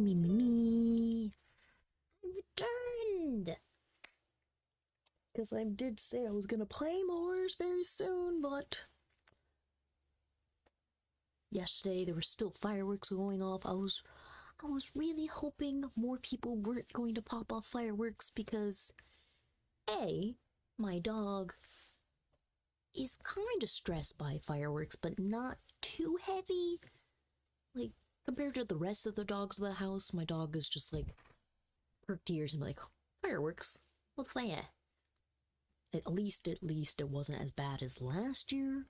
Me. I returned! Because I did say I was gonna play more very soon, but yesterday there were still fireworks going off. I was really hoping more people weren't going to pop off fireworks because A, my dog is kind of stressed by fireworks, but not too heavy. Like, compared to the rest of the dogs of the house, my dog is just like perked ears and like, fireworks? What's that? At least it wasn't as bad as last year.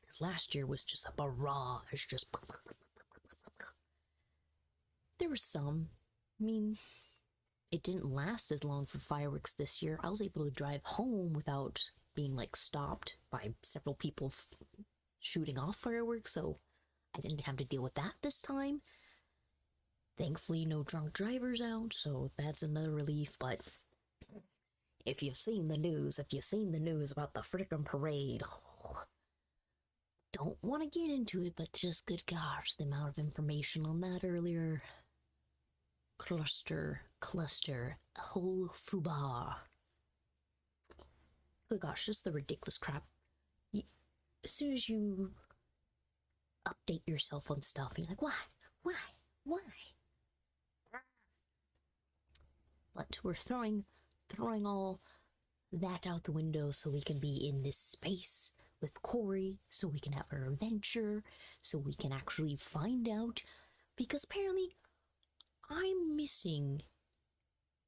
Because last year was just a barrage, just... There were some. I mean, it didn't last as long for fireworks this year. I was able to drive home without being, like, stopped by several people shooting off fireworks, so I didn't have to deal with that this time. Thankfully, no drunk drivers out, so that's another relief, but if you've seen the news about the frickin' parade, don't want to get into it, but just good gosh, the amount of information on that earlier. Cluster, a whole foobar. Good gosh, just the ridiculous crap. As soon as you update yourself on stuff, you're like, why? But we're throwing all that out the window so we can be in this space with Quarry, so we can have our adventure, so we can actually find out, because apparently I'm missing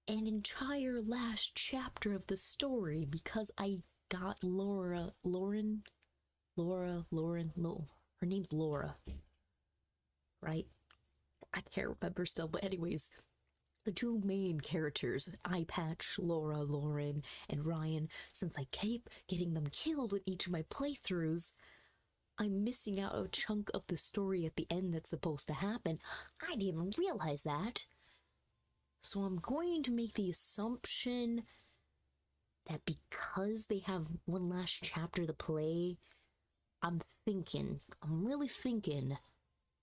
an entire last chapter of the story because I got Lauren, her name's Laura, right? I can't remember still, but anyways, the two main characters, Eye Patch, Laura, Lauren, and Ryan, since I keep getting them killed in each of my playthroughs, I'm missing out a chunk of the story at the end that's supposed to happen. I didn't even realize that. So I'm going to make the assumption that because they have one last chapter to play, I'm really thinking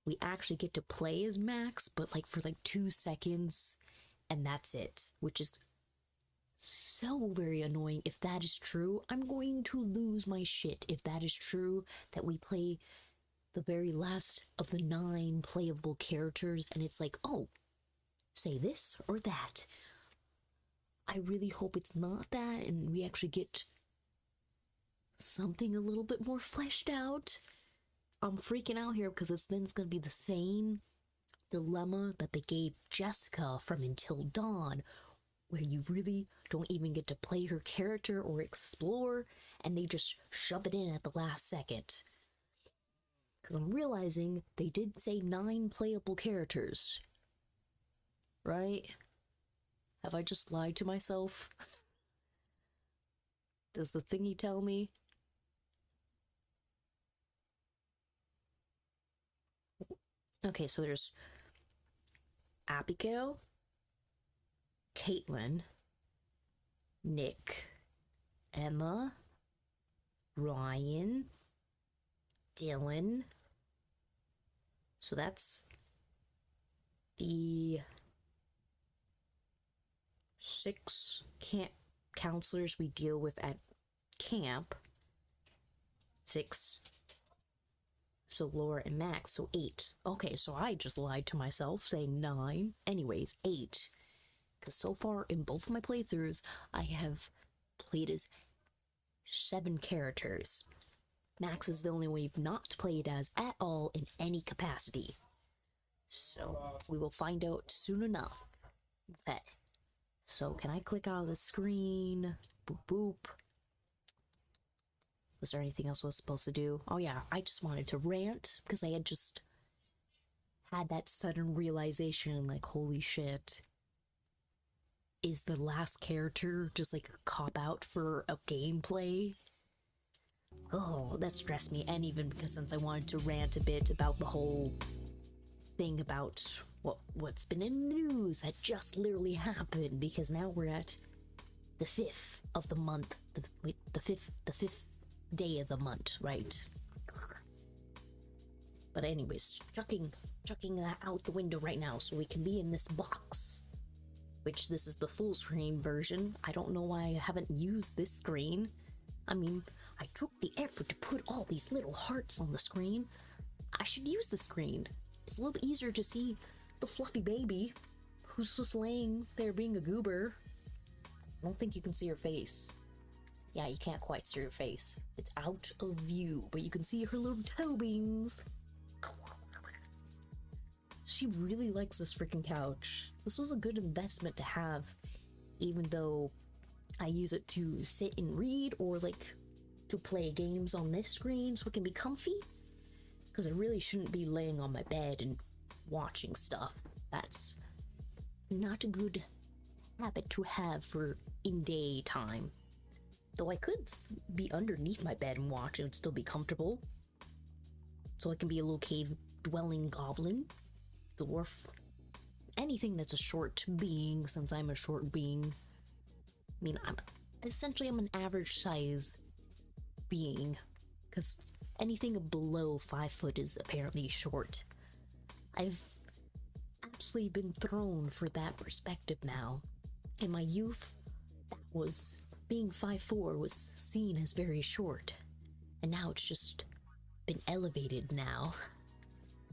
we actually get to play as Max, but like for like 2 seconds, and that's it, which is so very annoying if that is true. I'm going to lose my shit if that is true, that we play the very last of the 9 playable characters and it's like, oh, say this or that. I really hope it's not that and we actually get something a little bit more fleshed out. I'm freaking out here because it's going to be the same dilemma that they gave Jessica from Until Dawn, where you really don't even get to play her character or explore, and they just shove it in at the last second. Because I'm realizing they did say 9 playable characters. Right? Have I just lied to myself? Does the thingy tell me? Okay, so there's Abigail, Caitlin, Nick, Emma, Ryan, Dylan. So that's the 6 camp counselors we deal with at camp. 6. So Laura and Max, so 8. Okay, so I just lied to myself saying 9. Anyways, 8. Because so far in both of my playthroughs, I have played as 7 characters. Max is the only one we've not played as at all in any capacity. So we will find out soon enough. Okay. So can I click out of the screen? Boop boop. Was there anything else I was supposed to do? Oh yeah, I just wanted to rant because I had just had that sudden realization, like, holy shit. Is the last character just like a cop-out for a gameplay? Oh, that stressed me, and even because since I wanted to rant a bit about the whole thing about what's been in the news that just literally happened, because now we're at the 5th of the month, the fifth day of the month, right? But anyways, chucking that out the window right now so we can be in this box, which this is the full screen version. I don't know why I haven't used this screen. I mean, I took the effort to put all these little hearts on the screen. I should use the screen. It's a little bit easier to see the fluffy baby who's just laying there being a goober. I don't think you can see her face. Yeah, you can't quite see her face. It's out of view, but you can see her little toe beans. She really likes this freaking couch. This was a good investment to have, even though I use it to sit and read or like to play games on this screen so it can be comfy. Because I really shouldn't be laying on my bed and watching stuff. That's not a good habit to have for in daytime. Though I could be underneath my bed and watch and still be comfortable. So I can be a little cave dwelling goblin, dwarf, anything that's a short being, since I'm a short being. I mean, I'm an average size being, because anything below 5 foot is apparently short. I've absolutely been thrown for that perspective now. In my youth, that was being 5'4" was seen as very short, and now it's just been elevated now.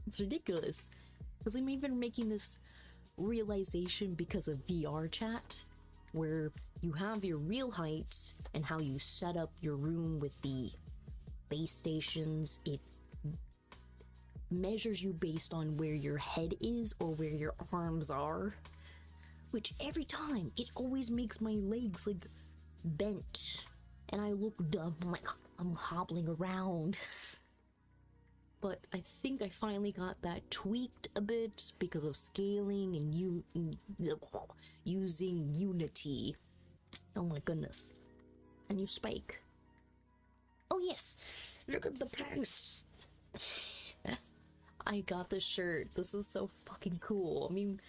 It's ridiculous. Because I'm even making this realization because of VR chat, where you have your real height and how you set up your room with the base stations. It measures you based on where your head is or where your arms are, which every time it always makes my legs like bent and I look dumb, like I'm hobbling around. But I think I finally got that tweaked a bit because of scaling and using Unity. Oh my goodness. A new spike. Oh yes, look at the planets. I got this shirt. This is so fucking cool. I mean,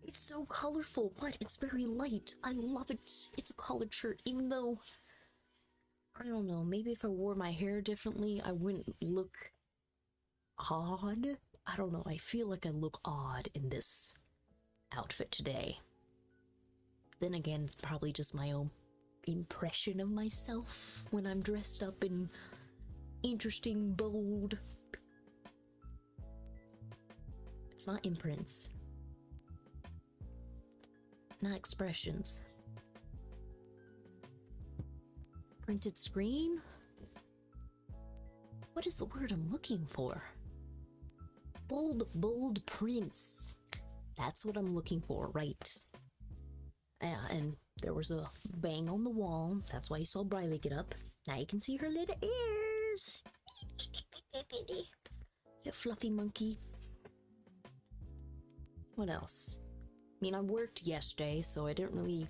it's so colorful, but it's very light. I love it. It's a collared shirt, even though, I don't know, maybe if I wore my hair differently, I wouldn't look odd. I don't know. I feel like I look odd in this outfit today. Then again, it's probably just my own impression of myself when I'm dressed up in interesting, bold. It's not imprints. Not expressions. Printed screen? What is the word I'm looking for? Bold prints. That's what I'm looking for, right? Yeah, and there was a bang on the wall. That's why you saw Briley get up. Now you can see her little ears. Little fluffy monkey. What else? I mean, I worked yesterday, so I didn't really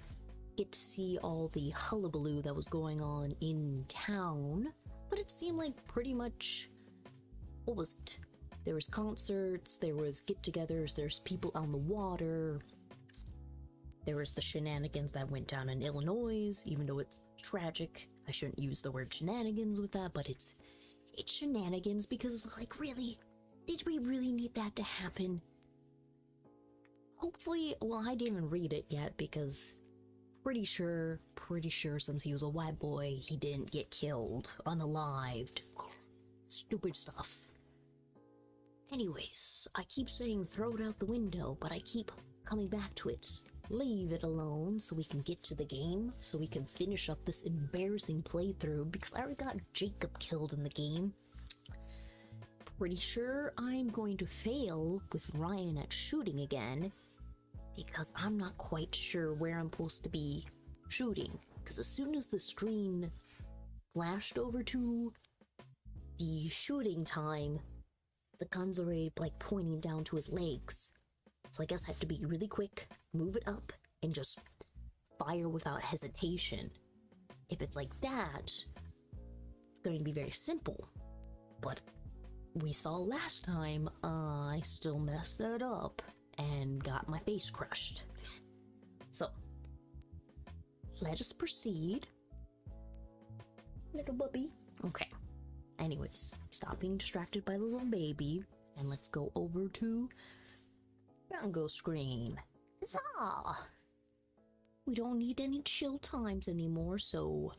get to see all the hullabaloo that was going on in town. But it seemed like pretty much... What was it? There was concerts, there was get-togethers, there's people on the water. There was the shenanigans that went down in Illinois, even though it's tragic. I shouldn't use the word shenanigans with that, but it's shenanigans because, like, really? Did we really need that to happen? Hopefully, well, I didn't even read it yet because pretty sure since he was a white boy, he didn't get killed, unalived. Stupid stuff. Anyways, I keep saying throw it out the window, but I keep coming back to it. Leave it alone so we can get to the game, so we can finish up this embarrassing playthrough, because I already got Jacob killed in the game. Pretty sure I'm going to fail with Ryan at shooting again, because I'm not quite sure where I'm supposed to be shooting. Because as soon as the screen flashed over to the shooting time, the gun's already, like, pointing down to his legs. So I guess I have to be really quick, move it up, and just fire without hesitation. If it's like that, it's going to be very simple. But we saw last time, I still messed that up and got my face crushed. So, let us proceed. Little bubby. Okay. Anyways, stop being distracted by the little baby, and let's go over to Bongo screen. Huzzah! We don't need any chill times anymore, so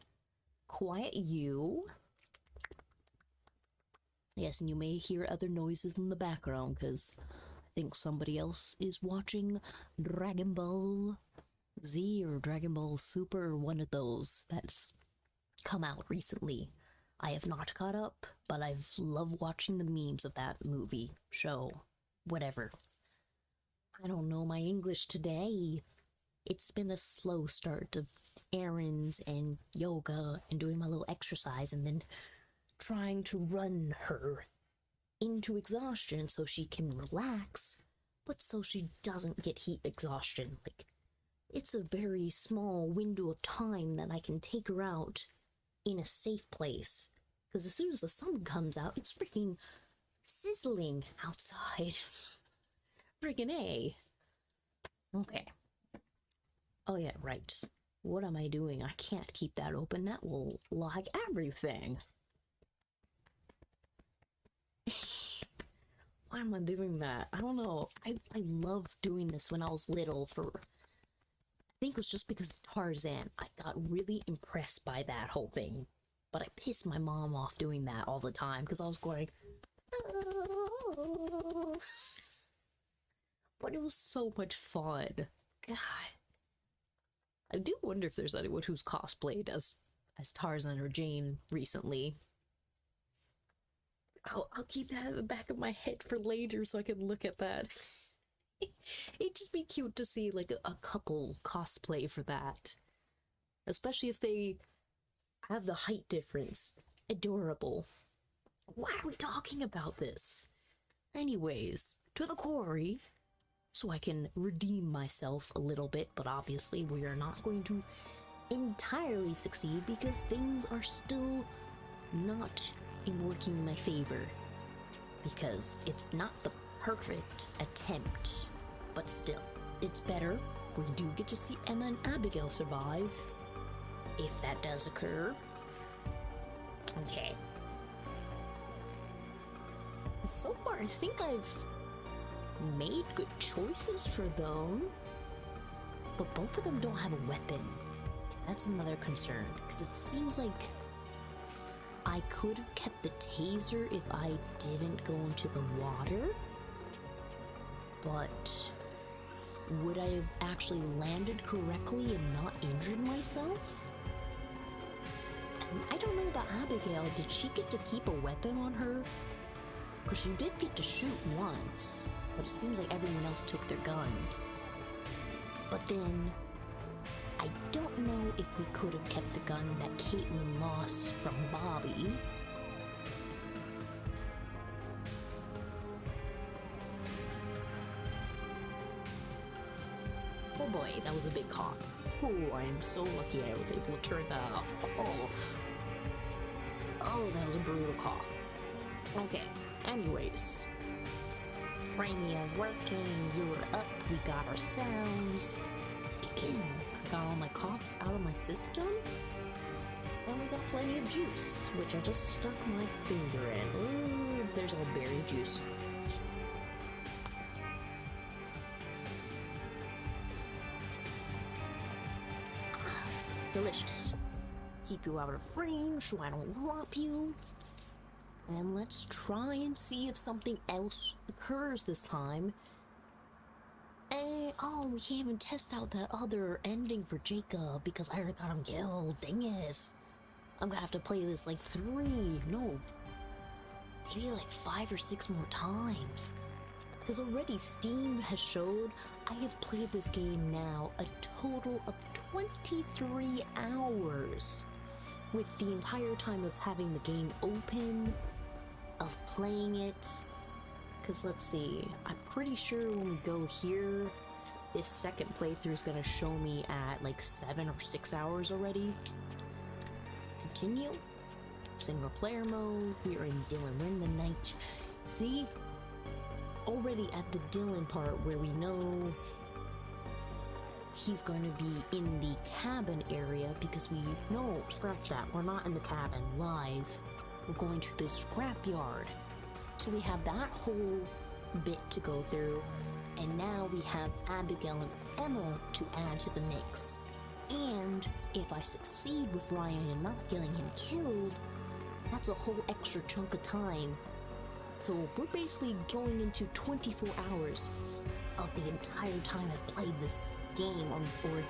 quiet you. Yes, and you may hear other noises in the background, because I think somebody else is watching Dragon Ball Z or Dragon Ball Super, or one of those that's come out recently. I have not caught up, but I've loved watching the memes of that movie, show, whatever. I don't know my English today. It's been a slow start of errands and yoga and doing my little exercise and then trying to run her into exhaustion so she can relax, but so she doesn't get heat exhaustion. Like, it's a very small window of time that I can take her out in a safe place, because as soon as the sun comes out, it's freaking sizzling outside. Freaking A. Okay. Oh yeah, right. What am I doing? I can't keep that open. That will lag everything. Why am I doing that? I don't know. I loved doing this when I was little for... I think it was just because of Tarzan. I got really impressed by that whole thing. But I pissed my mom off doing that all the time because I was going... But it was so much fun. God. I do wonder if there's anyone who's cosplayed as Tarzan or Jane recently. I'll keep that in the back of my head for later so I can look at that. It'd just be cute to see, like, a couple cosplay for that. Especially if they have the height difference. Adorable. Why are we talking about this? Anyways, to the quarry, so I can redeem myself a little bit, but obviously we are not going to entirely succeed because things are still not working in my favor. Because it's not the perfect attempt, but still, it's better. We do get to see Emma and Abigail survive, if that does occur. Okay. So far, I think I've made good choices for them. but both of them don't have a weapon. That's another concern, because it seems like I could have kept the taser if I didn't go into the water, but would I have actually landed correctly and not injured myself? And I don't know about Abigail. Did she get to keep a weapon on her? Because she did get to shoot once, but it seems like everyone else took their guns. But then, I don't know if we could have kept the gun that Caitlin lost from Bobby. Oh boy, that was a big cough. Oh, I am so lucky I was able to turn that off. Oh, that was a brutal cough. Okay, anyways. Premium working, you're up, we got our sounds. I got all my coughs out of my system. And we got plenty of juice, which I just stuck my finger in. Ooh, there's all berry juice. Delicious. Keep you out of range so I don't drop you. And let's try and see if something else occurs this time. And, oh, we can't even test out that other ending for Jacob because I already got him killed. Dang it. I'm gonna have to play this like maybe like 5 or 6 more times. Because already Steam has showed I have played this game now a total of 23 hours. With the entire time of having the game open, of playing it. Because let's see, I'm pretty sure when we go here, this second playthrough is going to show me at like 7 or 6 hours already. Continue. Single player mode. We are in Dylan. We're in the night. See? Already at the Dylan part where we know he's going to be in the cabin area because we... No, scratch that. We're not in the cabin. Lies. We're going to the scrapyard. So we have that whole bit to go through. And now we have Abigail and Emma to add to the mix. And if I succeed with Ryan and not getting him killed, that's a whole extra chunk of time. So we're basically going into 24 hours of the entire time I've played this game or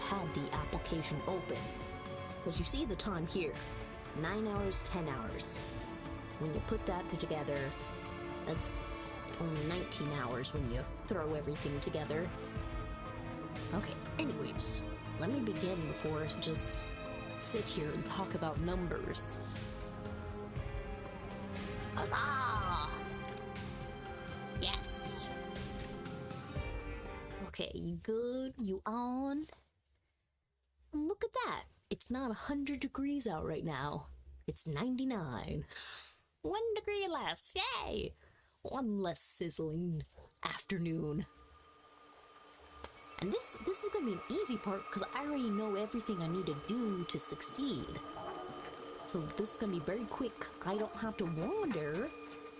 had the application open. Because you see the time here, 9 hours, 10 hours. When you put that together, that's only 19 hours when you throw everything together. Okay, anyways, let me begin before I just sit here and talk about numbers. Huzzah! Yes! Okay, you good? You on? And look at that! It's not 100 degrees out right now. It's 99. 1 degree less, yay! One less sizzling afternoon. And this is gonna be an easy part because I already know everything I need to do to succeed. So this is gonna be very quick. I don't have to wander.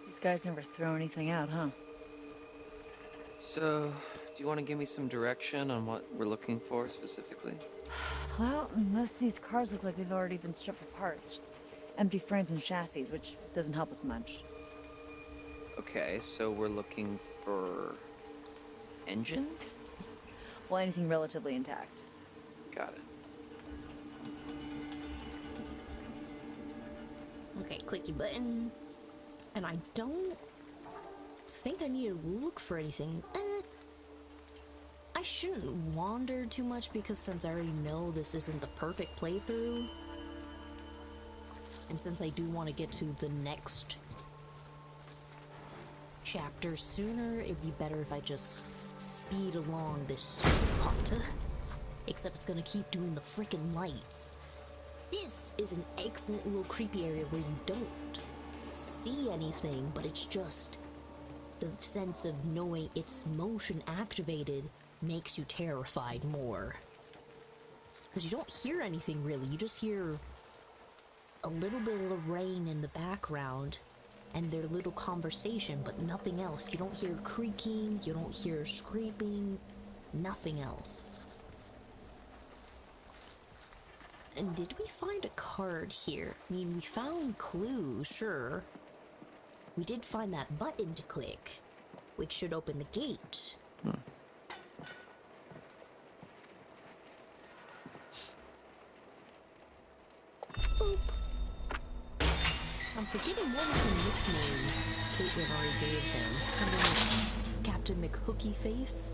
These guys never throw anything out, huh? So, do you want to give me some direction on what we're looking for specifically? Well, most of these cars look like they've already been stripped for parts. Just empty frames and chassis, which doesn't help us much. Okay, so we're looking for engines? Well, anything relatively intact. Got it. Okay, clicky button. And I don't think I need to look for anything. I shouldn't wander too much because since I already know this isn't the perfect playthrough, and since I do want to get to the next chapter sooner, it'd be better if I just speed along this part. Except it's gonna keep doing the frickin' lights. This is an excellent little creepy area where you don't see anything, but it's just the sense of knowing it's motion activated makes you terrified more. Because you don't hear anything really, you just hear a little bit of the rain in the background and their little conversation, but nothing else. You don't hear creaking, you don't hear scraping, nothing else. And did we find a card here? I mean, we found clues, sure. We did find that button to click, which should open the gate. Boop. I'm forgetting what was the nickname Caitlin already gave him. Something like Captain McHookie Face?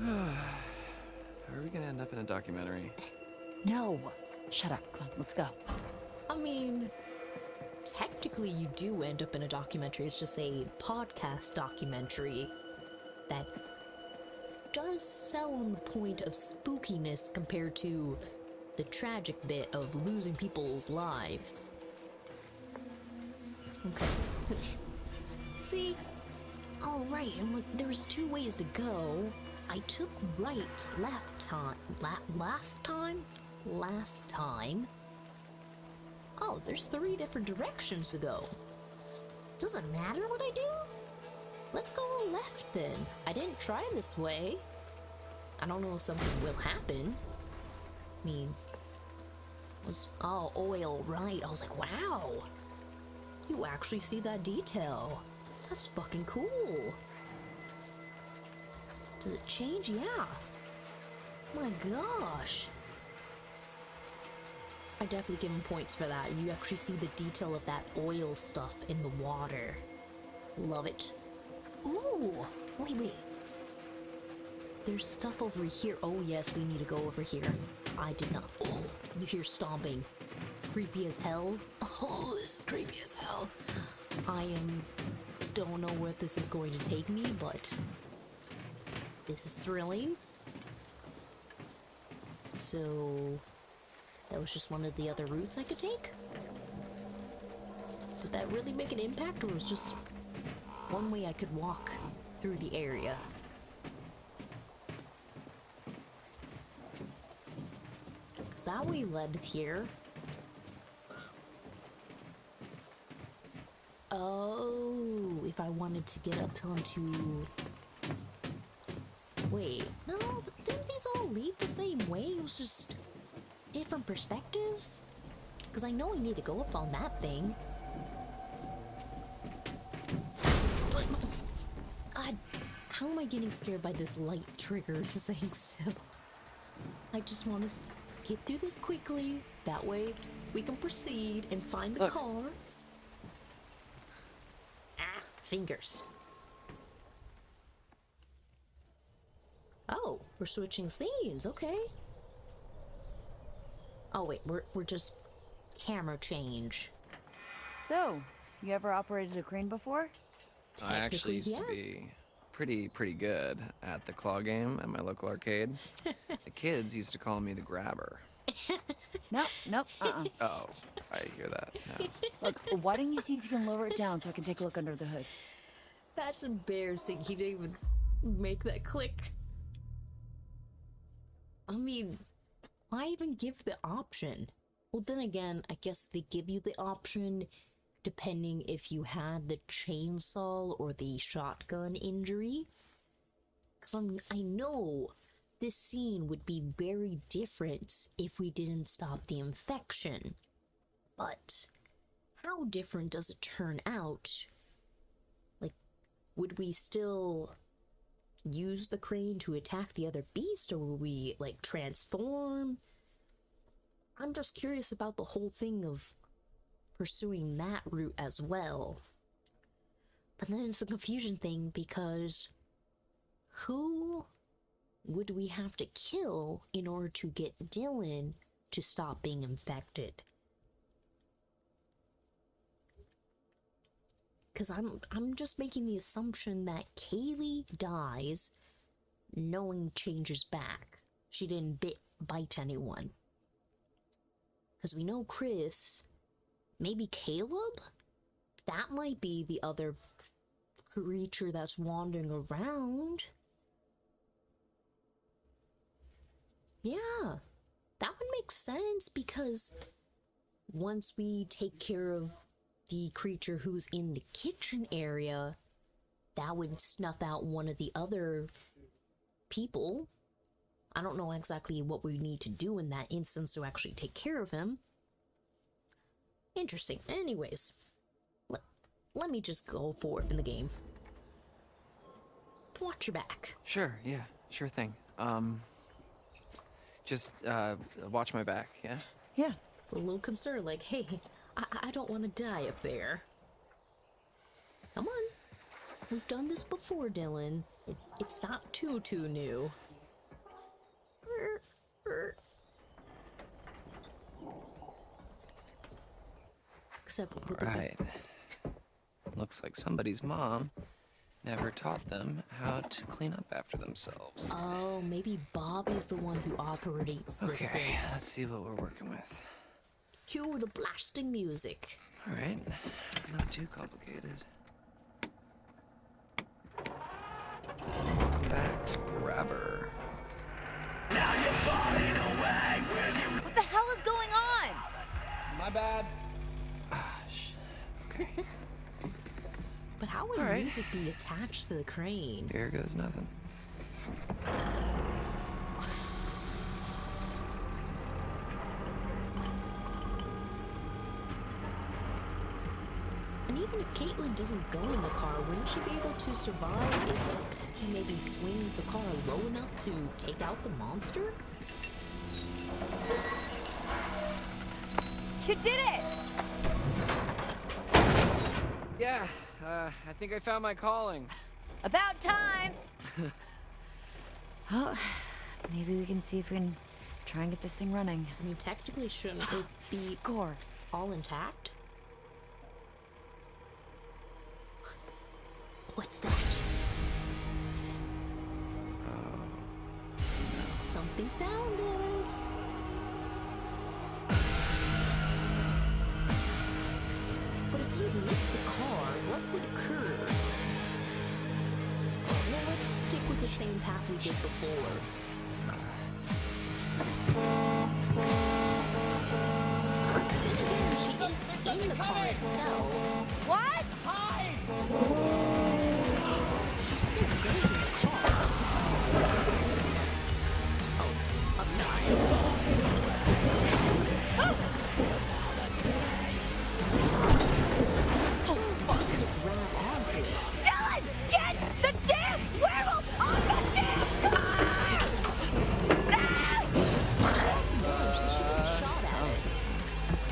Are we gonna end up in a documentary? No. Shut up. Come on, let's go. I mean, technically you do end up in a documentary. It's just a podcast documentary that does sell on the point of spookiness compared to the tragic bit of losing people's lives. Okay. See? All right, and look, there's two ways to go. I took right last time. Oh, there's 3 different directions to go. Doesn't matter what I do? Let's go left then. I didn't try this way. I don't know if something will happen. I mean, oil, right? I was like, wow. You actually see that detail. That's fucking cool. Does it change? Yeah. My gosh. I definitely give him points for that. You actually see the detail of that oil stuff in the water. Love it. Ooh, wait. There's stuff over here. Oh yes, we need to go over here. I did not. Oh, you hear stomping. Creepy as hell. Oh, this is creepy as hell. Don't know where this is going to take me, but this is thrilling. So that was just one of the other routes I could take? Did that really make an impact, or was just one way I could walk through the area? Because that way led here. Oh, if I wanted to get up onto... Wait, no, didn't these all lead the same way? It was just different perspectives? Because I know I need to go up on that thing. But, God, how am I getting scared by this light trigger thing still? I just want to get through this quickly. That way we can proceed and find the car. Ah, fingers. Oh, we're switching scenes, okay. Oh wait, we're just camera change. So, you ever operated a crane before? I actually used to be pretty good at the claw game at my local arcade. The kids used to call me the grabber. Nope. Oh, I hear that now. Look, why don't you see if you can lower it down so I can take a look under the hood? That's embarrassing. He didn't even make that click. I mean, why even give the option? Well, then again, I guess they give you the option depending if you had the chainsaw or the shotgun injury. Because I know this scene would be very different if we didn't stop the infection. But how different does it turn out? Like, would we still use the crane to attack the other beast, or will we, like, transform? I'm just curious about the whole thing of pursuing that route as well. But then it's a confusion thing, because who would we have to kill in order to get Dylan to stop being infected? Because I'm just making the assumption that Kaylee dies knowing changes back. She didn't bite anyone. Because we know Chris, maybe Caleb? That might be the other creature that's wandering around. Yeah, that would make sense, because once we take care of the creature who's in the kitchen area, that would snuff out one of the other people. I don't know exactly what we need to do in that instance to actually take care of him. Interesting. Anyways, let me just go forth in the game. Watch your back. Sure, yeah, sure thing. Just watch my back, yeah? Yeah. It's a little concerned, like, hey, I don't want to die up there. Come on. We've done this before, Dylan. It's not too new. Except with the Right. Looks like somebody's mom never taught them how to clean up after themselves. Oh, maybe Bob is the one who operates this Okay, thing. let's see what we're working with. Cue the blasting music. All right, not too complicated. Welcome back, grabber. What the hell is going on? My bad. Ah, okay. But how would All right. music be attached to the crane? Here goes nothing. And even if Caitlin doesn't go in the car, wouldn't she be able to survive if he maybe swings the car low enough to take out the monster? You did it! Yeah, I think I found my calling. About time! Well, maybe we can see if we can try and get this thing running. I mean, technically, shouldn't it be Score. all intact? What's that? Something found us. But if you lift the car, what would occur? Well, let's stick with the same path we did before. Then again, she is in the car itself. What? She still goes in the car. Oh, up time. It's still fun to grab onto it. Dylan! Get the damn werewolf off the damn car! No! She has the gun. She should have shot at it.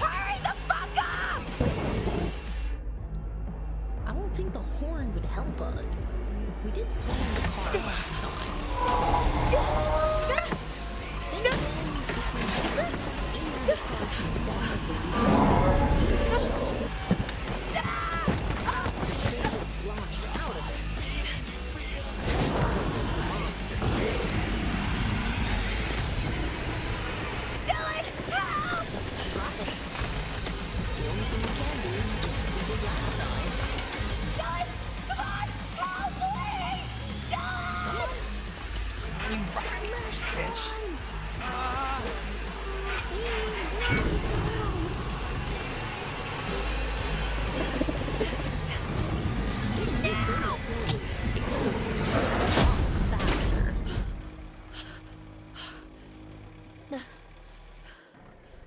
Hurry the fuck up! I don't think the horn would help us. We did slam the car last time. Then again, if we didn't injure the car too badly, we still feasible. She doesn't get launched out of it. So does the monster too. Dylan! Help! Drop it. The only thing we can do, just as we did last time. Dylan! Come on! Help, please! Dylan! You rusty bitch. See, what is the sound? It moves very slowly. It goes straight a lot faster.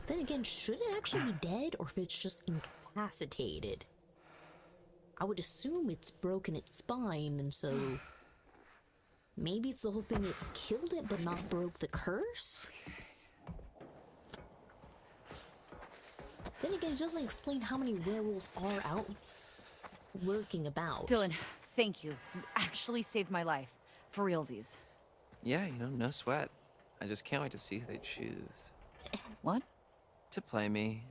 Then again, should it actually be dead or if it's just incapacitated? I would assume it's broken its spine, and so maybe it's the whole thing that's killed it but not broke the curse? Then again, it doesn't explain how many werewolves are out lurking about. Dylan, thank you. You actually saved my life. For realsies. Yeah, no sweat. I just can't wait to see who they choose What? to play me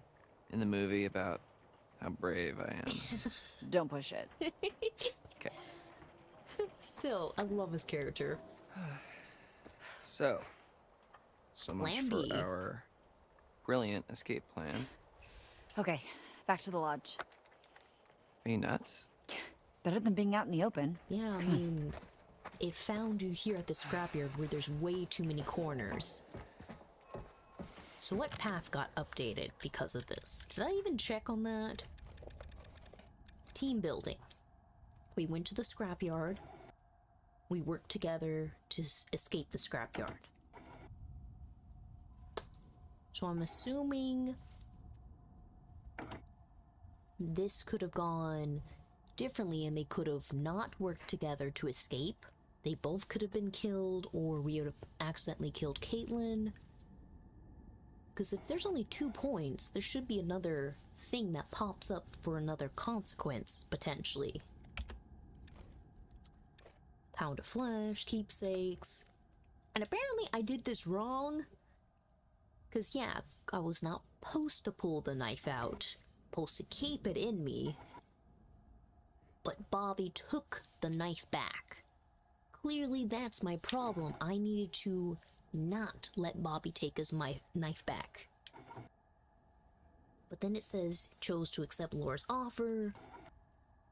in the movie about how brave I am. Don't push it. Okay. Still, I love his character. So much Plan for B. our brilliant escape plan. Okay, back to the lodge. Are you nuts? Better than being out in the open. Yeah, I mean, it found you here at the scrapyard where there's way too many corners. So what path got updated because of this? Did I even check on that? Team building. We went to the scrapyard. We worked together to escape the scrapyard. So I'm assuming this could have gone differently and they could have not worked together to escape. They both could have been killed, or we would have accidentally killed Caitlin. Because if there's only 2 points, there should be another thing that pops up for another consequence, potentially. Pound of flesh, keepsakes. And apparently I did this wrong. Because, yeah, I was not supposed to pull the knife out. Supposed to keep it in me. But Bobby took the knife back. Clearly that's my problem. I needed to not let Bobby take his knife back. But then it says chose to accept Laura's offer.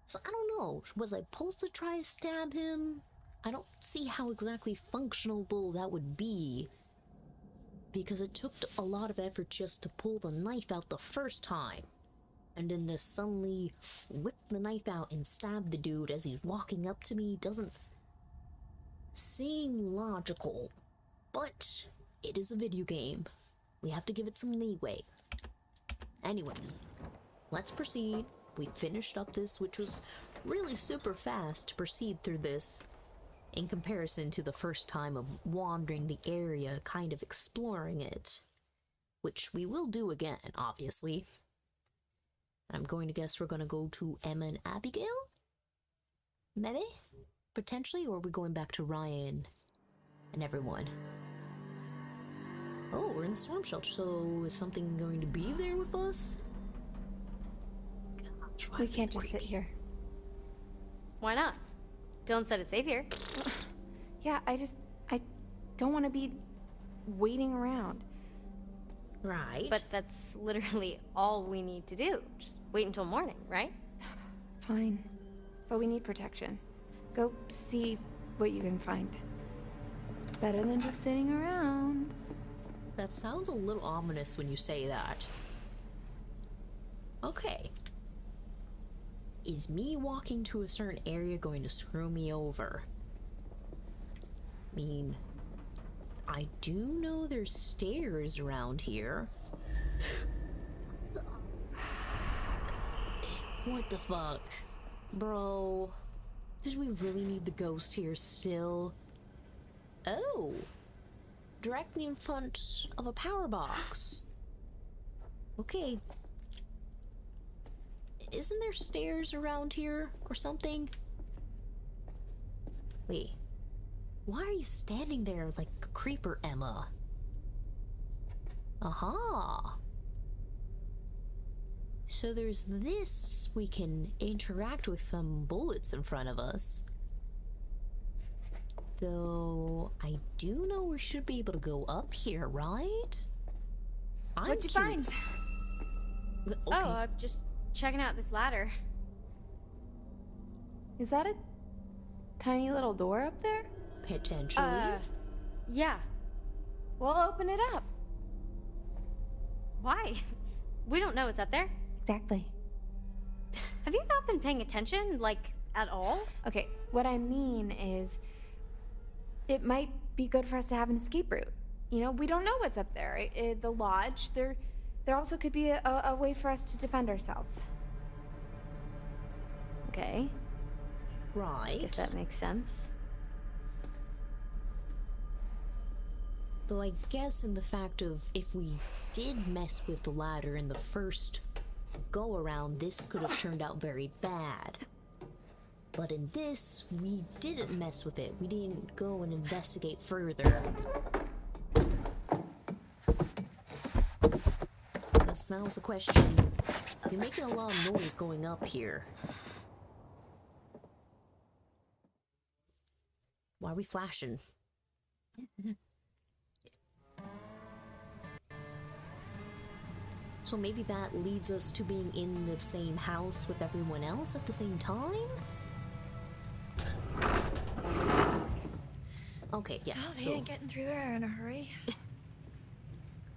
So I don't know. Was I supposed to try to stab him? I don't see how exactly functional that would be. Because it took a lot of effort just to pull the knife out the first time. And then to suddenly whip the knife out and stab the dude as he's walking up to me doesn't seem logical. But it is a video game. We have to give it some leeway. Anyways, let's proceed. We finished up this, which was really super fast to proceed through this in comparison to the first time of wandering the area, kind of exploring it. Which we will do again, obviously. I'm going to guess we're going to go to Emma and Abigail? Maybe? Potentially? Or are we going back to Ryan and everyone? Oh, we're in the storm shelter, so is something going to be there with us? We can't just sit here. Why not? Dylan said it's safe here. Yeah, I don't want to be waiting around. Right. But that's literally all we need to do. Just wait until morning, right? Fine. But we need protection. Go see what you can find. It's better than just sitting around. That sounds a little ominous when you say that. Okay. Is me walking to a certain area going to screw me over? I mean, I do know there's stairs around here. What the fuck? Bro, did we really need the ghost here still? Oh, directly in front of a power box. Okay. Isn't there stairs around here or something? Wait. Why are you standing there like a creeper, Emma? Aha! So there's this. We can interact with some bullets in front of us. Though, I do know we should be able to go up here, right? What'd you find? Okay. Oh, I'm just checking out this ladder. Is that a tiny little door up there? Potentially. Yeah. We'll open it up. Why? We don't know what's up there. Exactly. Have you not been paying attention, like, at all? Okay, what I mean is, it might be good for us to have an escape route. You know, we don't know what's up there. The lodge, there also could be a way for us to defend ourselves. Okay. Right. If that makes sense. Though I guess in the fact of if we did mess with the ladder in the first go around, this could have turned out very bad. But in this, we didn't mess with it. We didn't go and investigate further. Thus now is the question. You're making a lot of noise going up here. Why are we flashing? So maybe that leads us to being in the same house with everyone else at the same time? Okay, yeah. Oh, they ain't getting through there in a hurry.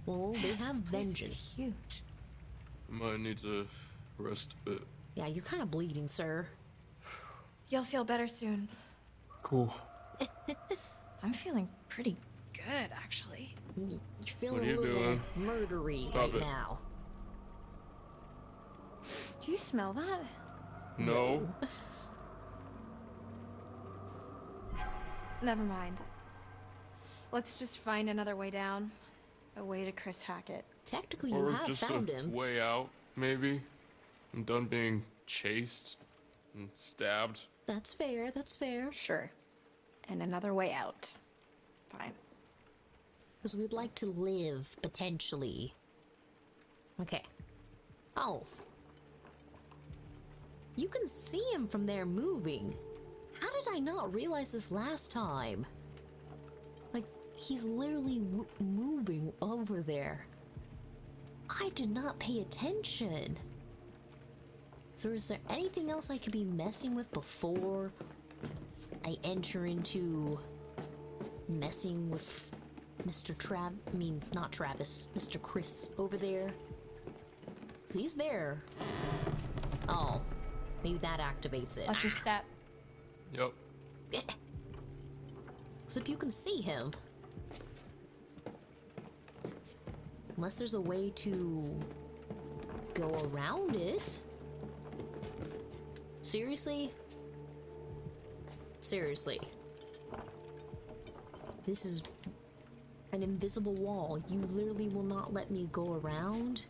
Well, they have This place is vengeance. huge. Might need to rest a bit. Yeah, you're kind of bleeding, sir. You'll feel better soon. Cool. I'm feeling pretty good, actually. You're feeling What are you a little doing? murdery Stop right it. now. Do you smell that? No. Never mind. Let's just find another way down. A way to Chris Hackett. Technically, you Or have just found a him. way out, maybe. I'm done being chased and stabbed. That's fair, that's fair. Sure. And another way out. Fine. Because we'd like to live, potentially. Okay. Oh. You can see him from there moving. How did I not realize this last time? Like, he's literally moving over there. I did not pay attention. So is there anything else I could be messing with before I enter into messing with Mr. not Travis, Mr. Chris over there? 'Cause he's there. Oh, maybe that activates it. Watch your step. Yep. Except you can see him. Unless there's a way to go around it. Seriously? Seriously. This is an invisible wall. You literally will not let me go around?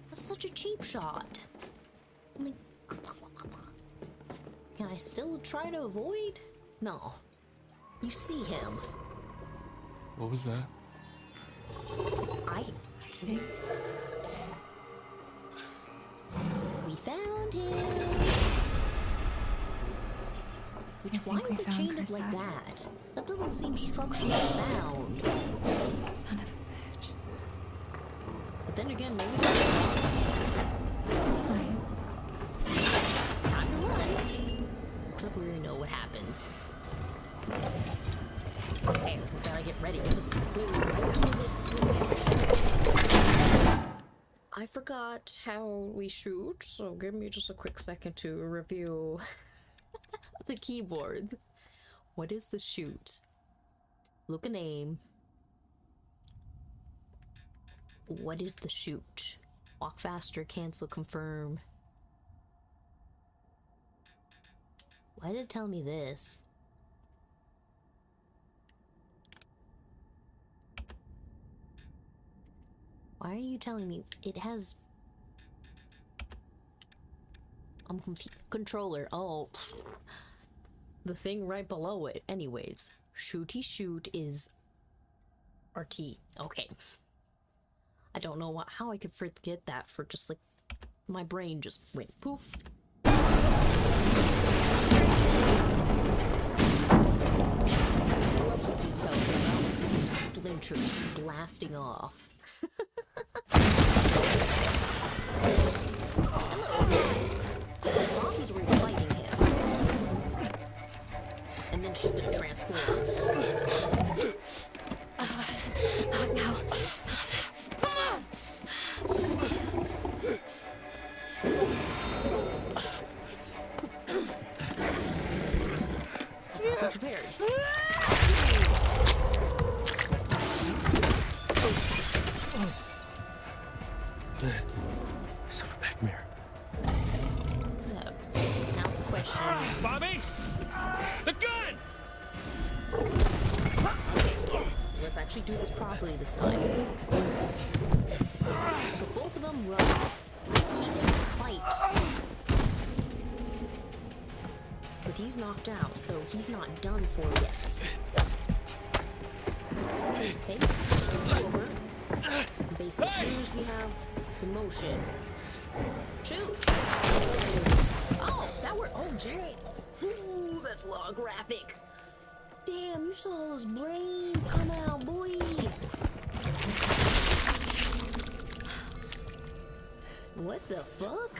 That's such a cheap shot. I mean, can I still try to avoid? No. You see him. What was that? I think we found him. Which, why think is we it found chained up Chris like Hackett. that? That doesn't seem structurally sound. Son of a bitch. But then again, maybe that's time to run. Except we already know what happens. Okay, we gotta get ready because clearly right after this is when we have to shoot. I forgot how we shoot, so give me just a quick second to review the keyboard. What is the shoot? Look a name. What is the shoot? Walk faster, cancel, confirm. Why did it tell me this? Why are you telling me it has... I'm confused. Controller. Oh. The thing right below it. Anyways. Shooty shoot is RT. Okay. I don't know how I could forget that for just like... My brain just went poof. Lovely detail about splinters blasting off. So Bobby's were fighting him. And then she's gonna transform. Not now. Be prepared. Silverback mare. So, now it's a question. Bobby! The gun! Okay, let's actually do this properly this time. So both of them run off. He's able to fight. But he's knocked out, so he's not done for yet. Okay, just over. Basically, as soon as we have the motion. Shoot! Oh, that worked. Oh, gee. Ooh, that's a lot graphic. Damn, you saw those brains come out, boy. What the fuck?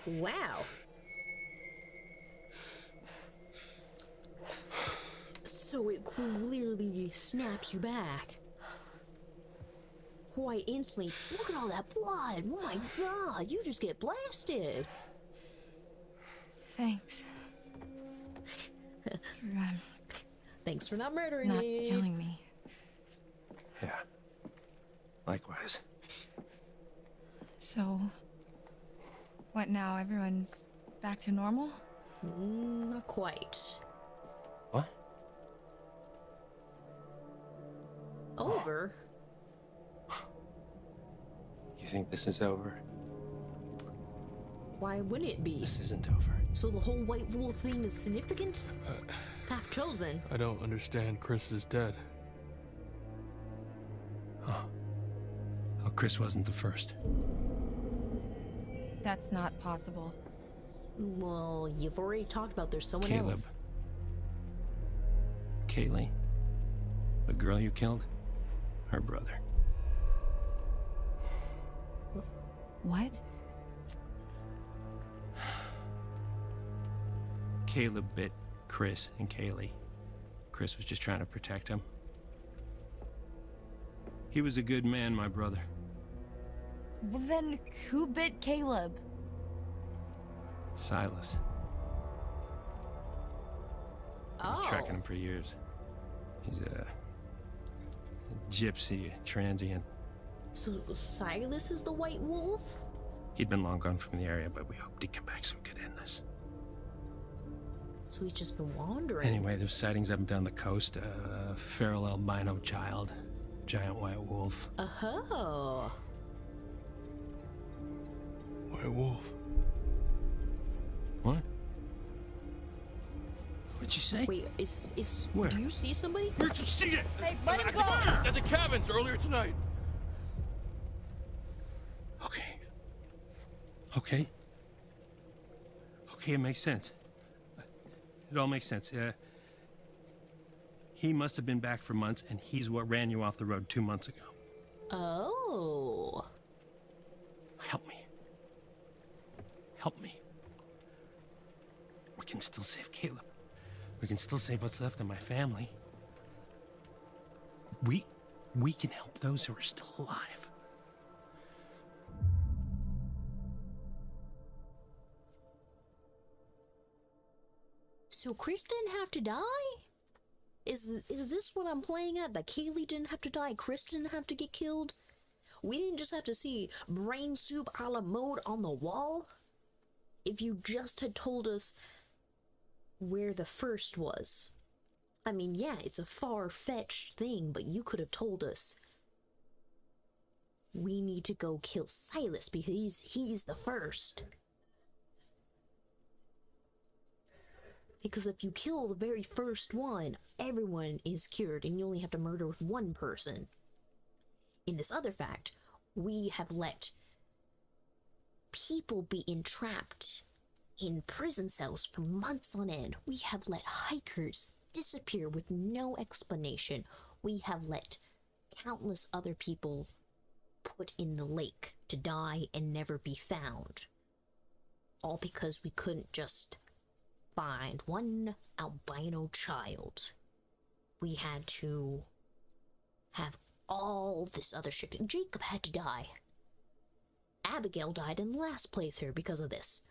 Wow. So it clearly snaps you back. Quite instantly. Look at all that blood. Oh my god, you just get blasted. Thanks. Thanks for not murdering Not me. killing me. Yeah. Likewise. So, what now? Everyone's back to normal? Not quite. What? Over? You think this is over? Why wouldn't it be? This isn't over. So the whole White Wolf thing is significant? Path chosen. I don't understand. Chris is dead. Oh, Chris wasn't the first. That's not possible. Well, you've already talked about there's someone Caleb. else. Kaylee. The girl you killed? Her brother. What? Caleb bit Chris and Kaylee. Chris was just trying to protect him. He was a good man, my brother. Well, then who bit Caleb? Silas. I've been tracking him for years. He's a gypsy, a transient. So Silas is the White Wolf? He'd been long gone from the area, but we hoped he'd come back so we could end this. So he's just been wandering. Anyway, there's sightings up and down the coast. A feral albino child, giant white wolf. Oh. White Wolf. What? What'd you say? Wait, is Where? do you see somebody? Where'd you see it? Hey, let him go! At the cabins earlier tonight. Okay. Okay. Okay, it makes sense. It all makes sense. He must have been back for months, and he's what ran you off the road 2 months ago. Oh. Help me. Help me. We can still save Caleb. We can still save what's left of my family. We can help those who are still alive. So Chris didn't have to die? Is this what I'm playing at? That Kaylee didn't have to die, Chris didn't have to get killed? We didn't just have to see brain soup a la mode on the wall? If you just had told us where the first was. I mean, yeah, it's a far-fetched thing, but you could have told us we need to go kill Silas because he's the first. Because if you kill the very first one, everyone is cured and you only have to murder with one person. In this other fact, we have let people be entrapped in prison cells for months on end. We have let hikers disappear with no explanation. We have let countless other people put in the lake to die and never be found. All because we couldn't just find one albino child. We had to have all this other shit. Jacob had to die. Abigail died in the last playthrough because of this.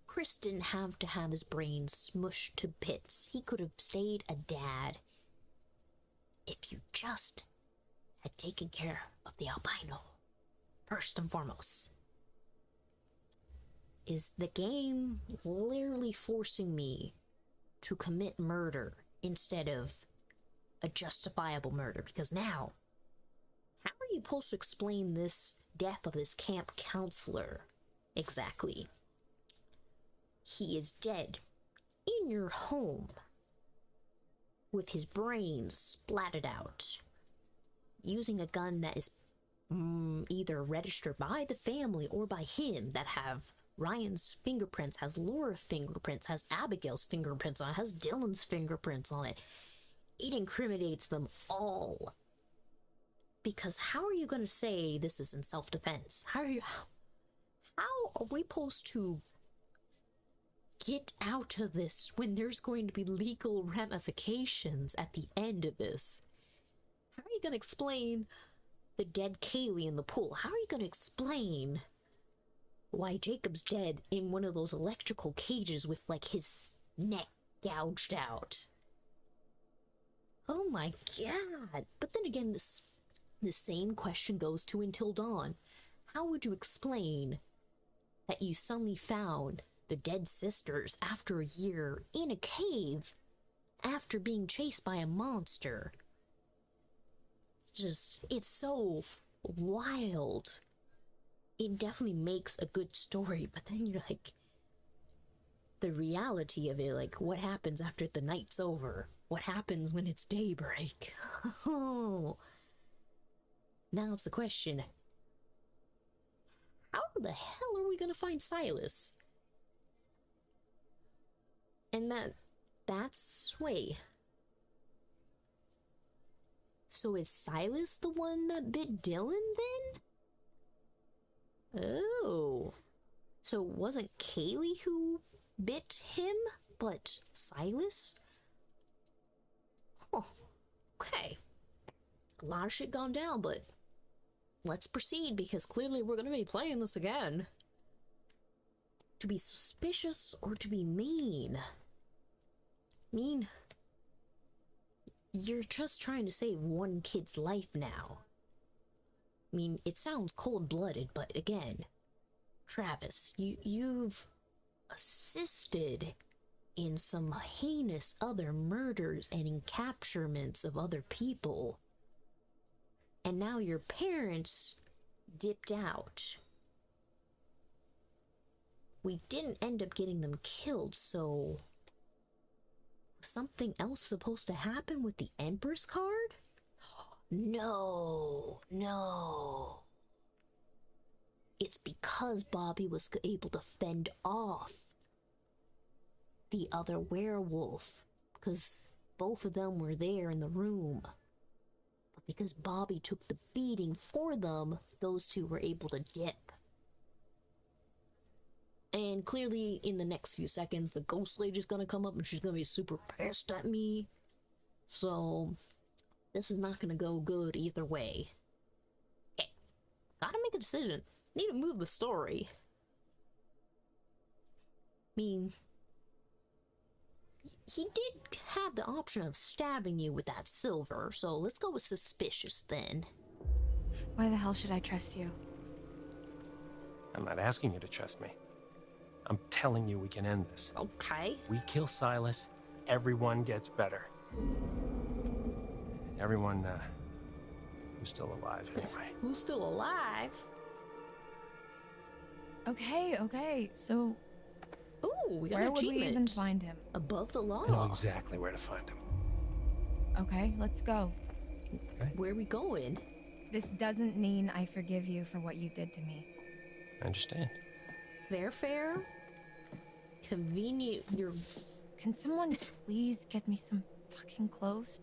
Chris didn't have to have his brain smushed to bits. He could have stayed a dad if you just had taken care of the albino first and foremost. Is the game literally forcing me to commit murder instead of a justifiable murder? Because now, how are you supposed to explain this death of this camp counselor exactly? He is dead in your home with his brains splattered out using a gun that is either registered by the family or by him, that have Ryan's fingerprints, has Laura's fingerprints, has Abigail's fingerprints on it, has Dylan's fingerprints on it. It incriminates them all. Because how are you going to say this is in self-defense? How are we supposed to get out of this when there's going to be legal ramifications at the end of this? How are you going to explain the dead Kaylee in the pool? How are you going to explain why Jacob's dead in one of those electrical cages with, like, his neck gouged out. Oh my god. But then again, the same question goes to Until Dawn. How would you explain that you suddenly found the dead sisters after a year in a cave after being chased by a monster? Just, it's so wild. It definitely makes a good story, but then you're like, the reality of it, like, what happens after the night's over? What happens when it's daybreak? Oh. Now it's the question, how the hell are we gonna find Silas? And that's, wait. So is Silas the one that bit Dylan then? Oh. So it wasn't Kaylee who bit him, but Silas? Oh, okay. A lot of shit gone down, but let's proceed because clearly we're gonna be playing this again. To be suspicious or to be mean? Mean? You're just trying to save one kid's life now. I mean, it sounds cold-blooded, but again, Travis, you've assisted in some heinous other murders and encapturements of other people. And now your parents dipped out. We didn't end up getting them killed, so something else supposed to happen with the Empress card? No. It's because Bobby was able to fend off the other werewolf, because both of them were there in the room. But because Bobby took the beating for them, those two were able to dip. And clearly, in the next few seconds, the ghost lady's gonna come up and she's gonna be super pissed at me. So, this is not gonna go good either way. Okay, gotta make a decision. Need to move the story. I mean, he did have the option of stabbing you with that silver, so let's go with suspicious then. Why the hell should I trust you? I'm not asking you to trust me. I'm telling you we can end this. Okay. We kill Silas, everyone gets better. Everyone, who's still alive anyway. Who's still alive? Okay, so Ooh, we got where an would we achievement. even find him? Above the law. I know exactly where to find him. Okay, let's go. Where are we going? This doesn't mean I forgive you for what you did to me. I understand. Fair? Convenient, you're... Can someone please get me some fucking clothes?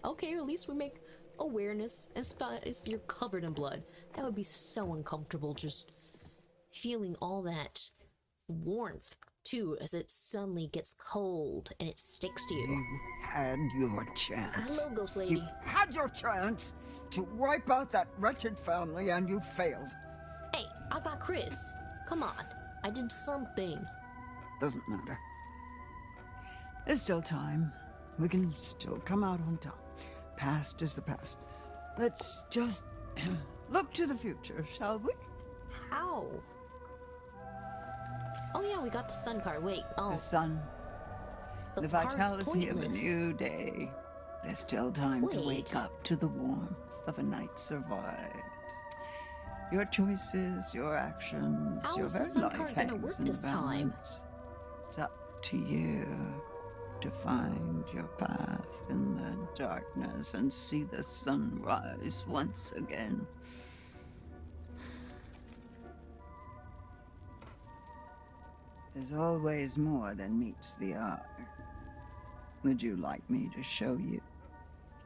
Okay, at least we make awareness, and you're covered in blood. That would be so uncomfortable, just feeling all that warmth, too, as it suddenly gets cold and it sticks to you. You had your chance. Hello, Ghost Lady. You had your chance to wipe out that wretched family, and you failed. Hey, I got Chris. Come on. I did something. Doesn't matter. There's still time. We can still come out on top. Past is the past. Let's just look to the future, shall we? How? Oh yeah, we got the sun card. Wait, The sun, the card's vitality of a pointless. new day. There's still time to Wait. wake up to the warmth of a night survived. Your choices, your actions, How your is the very sun life card gonna hangs work in this time? balance. It's up to you to find your path in the darkness and see the sun rise once again. There's always more than meets the eye. Would you like me to show you?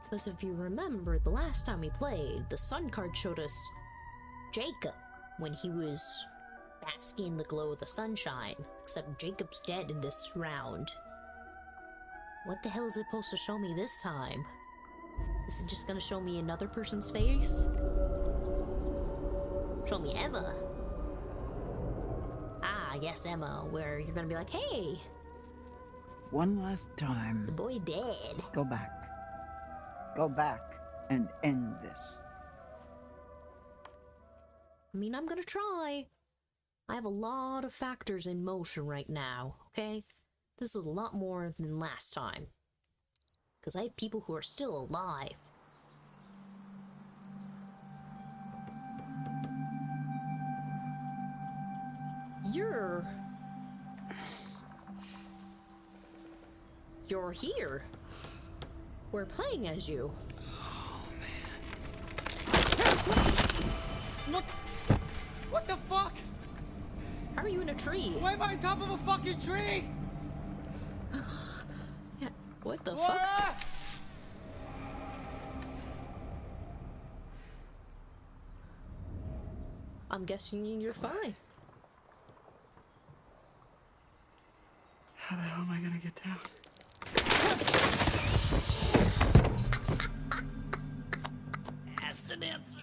Because if you remember, the last time we played, the sun card showed us Jacob when he was basking in the glow of the sunshine. Except Jacob's dead in this round. What the hell is it supposed to show me this time? Is it just gonna show me another person's face? Show me Emma. I guess Emma, where you're gonna be like, hey, One last time. the boy dead. Go back. Go back and end this. I mean, I'm gonna try. I have a lot of factors in motion right now, okay? This was a lot more than last time. Because I have people who are still alive. You're here. We're playing as you. What the fuck? How are you in a tree? Why am I on top of a fucking tree? Yeah, what the fuck? Ah! I'm guessing you're fine. How the hell am I gonna get down? Asked an answer.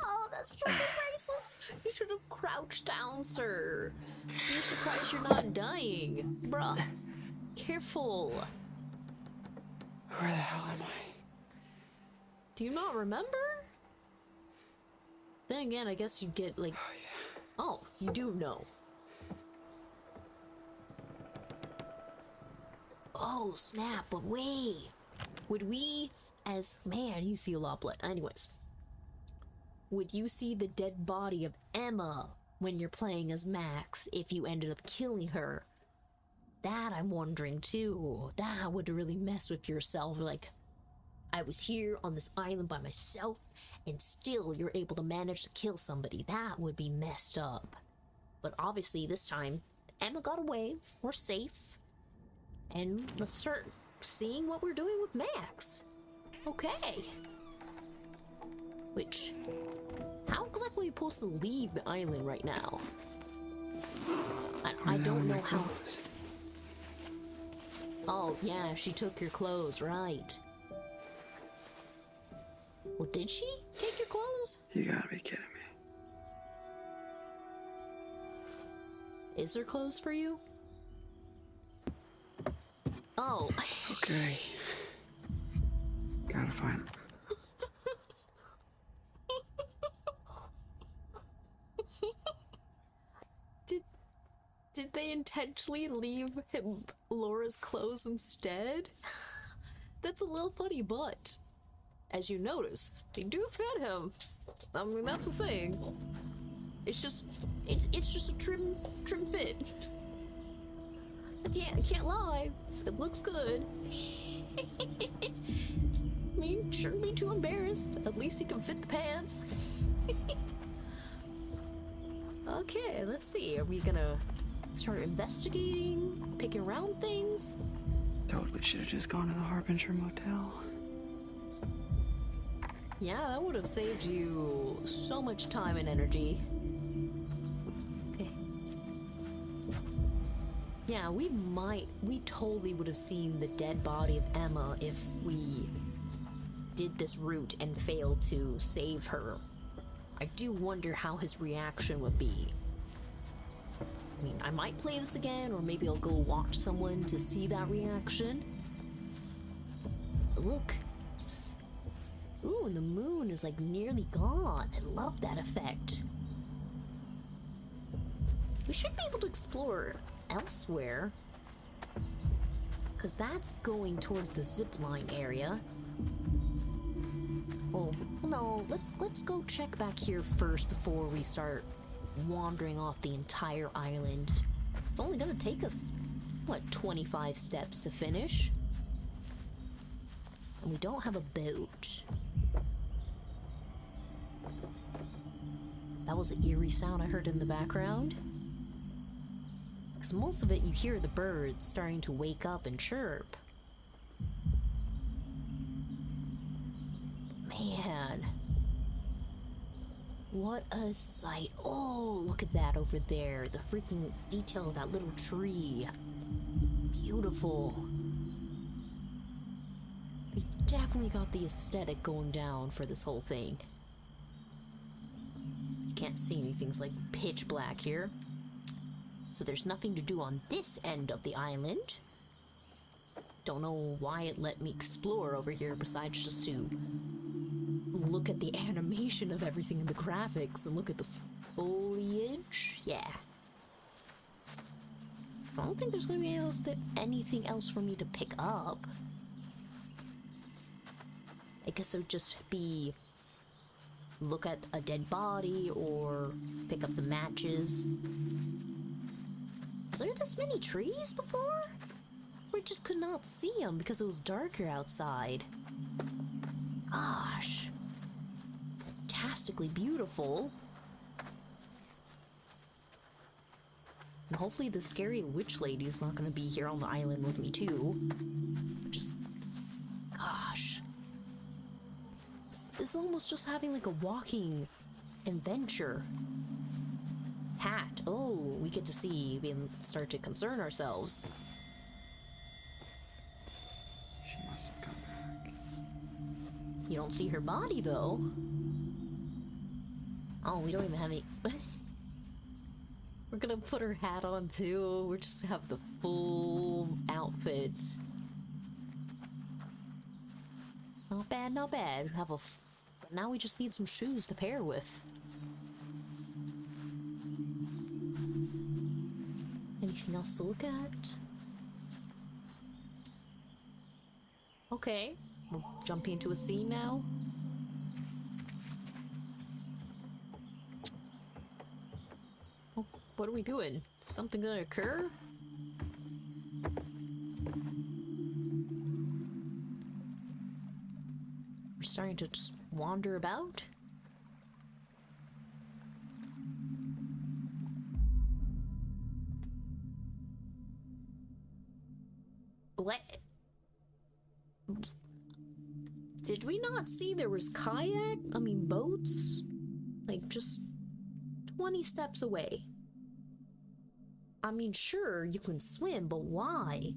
Oh, that's truly priceless. You should have crouched down, sir. You're surprised you're not dying. Bruh. Careful. Where the hell am I? Do you not remember? Then again, I guess you'd get like... Oh, you do know. Oh, snap, but wait. Would we, as... Man, you see a lot of blood. Anyways. Would you see the dead body of Emma when you're playing as Max if you ended up killing her? That I'm wondering too. That would really mess with yourself. Like, I was here on this island by myself, and still you're able to manage to kill somebody. That would be messed up. But obviously this time, Emma got away. We're safe. And let's start seeing what we're doing with Max. Okay. Which, how exactly are you supposed to leave the island right now? I don't know how. Oh, yeah, she took your clothes, right. Well, did she take your clothes? You gotta be kidding me. Is there clothes for you? Oh. Okay. Gotta find them. Did they intentionally leave him Laura's clothes instead? That's a little funny, but as you noticed, they do fit him. I mean, that's the saying. It's just a trim fit. I can't lie. It looks good. I mean, shouldn't be too embarrassed. At least he can fit the pants. Okay, let's see. Are we gonna start investigating, picking around things? Totally should have just gone to the Harbinger Motel. Yeah, that would have saved you so much time and energy. Okay. Yeah, we totally would have seen the dead body of Emma if we did this route and failed to save her. I do wonder how his reaction would be. I mean, I might play this again, or maybe I'll go watch someone to see that reaction. But look, ooh, and the moon is like nearly gone. I love that effect. We should be able to explore elsewhere, because that's going towards the zipline area. Oh, no, let's go check back here first before we start wandering off the entire island. It's only gonna take us, what, 25 steps to finish? And we don't have a boat. That was an eerie sound I heard in the background. Because most of it, you hear the birds starting to wake up and chirp. Man. What a sight. Oh, look at that over there. The freaking detail of that little tree. Beautiful. They definitely got the aesthetic going down for this whole thing. You can't see anything. It's like pitch black here. So there's nothing to do on this end of the island. Don't know why it let me explore over here besides just to look at the animation of everything in the graphics and look at the foliage. Yeah. So I don't think there's gonna be anything else for me to pick up. I guess it would just be look at a dead body or pick up the matches. Was there this many trees before? We just could not see them because it was darker outside. Gosh. Fantastically beautiful. And hopefully the scary witch lady's not gonna be here on the island with me too. Just... gosh. It's almost just having like a walking adventure. Hat. Oh, we get to see and start to concern ourselves. She must have come back. You don't see her body though. Oh, we don't even have any. We're gonna put her hat on too. We're just gonna have the full outfit. Not bad, not bad. Have a. But now we just need some shoes to pair with. Anything else to look at? Okay, we're jumping into a scene now. Oh, what are we doing? Is something gonna occur? We're starting to just wander about. What? Did we not see there was boats? Like, just 20 steps away. I mean, sure, you can swim, but why?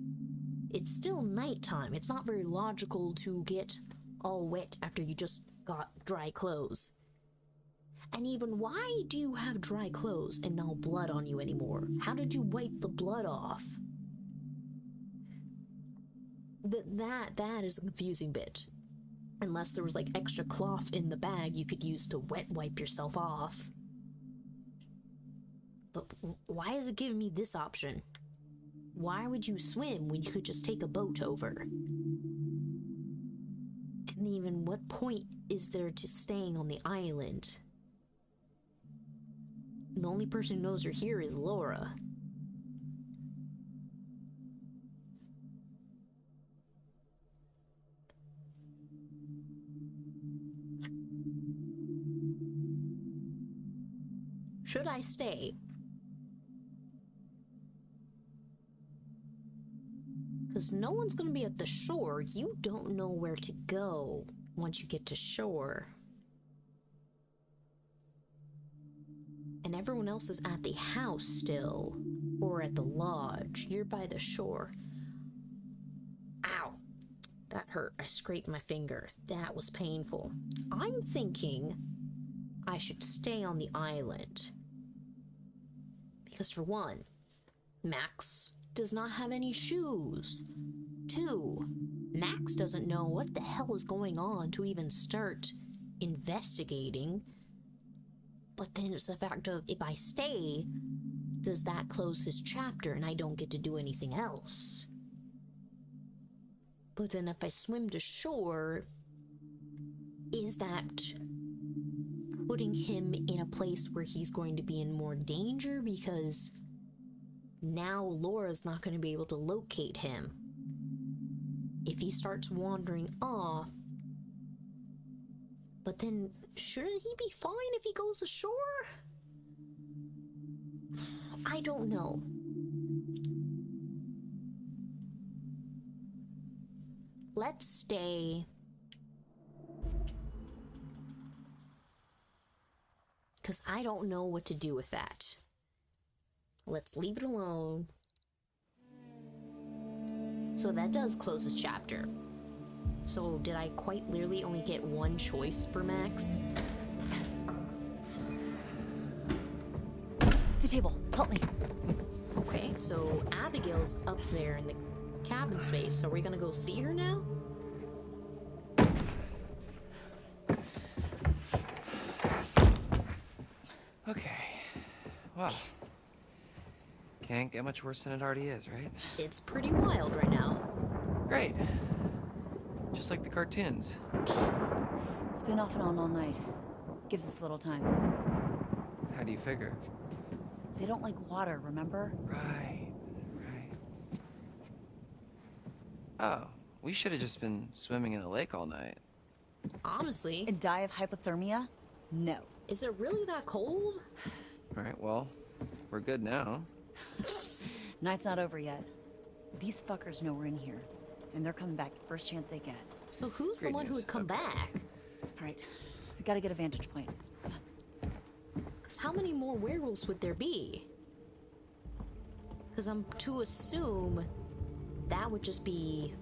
It's still nighttime. It's not very logical to get all wet after you just got dry clothes. And even, why do you have dry clothes and no blood on you anymore? How did you wipe the blood off? That is a confusing bit. Unless there was like extra cloth in the bag you could use to wet wipe yourself off. But why is it giving me this option? Why would you swim when you could just take a boat over? And even what point is there to staying on the island? The only person who knows you're here is Laura. Should I stay? Because no one's going to be at the shore. You don't know where to go once you get to shore. And everyone else is at the house still. Or at the lodge. You're by the shore. Ow. That hurt. I scraped my finger. That was painful. I'm thinking I should stay on the island. Because for one, Max does not have any shoes. 2, Max doesn't know what the hell is going on to even start investigating. But then it's the fact of, if I stay, does that close this chapter and I don't get to do anything else? But then if I swim to shore, is that putting him in a place where he's going to be in more danger? Because now Laura's not going to be able to locate him. If he starts wandering off, but then shouldn't he be fine if he goes ashore? I don't know. Let's stay. Because I don't know what to do with that. Let's leave it alone. So that does close this chapter. So did I quite literally only get one choice for Max? the table. Help me. Okay, so Abigail's up there in the cabin space, so are we gonna go see her now? Okay. Well, can't get much worse than it already is, right? It's pretty wild right now. Great. Just like the cartoons. It's been off and on all night. Gives us a little time. How do you figure? They don't like water, remember? Right. Oh, we should have just been swimming in the lake all night. Honestly, And die of hypothermia? No. is it really that cold? All right, well, we're good now. Night's not over yet. These fuckers know we're in here. And they're coming back first chance they get. So who's the Great one who news. would come Okay. back? Alright, we gotta get a vantage point. Because how many more werewolves would there be? Because I'm to assume that would just be...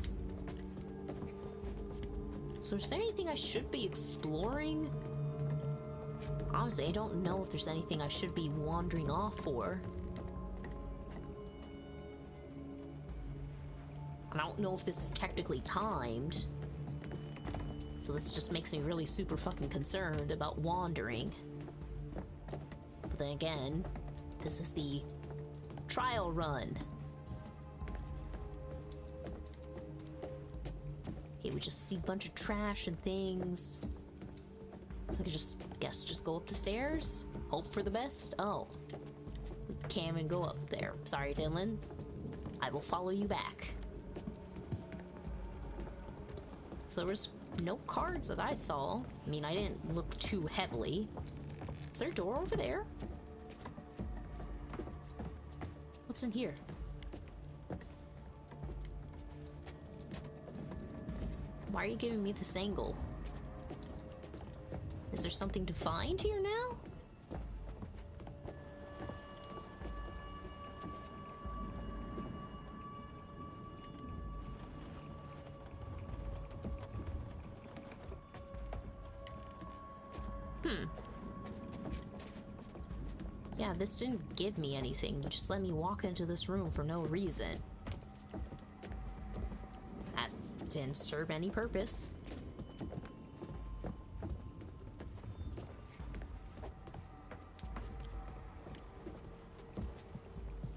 So is there anything I should be exploring? Honestly, I don't know if there's anything I should be wandering off for. I don't know if this is technically timed. So this just makes me really super fucking concerned about wandering. But then again, this is the trial run. Okay, we just see a bunch of trash and things. So I could just go up the stairs? Hope for the best? Oh. We can't even go up there. Sorry, Dylan. I will follow you back. So there was no cards that I saw. I mean, I didn't look too heavily. Is there a door over there? What's in here? Why are you giving me this angle? Is there something to find here now? Yeah, this didn't give me anything. You just let me walk into this room for no reason. That didn't serve any purpose.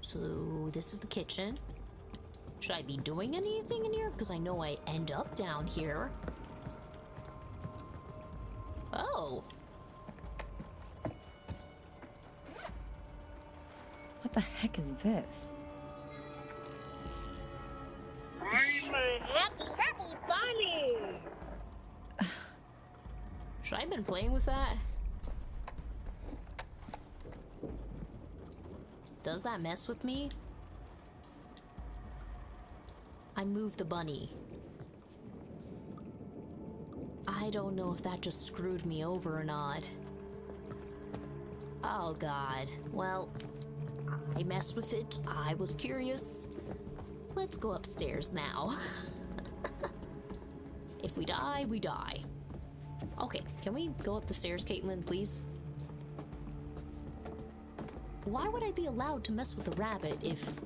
So this is the kitchen. Should I be doing anything in here? Because I know I end up down here. Oh. What the heck is this? I'm a happy bunny! Should I have been playing with that? Does that mess with me? I moved the bunny. I don't know if that just screwed me over or not. Oh god. Well, I messed with it. I was curious. Let's go upstairs now. If we die, we die. Okay, can we go up the stairs, Caitlin, please? Why would I be allowed to mess with a rabbit if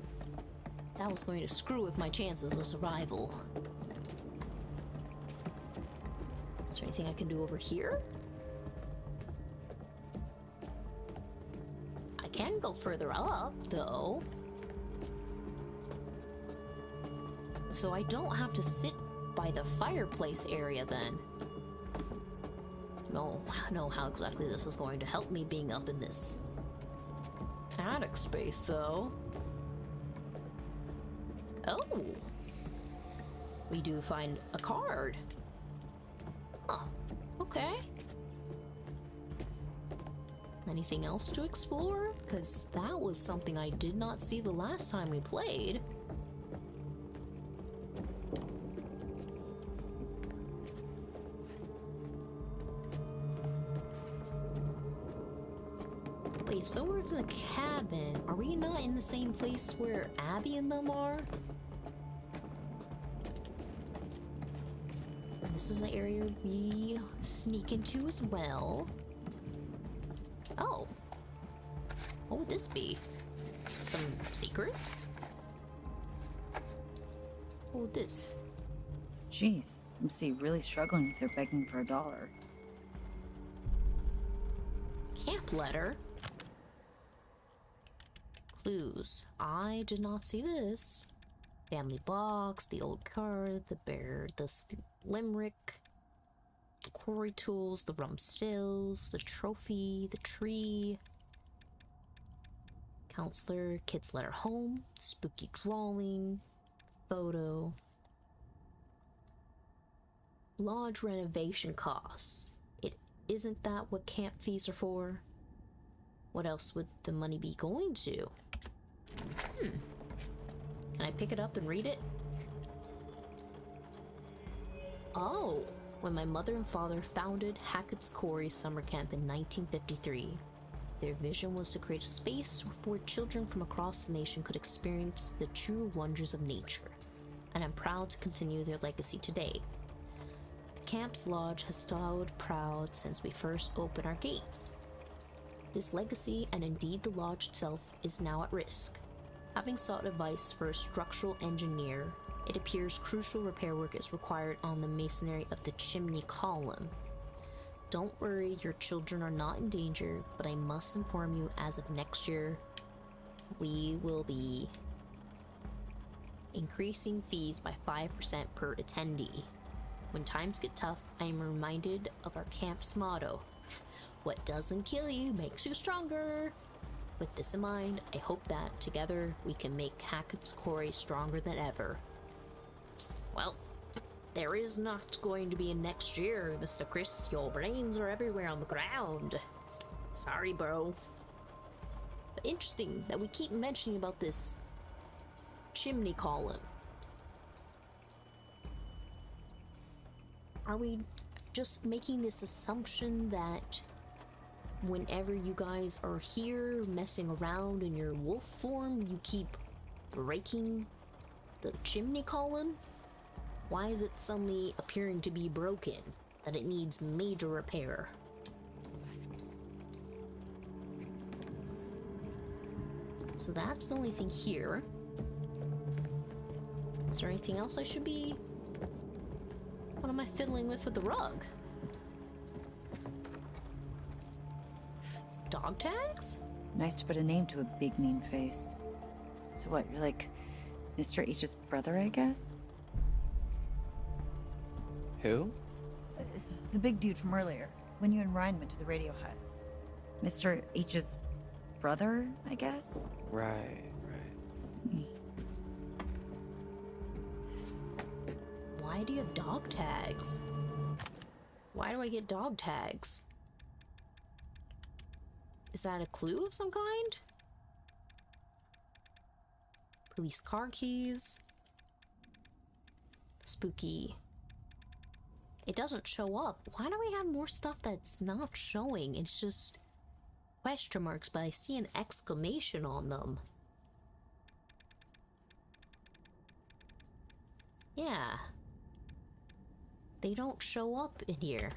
that was going to screw with my chances of survival? Is there anything I can do over here? I can go further up, though. So I don't have to sit by the fireplace area then. No, I don't know how exactly this is going to help me being up in this attic space, though. Oh! We do find a card. Huh. Okay. Anything else to explore? Because that was something I did not see the last time we played. Wait, so we're in the cabin. Are we not in the same place where Abby and them are? This is an area we sneak into as well. Oh. What would this be? Some secrets? What would this? Jeez, I'm see really struggling if they're begging for $1. Camp letter? Clues. I did not see this. Family box, the old card, the bear, the limerick, the quarry tools, the rum stills, the trophy, the tree, counselor, kid's letter home, spooky drawing, photo, lodge renovation costs. Isn't that what camp fees are for? What else would the money be going to? Can I pick it up and read it? Oh, when my mother and father founded Hackett's Quarry Summer Camp in 1953, their vision was to create a space where children from across the nation could experience the true wonders of nature, and I'm proud to continue their legacy today. The camp's lodge has stood proud since we first opened our gates. This legacy, and indeed the lodge itself, is now at risk. Having sought advice for a structural engineer, it appears crucial repair work is required on the masonry of the chimney column. Don't worry, your children are not in danger, but I must inform you as of next year, we will be increasing fees by 5% per attendee. When times get tough, I am reminded of our camp's motto, what doesn't kill you makes you stronger. With this in mind, I hope that together we can make Hackett's Quarry stronger than ever. Well, there is not going to be a next year, Mr. Chris. Your brains are everywhere on the ground. Sorry, bro. But interesting that we keep mentioning about this chimney column. Are we just making this assumption that whenever you guys are here messing around in your wolf form, you keep breaking the chimney column? Why is it suddenly appearing to be broken? That it needs major repair? So that's the only thing here. Is there anything else I should be... What am I fiddling with the rug? Dog tags? Nice to put a name to a big mean face. So what, you're like Mr. H's brother, I guess? Who? The big dude from earlier, when you and Ryan went to the radio hut. Mr. H's brother, I guess? Right. Why do you have dog tags? Why do I get dog tags? Is that a clue of some kind? Police car keys. Spooky. It doesn't show up. Why do we have more stuff that's not showing? It's just question marks, but I see an exclamation on them. Yeah. They don't show up in here.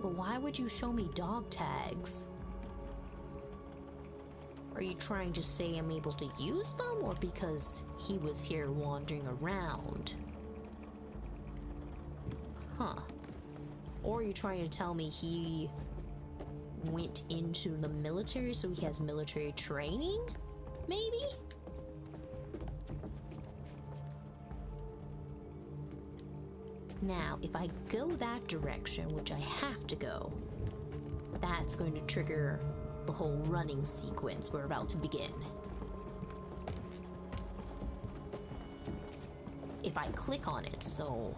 But why would you show me dog tags? Are you trying to say I'm able to use them, or because he was here wandering around? Huh. Or are you trying to tell me he went into the military, so he has military training? Maybe? Now, if I go that direction, which I have to go, that's going to trigger the whole running sequence we're about to begin. If I click on it, so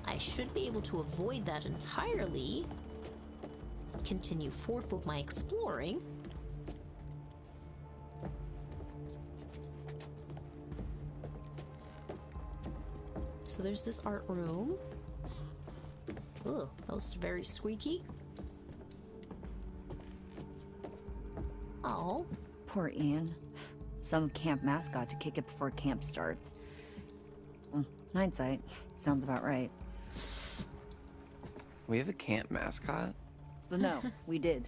I should be able to avoid that entirely. Continue forth with my exploring. So there's this art room. Ugh, that was very squeaky. Oh. Poor Ian. Some camp mascot to kick it before camp starts. Hindsight, sounds about right. We have a camp mascot? Well, no, we did.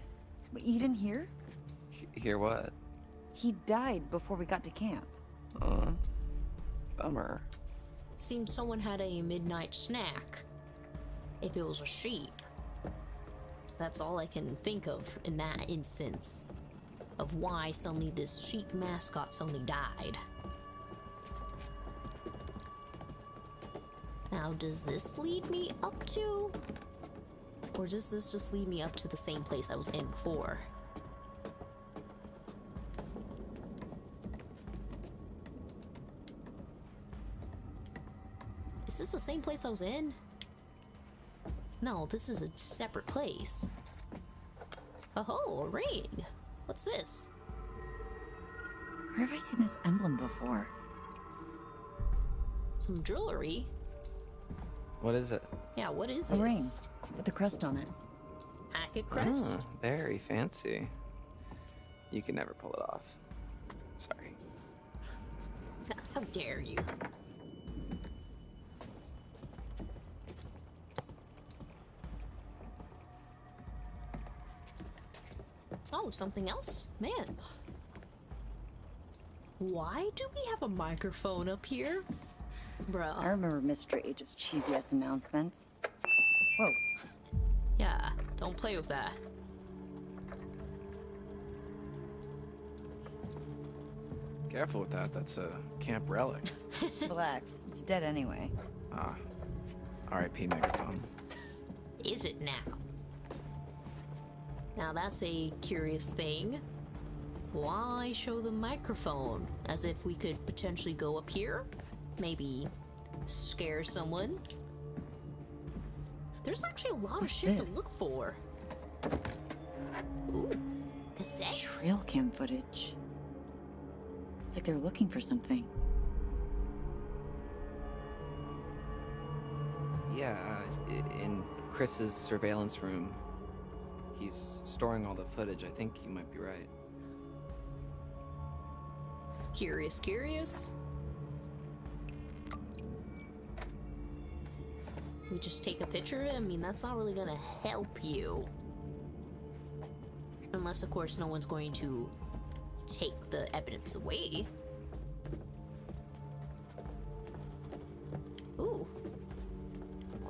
But you didn't hear? Hear what? He died before we got to camp. Bummer. Seems someone had a midnight snack. If it was a sheep. That's all I can think of in that instance. Of why suddenly this sheep mascot suddenly died. Now, does this lead me up to? Or does this just lead me up to the same place I was in before? Is this the same place I was in? No, this is a separate place. Oh, a ring. What's this? Where have I seen this emblem before? Some jewelry. What is it? Yeah, what is A it? ring with a crest on it. Hackett crest? Very fancy. You can never pull it off. Sorry. How dare you? Oh, something else? Man. Why do we have a microphone up here? Bruh. I remember Mr. H's cheesy ass announcements. Whoa. Yeah, don't play with that. Careful with that. That's a camp relic. Relax. It's dead anyway. R.I.P. microphone. Is it now? Now that's a curious thing. Why show the microphone? As if we could potentially go up here? Maybe scare someone? There's actually a lot of shit to look for. Ooh, cassettes? Trail cam footage. It's like they're looking for something. Yeah, in Chris's surveillance room. He's storing all the footage. I think you might be right. Curious, curious. We just take a picture of it? I mean, that's not really gonna help you. Unless, of course, no one's going to take the evidence away. Ooh.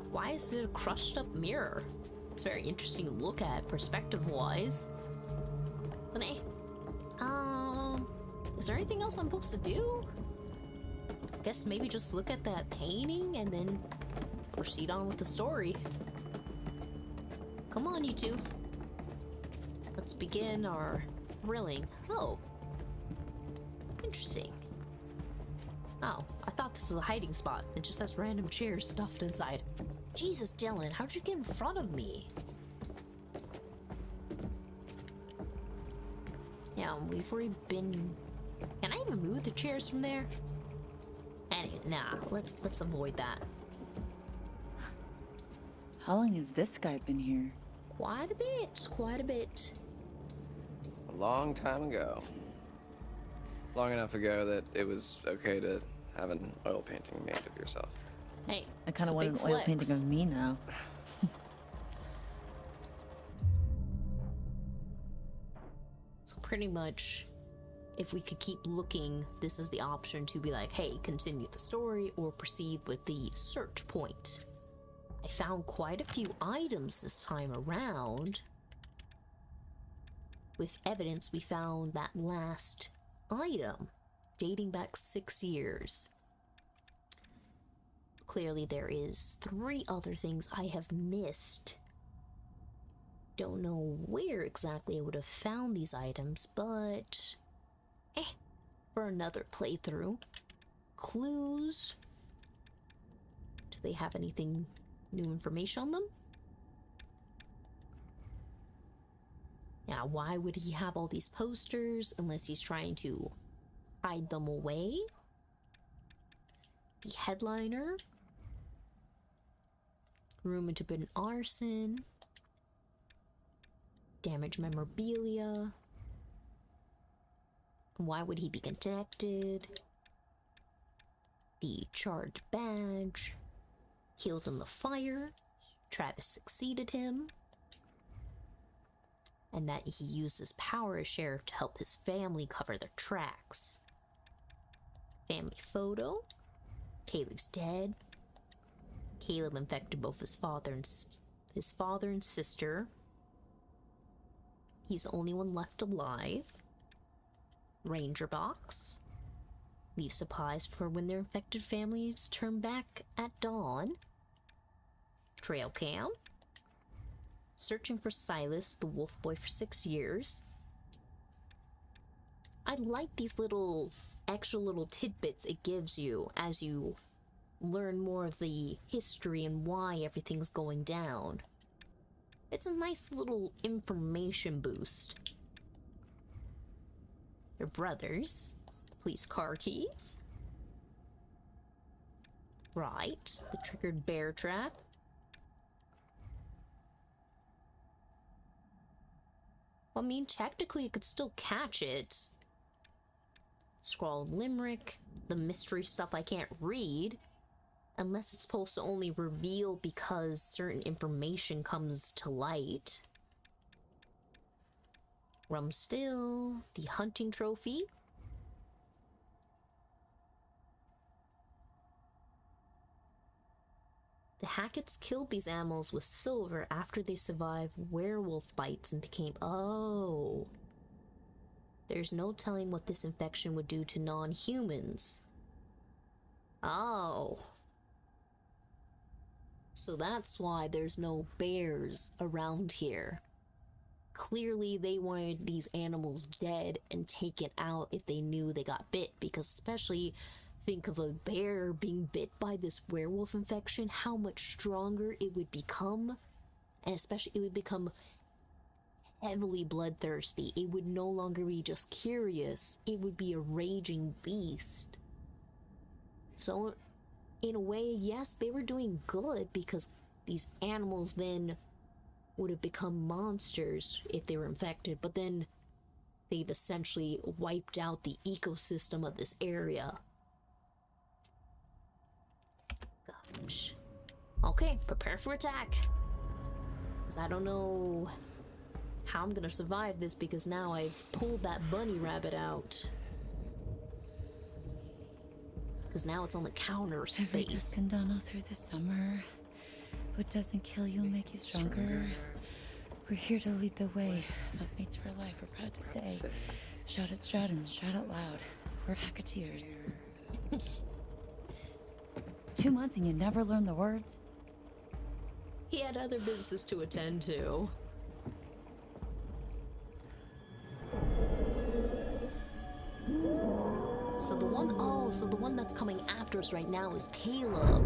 Why is it a crushed up mirror? It's very interesting to look at perspective-wise. But hey, is there anything else I'm supposed to do? I guess maybe just look at that painting and then proceed on with the story. Come on, you two. Let's begin our thrilling. Oh. Interesting. Oh, I thought this was a hiding spot. It just has random chairs stuffed inside. Jesus, Dylan, how'd you get in front of me? Yeah, we've already been... Can I even move the chairs from there? Nah, let's avoid that. How long has this guy been here? Quite a bit, quite a bit. A long time ago. Long enough ago that it was okay to have an oil painting made of yourself. Hey, I kind of want an oil painting of me now. So pretty much, if we could keep looking, this is the option to be like, hey, continue the story or proceed with the search point. I found quite a few items this time around. With evidence, we found that last item, dating back 6 years. Clearly there is 3 other things I have missed. Don't know where exactly I would have found these items, but... for another playthrough. Clues. Do they have anything new information on them? Yeah, why would he have all these posters unless he's trying to hide them away? The headliner. Rumored to have been arson. Damaged memorabilia. Why would he be connected? The charred badge. Killed in the fire. Travis succeeded him. and that he used his power as sheriff to help his family cover their tracks. Family photo. Caleb's dead. Caleb infected both his father and sister. He's the only one left alive. Ranger box. Leave supplies for when their infected families turn back at dawn. Trail cam. Searching for Silas, the wolf boy, for 6 years. I like these extra little tidbits it gives you as you learn more of the history and why everything's going down. It's a nice little information boost. They're brothers. Police car keys. Right. The triggered bear trap. I mean, technically it could still catch it. Scrawled limerick. The mystery stuff I can't read. Unless it's supposed to only reveal because certain information comes to light. Rum still. The hunting trophy. The Hacketts killed these animals with silver after they survived werewolf bites and became... Oh. There's no telling what this infection would do to non-humans. Oh. So that's why there's no bears around here. Clearly they wanted these animals dead and taken out if they knew they got bit, because especially think of a bear being bit by this werewolf infection, how much stronger it would become, and especially it would become heavily bloodthirsty. It would no longer be just curious, it would be a raging beast. So in a way, yes, they were doing good because these animals then would have become monsters if they were infected, but then they've essentially wiped out the ecosystem of this area. Gosh. Okay, prepare for attack. Because I don't know how I'm gonna survive this, because now I've pulled that bunny rabbit out. Because now it's on the counter space. Every dusk and dawn all through the summer. What doesn't kill you will make you stronger. We're here to lead the way. Mates for life, we're proud to say. Shout it, shout and shout out loud. We're Hacketeers. 2 months and you never learn the words? He had other business to attend to. So the one that's coming after us right now is Caleb.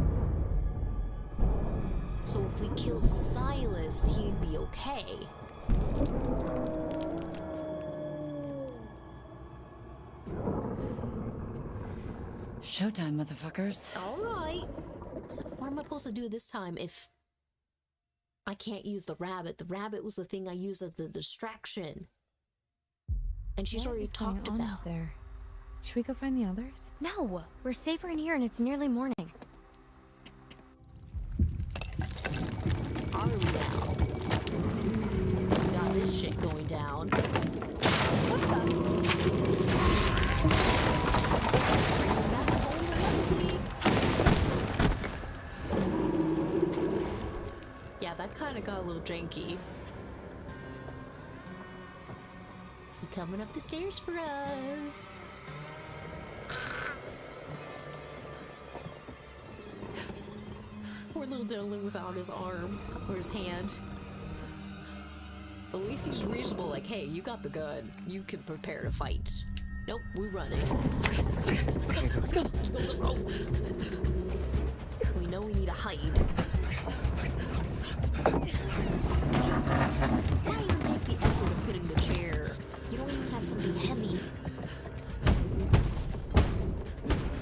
So if we kill Silas, he'd be okay. Showtime, motherfuckers. Alright. So what am I supposed to do this time if I can't use the rabbit? The rabbit was the thing I used as the distraction. And she's already talked about. There. Should we go find the others? No, we're safer in here and it's nearly morning. Are we now? So we got this shit going down. What the? Yeah, that kind of got a little janky. He coming up the stairs for us. Poor little Dylan without his arm or his hand. But at least he's reasonable, like, hey, you got the gun. You can prepare to fight. Nope, we running. Let's go, let's go. Go. We know we need to hide. Why even take the effort of putting the chair? You don't even have something heavy.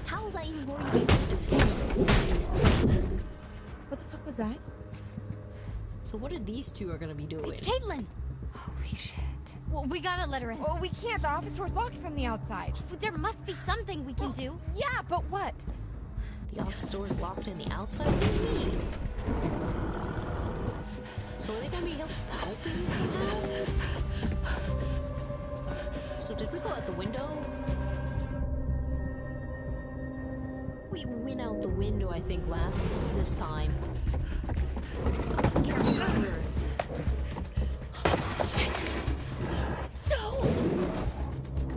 How is that even going to be able to defense? What the fuck was that? So what are these two are gonna be doing? It's Caitlin! Holy shit. Well, we gotta let her in. Well, we can't. The office door's locked from the outside. There must be something we can do. Yeah, but what? The office door is locked in the outside? What do you mean? So are they gonna be helping somehow? So did we go out the window? We went out the window, I think, this time. Can't remember.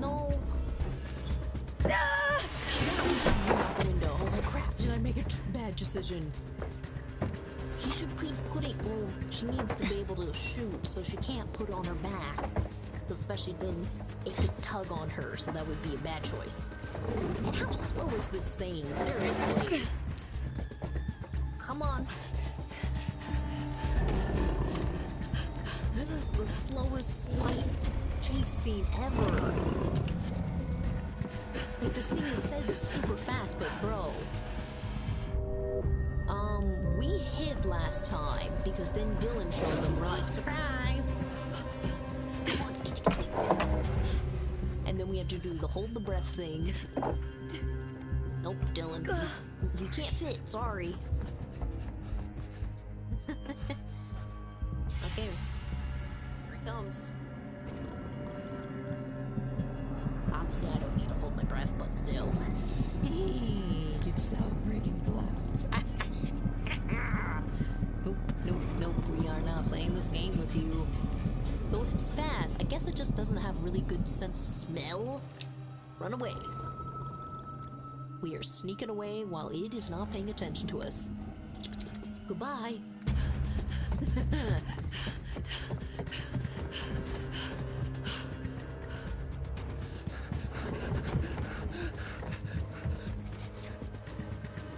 No. Ah! We didn't run out the window. I was like, crap, did I make a bad decision? She should keep putting, well, she needs to be able to shoot, so she can't put it on her back. Especially then it could tug on her, so that would be a bad choice. And how slow is this thing? Seriously. Come on. This is the slowest spike chase scene ever. Like, this thing says it's super fast, but bro. We hid last time, because then Dylan shows him, we're like, surprise! Come on, get. And then we had to do the hold the breath thing. Nope, Dylan. You can't fit, sorry. Okay. Here it comes. Obviously, I don't need to hold my breath, but still. You're so freaking close. Nope, we are not playing this game with you. Though if it's fast, I guess it just doesn't have really good sense of smell. Run away. We are sneaking away while it is not paying attention to us. Goodbye.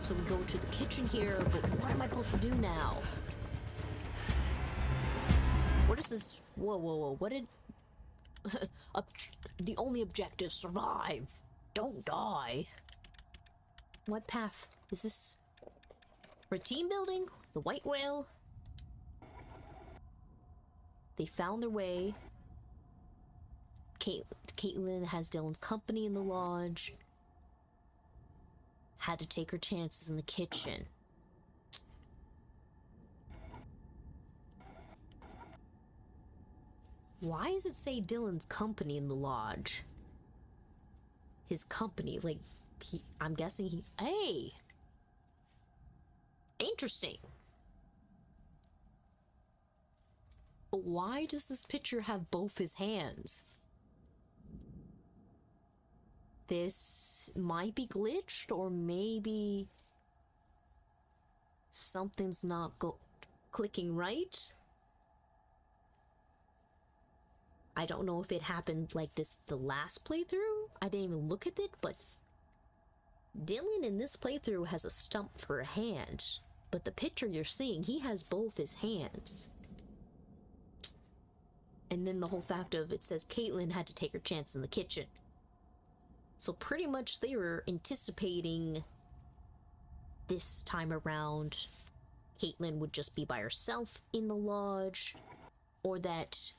So we go to the kitchen here, but what am I supposed to do now? What is this? Whoa. What did... the only objective, survive. Don't die. What path? Is this... for team building? The white whale? They found their way. Caitlin has Dylan's company in the lodge. Had to take her chances in the kitchen. Why does it say Dylan's company in the lodge? His company, like, I'm guessing he... Hey! Interesting. But why does this picture have both his hands? This might be glitched, or maybe something's not clicking right. I don't know if it happened like this the last playthrough. I didn't even look at it, but Dylan in this playthrough has a stump for a hand. But the picture you're seeing, he has both his hands. And then the whole fact of it says Caitlin had to take her chance in the kitchen. So pretty much they were anticipating this time around Caitlin would just be by herself in the lodge, or that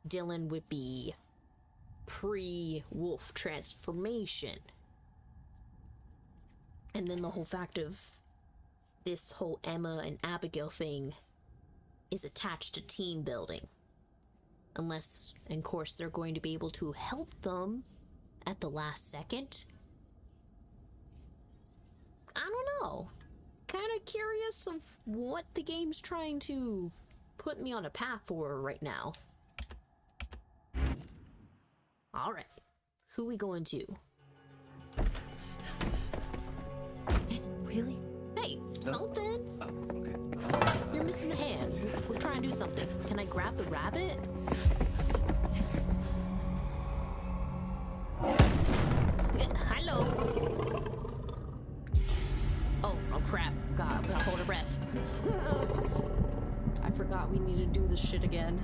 Dylan would be pre-wolf transformation. And then the whole fact of this whole Emma and Abigail thing is attached to team building. Unless, of course, they're going to be able to help them at the last second. I don't know. Kind of curious of what the game's trying to put me on a path for right now. Alright. Who we going to? Really? Hey, something? Oh, okay. You're missing a hand. We're trying to do something. Can I grab the rabbit? Hello. Oh crap. God, I'm gonna hold a breath. I forgot we need to do this shit again.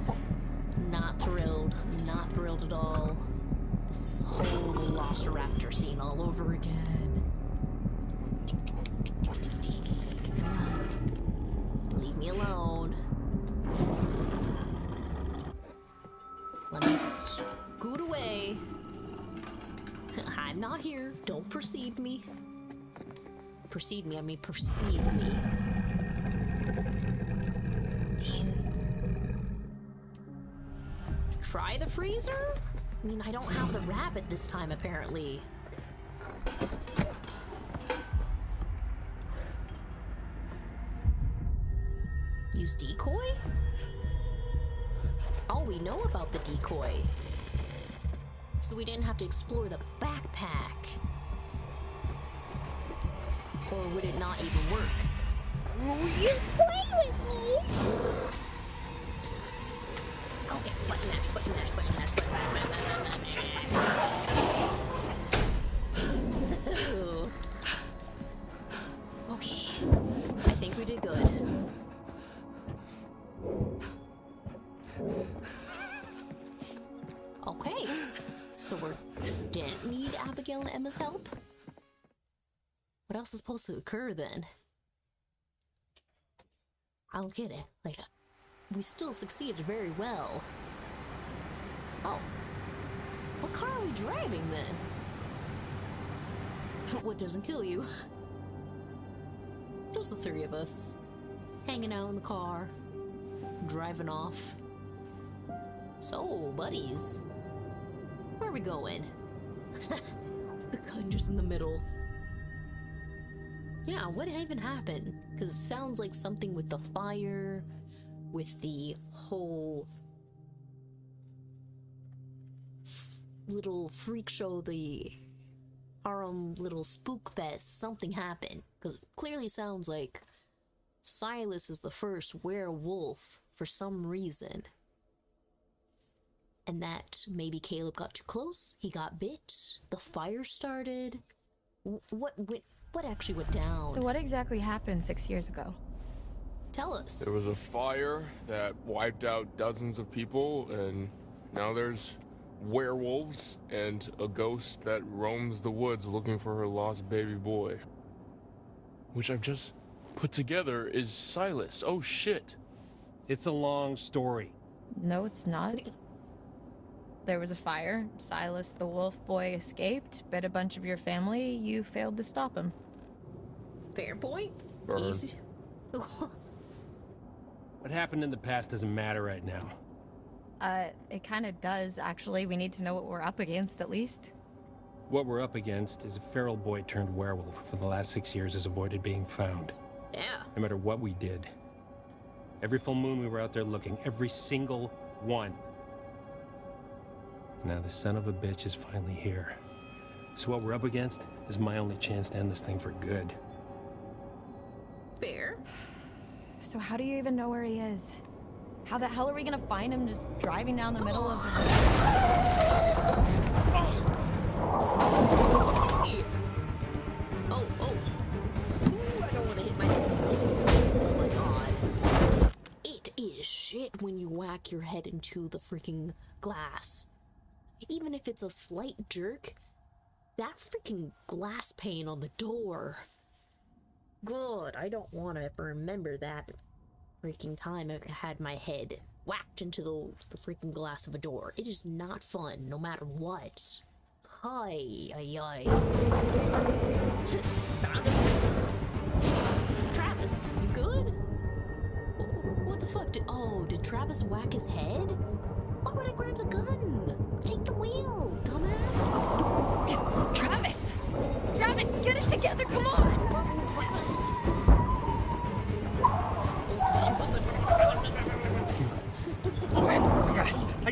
Not thrilled. Not thrilled at all. This whole Velociraptor scene all over again. Leave me alone. Let me scoot away. I'm not here. Don't perceive me. Perceive me, I mean perceive me. try the freezer? I mean, I don't have the rabbit this time, apparently. Use decoy? Oh, we know about the decoy. So we didn't have to explore the backpack. Or would it not even work? Will you play with me? Okay, button mash, button mash, button mash, button mash. Okay, I think we did good. Okay, so we didn't need Abigail and Emma's help? What else is supposed to occur then? I don't get it. Like, we still succeeded very well. Oh. What car are we driving then? What doesn't kill you? Just the three of us. Hanging out in the car. Driving off. So, buddies. Where are we going? The gun just in the middle. Yeah, what even happened? Because it sounds like something with the fire, with the whole little freak show, the harem little spook fest, something happened. Because it clearly sounds like Silas is the first werewolf for some reason. And that maybe Caleb got too close, he got bit, the fire started. What actually went down? So what exactly happened 6 years ago? Tell us. There was a fire that wiped out dozens of people, and now there's werewolves and a ghost that roams the woods looking for her lost baby boy. Which I've just put together is Silas. Oh shit. It's a long story. No, it's not. There was a fire. Silas the wolf boy escaped, bit a bunch of your family. You failed to stop him. Fair point. Burn. Easy. What happened in the past doesn't matter right now. It kind of does, actually. We need to know what we're up against, at least. What we're up against is a feral boy turned werewolf who for the last 6 years has avoided being found. Yeah. No matter what we did. Every full moon we were out there looking. Every single one. Now the son of a bitch is finally here. So what we're up against is my only chance to end this thing for good. Fair. So how do you even know where he is? How the hell are we gonna find him just driving down the middle of the road? Oh. Ooh, I don't want to hit my head. Oh my god. It is shit when you whack your head into the freaking glass. Even if it's a slight jerk, that freaking glass pane on the door. God, I don't want to remember that freaking time I had my head whacked into the freaking glass of a door. It is not fun, no matter what. Hi, ay. Travis, you good? What the fuck? Did Travis whack his head? Why would I grab the gun? Take the wheel, dumbass. Travis! Travis, get it together, come on! Travis. I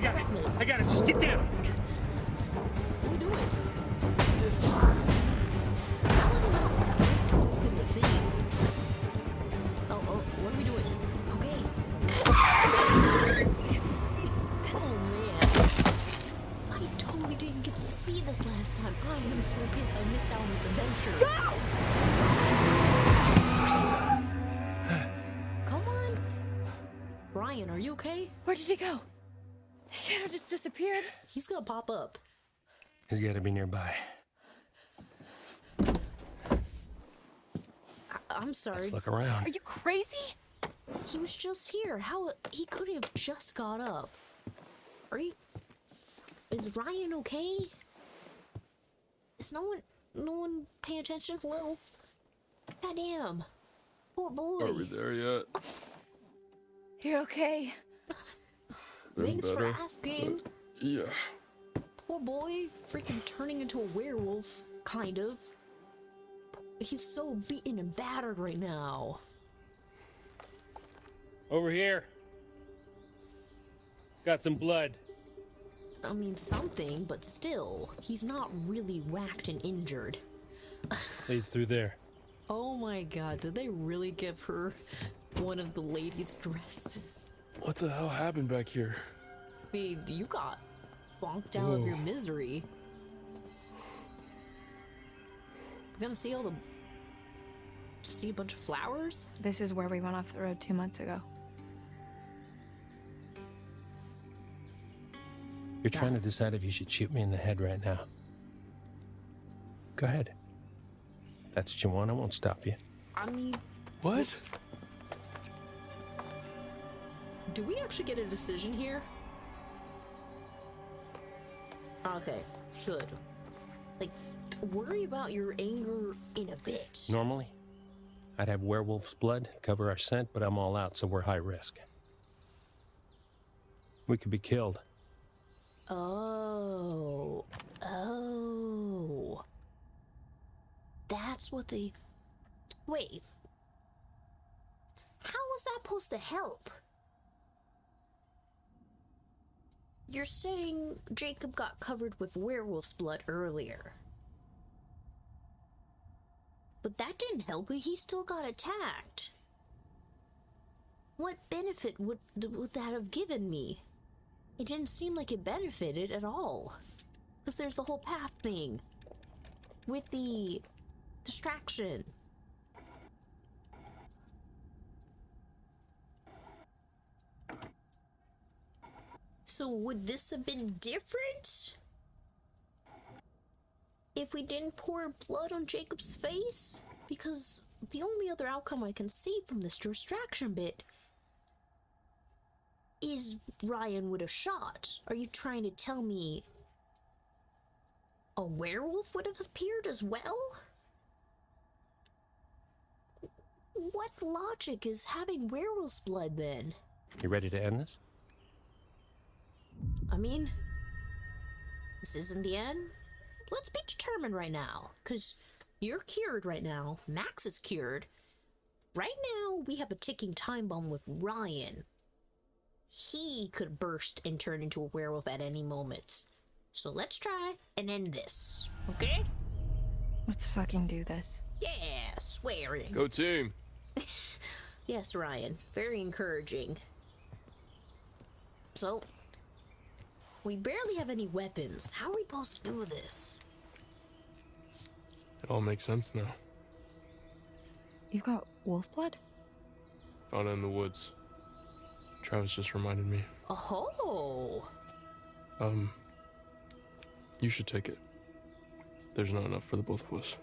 got it. Just get down. What are we doing? That wasn't open the thing. Oh, what are we doing? Okay. Oh man. I totally didn't get to see this last time. I am so pissed I missed out on this adventure. Go! Come on. Ryan, are you okay? Where did he go? He kind of just disappeared. He's gonna pop up. He's got to be nearby. I'm sorry. Let's look around. Are you crazy? He was just here. How he could have just got up. Is Ryan okay? Is no one paying attention? Hello? Goddamn. Poor boy. Are we there yet? You're okay. Thanks for better. asking. Yeah. Poor boy, freaking turning into a werewolf, kind of. He's so beaten and battered right now. Over here. Got some blood. I mean, something, but still, he's not really whacked and injured. Leads through there. Oh my god, did they really give her one of the ladies' dresses? What the hell happened back here? I mean, you got bonked out of your misery. We're gonna see all the... See a bunch of flowers? This is where we went off the road 2 months ago. You're trying to decide if you should shoot me in the head right now. Go ahead. If that's what you want, I won't stop you. I mean... What? Do we actually get a decision here? Okay, good. Like, worry about your anger in a bit. Normally, I'd have werewolf's blood cover our scent, but I'm all out, so we're high risk. We could be killed. Oh. Oh. That's what they... Wait. How was that supposed to help? You're saying Jacob got covered with werewolf's blood earlier. But that didn't help him. He still got attacked. What benefit would that have given me? It didn't seem like it benefited at all. Because there's the whole path thing. With the distraction. So would this have been different? If we didn't pour blood on Jacob's face? Because the only other outcome I can see from this distraction bit is Ryan would have shot. Are you trying to tell me a werewolf would have appeared as well? What logic is having werewolf's blood then? You ready to end this? I mean, this isn't the end. Let's be determined right now, because you're cured right now. Max is cured. Right now, we have a ticking time bomb with Ryan. He could burst and turn into a werewolf at any moment. So let's try and end this, okay? Let's fucking do this. Yeah, swearing. Go team. Yes, Ryan. Very encouraging. So, we barely have any weapons. How are we supposed to do this? It all makes sense now. You've got wolf blood? Found it in the woods. Travis just reminded me. Oh. You should take it. There's not enough for the both of us.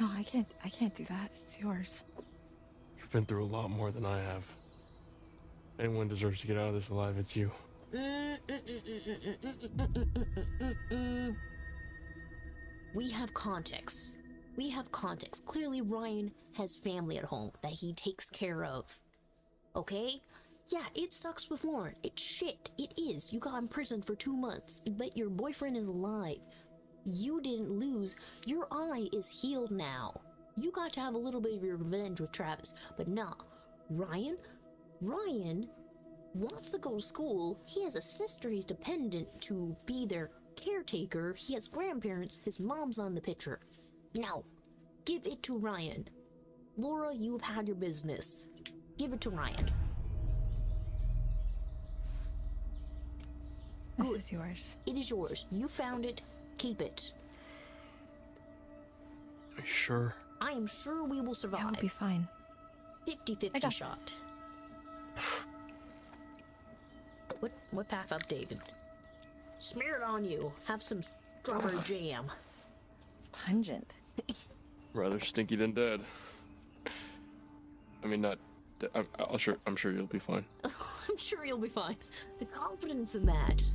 No, I can't do that. It's yours. You've been through a lot more than I have. Anyone deserves to get out of this alive, it's you. We have context. We have context. Clearly, Ryan has family at home that he takes care of. Okay? Yeah, it sucks with Lauren. It's shit. It is. You got in prison for 2 months, but your boyfriend is alive. You didn't lose. Your eye is healed now. You got to have a little bit of your revenge with Travis, but nah. Ryan wants to go to school. He has a sister he's dependent to be their caretaker. He has grandparents. His mom's on the picture. Now, give it to Ryan. Laura, you've had your business. Give it to Ryan. This is yours. It is yours. You found it. Keep it. Are you sure? I am sure we will survive. I'll be fine. 50-50 shot. What path updated? Smear it on you. Have some strawberry jam. Pungent. Rather stinky than dead. I mean, not. I'm sure you'll be fine. I'm sure you'll be fine. The confidence in that.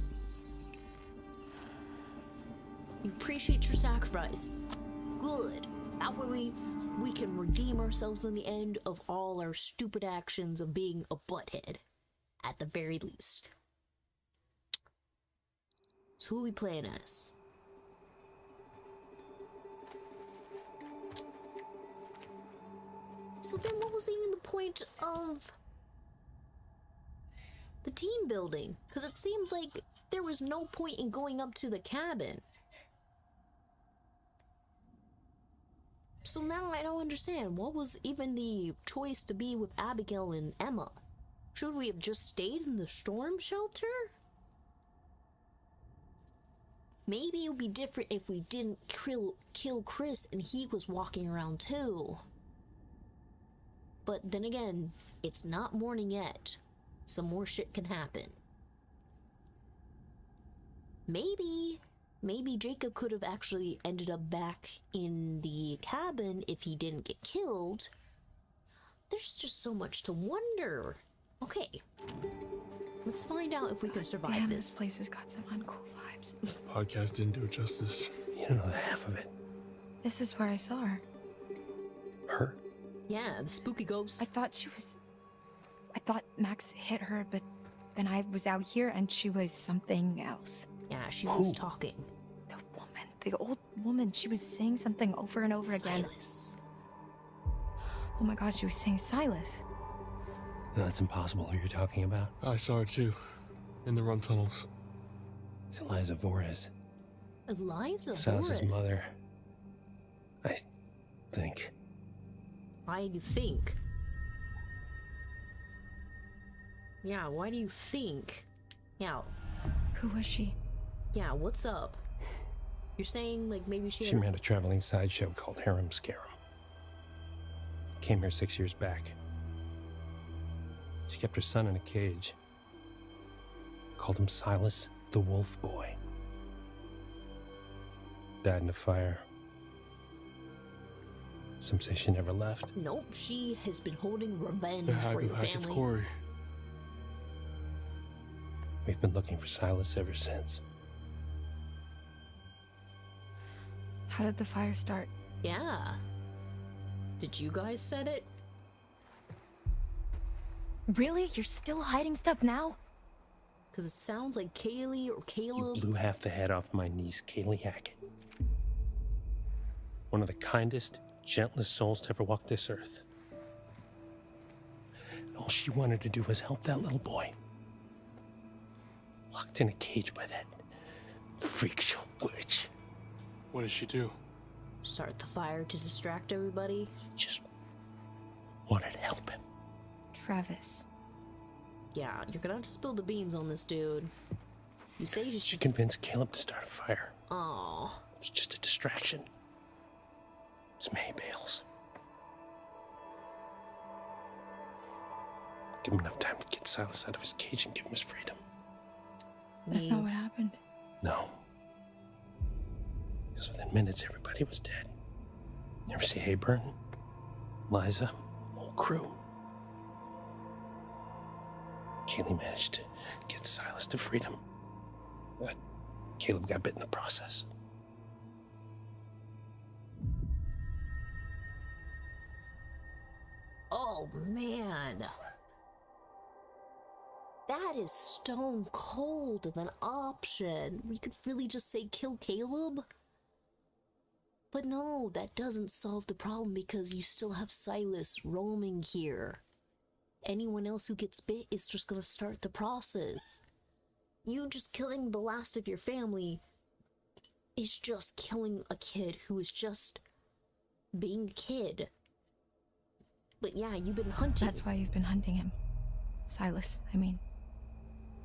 We appreciate your sacrifice. Good. That way we can redeem ourselves in the end of all our stupid actions of being a butthead. At the very least. So who are we playing as? So then what was even the point of the team building? Because it seems like there was no point in going up to the cabin. So now I don't understand. What was even the choice to be with Abigail and Emma? Should we have just stayed in the storm shelter? Maybe it would be different if we didn't kill Chris and he was walking around too. But then again, it's not morning yet. Some more shit can happen. Maybe Jacob could have actually ended up back in the cabin if he didn't get killed. There's just so much to wonder. Okay, let's find out if we can survive Damn, this. this place has got some uncool vibes. Podcast didn't do it justice. You don't know the half of it. This is where I saw her. Her? Yeah, the spooky ghost. I thought Max hit her, but then I was out here and she was something else. Yeah, she was talking. The woman, the old woman, she was saying something over and over again. Silas. Oh my god, she was saying Silas. No, that's impossible who you're talking about. I saw her too, in the run tunnels. It's Eliza Voorhees. Eliza Silas's Voorhees. mother. I think. Why do you think? Yeah, why do you think? Yeah. Who was she? Yeah, what's up? You're saying, like, maybe she She ran a traveling sideshow called Harem Scarum. Came here 6 years back. She kept her son in a cage. Called him Silas the Wolf Boy. Died in a fire. Some say she never left. Nope, she has been holding revenge The hag for who your hacked its family. quarry. We've been looking for Silas ever since. How did the fire start? Yeah. Did you guys set it? Really? You're still hiding stuff now? Because it sounds like Kaylee or You Caleb. blew half the head off my niece, Kaylee Hackett. One of the kindest, gentlest souls to ever walk this earth. And all she wanted to do was help that little boy. Locked in a cage by that freak show witch. What did she do? Start the fire to distract everybody. Just wanted to help him. Travis. Yeah, you're gonna have to spill the beans on this dude. You say She she's. convinced Caleb to start a fire. Aw. It was just a distraction. Some hay bales. Give him enough time to get Silas out of his cage and give him his freedom. That's not what happened. No. Because within minutes, everybody was dead. You ever see Hayburn? Liza? Whole crew. Kaylee managed to get Silas to freedom. But Caleb got bit in the process. Oh man. That is stone cold of an option. We could really just say kill Caleb. But no, that doesn't solve the problem because you still have Silas roaming here. Anyone else who gets bit is just gonna start the process. You just killing the last of your family is just killing a kid who is just being a kid. But yeah, you've been hunting. That's why you've been hunting him. Silas, I mean.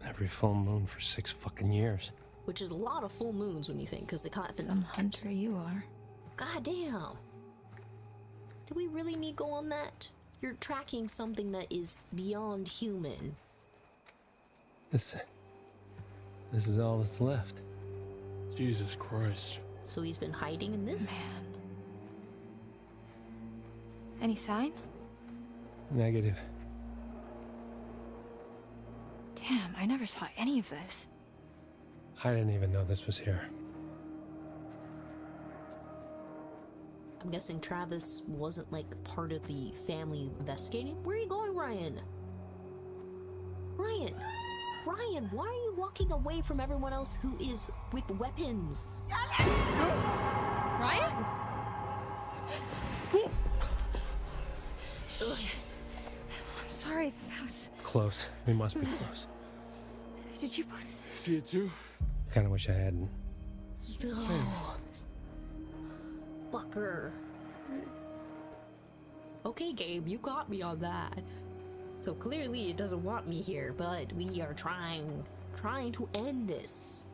Every full moon for 6 fucking years. Which is a lot of full moons when you think, because it happened. Some hunter you are. God damn. Do we really need to go on that? You're tracking something that is beyond human. This is all that's left. Jesus Christ. So he's been hiding in this? Man. Any sign? Negative. Damn, I never saw any of this. I didn't even know this was here. I'm guessing Travis wasn't like part of the family investigating. Where are you going, Ryan? Ryan, Ryan, why are you walking away from everyone else who is with weapons? Ryan? Shit. I'm sorry, that was... Close. We must be close. Did you both... See it too? Kinda wish I hadn't. Oh. Fucker. Okay, Gabe, you got me on that. So clearly it doesn't want me here, but we are trying to end this.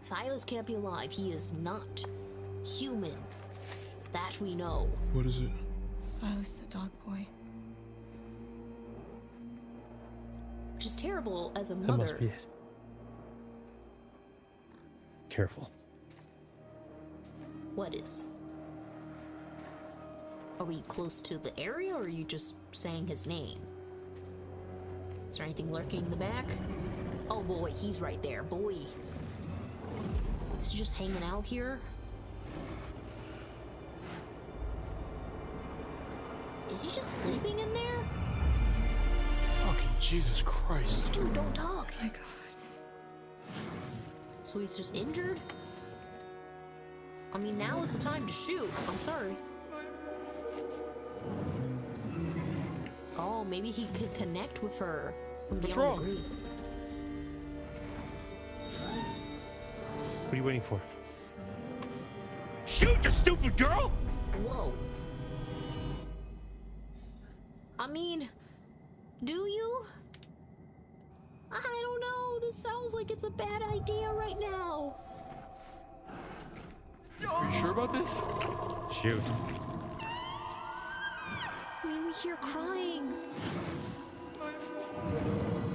Silas can't be alive. He is not human. That we know. What is it? Silas the dog boy. Which is terrible as a That mother. must be it. Careful. What is? Are we close to the area, or are you just saying his name? Is there anything lurking in the back? Oh boy, he's right there. Boy. Is he just hanging out here? Is he just sleeping in there? Fucking Jesus Christ. Dude, don't talk. Oh my god. So he's just injured? I mean, now is the time to shoot. I'm sorry. Oh, maybe he could connect with her from What's beyond wrong? the grave. What are you waiting for? Shoot, you stupid girl! Whoa. I mean, do you? I don't know. This sounds like it's a bad idea right now. Are you sure about this? Shoot. I mean, we hear crying.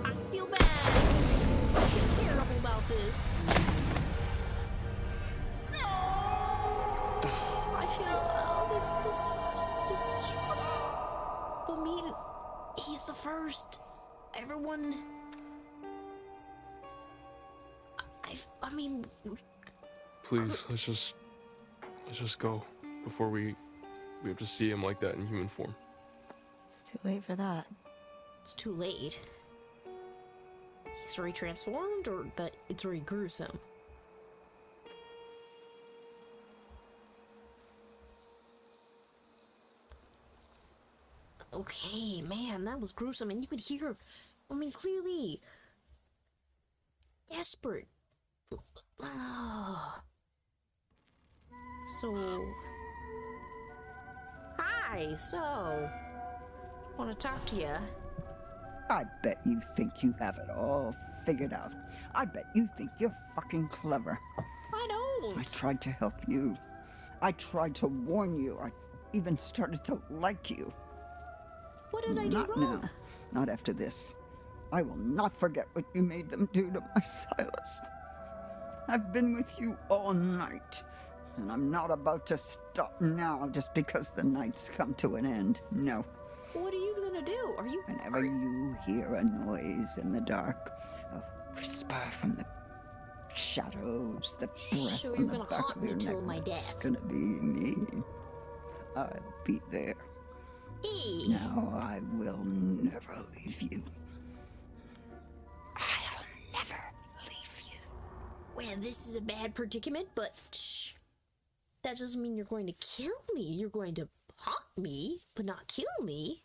I feel bad. I feel terrible about this. I feel, this. I mean, he's the first. Everyone. I mean. Please, let's just go before we have to see him like that in human form. It's too late for that. It's too late. He's already transformed, or that it's already gruesome? Okay, man, that was gruesome, and you could hear, I mean, clearly desperate. So, hi, so, want to talk to you. I bet you think you have it all figured out. I bet you think you're fucking clever. I don't. I tried to help you. I tried to warn you. I even started to like you. What did I do Not wrong? now. Not after this. I will not forget what you made them do to my Silas. I've been with you all night, and I'm not about to stop now just because the night's come to an end. No. What are you gonna do? Are you? Whenever you hear a noise in the dark, a whisper from the shadows, the breath So on you're the gonna back haunt of me your till neck, my it's death. gonna be me. I'll be there. Now I will never leave you. I'll never leave you. Well, this is a bad predicament, but shh. That doesn't mean you're going to kill me. You're going to haunt me, but not kill me.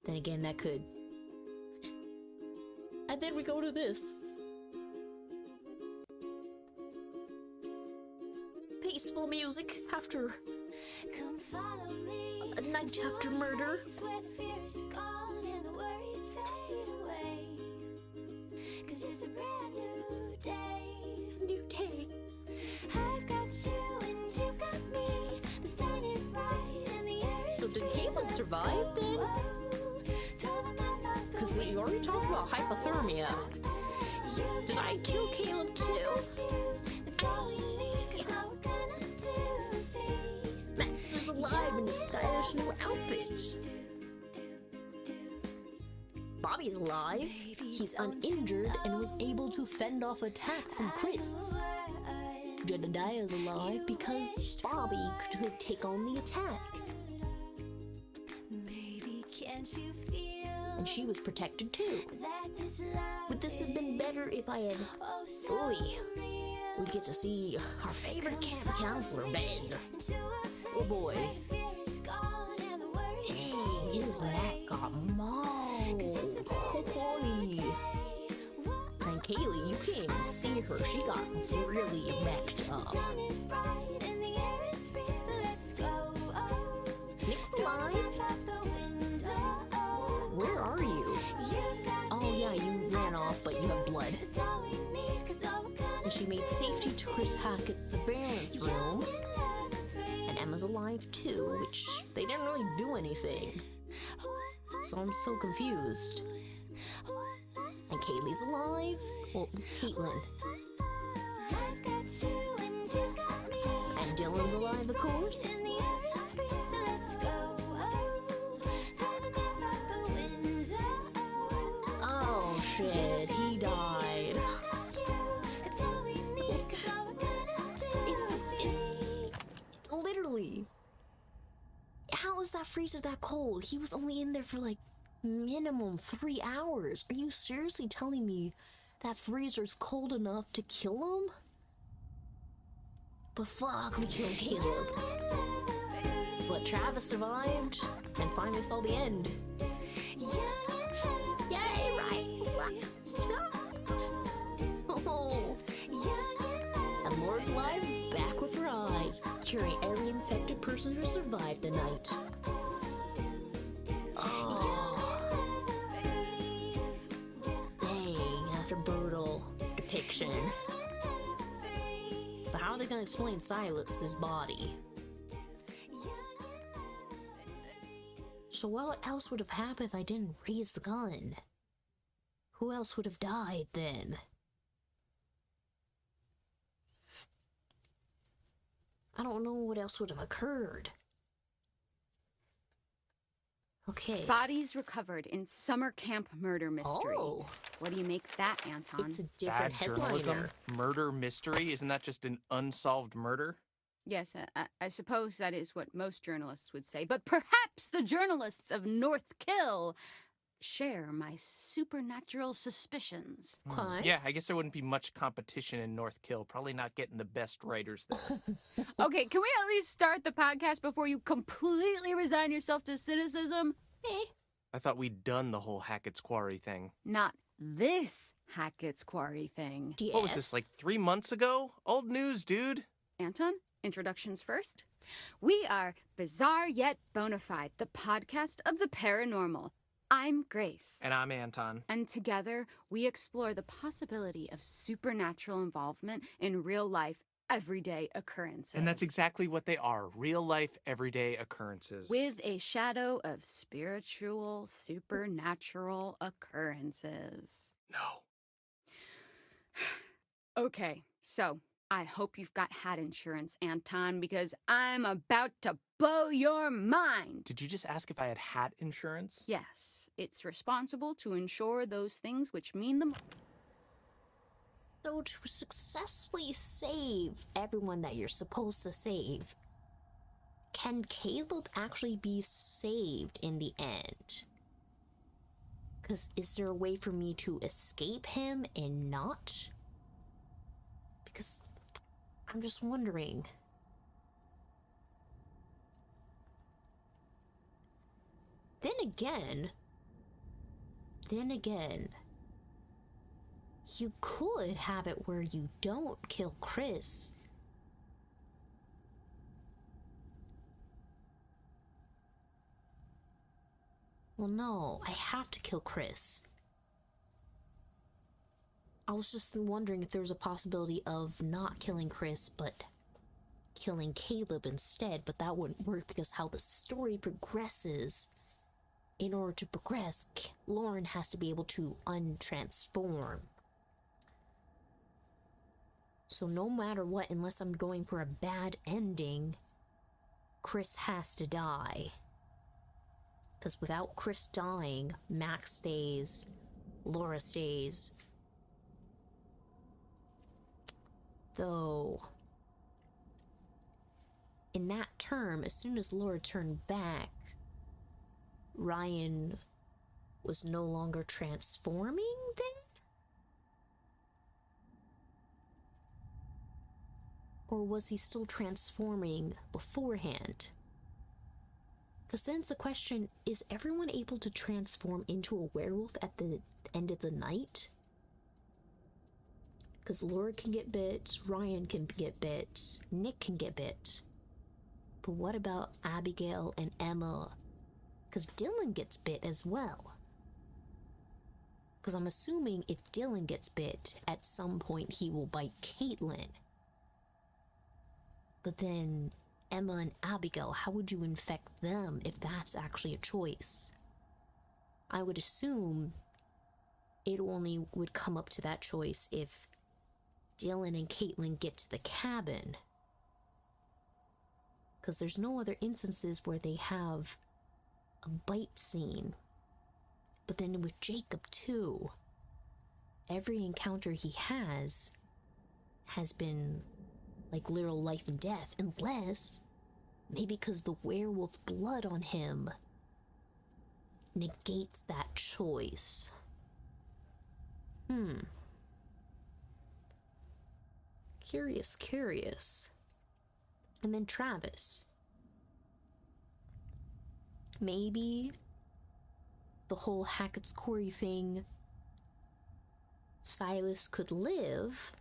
Then again, that could. And then we go to this. Peaceful music after a night after murder. New day. So did Caleb survive then? Because you already talked about hypothermia. Did I kill Caleb too? Max is alive in a stylish new outfit. Bobby's alive. He's uninjured and was able to fend off attack from Chris. Jedediah's alive because Bobby could take on the attack. Baby, can't you feel and she was protected too. Would this have been better if I had... Boy, we'd get to see our favorite camp counselor, Ben. Oh boy. Dang, his neck got mauled. Holy. And Kaylee, you can't even see her. She got really wrecked up. Nick's alive? Where are you? Oh yeah, you ran off, but you have blood. And she made safety to Chris Hackett's surveillance room. And Emma's alive too, which they didn't really do anything. So I'm so confused. And Kaylee's alive? Well, Caitlin. And Dylan's alive, of course. Oh shit, he died. Is literally, how is that freezer that cold? He was only in there for like minimum 3 hours. Are you seriously telling me that freezer's cold enough to kill him? But fuck, we killed Caleb. But Travis survived and finally saw the end. Yay, right? Stop. Oh. And Laura's alive, back with her eye, curing every infected person who survived the night. Oh. Dang, after brutal depiction. But how are they gonna explain Silas's body? So what else would have happened if I didn't raise the gun? Who else would have died then? I don't know what else would have occurred. Okay. Bodies recovered in summer camp murder mystery. Oh. What do you make that, Anton? It's a different headliner. Murder mystery? Isn't that just an unsolved murder? Yes, I suppose that is what most journalists would say. But perhaps the journalists of North Kill share my supernatural suspicions. Yeah, I guess there wouldn't be much competition in North Kill. Probably not getting the best writers there. Okay, can we at least start the podcast before you completely resign yourself to cynicism? I thought we'd done the whole Hackett's Quarry thing. Not this Hackett's Quarry thing. What was this, like 3 months ago? Old news, dude. Anton, introductions first. We are Bizarre Yet Bonafide, the podcast of the paranormal. I'm Grace. And I'm Anton. And together, we explore the possibility of supernatural involvement in real life, everyday occurrences. And that's exactly what they are, real-life, everyday occurrences. With a shadow of spiritual, supernatural occurrences. No. Okay, so I hope you've got hat insurance, Anton, because I'm about to blow your mind. Did you just ask if I had hat insurance? Yes, it's responsible to insure those things which mean the... So to successfully save everyone that you're supposed to save, can Caleb actually be saved in the end? Because is there a way for me to escape him and not? Because I'm just wondering. Then again, you could have it where you don't kill Chris. Well, no, I have to kill Chris. I was just wondering if there was a possibility of not killing Chris, but killing Caleb instead, but that wouldn't work because how the story progresses. In order to progress, Lauren has to be able to untransform. So no matter what, unless I'm going for a bad ending, Chris has to die. Because without Chris dying, Max stays, Laura stays. Though, in that term, as soon as Laura turned back, Ryan was no longer transforming then? Or was he still transforming beforehand? Because then it's the question, is everyone able to transform into a werewolf at the end of the night? Because Laura can get bit, Ryan can get bit, Nick can get bit. But what about Abigail and Emma? Because Dylan gets bit as well. Because I'm assuming if Dylan gets bit, at some point he will bite Caitlin. But then Emma and Abigail, how would you infect them if that's actually a choice? I would assume it only would come up to that choice if Dylan and Caitlin get to the cabin. Because there's no other instances where they have a bite scene. But then with Jacob too, every encounter he has been like literal life and death, unless maybe because the werewolf blood on him negates that choice. Curious. And then Travis. Maybe the whole Hackett's Quarry thing, Silas could live,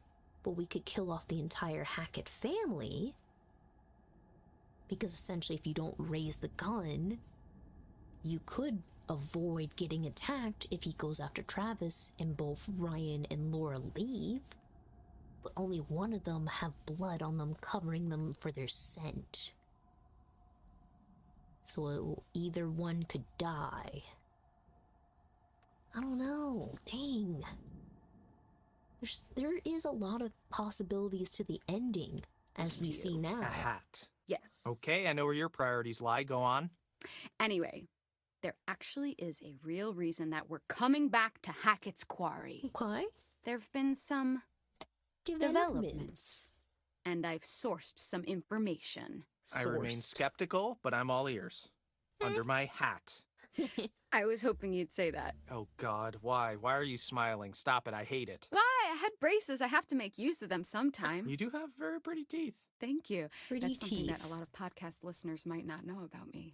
but we could kill off the entire Hackett family. Because essentially, if you don't raise the gun, you could avoid getting attacked if he goes after Travis and both Ryan and Laura leave. But only one of them have blood on them covering them for their scent. So either one could die. I don't know. Dang. There is a lot of possibilities to the ending, as we see now. A hat. Yes. Okay, I know where your priorities lie. Go on. Anyway, there actually is a real reason that we're coming back to Hackett's Quarry. Okay. There have been some developments. And I've sourced some information. I remain skeptical, but I'm all ears. Under my hat. I was hoping you'd say that. Oh, God, why? Why are you smiling? Stop it, I hate it. Why? I had braces. I have to make use of them sometimes. You do have very pretty teeth. Thank you. Pretty That's something teeth. that a lot of podcast listeners might not know about me.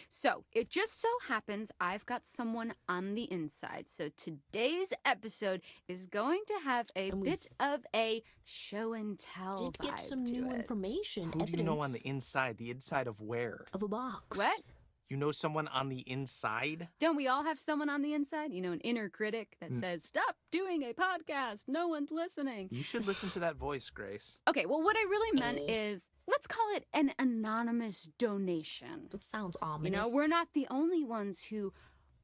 So, it just so happens I've got someone on the inside. So, today's episode is going to have a bit of a show and tell Did get vibe some to new it. information. Who do you know on the evidence inside? The inside of where? of a box. What? You know someone on the inside? Don't we all have someone on the inside? You know, an inner critic that says, stop doing a podcast. No one's listening. You should listen to that voice, Grace. Okay, well, what I really meant is, let's call it an anonymous donation. That sounds ominous. You know, we're not the only ones who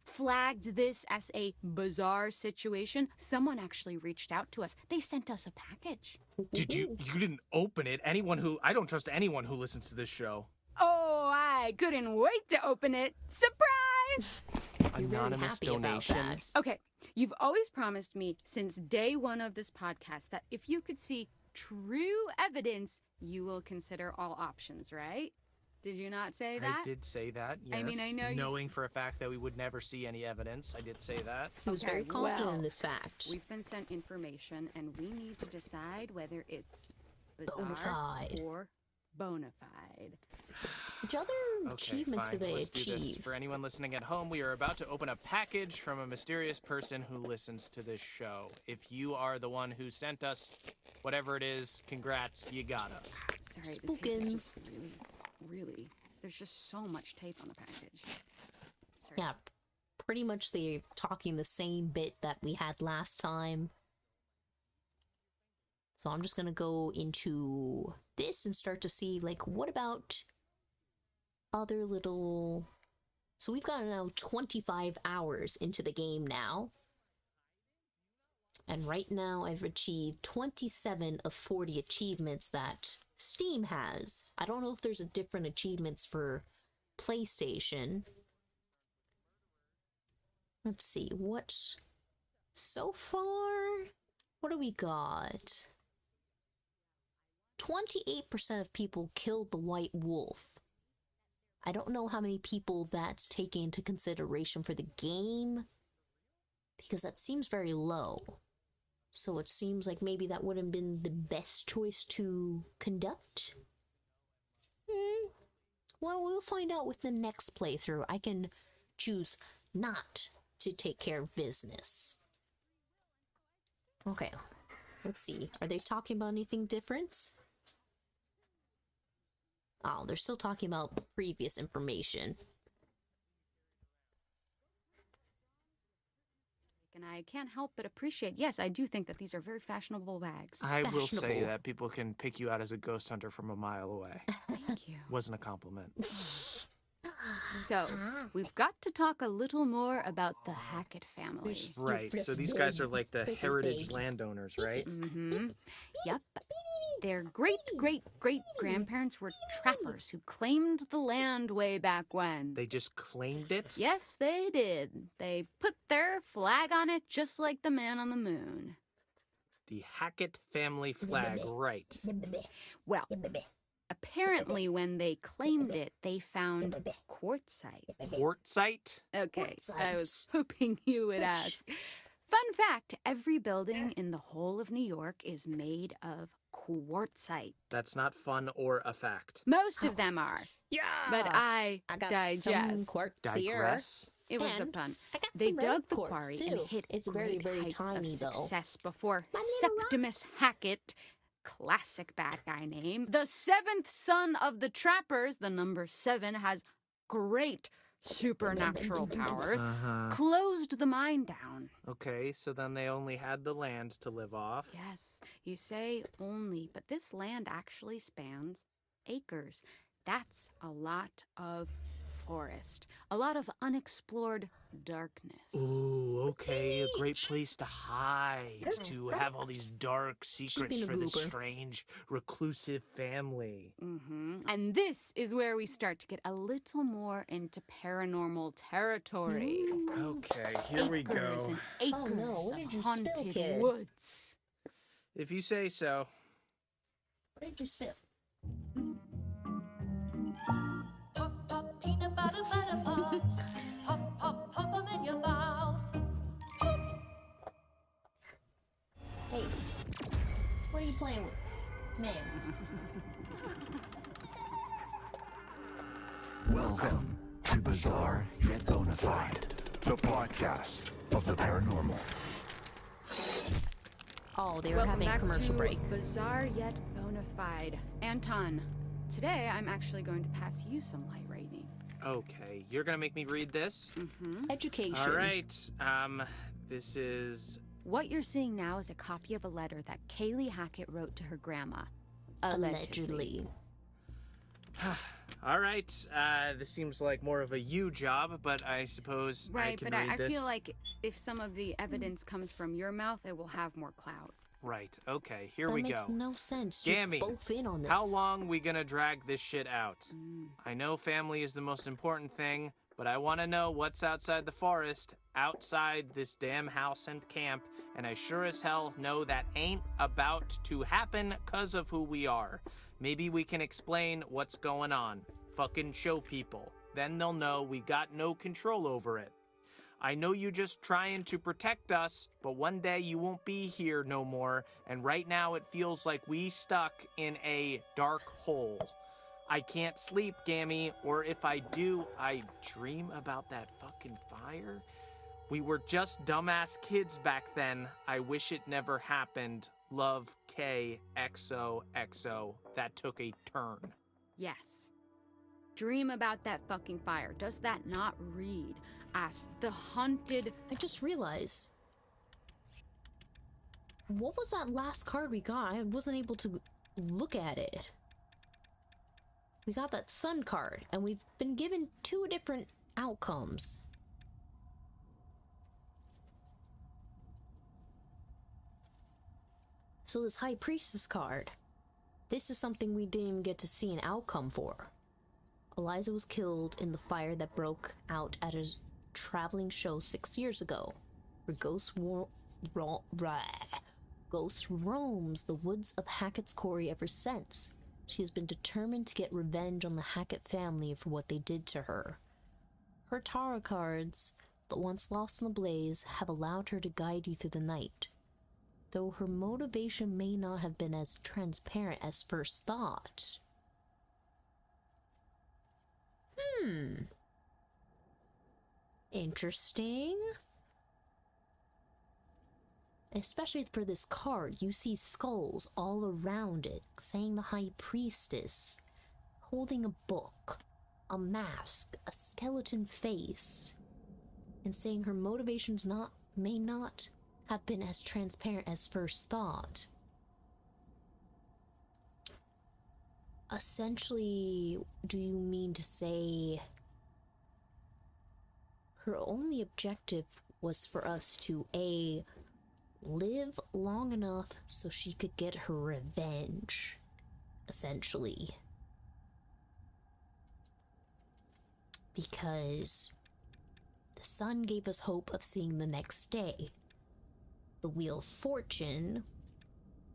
flagged this as a bizarre situation. Someone actually reached out to us. They sent us a package. Did you didn't open it? I don't trust anyone who listens to this show. Oh, I couldn't wait to open it. Surprise! You're very Anonymous happy about donation. that. Okay, you've always promised me since day one of this podcast that if you could see true evidence, you will consider all options, right? Did you not say that? I did say that, yes. I mean, I know you... Knowing for a fact that we would never see any evidence, I did say that. He was very confident well, in this fact. We've been sent information, and we need to decide whether it's bizarre Bonafide. or bona fide. Which other achievements fine. did they Let's do this. achieve? For anyone listening at home, we are about to open a package from a mysterious person who listens to this show. If you are the one who sent us whatever it is, congrats, you got us. Sorry, the tape is just really, there's just so much tape on the package. Sorry. Yeah, pretty much they're talking the same bit that we had last time. So I'm just gonna go into this and start to see, like, what about other little... So we've got now 25 hours into the game now. And right now I've achieved 27 of 40 achievements that Steam has. I don't know if there's a different achievements for PlayStation. Let's see, what... So far, what do we got? 28% of people killed the white wolf. I don't know how many people that's taken into consideration for the game, because that seems very low. So it seems like maybe that would have been the best choice to conduct. Well, we'll find out with the next playthrough. I can choose not to take care of business. Okay, let's see. Are they talking about anything different? Oh, they're still talking about previous information. And I can't help but appreciate, yes, I do think that these are very fashionable bags. I will say that people can pick you out as a ghost hunter from a mile away. Thank you. Wasn't a compliment. So, we've got to talk a little more about the Hackett family. Right, so these guys are like the heritage landowners, right? Mm-hmm. Yep. Their great-great-great-grandparents were trappers who claimed the land way back when. They just claimed it? Yes, they did. They put their flag on it just like the man on the moon. The Hackett family flag, right. Well, apparently when they claimed it, they found quartzite. Quartzite? Okay, I was hoping you would ask. Fun fact, every building in the whole of New York is made of quartzite. That's not fun or a fact. Most of them are. Yeah. But I got digest. some quartz here. Digress? It was a And pun. I got They some dug red the quartz, quarry too. and hit It's very, great very heights tiny, of though. success before My little Septimus Hackett, classic bad guy name, the seventh son of the trappers, the number 7, has great supernatural powers, closed the mine down. Okay, so then they only had the land to live off. Yes, you say only, but this land actually spans acres. That's a lot of forest, a lot of unexplored darkness. Ooh, okay, a great place to hide, to have all these dark secrets for this strange, reclusive family. And this is where we start to get a little more into paranormal territory. Okay, here we go. Acres and acres of haunted woods. If you say so. What did you spill? Peanut butter pops. Pop, pop, pop 'em in your mouth. Hey, what are you playing with, man? Welcome to Bizarre Yet Bonafide, the podcast of the paranormal. Oh, they were Welcome having a back commercial to break. Bizarre Yet Bonafide. Anton, today I'm actually going to pass you some light rating. Okay, you're gonna make me read this? Education. All right, this is... What you're seeing now is a copy of a letter that Kaylee Hackett wrote to her grandma. Allegedly. All right, this seems like more of a you job, but I suppose I Right, can but read I this. feel like if some of the evidence comes from your mouth, it will have more clout. Right, okay, here That we makes go. no sense. Gammy, You're both in on this. how long we gonna drag this shit out? I know family is the most important thing, but I want to know what's outside the forest, outside this damn house and camp, and I sure as hell know that ain't about to happen 'cause of who we are. Maybe we can explain what's going on. Fucking show people. Then they'll know we got no control over it. I know you just trying to protect us, but one day you won't be here no more, and right now it feels like we stuck in a dark hole. I can't sleep, Gammy, or if I do, I dream about that fucking fire. We were just dumbass kids back then. I wish it never happened. Love, K, XOXO. That took a turn. Yes. Dream about that fucking fire. Does that not read as the haunted... I just realized. What was that last card we got? I wasn't able to look at it. We got that sun card, and we've been given 2 different outcomes. So this High Priestess card, this is something we didn't even get to see an outcome for. Eliza was killed in the fire that broke out at a traveling show 6 years ago, where Ghost roams the woods of Hackett's Quarry ever since. She has been determined to get revenge on the Hackett family for what they did to her. Her tarot cards, but once lost in the blaze, have allowed her to guide you through the night. Though her motivation may not have been as transparent as first thought. Interesting. Especially for this card, you see skulls all around it, saying the High Priestess, holding a book, a mask, a skeleton face, and saying her motivations may not have been as transparent as first thought. Essentially, do you mean to say her only objective was for us to A, live long enough so she could get her revenge, essentially? Because the sun gave us hope of seeing the next day. The Wheel of Fortune,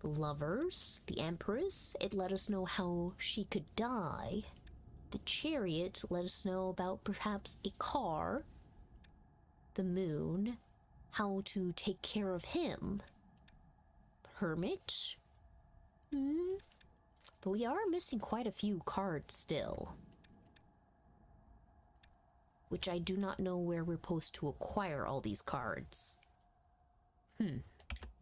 the Lovers, the Empress, it let us know how she could die. The Chariot let us know about perhaps a car. The Moon, how to take care of him. The Hermit? But we are missing quite a few cards still. Which I do not know where we're supposed to acquire all these cards.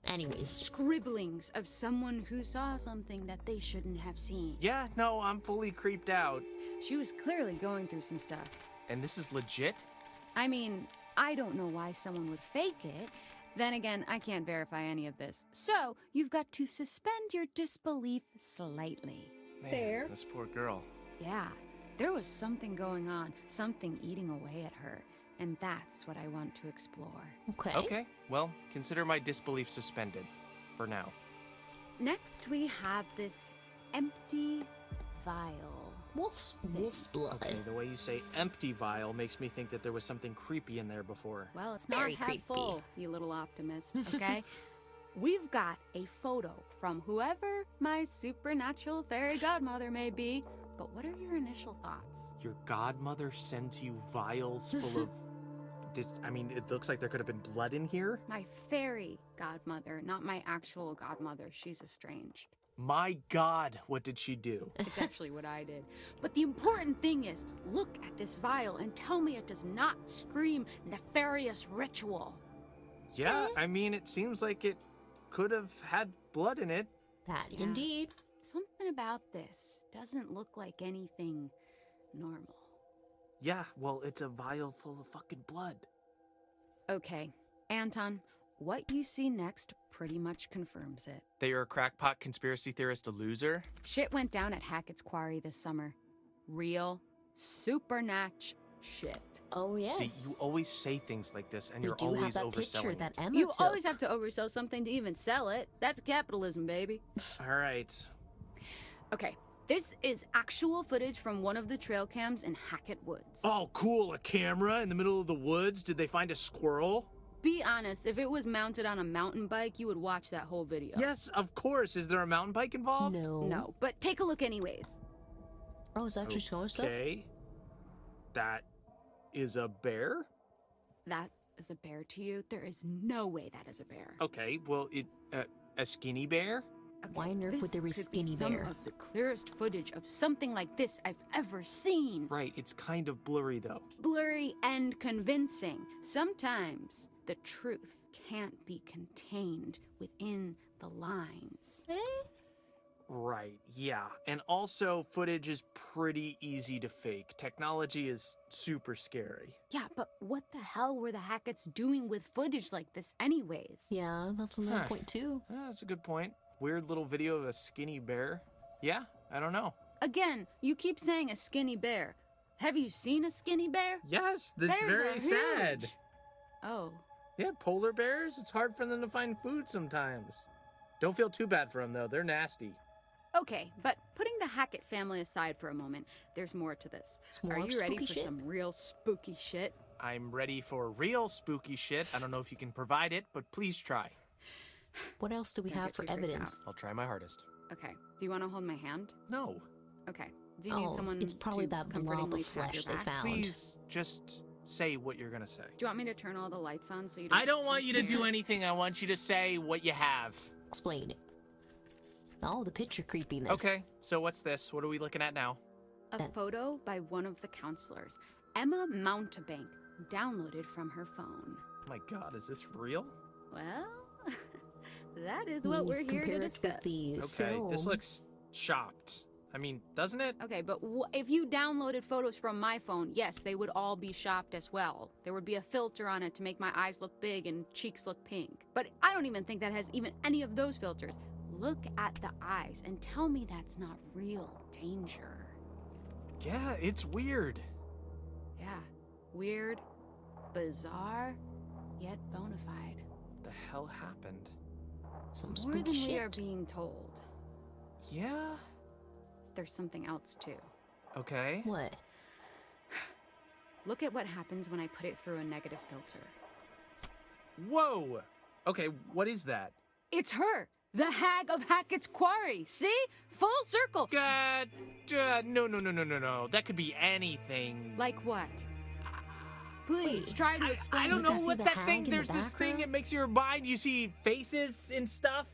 Anyways. Scribblings of someone who saw something that they shouldn't have seen. Yeah, no, I'm fully creeped out. She was clearly going through some stuff. And this is legit? I mean, I don't know why someone would fake it. Then again, I can't verify any of this. So, you've got to suspend your disbelief slightly. Man, Fair. this poor girl. Yeah, there was something going on, something eating away at her. And that's what I want to explore. Okay. Okay, well, consider my disbelief suspended. For now. Next, we have this empty vial. Wolf's blood. Okay, the way you say empty vial makes me think that there was something creepy in there before. Well, it's Very not half creepy. full, you little optimist, okay? We've got a photo from whoever my supernatural fairy godmother may be, but what are your initial thoughts? Your godmother sends you vials full of this. I mean, it looks like there could have been blood in here. My fairy godmother, not my actual godmother. She's estranged. My God, what did she do? It's actually what I did. But the important thing is, look at this vial and tell me it does not scream nefarious ritual. Yeah, I mean, it seems like it could have had blood in it. That Yeah. indeed. Something about this doesn't look like anything normal. Yeah, well, it's a vial full of fucking blood. Okay, Anton, what you see next pretty much confirms it. That you're a crackpot conspiracy theorist, a loser? Shit went down at Hackett's Quarry this summer. Real, supernatch shit. Oh, yes. See, you always say things like this, and we you're do have always that overselling picture it. that Emma You took. always have to oversell something to even sell it. That's capitalism, baby. All right. Okay, this is actual footage from one of the trail cams in Hackett Woods. Oh, cool, a camera in the middle of the woods. Did they find a squirrel? Be honest, if it was mounted on a mountain bike, you would watch that whole video. Yes, of course. Is there a mountain bike involved? No. No, but take a look anyways. Oh, it's actually showing stuff? Okay. That is a bear? That is a bear to you? There is no way that is a bear. Okay, well, a skinny bear? Okay, Why on earth this would there be could skinny some bear? of the clearest footage of something like this I've ever seen. Right, it's kind of blurry, though. Blurry and convincing. Sometimes the truth can't be contained within the lines. Right, yeah. And also, footage is pretty easy to fake. Technology is super scary. Yeah, but what the hell were the Hacketts doing with footage like this anyways? Yeah, that's another Huh. point too. Yeah, that's a good point. Weird little video of a skinny bear. Yeah, I don't know. Again, you keep saying a skinny bear. Have you seen a skinny bear? Yes, that's Bears very are sad. huge. Oh. Yeah, polar bears, it's hard for them to find food sometimes. Don't feel too bad for them, though. They're nasty. Okay, but putting the Hackett family aside for a moment, there's more to this. More Are you ready spooky for shit? some real spooky shit? I'm ready for real spooky shit. I don't know if you can provide it, but please try. What else do we Don't have get for too freaked evidence? I'll try my hardest. Okay. Do you want to hold my hand? No. Okay. Do you need someone it's probably to that blob comfortingly of pat your flesh they back? found. Please, just say what you're gonna say. Do you want me to turn all the lights on so you don't I don't want you to do scared? anything. I want you to say what you have. Explain it. Oh, the picture creepiness. Okay, so what's this? What are we looking at now? A photo by one of the counselors, Emma Mountebank, downloaded from her phone. Oh my god, is this real? Well, that is what we're here to discuss. Okay, this looks shopped. I mean, doesn't it? Okay, but if you downloaded photos from my phone, yes, they would all be shopped as well. There would be a filter on it to make my eyes look big and cheeks look pink. But I don't even think that has even any of those filters. Look at the eyes and tell me that's not real danger. Yeah, it's weird. Yeah, weird, bizarre, yet bona fide. What the hell happened? Some More than spooky we are shit. being told. Yeah? There's something else too. Okay. What? Look at what happens when I put it through a negative filter. Whoa! Okay, what is that? It's her! The Hag of Hackett's Quarry! See? Full circle! No. That could be anything. Like what? Please, try to explain. I don't know see what's the that hag thing. in the There's this thing background? that makes your mind. You see faces and stuff.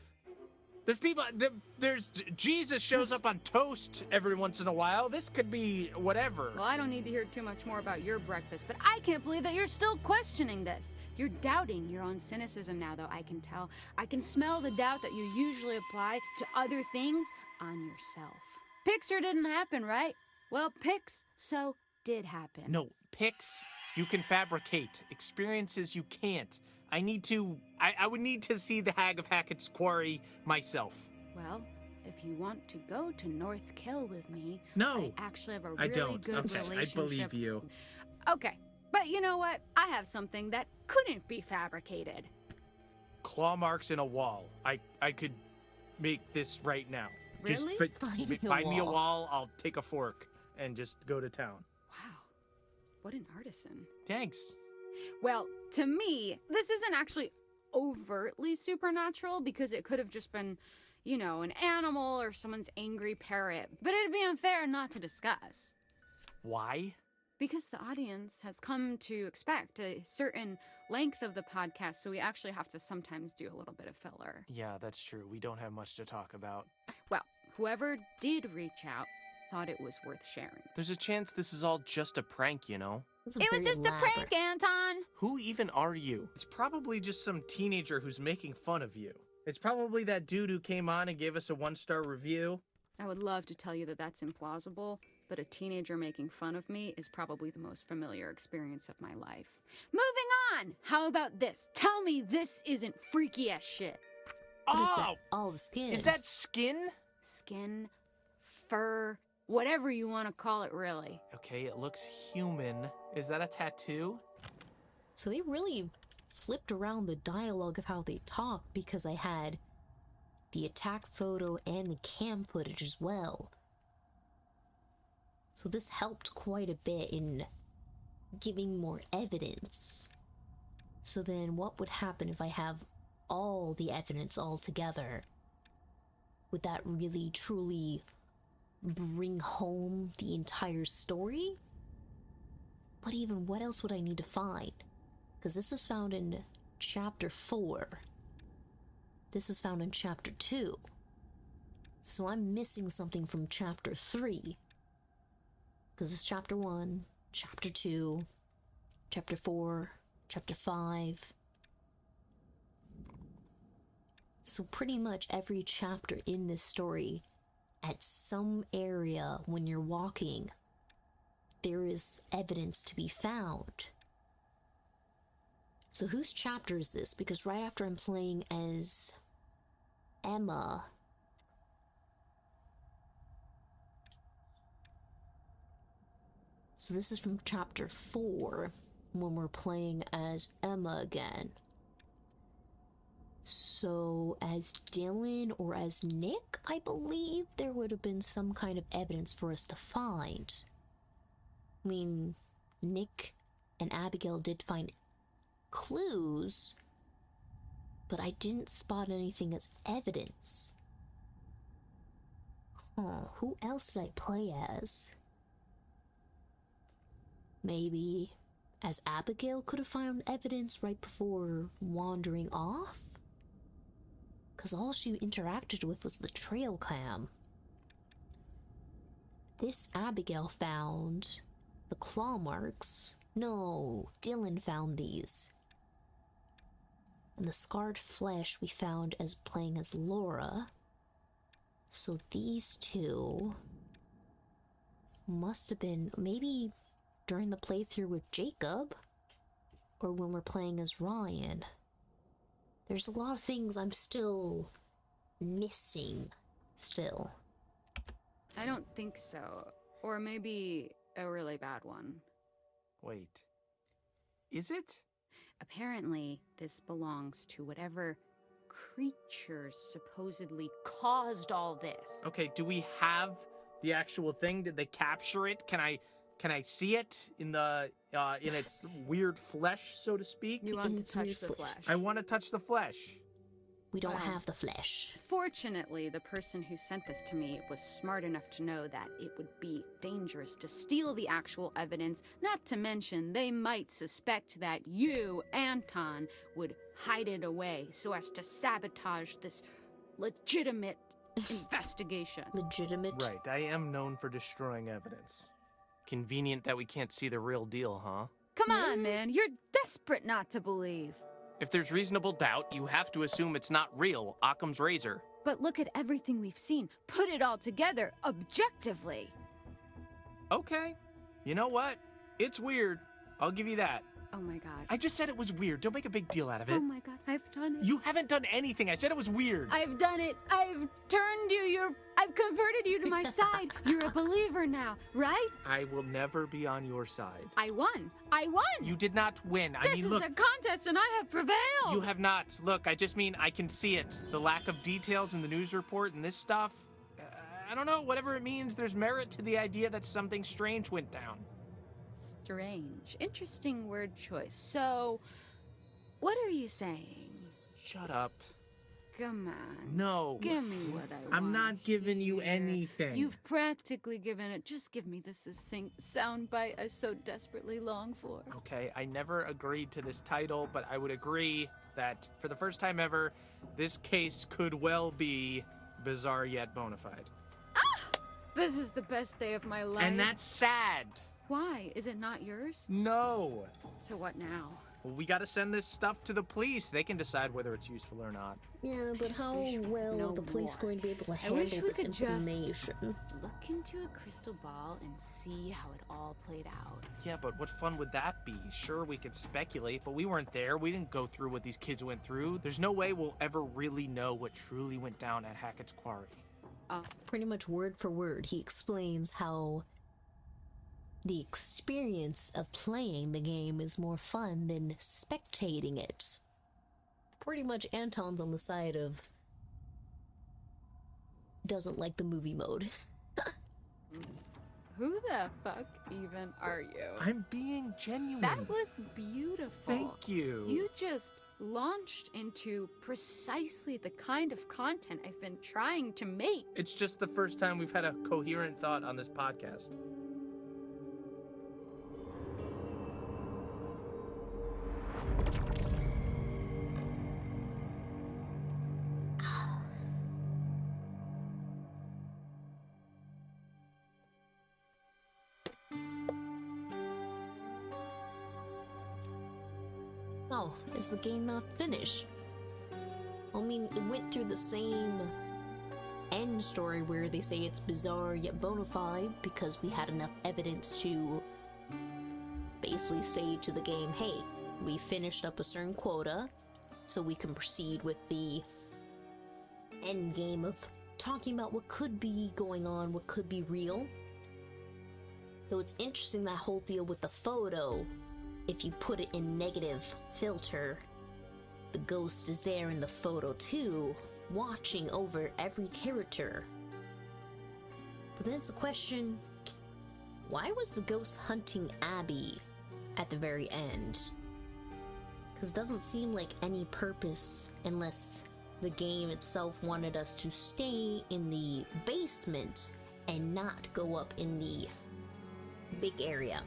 There's people. There's Jesus shows up on toast every once in a while. This could be whatever. Well, I don't need to hear too much more about your breakfast, but I can't believe that you're still questioning this. You're doubting your own cynicism now, though, I can tell. I can smell the doubt that you usually apply to other things on yourself. Pixar didn't happen, right? Well, Pix-so did happen. No, pics you can fabricate. Experiences you can't. I would need to see the Hag of Hackett's Quarry myself. Well, if you want to go to North Kill with me, No, I actually have a I really don't. good Okay, relationship. I believe you. Okay, but you know what? I have something that couldn't be fabricated. Claw marks in a wall. I could make this right now. Really? Just find me a wall. I'll take a fork and just go to town. Wow, what an artisan. Thanks. Well, to me, this isn't actually overtly supernatural because it could have just been, you know, an animal or someone's angry parrot. But it'd be unfair not to discuss. Why? Because the audience has come to expect a certain length of the podcast, so we actually have to sometimes do a little bit of filler. Yeah, that's true. We don't have much to talk about. Well, whoever did reach out thought it was worth sharing. There's a chance this is all just a prank, you know? It was just a prank, Anton! Who even are you? It's probably just some teenager who's making fun of you. It's probably that dude who came on and gave us a 1-star review. I would love to tell you that that's implausible, but a teenager making fun of me is probably the most familiar experience of my life. Moving on! How about this? Tell me this isn't freaky ass shit. What is that? Oh, the skin. Is that skin? Skin, fur, whatever you want to call it, really. Okay, it looks human. Is that a tattoo? So they really flipped around the dialogue of how they talk because I had the attack photo and the cam footage as well. So this helped quite a bit in giving more evidence. So then what would happen if I have all the evidence all together? Would that really truly bring home the entire story? But even what else would I need to find? Because this was found in chapter 4. This was found in chapter 2. So I'm missing something from chapter 3. Because it's chapter 1, chapter 2, chapter 4, chapter 5. So pretty much every chapter in this story, at some area when you're walking, there is evidence to be found. So whose chapter is this? Because right after I'm playing as Emma, so this is from chapter 4 when we're playing as Emma again. So as Dylan or as Nick, I believe there would have been some kind of evidence for us to find. I mean, Nick and Abigail did find clues, but I didn't spot anything as evidence. Oh, who else did I play as? Maybe as Abigail could have found evidence right before wandering off? Because all she interacted with was the trail cam. This Abigail found the claw marks. No, Dylan found these. And the scarred flesh we found as playing as Laura. So these two must have been maybe during the playthrough with Jacob, or when we're playing as Ryan. There's a lot of things I'm still missing. Still. I don't think so. Or maybe a really bad one. Wait. Is it? Apparently, this belongs to whatever creatures supposedly caused all this. Okay, do we have the actual thing? Did they capture it? Can I see it in the in its weird flesh, so to speak? You want to It's touch weird the flesh. flesh. I want to touch the flesh. We don't have the flesh. Fortunately, the person who sent this to me was smart enough to know that it would be dangerous to steal the actual evidence, not to mention they might suspect that you, Anton, would hide it away so as to sabotage this legitimate investigation. Legitimate? Right, I am known for destroying evidence. Convenient that we can't see the real deal, huh? Come on, man, you're desperate not to believe. If there's reasonable doubt, you have to assume it's not real. Occam's razor. But look at everything we've seen. Put it all together, objectively. Okay. You know what? It's weird. I'll give you that. Oh my god. I just said it was weird. Don't make a big deal out of it. Oh my god, I've done it. You haven't done anything. I said it was weird. I've done it. I've turned you. I've converted you to my side. You're a believer now, right? I will never be on your side. I won. You did not win. This is a contest and I have prevailed. You have not. Look, I just mean I can see it. The lack of details in the news report and this stuff. I don't know, whatever it means, there's merit to the idea that something strange went down. Strange. Interesting word choice. So, what are you saying? Shut up. Come on. No. Give me what I want. I'm not giving you anything. You've practically given it. Just give me the succinct soundbite I so desperately long for. Okay, I never agreed to this title, but I would agree that for the first time ever, this case could well be bizarre yet bona fide. This is the best day of my life. And that's sad. Why? Is it not yours? No. So what now? Well, we gotta send this stuff to the police. They can decide whether it's useful or not. Yeah, but how well are the police going to be able to handle this information? Just look into a crystal ball and see how it all played out. Yeah, but what fun would that be? Sure, we could speculate, but we weren't there. We didn't go through what these kids went through. There's no way we'll ever really know what truly went down at Hackett's Quarry. Pretty much word for word, he explains how the experience of playing the game is more fun than spectating it. Pretty much Anton's on the side of doesn't like the movie mode. Who the fuck even are you? I'm being genuine. That was beautiful. Thank you. You just launched into precisely the kind of content I've been trying to make. It's just the first time we've had a coherent thought on this podcast. Oh, is the game not finished? I mean, it went through the same end story where they say it's bizarre yet bona fide because we had enough evidence to basically say to the game, hey, we finished up a certain quota, so we can proceed with the end game of talking about what could be going on, what could be real. Though it's interesting, that whole deal with the photo. If you put it in negative filter, the ghost is there in the photo too, watching over every character. But then it's the question, why was the ghost hunting Abby at the very end? Because it doesn't seem like any purpose unless the game itself wanted us to stay in the basement and not go up in the big area.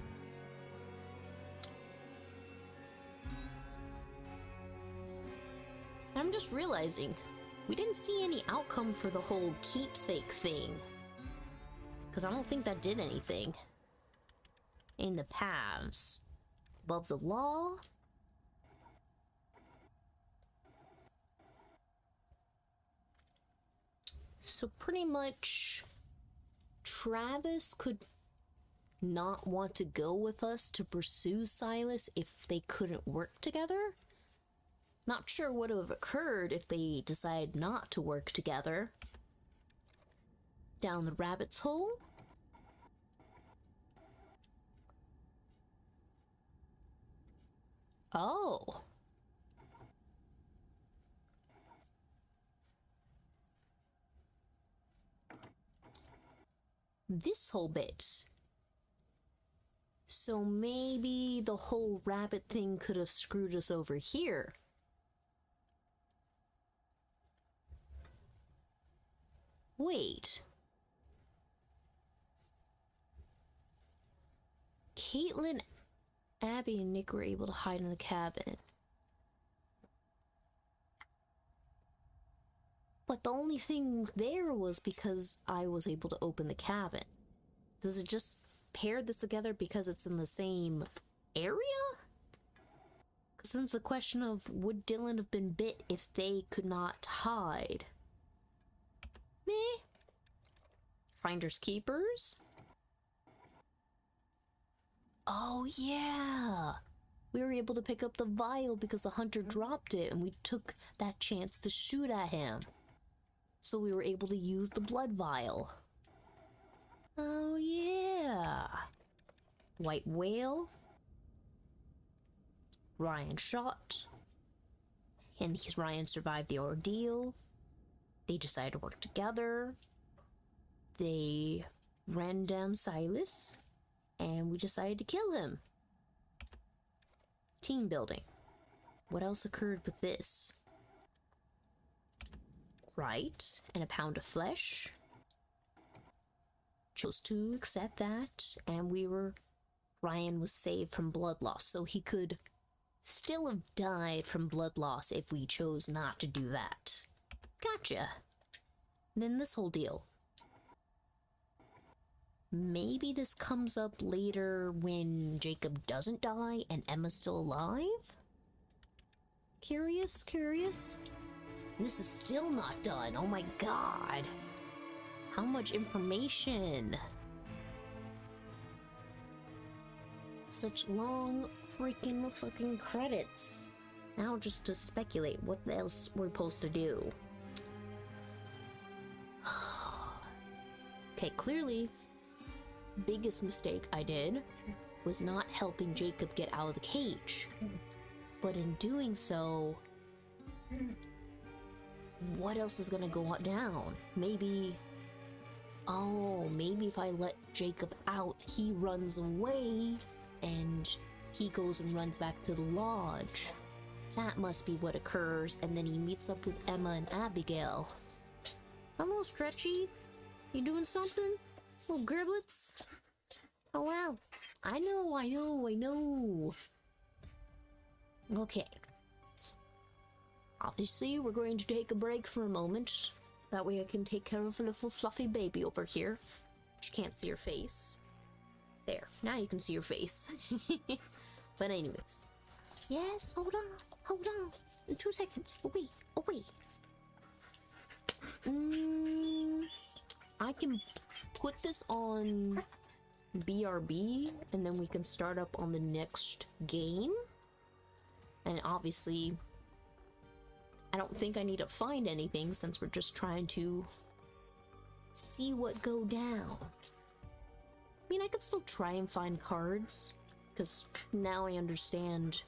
I'm just realizing we didn't see any outcome for the whole keepsake thing, because I don't think that did anything. In the paths above the law. So pretty much Travis could not want to go with us to pursue Silas if they couldn't work together. Not sure what would have occurred if they decided not to work together. Down the rabbit's hole. Oh. This whole bit. So maybe the whole rabbit thing could have screwed us over here. Wait. Caitlin, Abby, and Nick were able to hide in the cabin. But the only thing there was because I was able to open the cabin. Does it just pair this together because it's in the same area? Because then it's a question of, would Dylan have been bit if they could not hide? Meh. Finders keepers? Oh yeah! We were able to pick up the vial because the hunter dropped it and we took that chance to shoot at him. So we were able to use the blood vial. Oh yeah! White whale. Ryan shot. And Ryan survived the ordeal. They decided to work together. They ran down Silas. And we decided to kill him. Team building. What else occurred with this? Right, and a pound of flesh. Chose to accept that, and Ryan was saved from blood loss, so he could still have died from blood loss if we chose not to do that. Gotcha. And then this whole deal. Maybe this comes up later when Jacob doesn't die and Emma's still alive? Curious? This is still not done. Oh my god. How much information? Such long freaking fucking credits. Now just to speculate what else we're supposed to do. Okay, clearly, biggest mistake I did was not helping Jacob get out of the cage. But in doing so, what else is gonna go down? Maybe if I let Jacob out, he runs away and he goes and runs back to the lodge. That must be what occurs, and then he meets up with Emma and Abigail. Hello, Stretchy. You doing something? Little Griblets? Oh wow. I know. Okay. Obviously, we're going to take a break for a moment. That way I can take care of a little fluffy baby over here. But you can't see her face. There, now you can see her face. But anyways. Yes, hold on. In 2 seconds. Away. I can put this on BRB, and then we can start up on the next game. And obviously, I don't think I need to find anything since we're just trying to see what go down. I mean, I could still try and find cards, because now I understand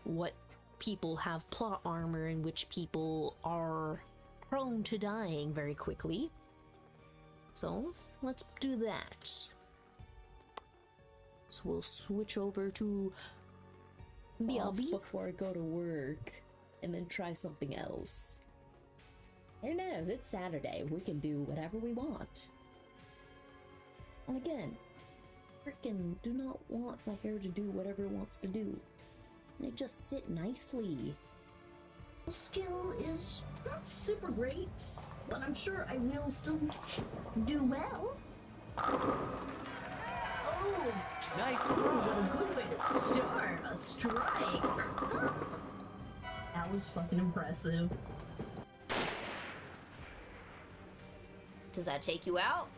what people have plot armor and which people are prone to dying very quickly. So, let's do that. So we'll switch over to BRB before I go to work, and then try something else. Who knows? It's Saturday. We can do whatever we want. And again, frickin' do not want my hair to do whatever it wants to do. They just sit nicely. Skill is not super great, but I'm sure I will still do well. Oh, nice what a good way to start a strike. That was fucking impressive. Does that take you out?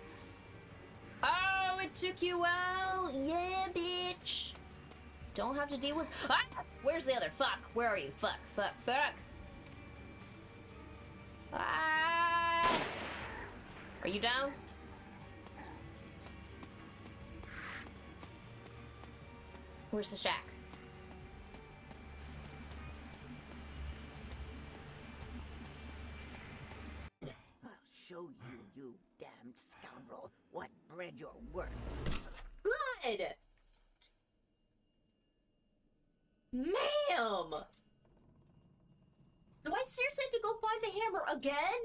Oh, it took you out? Yeah, bitch. Don't have to deal with... Ah! Where's the other? Fuck. Where are you? Fuck, fuck, fuck. Ah! Are you down? Where's the shack? I'll show you, you damned scoundrel, what bread you're worth. Good! Ma'am! Do I seriously have to go find the hammer again?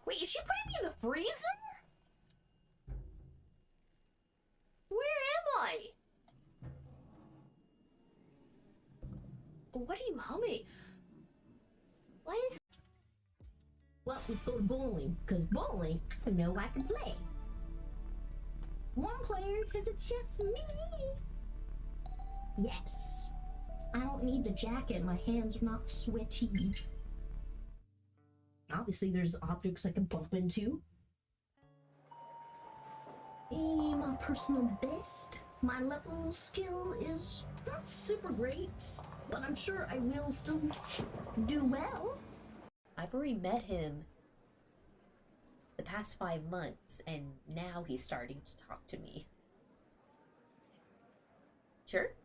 Wait, is she putting me in the freezer? Where am I? What are you humming? What is... Well, let's go to bowling, because bowling, I know I can play. One player, because it's just me. Yes. I don't need the jacket, my hands are not sweaty. Obviously, there's objects I can bump into. My personal best. My level skill is not super great, but I'm sure I will still do well. I've already met him the past 5 months, and now he's starting to talk to me. Sure,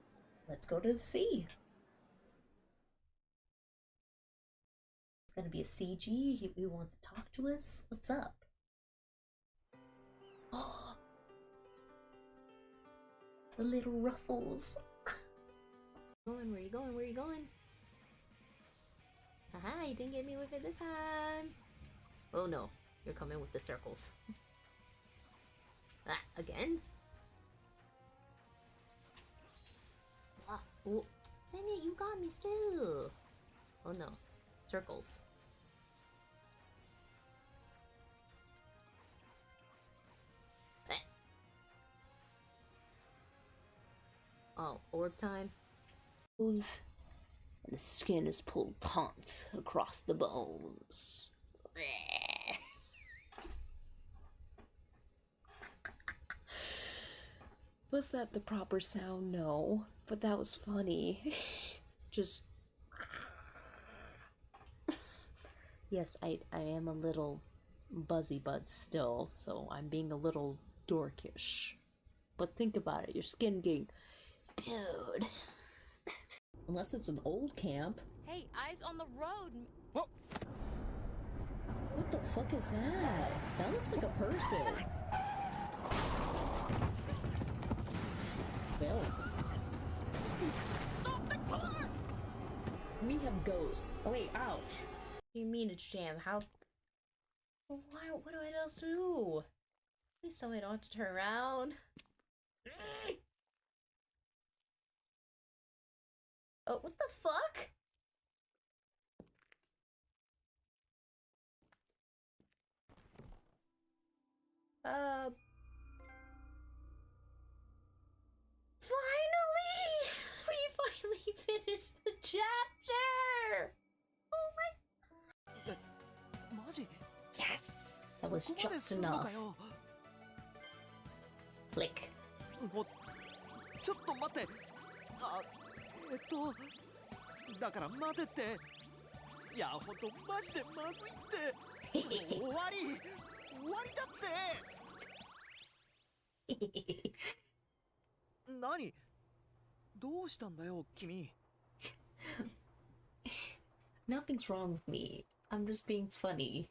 let's go to the sea. It's gonna be a CG. He wants to talk to us. What's up? Oh, the little ruffles. Where are you going? Where are you going? Haha, you didn't get me with it this time. Oh no, you're coming with the circles. Ah, again? Ah, oh, dang it, you got me still. Oh no, circles. Ah. Oh, orb time. And the skin is pulled taut across the bones. Was that the proper sound? No, but that was funny. Just... Yes, I am a little buzzy bud still, so I'm being a little dorkish. But think about it, your skin getting... Dude... Unless it's an old camp. Hey, eyes on the road. What the fuck is that? That looks like a person. Well. Stop the car! We have ghosts. Oh wait, ouch. What do you mean it's jam? How? Well, why? What do I else do? Please tell me I don't have to turn around. Oh, what the fuck? Finally! We finally finished the chapter! Oh my... Yes! That was just enough. Click. ちょっと待って。だから待てって。いや、ほんとマジでまずいって。終わりだって。何？どうしたんだよ、君。Nothing's wrong with me. I'm just being funny.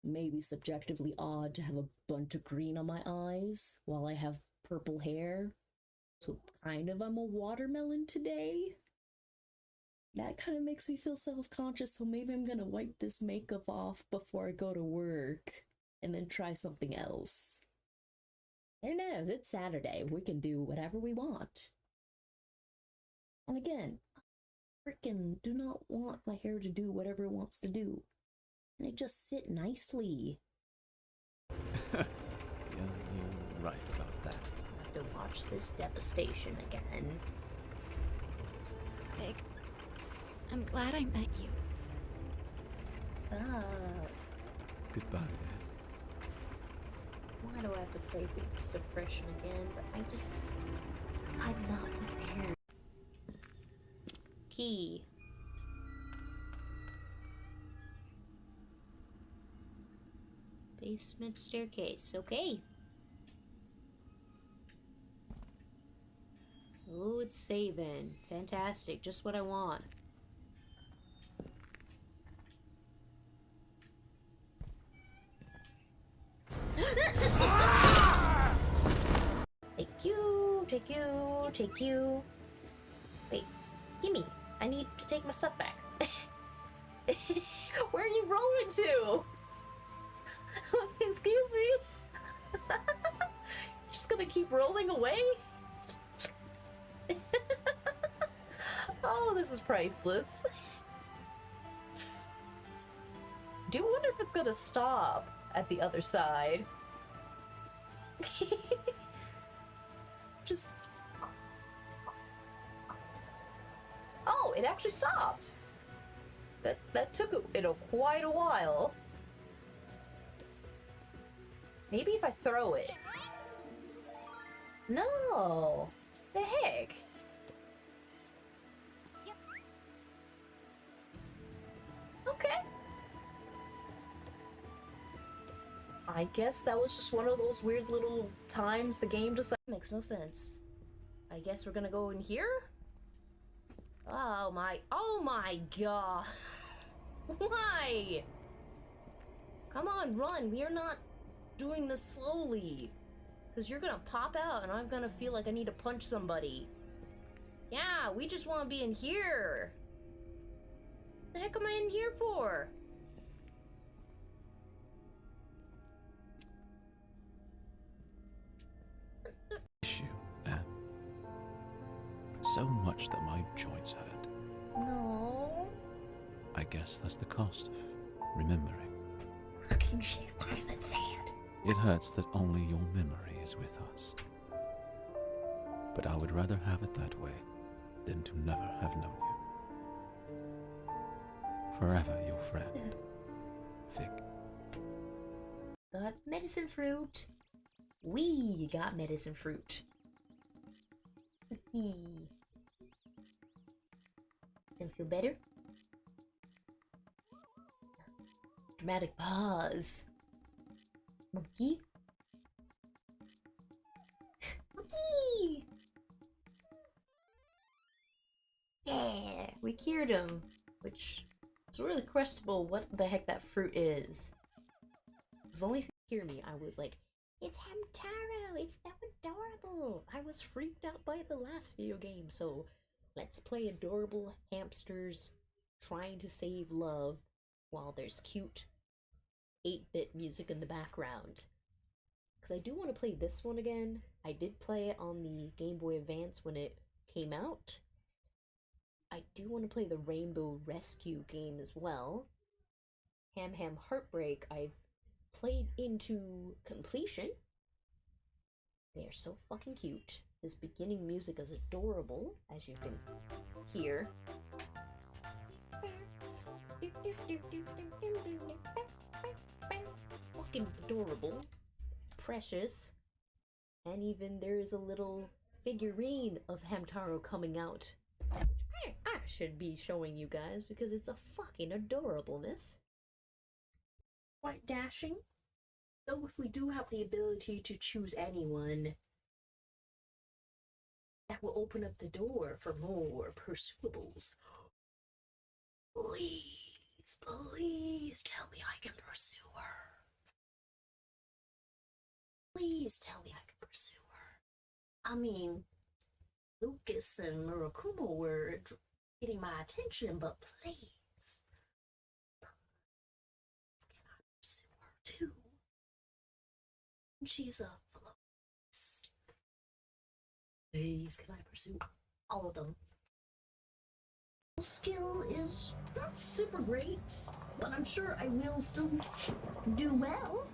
Maybe subjectively odd to have a bunch of green on my eyes while I have purple hair. So kind of I'm a watermelon today. That kind of makes me feel self-conscious, so maybe I'm gonna wipe this makeup off before I go to work and then try something else. Who knows? It's Saturday. We can do whatever we want. And again, I freaking do not want my hair to do whatever it wants to do. And it just sit nicely. You're right about that. To watch this devastation again. Big, I'm glad I met you. Goodbye. Why do I have to play through this depression again? But I'm not prepared. Key. Basement staircase, okay. Oh, it's saving. Fantastic, just what I want. Take you. Wait, gimme. I need to take my stuff back. Where are you rolling to? Excuse me? Just gonna keep rolling away? Oh, this is priceless. Do wonder if it's gonna stop at the other side. Just... Oh, it actually stopped. That took quite a while. Maybe if I throw it. No. The heck? Okay. I guess that was just one of those weird little times the game decided. Makes no sense. I guess we're gonna go in here? Oh my god. Why? Come on, run. We are not doing this slowly. Because you're gonna pop out and I'm gonna feel like I need to punch somebody. Yeah, we just want to be in here. What the heck am I in here for? Issue, so much that my joints hurt. No. I guess that's the cost of remembering. Fucking shit, why is that sad? It hurts that only your memory is with us. But I would rather have it that way than to never have known you. Forever your friend, Fig. Got medicine fruit. We got medicine fruit. Gonna feel better? Dramatic pause. Monkey? Monkey! Yeah, we cured him. Which is really questionable what the heck that fruit is. It's the only thing that cured me. I was like, it's Hamtaro! It's so adorable! I was freaked out by the last video game, so let's play adorable hamsters trying to save love while there's cute 8-bit music in the background. Because I do want to play this one again. I did play it on the Game Boy Advance when it came out. I do want to play the Rainbow Rescue game as well. Ham Ham Heartbreak I've played into completion. They are so fucking cute. This beginning music is adorable, as you can hear. Fucking adorable. Precious. And even there is a little figurine of Hamtaro coming out. Which I should be showing you guys because it's a fucking adorableness. Quite dashing. Though if we do have the ability to choose anyone, that will open up the door for more pursuables. Please, please tell me I can pursue her. Please tell me I can pursue her. I mean, Lucas and Murakumo were getting my attention, but please. Can I pursue her too? She's a flawless. Please, can I pursue all of them? Skill is not super great, but I'm sure I will still do well.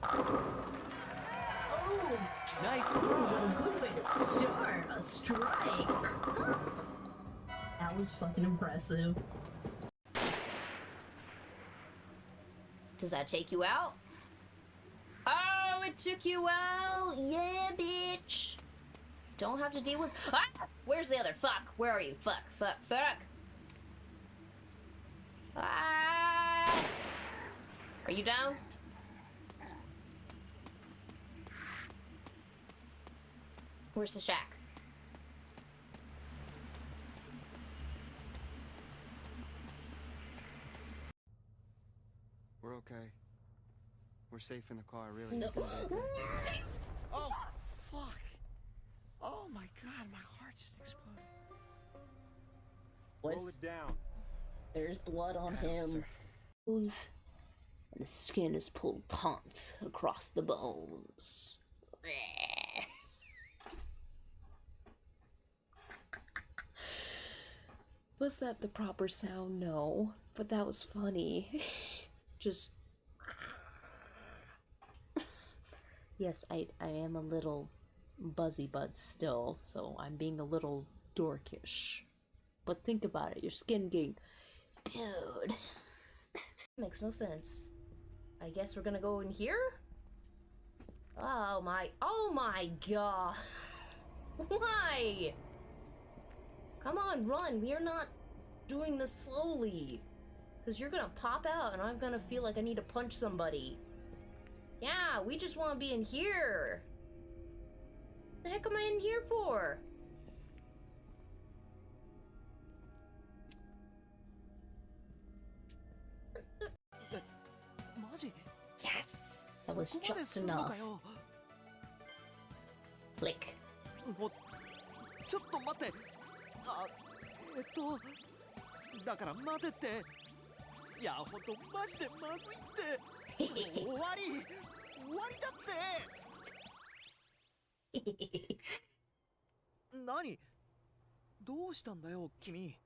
Oh, nice throw. A good way to start a strike. That was fucking impressive. Does that take you out? Oh, it took you out? Yeah, bitch. Don't have to deal with... Ah! Where's the other? Fuck. Where are you? Fuck, fuck, fuck. Ah! Are you down? Where's the shack? We're okay. We're safe in the car, really. No. Oh, fuck. Oh my god, my heart just exploded. Roll it down. There's blood on him. And the skin is pulled taut across the bones. Was that the proper sound? No. But that was funny. Just... Yes, I am a little buzzy bud still, so I'm being a little dorkish. But think about it, your skin getting... Dude. Makes no sense. I guess we're gonna go in here? Oh my god. Why? Come on, run. We are not doing this slowly. Because you're gonna pop out and I'm gonna feel like I need to punch somebody. Yeah, we just want to be in here. The heck am I in here for? Yes! That was just enough. Click. ちょっと待って。あ、だから待てって。いや、ほんとマジでまずいって。終わりだって。何？どうしたんだよ、君。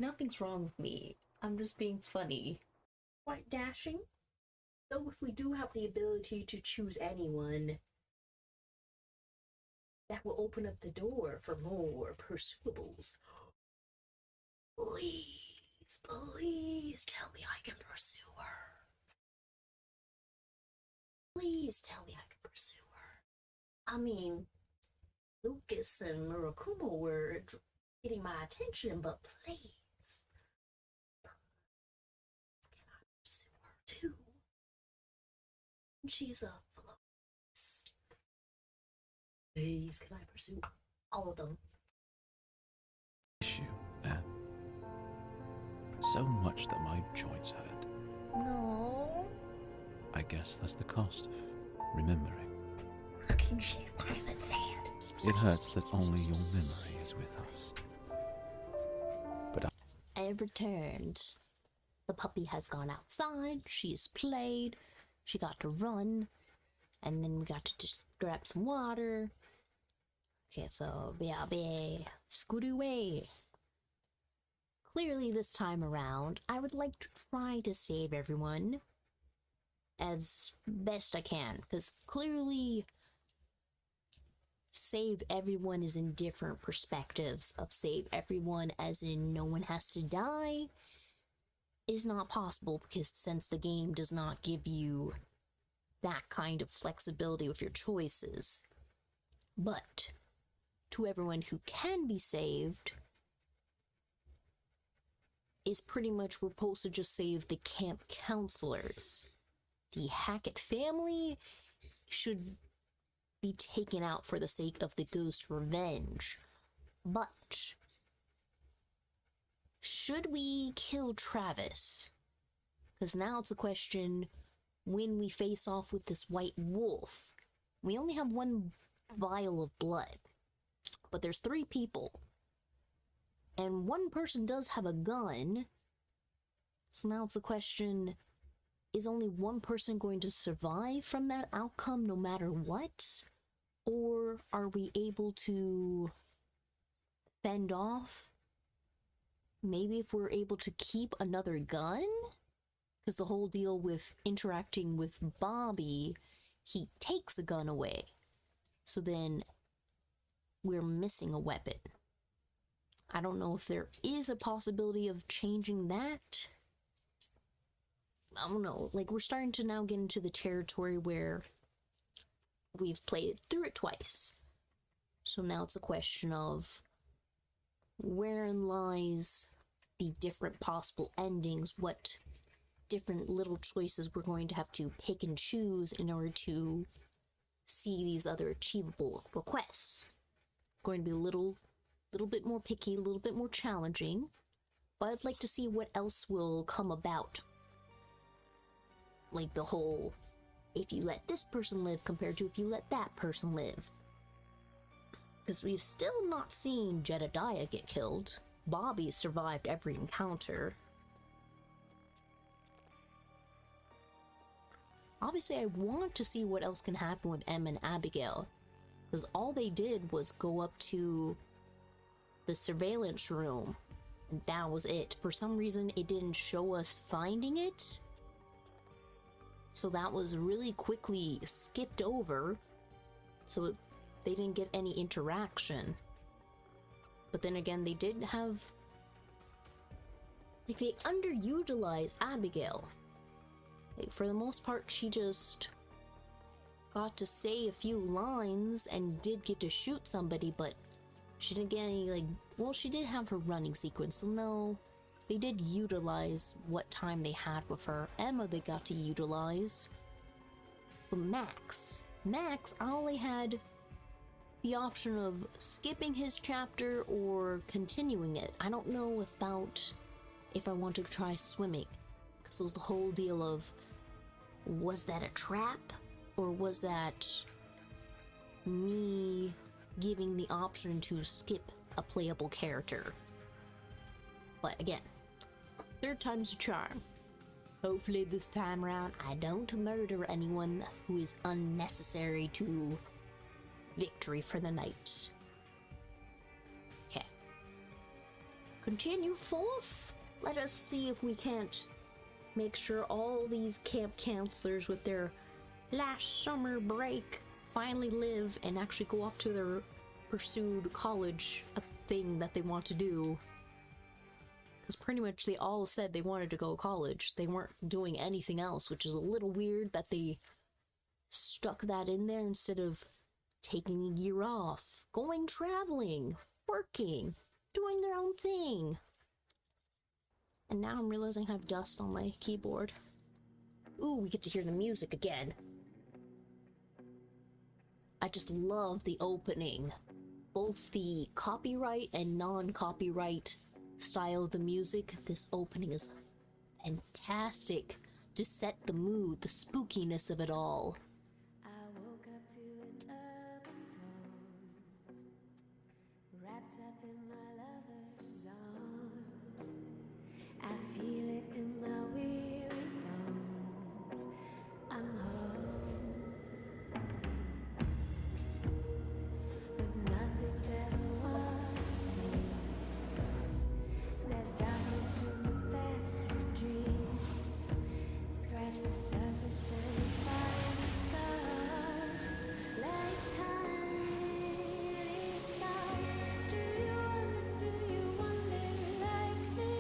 Nothing's wrong with me. I'm just being funny. Quite dashing. Though if we do have the ability to choose anyone, that will open up the door for more pursuables. Please, please tell me I can pursue her. Please tell me I can pursue her. I mean, Lucas and Murakumo were getting my attention, but please. Can I pursue her too? She's a flawless. Please, can I pursue all of them? Issue, so much that my joints hurt. No. I guess that's the cost of remembering. Fucking shit, why is that sad? It hurts that only your memory is with us. But I have returned. The puppy has gone outside, she's played, she got to run, and then we got to just grab some water. Okay, so, scoot away. Clearly this time around, I would like to try to save everyone as best I can, because clearly save everyone is in different perspectives of save everyone as in no one has to die is not possible, because since the game does not give you that kind of flexibility with your choices. But to everyone who can be saved is pretty much we're supposed to just save the camp counselors. The Hackett family should be taken out for the sake of the ghost revenge. But should we kill Travis? Because now it's a question, when we face off with this white wolf, we only have one vial of blood. But there's 3 people. And one person does have a gun. So now it's the question, is only one person going to survive from that outcome no matter what? Or are we able to fend off? Maybe if we're able to keep another gun? Because the whole deal with interacting with Bobby, he takes a gun away. So then we're missing a weapon. I don't know if there is a possibility of changing that. I don't know. Like, we're starting to now get into the territory where we've played through it twice. So now it's a question of wherein lies the different possible endings, what different little choices we're going to have to pick and choose in order to see these other achievable requests. It's going to be a little bit more picky, a little bit more challenging, but I'd like to see what else will come about. Like the whole, if you let this person live compared to if you let that person live. Because we've still not seen Jedediah get killed. Bobby survived every encounter. Obviously, I want to see what else can happen with Em and Abigail. Because all they did was go up to the surveillance room. And that was it. For some reason, it didn't show us finding it. So that was really quickly skipped over. So they didn't get any interaction. But then again, they did have... like, they underutilized Abigail. Like, for the most part, she just got to say a few lines and did get to shoot somebody, but she didn't get any, like... well, she did have her running sequence, so no. They did utilize what time they had with her. Emma they got to utilize. But Max, I only had the option of skipping his chapter or continuing it. I don't know about if I want to try swimming. Because it was the whole deal of, was that a trap? Or was that me giving the option to skip a playable character? But again, third time's a charm. Hopefully this time around I don't murder anyone who is unnecessary to victory for the night. Okay. Continue forth. Let us see if we can't make sure all these camp counselors with their last summer break finally live and actually go off to their pursued college, a thing that they want to do. Because pretty much they all said they wanted to go to college. They weren't doing anything else, which is a little weird that they stuck that in there instead of taking a year off, going traveling, working, doing their own thing. And now I'm realizing I have dust on my keyboard. Ooh, we get to hear the music again. I just love the opening. Both the copyright and non-copyright style of the music. This opening is fantastic to set the mood, the spookiness of it all. I woke up to an urban dawn, wrapped up in my lover's arms. I feel it in my weary bones. I'm home, but nothing's ever what it seems. There's darkness in the best of dreams. Scratch the surface and find the scar. Last time stars. Do you wonder like me?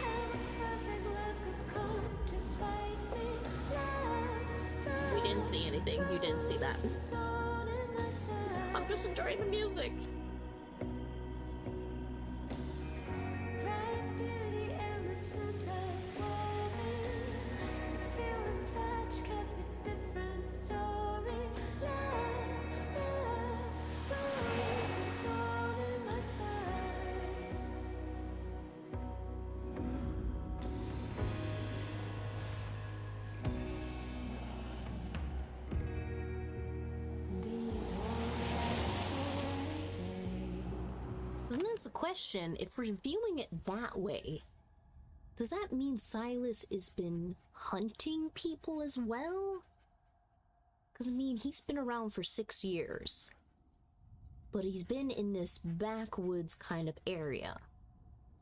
How perfect love could come just like this. Love, We didn't see anything. You didn't see that. I'm just enjoying the music. bright beauty and the scent of woven. To feel and touch cuts a different story. Love, is a thorn in my side. These walls are so then it's a question, if we're viewing it that way, does that mean Silas has been hunting people as well? Because, I mean, he's been around for 6 years. But he's been in this backwoods kind of area.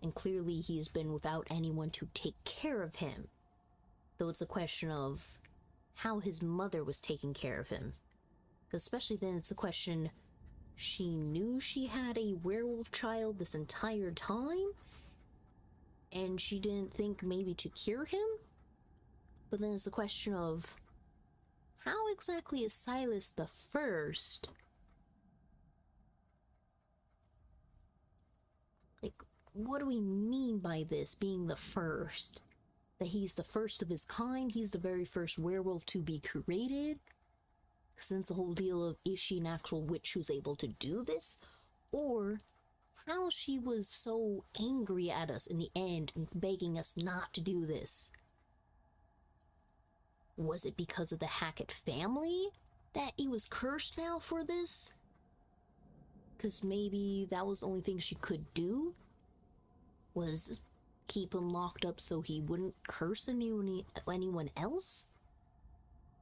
And clearly he's been without anyone to take care of him. Though it's a question of how his mother was taking care of him. Because especially then it's a question, she knew she had a werewolf child this entire time? And she didn't think maybe to cure him? But then it's a question of, how exactly is Silas the first? Like, what do we mean by this, being the first? That he's the first of his kind? He's the very first werewolf to be created? Since the whole deal of, is she an actual witch who's able to do this? Or how she was so angry at us in the end and begging us not to do this? Was it because of the Hackett family that he was cursed now for this? Because maybe that was the only thing she could do? Was keep him locked up so he wouldn't curse anyone else?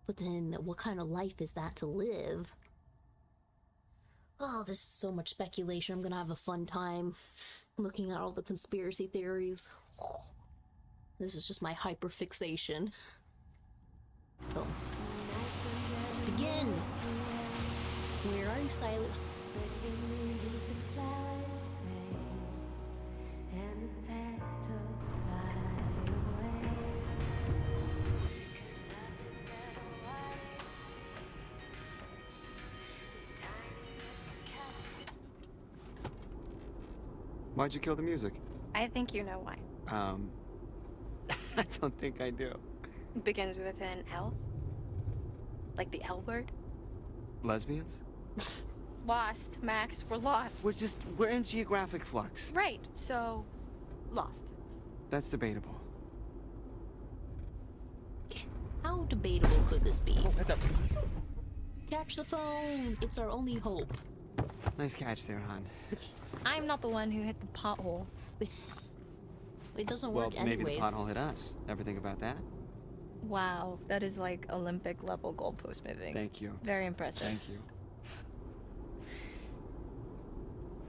But then, what kind of life is that to live? Oh, there's so much speculation. I'm gonna have a fun time looking at all the conspiracy theories. This is just my hyperfixation. So, let's begin. Where are you, Silas? Why'd you kill the music? I think you know why. I don't think I do. It begins with an L. Like the L word. Lesbians? Lost, Max. We're lost. We're in geographic flux. Right, so lost. That's debatable. How debatable could this be? Oh, that's up. Catch the phone. It's our only hope. Nice catch there, hon. I'm not the one who hit the pothole. It doesn't Well, work anyways. maybe the pothole hit us. Ever think about that? Wow, that is like Olympic level goalpost moving. Thank you. Very impressive. Thank you.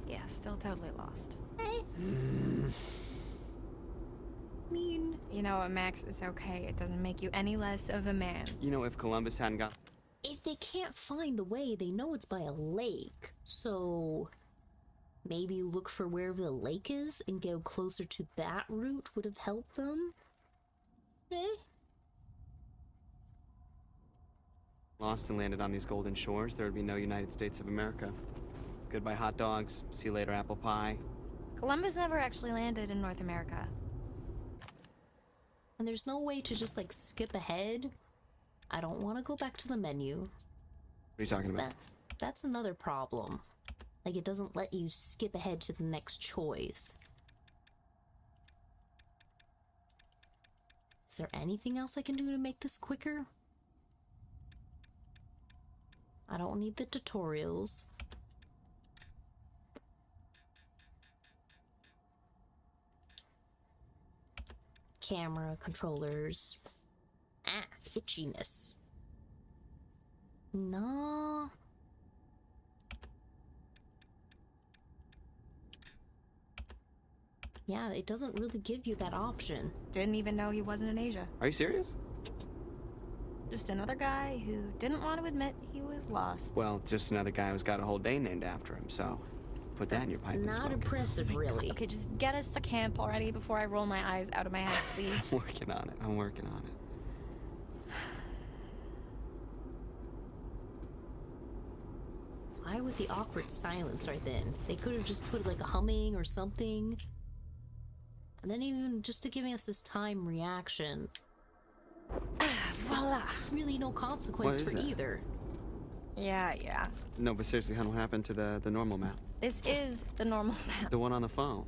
Yeah, still totally lost. Mean. You know what, Max? It's okay. It doesn't make you any less of a man. You know, if Columbus hadn't got... If they can't find the way, they know it's by a lake. So maybe look for wherever the lake is and go closer to that route would have helped them? Lost and landed on these golden shores, there would be no United States of America. Goodbye hot dogs. See you later apple pie. Columbus never actually landed in North America. And there's no way to just like skip ahead. I don't want to go back to the menu. What are you talking about? That's another problem. Like, it doesn't let you skip ahead to the next choice. Is there anything else I can do to make this quicker? I don't need the tutorials. Camera, controllers. Ah, itchiness. No. Yeah, it doesn't really give you that option. Didn't even know he wasn't in Asia. Are you serious? Just another guy who didn't want to admit he was lost. Well, just another guy who's got a whole day named after him, so put that in your pipe and smoke. Not impressive, really. Okay, just get us to camp already before I roll my eyes out of my head, please. I'm working on it. I'm working on it. Why with the awkward silence right then? They could have just put like a humming or something. And then even just to giving us this time reaction. Voila! Really no consequence for either. Yeah. No, but seriously, hon, what happened to the normal map? This is the normal map. The one on the phone?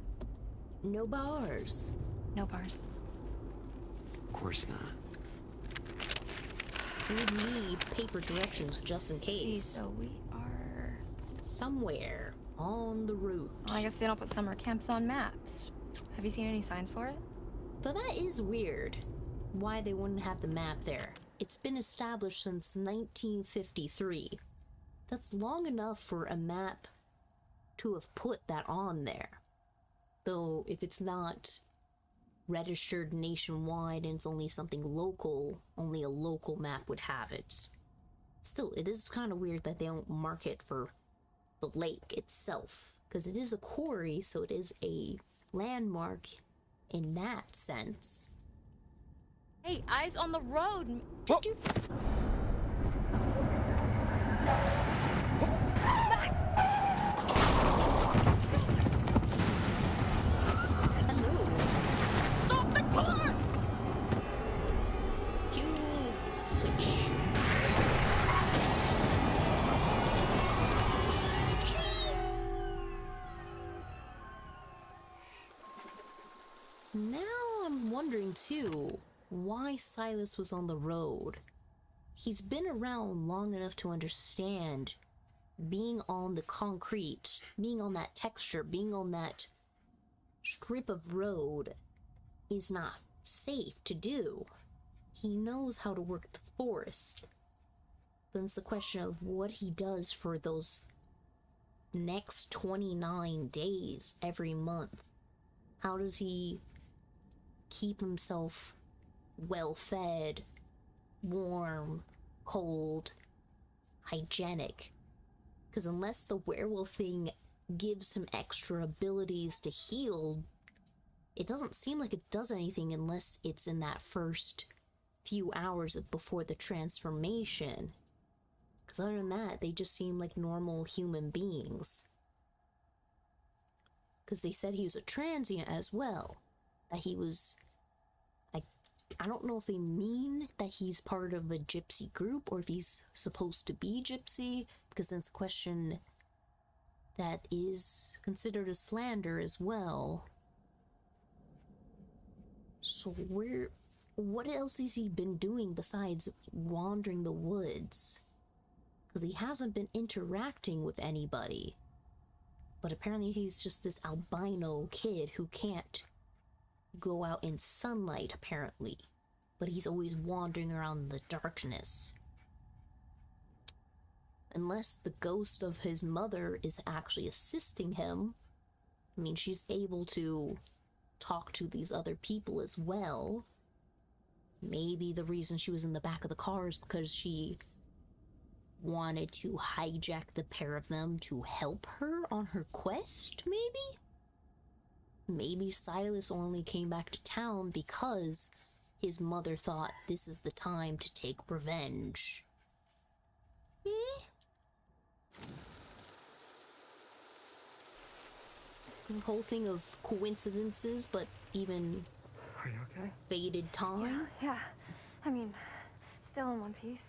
No bars. No bars. Of course not. We would need paper directions just in case. See, so we are somewhere On the route. Well, I guess they don't put summer camps on maps. Have you seen any signs for it? Though that is weird. Why they wouldn't have the map there. It's been established since 1953. That's long enough for a map to have put that on there. Though, if it's not registered nationwide and it's only something local, only a local map would have it. Still, it is kind of weird that they don't mark it for the lake itself, because it is a quarry, so it is a landmark in that sense. Hey, eyes on the road! Hello. Stop the car! Q switch. Now I'm wondering too, why Silas was on the road. He's been around long enough to understand being on the concrete, being on that texture, being on that strip of road is not safe to do. He knows how to work the forest. Then it's the question of what he does for those next 29 days every month. How does he keep himself well fed, warm, cold, hygienic? Because unless the werewolf thing gives him extra abilities to heal, it doesn't seem like it does anything unless it's in that first few hours before the transformation. Because other than that, they just seem like normal human beings. Because they said he was a transient as well. That he was... I don't know if they mean that he's part of a gypsy group or if he's supposed to be gypsy, because that's a question that is considered a slander as well. So what else has he been doing besides wandering the woods? Because he hasn't been interacting with anybody. But apparently he's just this albino kid who can't go out in sunlight, apparently. But he's always wandering around in the darkness. Unless the ghost of his mother is actually assisting him. I mean, she's able to talk to these other people as well. Maybe the reason she was in the back of the car is because she wanted to hijack the pair of them to help her on her quest, maybe? Maybe Silas only came back to town because his mother thought this is the time to take revenge. The whole thing of coincidences, but even Are you okay? faded time? Yeah. I mean, still in one piece.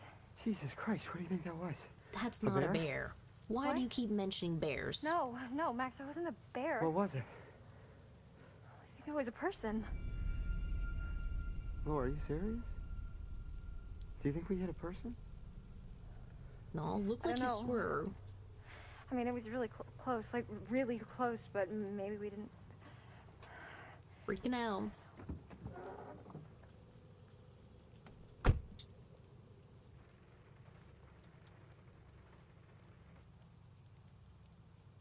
Jesus Christ, what do you think that was? That's A not bear? a bear. Why What? do you keep mentioning bears? No, Max, I wasn't a bear. What was it? I think it was a person. Laura, are you serious? Do you think we hit a person? No, look I like don't you know. swerve. I mean, it was really close, like really close, but maybe we didn't. Freaking out.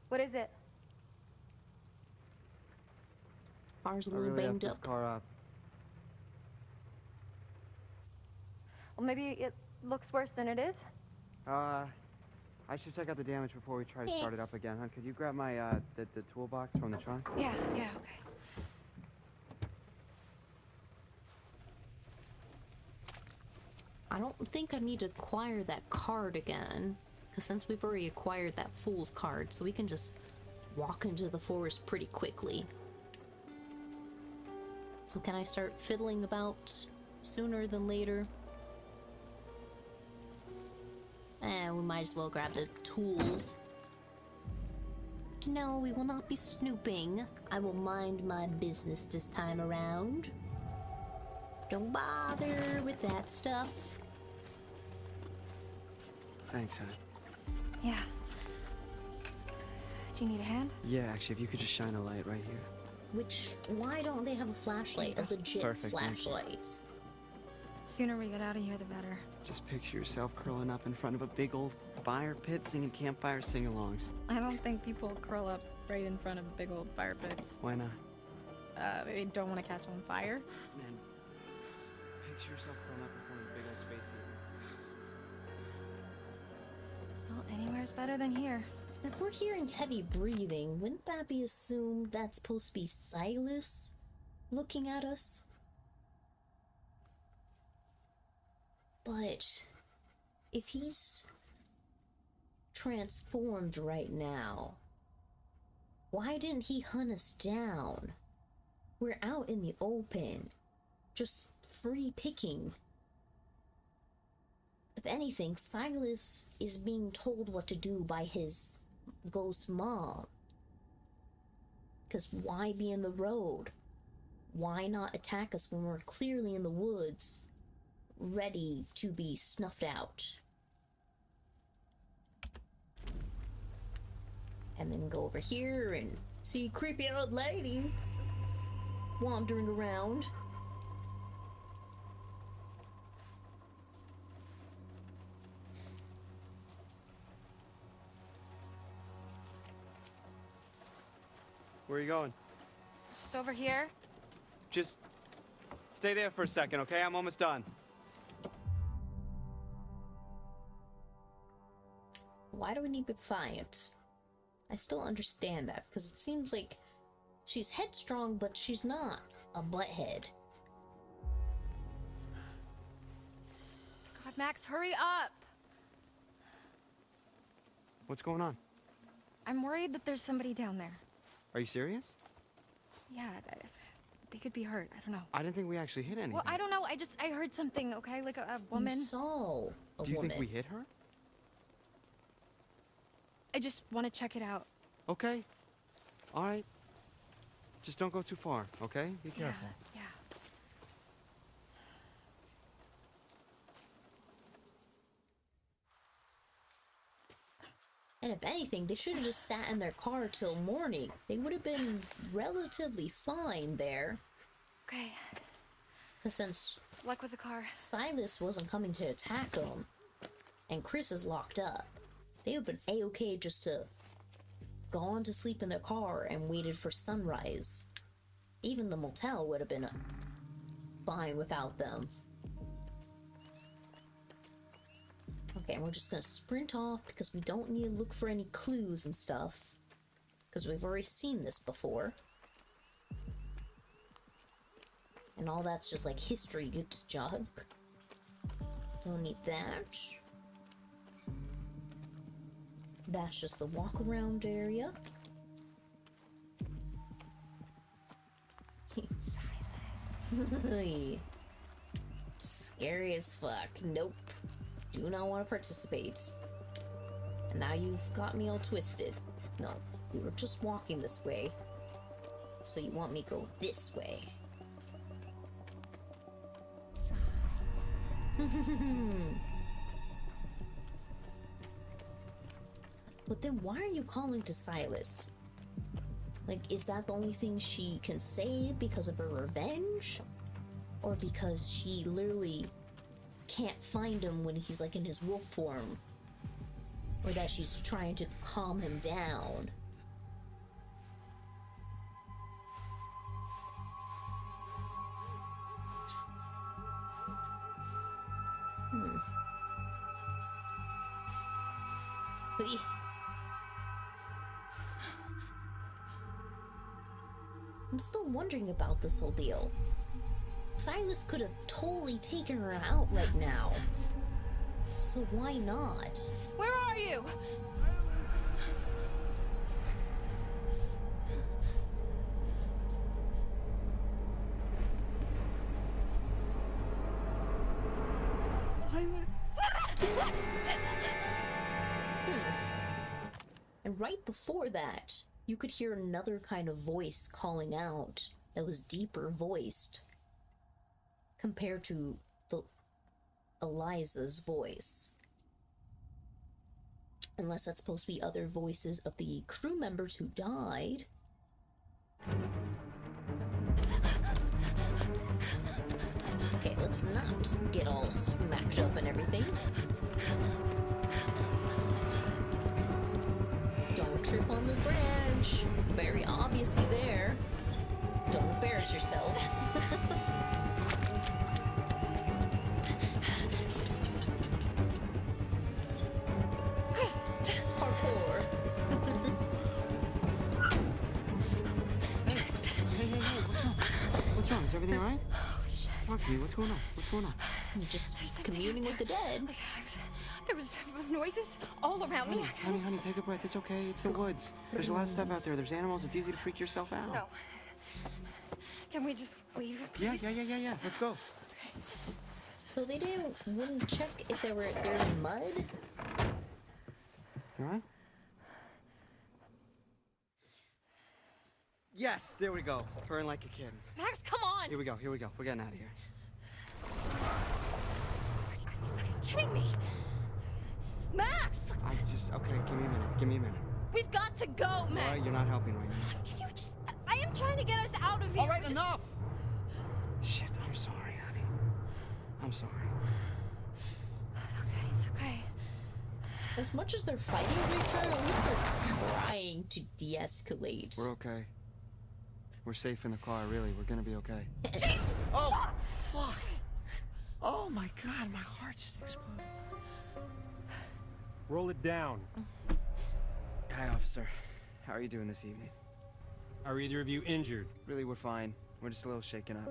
What is it? Car's a I little really banged effed this up. car up. Well, maybe it looks worse than it is. I should check out the damage before we try to start it up again, huh? Could you grab my, the toolbox from the trunk? Yeah, okay. I don't think I need to acquire that card again, because since we've already acquired that fool's card, so we can just walk into the forest pretty quickly. So can I start fiddling about sooner than later? We might as well grab the tools. No, we will not be snooping. I will mind my business this time around. Don't bother with that stuff. Thanks, hon. Yeah. Do you need a hand? Yeah, actually, if you could just shine a light right here. Why don't they have a flashlight? A legit Perfect, thank you. flashlight. Sooner we get out of here, the better. Just picture yourself curling up in front of a big old fire pit singing campfire sing-alongs. I don't think people curl up right in front of big old fire pits. Why not? They don't want to catch on fire. Then picture yourself curling up in front of a big old space heater. Well, anywhere's better than here. If we're hearing heavy breathing, wouldn't that be assumed that's supposed to be Silas looking at us? But if he's transformed right now, why didn't he hunt us down? We're out in the open, just free picking. If anything, Silas is being told what to do by his ghost mom. Because why be in the road? Why not attack us when we're clearly in the woods, ready to be snuffed out? And then go over here and see creepy old lady wandering around. Where are you going? Just over here. Just stay there for a second, okay? I'm almost done. Why do we need Defiant? I still understand that, because it seems like she's headstrong, but she's not a butthead. God, Max, hurry up! What's going on? I'm worried that there's somebody down there. Are you serious? Yeah, they could be hurt. I don't know. I didn't think we actually hit anything. Well, I don't know. I heard something, okay? Like a woman. You saw a Do you woman. think we hit her? I just want to check it out. Okay. All right. Just don't go too far, okay? Be careful. Yeah. And if anything, they should have just sat in their car till morning. They would have been relatively fine there. Okay. Because since Good luck with the car. Silas wasn't coming to attack them, and Chris is locked up, they would have been a-okay just to gone to sleep in their car and waited for sunrise. Even the motel would have been fine without them. Okay, we're just gonna sprint off because we don't need to look for any clues and stuff. Because we've already seen this before. And all that's just like history gets junk. Don't need that. That's just the walk around area. Silence. Scary as fuck. Nope. Do not want to participate. And now you've got me all twisted. No, we were just walking this way. So you want me to go this way. But then why are you calling to Silas? Like, is that the only thing she can say because of her revenge? Or because she literally can't find him when he's like in his wolf form? Or that she's trying to calm him down? I'm still wondering about this whole deal. Silas could have totally taken her out right now. So why not? Where are you? And right before that, you could hear another kind of voice calling out that was deeper voiced compared to the Eliza's voice. Unless that's supposed to be other voices of the crew members who died. Okay, let's not get all smacked up and everything. Don't trip on the branch. Very obviously there. Don't embarrass yourself. Parkour. Hey, what's wrong? What's wrong? Is everything all right? Holy shit. Talk to me. What's going on? What's going on? I'm just communing with the dead. There was noises all around me. Honey, take a breath. It's okay. It's the woods. There's a lot of stuff out there. There's animals. It's easy to freak yourself out. No. Can we just leave, please? Yeah. Let's go. So they wouldn't check if they're in mud? You all right? Yes, there we go. Purring like a kid. Max, come on! Here we go. We're getting out of here. Are you kidding me? Max! Okay, give me a minute. We've got to go, Max! All right, you're not helping right now. Can you just... I am trying to get us out of here. All right, enough! Shit, I'm sorry, honey. I'm sorry. It's okay. As much as they're fighting with each other, at least they're trying to de-escalate. We're okay. We're safe in the car, really. We're gonna be okay. Jeez! Oh, fuck! Oh my god, my heart just exploded. Roll it down. Hi, officer. How are you doing this evening? Are either of you injured? Really, we're fine. We're just a little shaken up.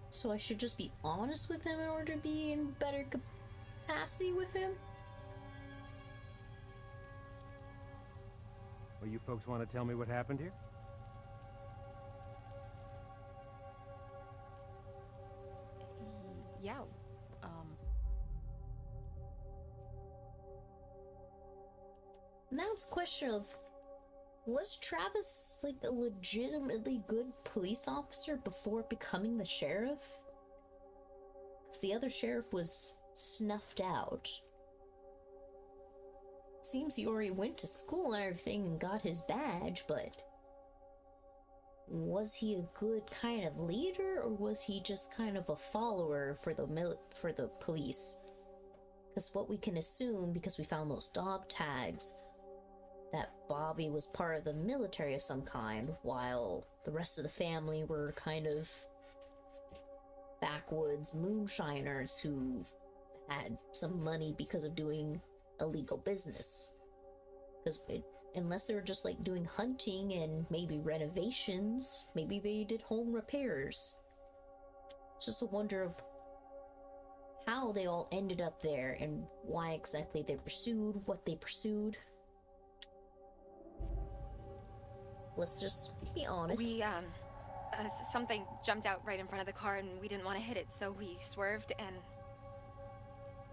So I should just be honest with him in order to be in better capacity with him? Well, you folks want to tell me what happened here? Yeah, Now it's a question of, was Travis like a legitimately good police officer before becoming the sheriff? Because the other sheriff was snuffed out. Seems he already went to school and everything and got his badge, but was he a good kind of leader, or was he just kind of a follower for the police? Because what we can assume, because we found those dog tags, that Bobby was part of the military of some kind, while the rest of the family were kind of backwoods moonshiners who had some money because of doing illegal business. Because unless they were just like doing hunting and maybe renovations, maybe they did home repairs. It's just a wonder of how they all ended up there and why exactly they pursued what they pursued. Let's just be honest. We, something jumped out right in front of the car and we didn't want to hit it, so we swerved and...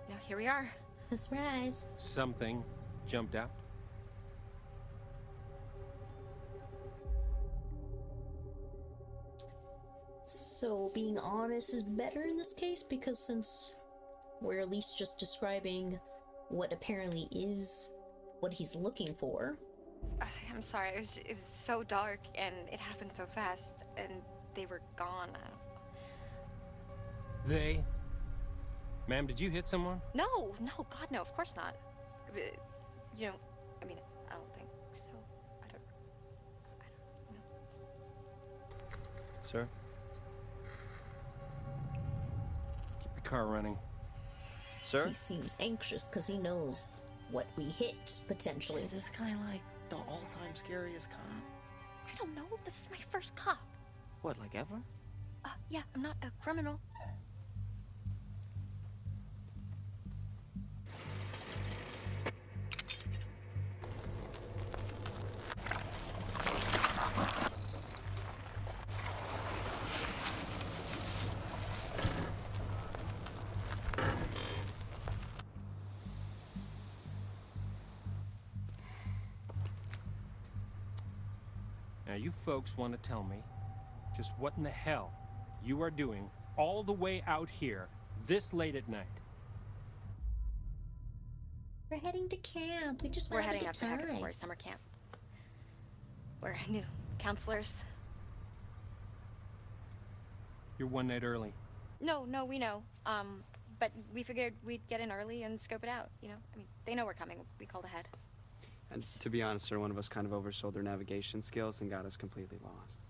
Now here we are. Surprise. Something jumped out? So being honest is better in this case, because since we're at least just describing what apparently is what he's looking for. I'm sorry, it was so dark and it happened so fast and they were gone. They? Ma'am, did you hit someone? No, God, no, of course not. You know, I mean, I don't think so. I don't know. Sir? Keep the car running. Sir? He seems anxious because he knows what we hit, potentially. Is this guy like the all-time scariest cop? I don't know, this is my first cop. What, like ever? Yeah, I'm not a criminal. Now, you folks want to tell me just what in the hell you are doing all the way out here this late at night? We're heading to camp. We just We're want to heading have up a to good Hackett's time. Quarry summer camp. We're new counselors. You're one night early. No, we know. But we figured we'd get in early and scope it out, you know? I mean, they know we're coming. We called ahead. And to be honest, sir, one of us kind of oversold their navigation skills and got us completely lost.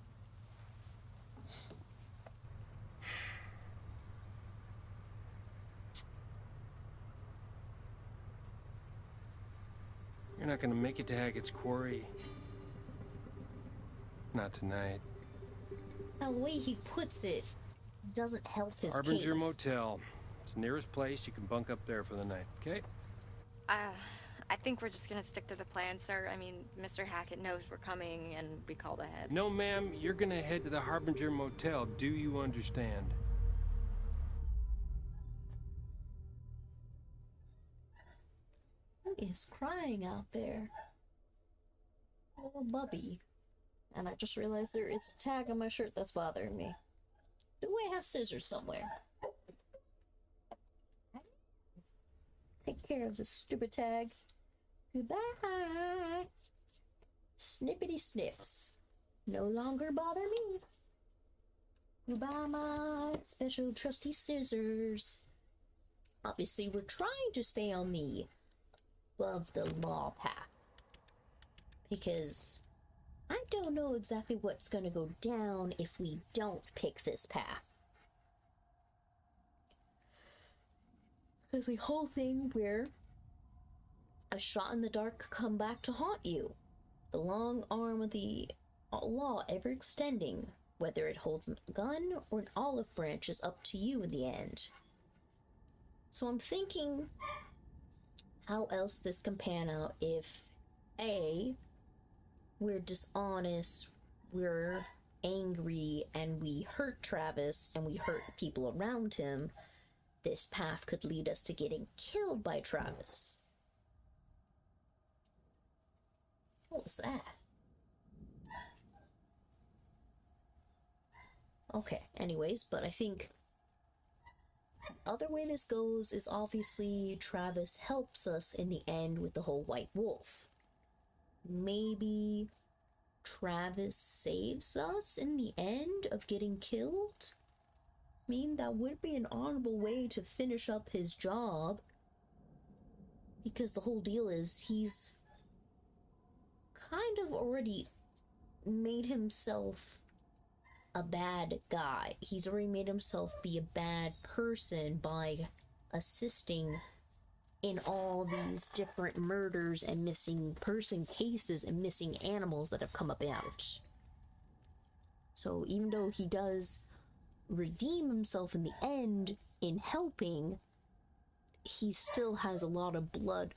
You're not gonna make it to Hackett's Quarry. Not tonight. Now, the way he puts it doesn't help his Harbinger case. Motel. It's the nearest place. You can bunk up there for the night, okay? I think we're just gonna stick to the plan, sir. I mean, Mr. Hackett knows we're coming and we called ahead. No, ma'am. You're gonna head to the Harbinger Motel. Do you understand? Who is crying out there? Little Bubby. And I just realized there is a tag on my shirt that's bothering me. Do I have scissors somewhere? Take care of this stupid tag. Goodbye. Snippity snips. No longer bother me. Goodbye, my special trusty scissors. Obviously, we're trying to stay on the above the law path. Because I don't know exactly what's going to go down if we don't pick this path. Because the whole thing where a shot in the dark come back to haunt you. The long arm of the law ever extending. Whether it holds a gun or an olive branch is up to you in the end. So I'm thinking how else this can pan out if A, we're dishonest, we're angry, and we hurt Travis, and we hurt people around him. This path could lead us to getting killed by Travis. What was that? Okay, anyways, but I think the other way this goes is obviously Travis helps us in the end with the whole White Wolf. Maybe Travis saves us in the end of getting killed? I mean, that would be an honorable way to finish up his job. Because the whole deal is he's kind of already made himself a bad guy. He's already made himself be a bad person by assisting in all these different murders and missing person cases and missing animals that have come about. So even though he does redeem himself in the end in helping, he still has a lot of blood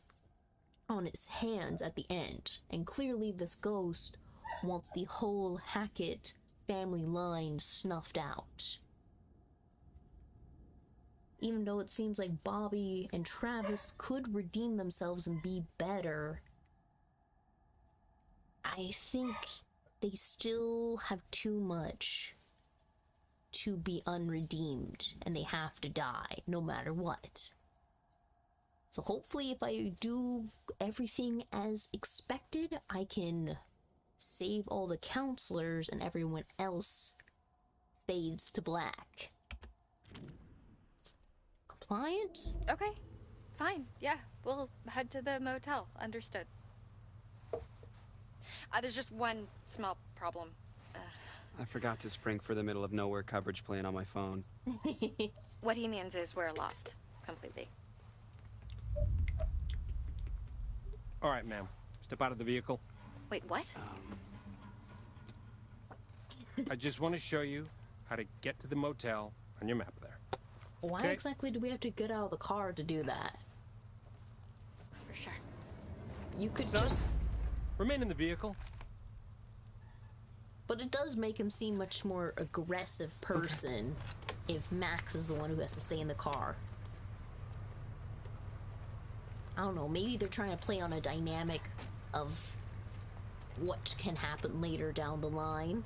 on his hands at the end. And clearly this ghost wants the whole Hackett family line snuffed out. Even though it seems like Bobby and Travis could redeem themselves and be better, I think they still have too much to be unredeemed, and they have to die no matter what. So hopefully if I do everything as expected, I can save all the counselors and everyone else fades to black. Compliant? Okay, fine. Yeah, we'll head to the motel. Understood. There's just one small problem. I forgot to spring for the middle of nowhere coverage plan on my phone. What he means is we're lost completely. All right, ma'am. Step out of the vehicle. Wait, what? I just want to show you how to get to the motel on your map there. Why Okay. exactly do we have to get out of the car to do that? For sure. You could Son, just... remain in the vehicle. But it does make him seem much more aggressive person if Max is the one who has to stay in the car. I don't know, maybe they're trying to play on a dynamic of what can happen later down the line.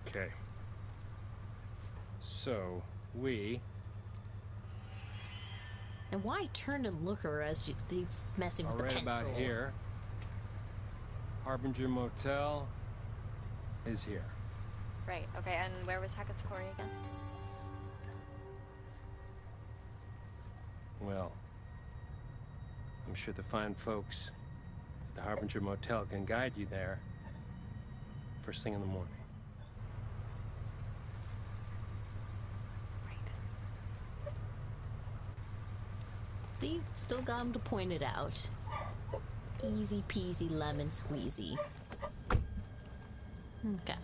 Okay. So, we And why turn and look at her as he's messing with the Right pencil? about here. Harbinger Motel is here. Right, okay, and where was Hackett's Quarry again? Well, I'm sure the fine folks at the Harbinger Motel can guide you there first thing in the morning. See, still got him to point it out. Easy peasy lemon squeezy. Okay.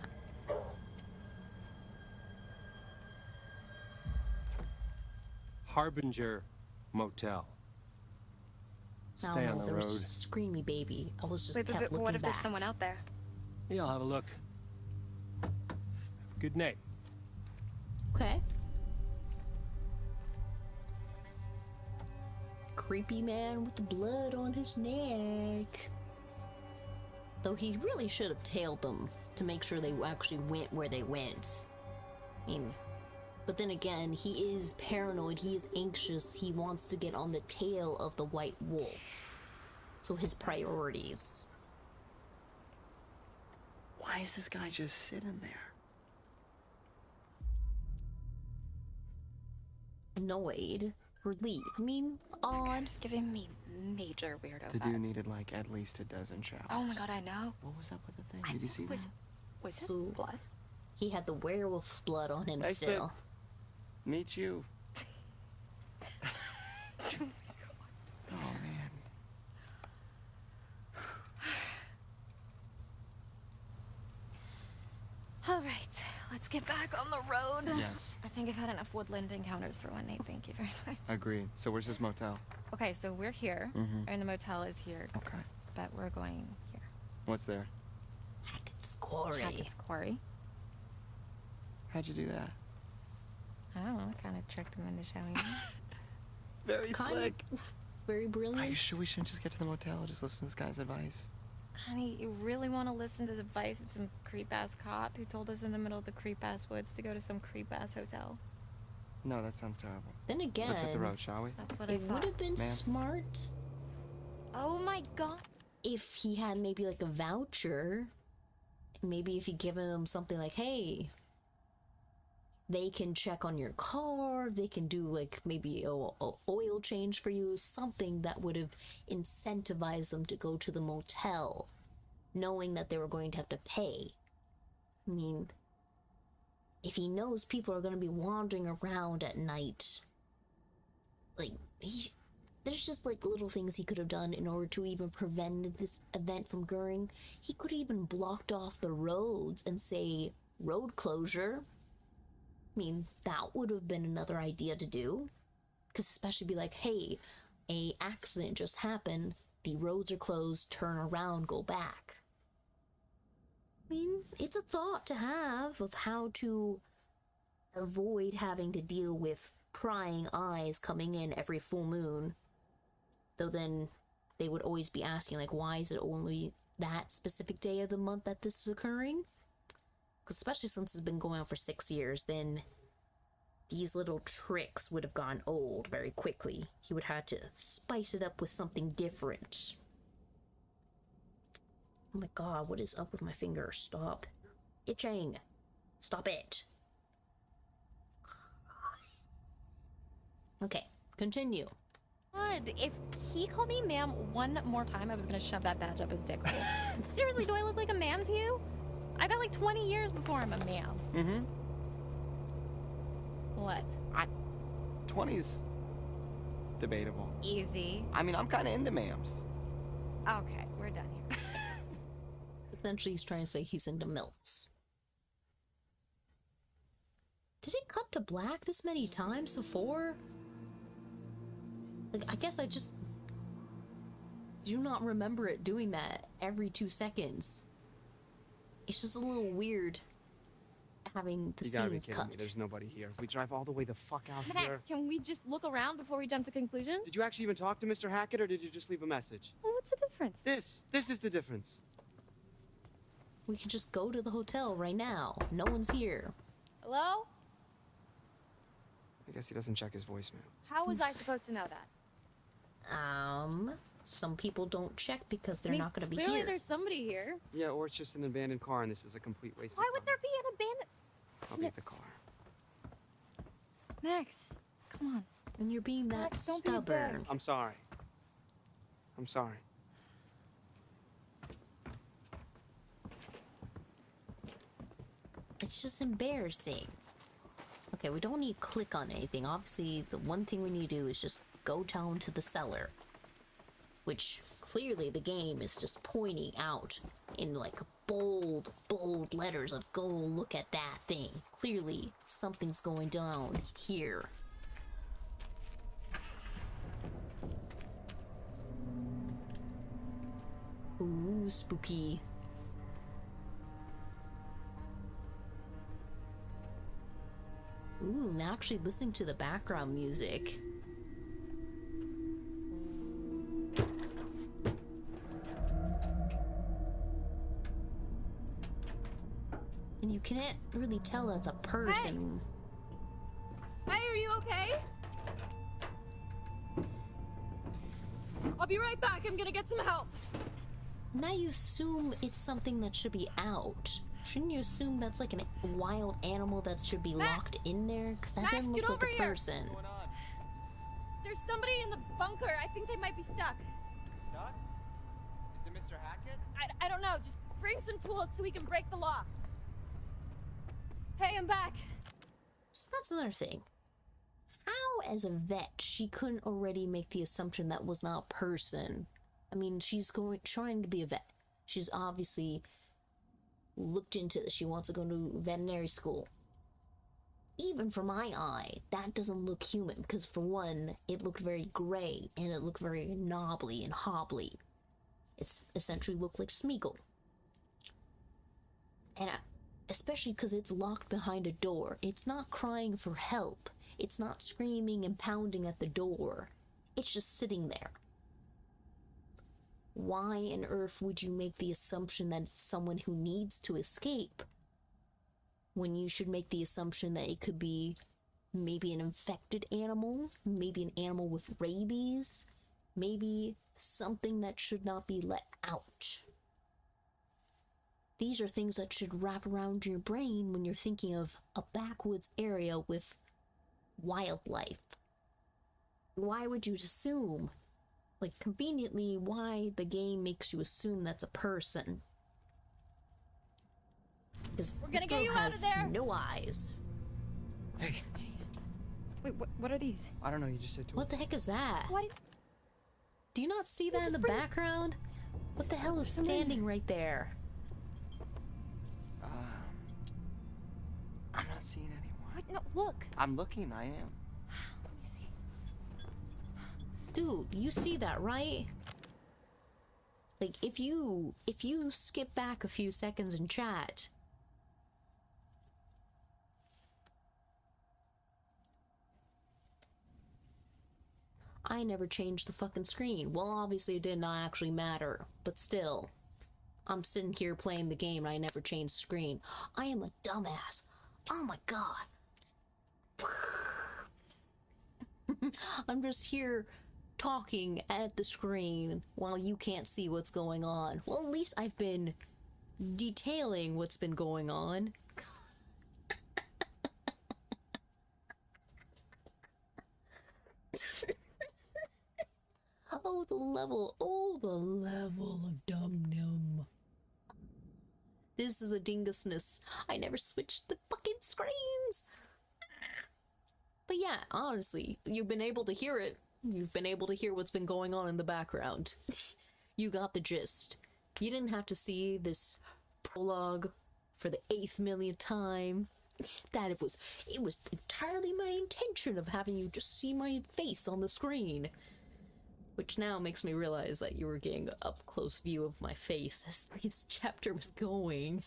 Harbinger Motel. I Stay don't on know, the there road. was just a screamy baby. I was just Wait, kept but looking what if back. there's someone out there? Yeah, I'll have a look. Good night. Okay. Creepy man with the blood on his neck. Though he really should have tailed them to make sure they actually went where they went. I mean, but then again, he is paranoid, he is anxious, he wants to get on the tail of the white wolf. So his priorities. Why is this guy just sitting there? Annoyed. Relief. I mean, odd. Just giving me major weirdo The vibes. dude needed like at least a dozen showers. Oh my god, I know. What was up with the thing? Did you see that? Was it So, blood? He had the werewolf blood on him Nice still. to meet you. Oh man. All right, let's get back on the road. Yes. I think I've had enough woodland encounters for one night. Thank you very much. Agreed. So where's this motel? Okay, so we're here, and the motel is here. Okay. But we're going here. What's there? Hackett's Quarry. Hackett's Quarry. How'd you do that? I don't know. I kind of tricked him into showing me. Very Kind slick. Very brilliant. Are you sure we shouldn't just get to the motel and just listen to this guy's advice? Honey, you really want to listen to the advice of some creep-ass cop who told us in the middle of the creep-ass woods to go to some creep-ass hotel? No, that sounds terrible. Then again, Let's hit the road, shall we? That's what I it thought. would have been Ma'am? smart Oh my god. if he had maybe like a voucher. Maybe if he given them something like, hey, they can check on your car, they can do like maybe a oil change for you, something that would have incentivized them to go to the motel, knowing that they were going to have to pay. I mean, if he knows people are going to be wandering around at night, like, there's just like little things he could have done in order to even prevent this event from occurring. He could have even blocked off the roads and say, road closure. I mean, that would have been another idea to do. Because especially be like, hey, a accident just happened, the roads are closed, turn around, go back. I mean, it's a thought to have of how to avoid having to deal with prying eyes coming in every full moon. Though then they would always be asking, like, why is it only that specific day of the month that this is occurring? Because especially since it's been going on for 6 years, then these little tricks would have gone old very quickly. He would have to spice it up with something different. Oh my god, what is up with my finger? Stop itching. Stop it. Okay, continue. God, if he called me ma'am one more time, I was gonna shove that badge up his dick hole. Seriously, do I look like a ma'am to you? I got like 20 years before I'm a ma'am. Mm-hmm. What? 20's debatable. Easy. I mean, I'm kind of into ma'ams. Okay, we're done here. Essentially, he's trying to say he's into MILFs. Did it cut to black this many times before? Like, I guess I just do not remember it doing that every 2 seconds. It's just a little weird having the You gotta be scenes kidding me. cut. There's nobody here. We drive all the way the fuck out here. Max, can we just look around before we jump to conclusions? Did you actually even talk to Mr. Hackett, or did you just leave a message? Well, what's the difference? This is the difference. We can just go to the hotel right now. No one's here. Hello? I guess he doesn't check his voicemail. How was I supposed to know that? Some people don't check because they're I mean, not gonna be clearly here. there's somebody here. Yeah, or it's just an abandoned car and this is a complete waste Why of time. would there be an abandoned... I'll get the car. Max, come on. And you're being that Max, don't be a dick. stubborn. I'm sorry. I'm sorry. It's just embarrassing. Okay, we don't need to click on anything. Obviously, the one thing we need to do is just go down to the cellar. Which, clearly, the game is just pointing out in, like, bold letters of go look at that thing. Clearly, something's going down here. Ooh, spooky. Ooh, now actually listening to the background music. And you can't really tell that's a person. Hey, are you okay? I'll be right back. I'm gonna get some help. Now you assume it's something that should be out. Shouldn't you assume that's like a wild animal that should be locked in there? Because that Max, doesn't get look like over a here. person. There's somebody in the bunker. I think they might be stuck. Stuck? Is it Mr. Hackett? I don't know. Just bring some tools so we can break the lock. Hey, I'm back. So that's another thing. How, as a vet, she couldn't already make the assumption that was not a person? I mean, she's trying to be a vet. She's obviously looked into this. She wants to go to veterinary school. Even for my eye, that doesn't look human, because for one, it looked very gray, and it looked very knobbly and hobbly. It's essentially looked like Smeagol. And especially because it's locked behind a door. It's not crying for help. It's not screaming and pounding at the door. It's just sitting there. Why on earth would you make the assumption that it's someone who needs to escape when you should make the assumption that it could be maybe an infected animal, maybe an animal with rabies, maybe something that should not be let out? These are things that should wrap around your brain when you're thinking of a backwoods area with wildlife. Why would you assume? Like, conveniently, why the game makes you assume that's a person. Because We're this gonna get girl you out of has there. no eyes. Hey. Wait, what are these? I don't know, you just said tools. What the heck is that? What? Do you not see that in the background? What the hell is standing right there? I'm not seeing anyone. What? No, look. I'm looking, I am. Let me see. Dude, you see that, right? Like, if you skip back a few seconds in chat, I never changed the fucking screen. Well, obviously it did not actually matter, but still, I'm sitting here playing the game and I never changed screen. I am a dumbass. Oh my god. I'm just here talking at the screen while you can't see what's going on. Well, at least I've been detailing what's been going on. Oh, the level of dum-dum. This is a dingusness. I never switched the fucking screens. But yeah, honestly, you've been able to hear it. You've been able to hear what's been going on in the background. You got the gist. You didn't have to see this prologue for the 8th millionth time. That it was entirely my intention of having you just see my face on the screen. Which now makes me realize that you were getting an up-close view of my face as this chapter was going.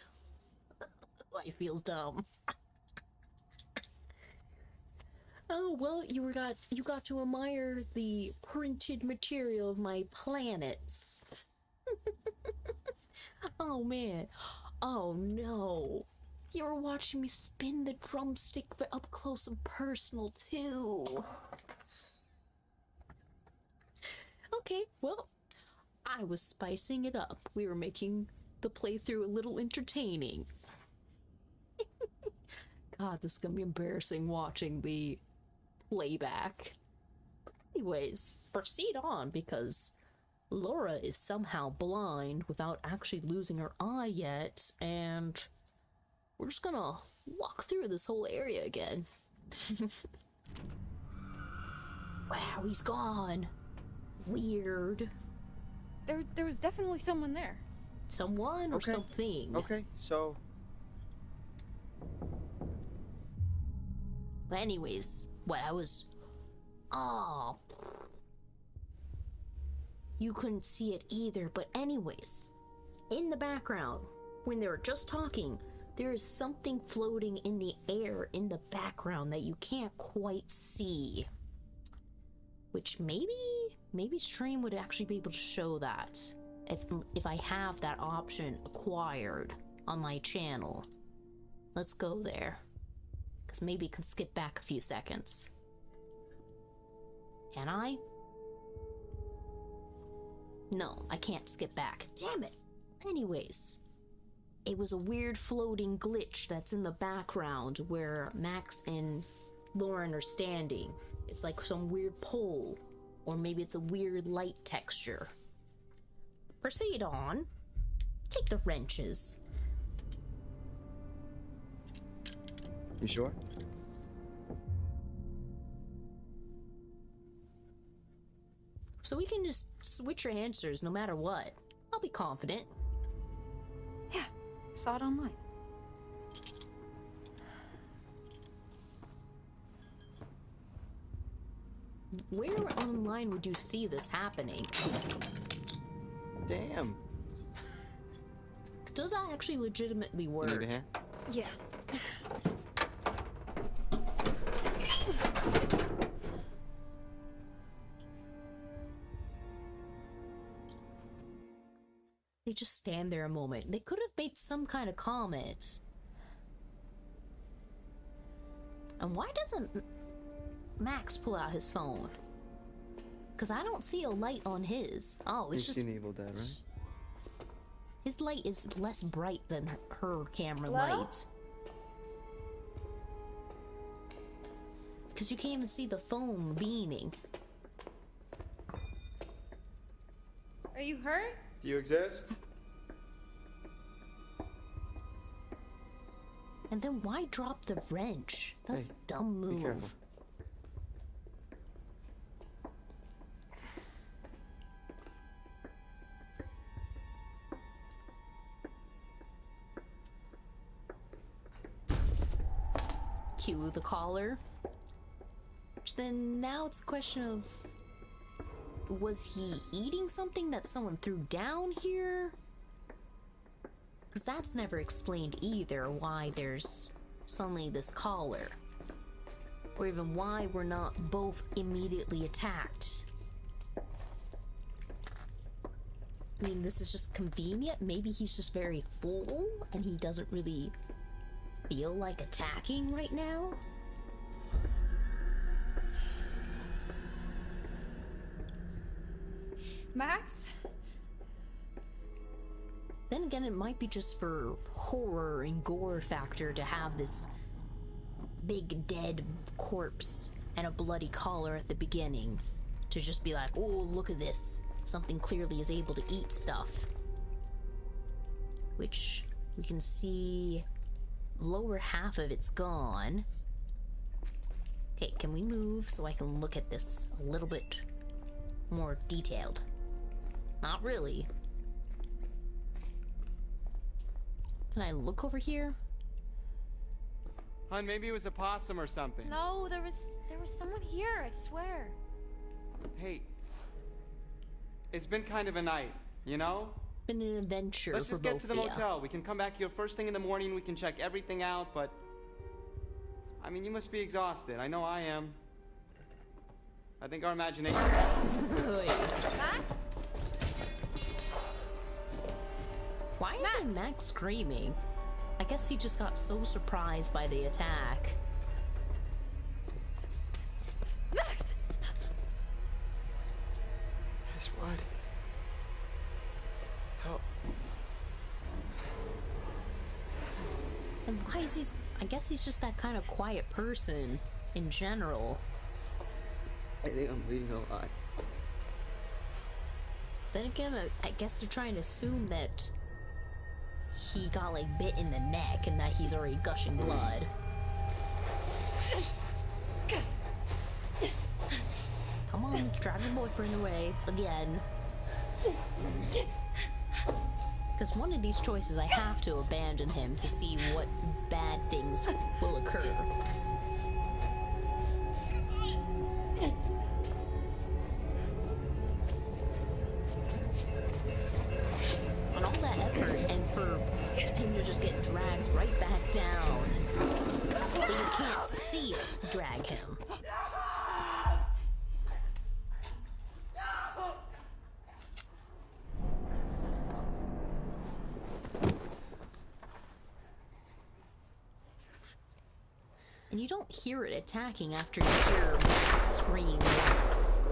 I feel dumb. Oh, well, you got to admire the printed material of my planets. Oh, man. Oh, no. You were watching me spin the drumstick up close and personal, too. Okay, well, I was spicing it up. We were making the playthrough a little entertaining. God, this is gonna be embarrassing watching the playback. Anyways, proceed on, because Laura is somehow blind without actually losing her eye yet, and we're just gonna walk through this whole area again. Wow, he's gone. Weird. There was definitely someone there. Someone or something. Okay, so... But anyways, what I was... Oh. You couldn't see it either, but anyways, in the background, when they were just talking, there is something floating in the air in the background that you can't quite see. Which maybe stream would actually be able to show that if I have that option acquired on my channel. Let's go there, because maybe it can skip back a few seconds. Can I? No, I can't skip back. Damn it. Anyways, it was a weird floating glitch that's in the background where Max and Lauren are standing. It's like some weird pole, or maybe it's a weird light texture. Proceed on. Take the wrenches. You sure? So we can just switch your answers no matter what. I'll be confident. Yeah, saw it online. Where online would you see this happening? Damn. Does that actually legitimately work? You need a hand? Yeah. They just stand there a moment. They could have made some kind of comment. And why doesn't Max pull out his phone? Because I don't see a light on his. Oh, it's You've just... seen Evil Dead, right? His light is less bright than her camera Hello? light. Because you can't even see the phone beaming. Are you hurt? Do you exist? And then why drop the wrench? That's a dumb Be careful. move. Cue the collar. Which then now it's a question of, was he eating something that someone threw down here? Because that's never explained either, why there's suddenly this collar. Or even why we're not both immediately attacked. I mean, this is just convenient. Maybe he's just very full and he doesn't really feel like attacking right now. Max? Then again, it might be just for horror and gore factor to have this big dead corpse and a bloody collar at the beginning. To just be like, oh, look at this. Something clearly is able to eat stuff. Which we can see lower half of it's gone. Okay, can we move so I can look at this a little bit more detailed? Not really. Can I look over here? Hun, maybe it was a possum or something. No, there was someone here, I swear. Hey, it's been kind of a night, you know? Been an adventure. Let's just for get to the both of ya. motel. We can come back here first thing in the morning. We can check everything out, but... I mean, you must be exhausted. I know I am. I think our imagination... Max? Why isn't Max screaming? I guess he just got so surprised by the attack. Max! His blood. Help. And why is he... I guess he's just that kind of quiet person in general. I think I'm bleeding a lot. Then again, I guess they're trying to assume that he got like bit in the neck and that he's already gushing blood. Come on, drive your boyfriend away again. Because one of these choices, I have to abandon him to see what bad things will occur. And all that effort, and for him to just get dragged right back down. But you can't see it drag him. And you don't hear it attacking after you hear Max scream once.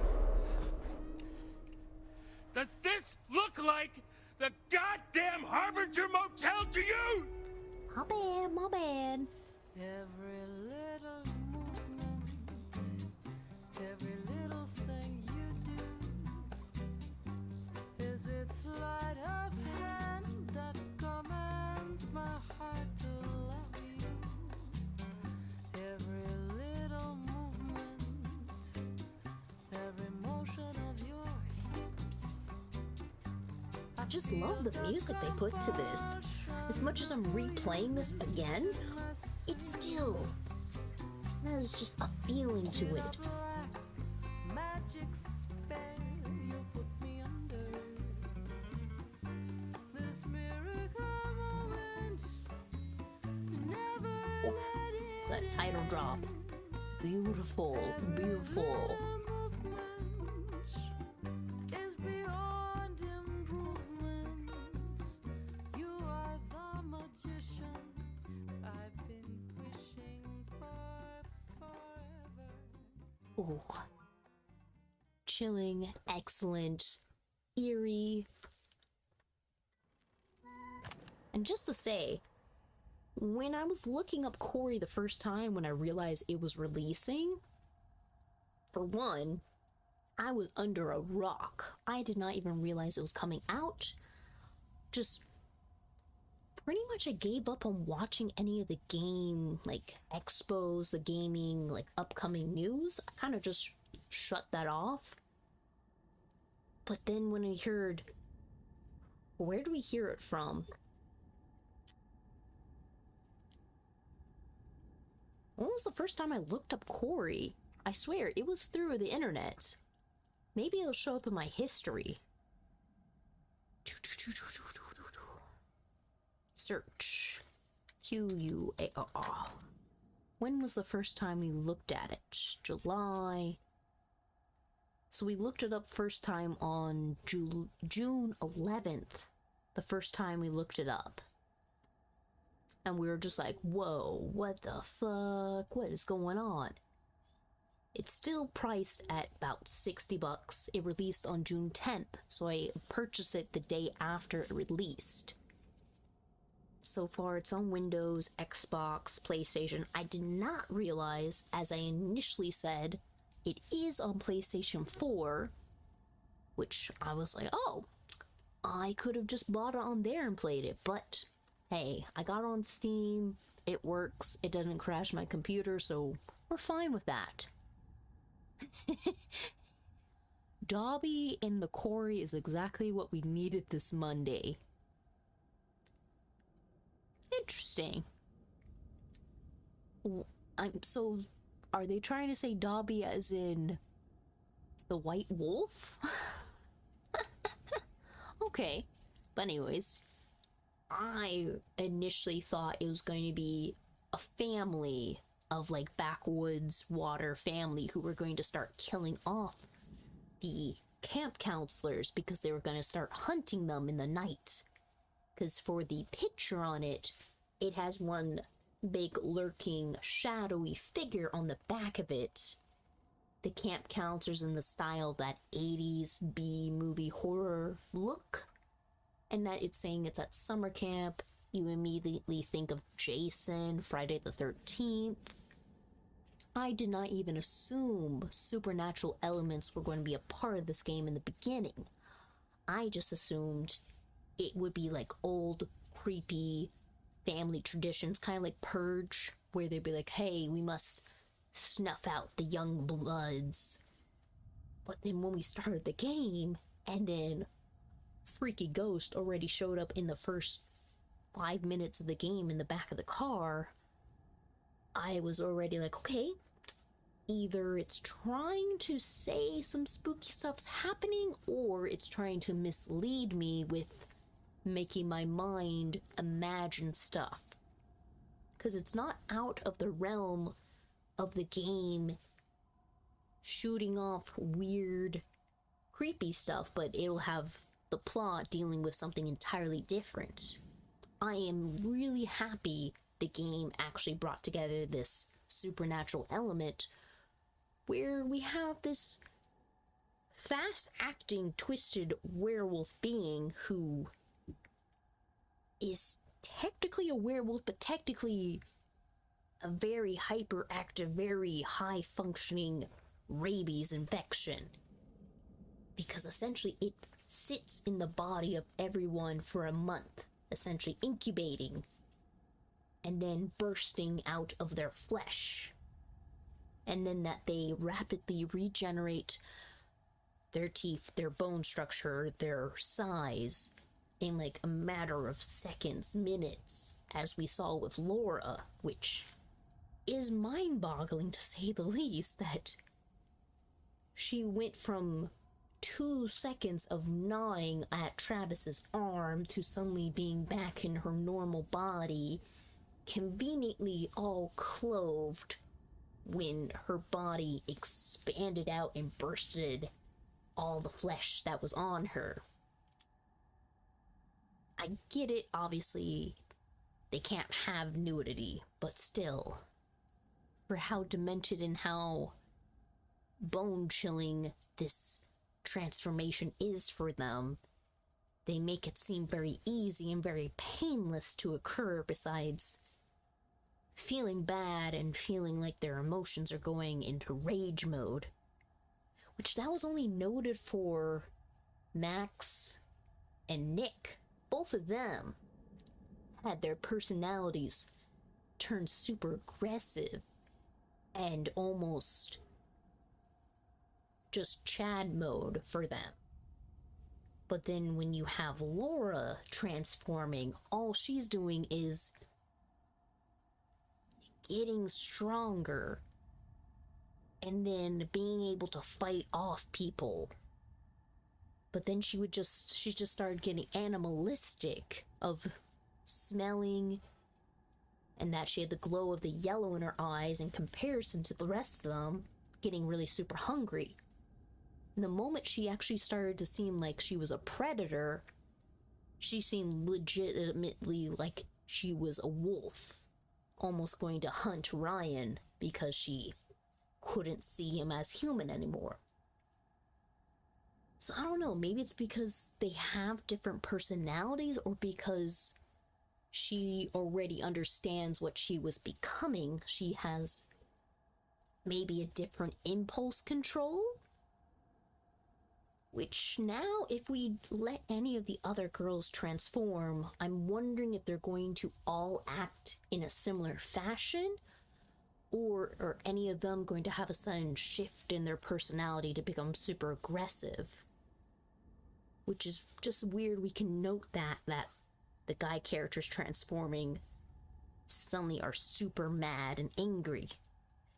Does this look like the goddamn Harbinger Motel to you? My bad, my bad. Every little movement, every little thing you do is its sleight of hand that commands my heart to love you. Every little movement, every motion of your hips. I just love the music they put to this. As much as I'm replaying this again, it still has just a feeling to it. Magic spell you put me under. This miracle moment, never let it That title drop. Beautiful, beautiful. is beyond improvement. You are the magician I've been wishing for forever. Ooh. Chilling, excellent, eerie. And just to say, when I was looking up Quarry the first time, when I realized it was releasing, for one, I was under a rock. I did not even realize it was coming out. Just pretty much I gave up on watching any of the game, like, expos, the gaming, like, upcoming news. I kind of just shut that off. But then when I heard... Where do we hear it from? When was the first time I looked up Quarry? I swear, it was through the internet. Maybe it'll show up in my history. Search. Quarry. When was the first time we looked at it? July. So we looked it up first time on June 11th. The first time we looked it up. And we were just like, whoa, what the fuck? What is going on? It's still priced at about $60. It released on June 10th, so I purchased it the day after it released. So far, it's on Windows, Xbox, PlayStation. I did not realize, as I initially said, it is on PlayStation 4, which I was like, oh, I could have just bought it on there and played it, but hey, I got it on Steam, it works, it doesn't crash my computer, so we're fine with that. Dobby in the Quarry is exactly what we needed this Monday. Interesting. So, are they trying to say Dobby as in the White Wolf? Okay, but anyways, I initially thought it was going to be a family of like backwoods water family who were going to start killing off the camp counselors because they were going to start hunting them in the night. Because for the picture on it, it has one big lurking shadowy figure on the back of it. the camp counselors in the style that 80s B movie horror look, and that it's saying it's at summer camp. You immediately think of Jason, Friday the 13th. I did not even assume supernatural elements were going to be a part of this game in the beginning. I just assumed it would be like old, creepy family traditions, kind of like Purge, where they'd be like, hey, we must snuff out the young bloods. But then when we started the game, and then Freaky Ghost already showed up in the first 5 minutes of the game in the back of the car, I was already like, okay, either it's trying to say some spooky stuff's happening, or it's trying to mislead me with making my mind imagine stuff. Because it's not out of the realm of the game shooting off weird, creepy stuff, but it'll have the plot dealing with something entirely different. I am really happy the game actually brought together this supernatural element where we have this fast-acting, twisted werewolf being who is technically a werewolf, but technically a very hyperactive, very high-functioning rabies infection. Because essentially it sits in the body of everyone for a month, essentially incubating and then bursting out of their flesh. And then that they rapidly regenerate their teeth, their bone structure, their size in like a matter of seconds, minutes, as we saw with Laura, which is mind-boggling to say the least, that she went from 2 seconds of gnawing at Travis's arm to suddenly being back in her normal body, conveniently all clothed, when her body expanded out and bursted all the flesh that was on her. I get it, obviously, they can't have nudity, but still, for how demented and how bone-chilling this transformation is for them, they make it seem very easy and very painless to occur, besides feeling bad and feeling like their emotions are going into rage mode. Which that was only noted for Max and Nick. Both of them had their personalities turn super aggressive and almost just Chad mode for them. But then when you have Laura transforming, all she's doing is getting stronger and then being able to fight off people. But then she just started getting animalistic of smelling, and that she had the glow of the yellow in her eyes in comparison to the rest of them, getting really super hungry. And the moment she actually started to seem like she was a predator, she seemed legitimately like she was a wolf, almost going to hunt Ryan because she couldn't see him as human anymore. So I don't know, maybe it's because they have different personalities, or because she already understands what she was becoming. She has maybe a different impulse control? Which now, if we let any of the other girls transform, I'm wondering if they're going to all act in a similar fashion, or are any of them going to have a sudden shift in their personality to become super aggressive? Which is just weird. We can note that the guy characters transforming suddenly are super mad and angry.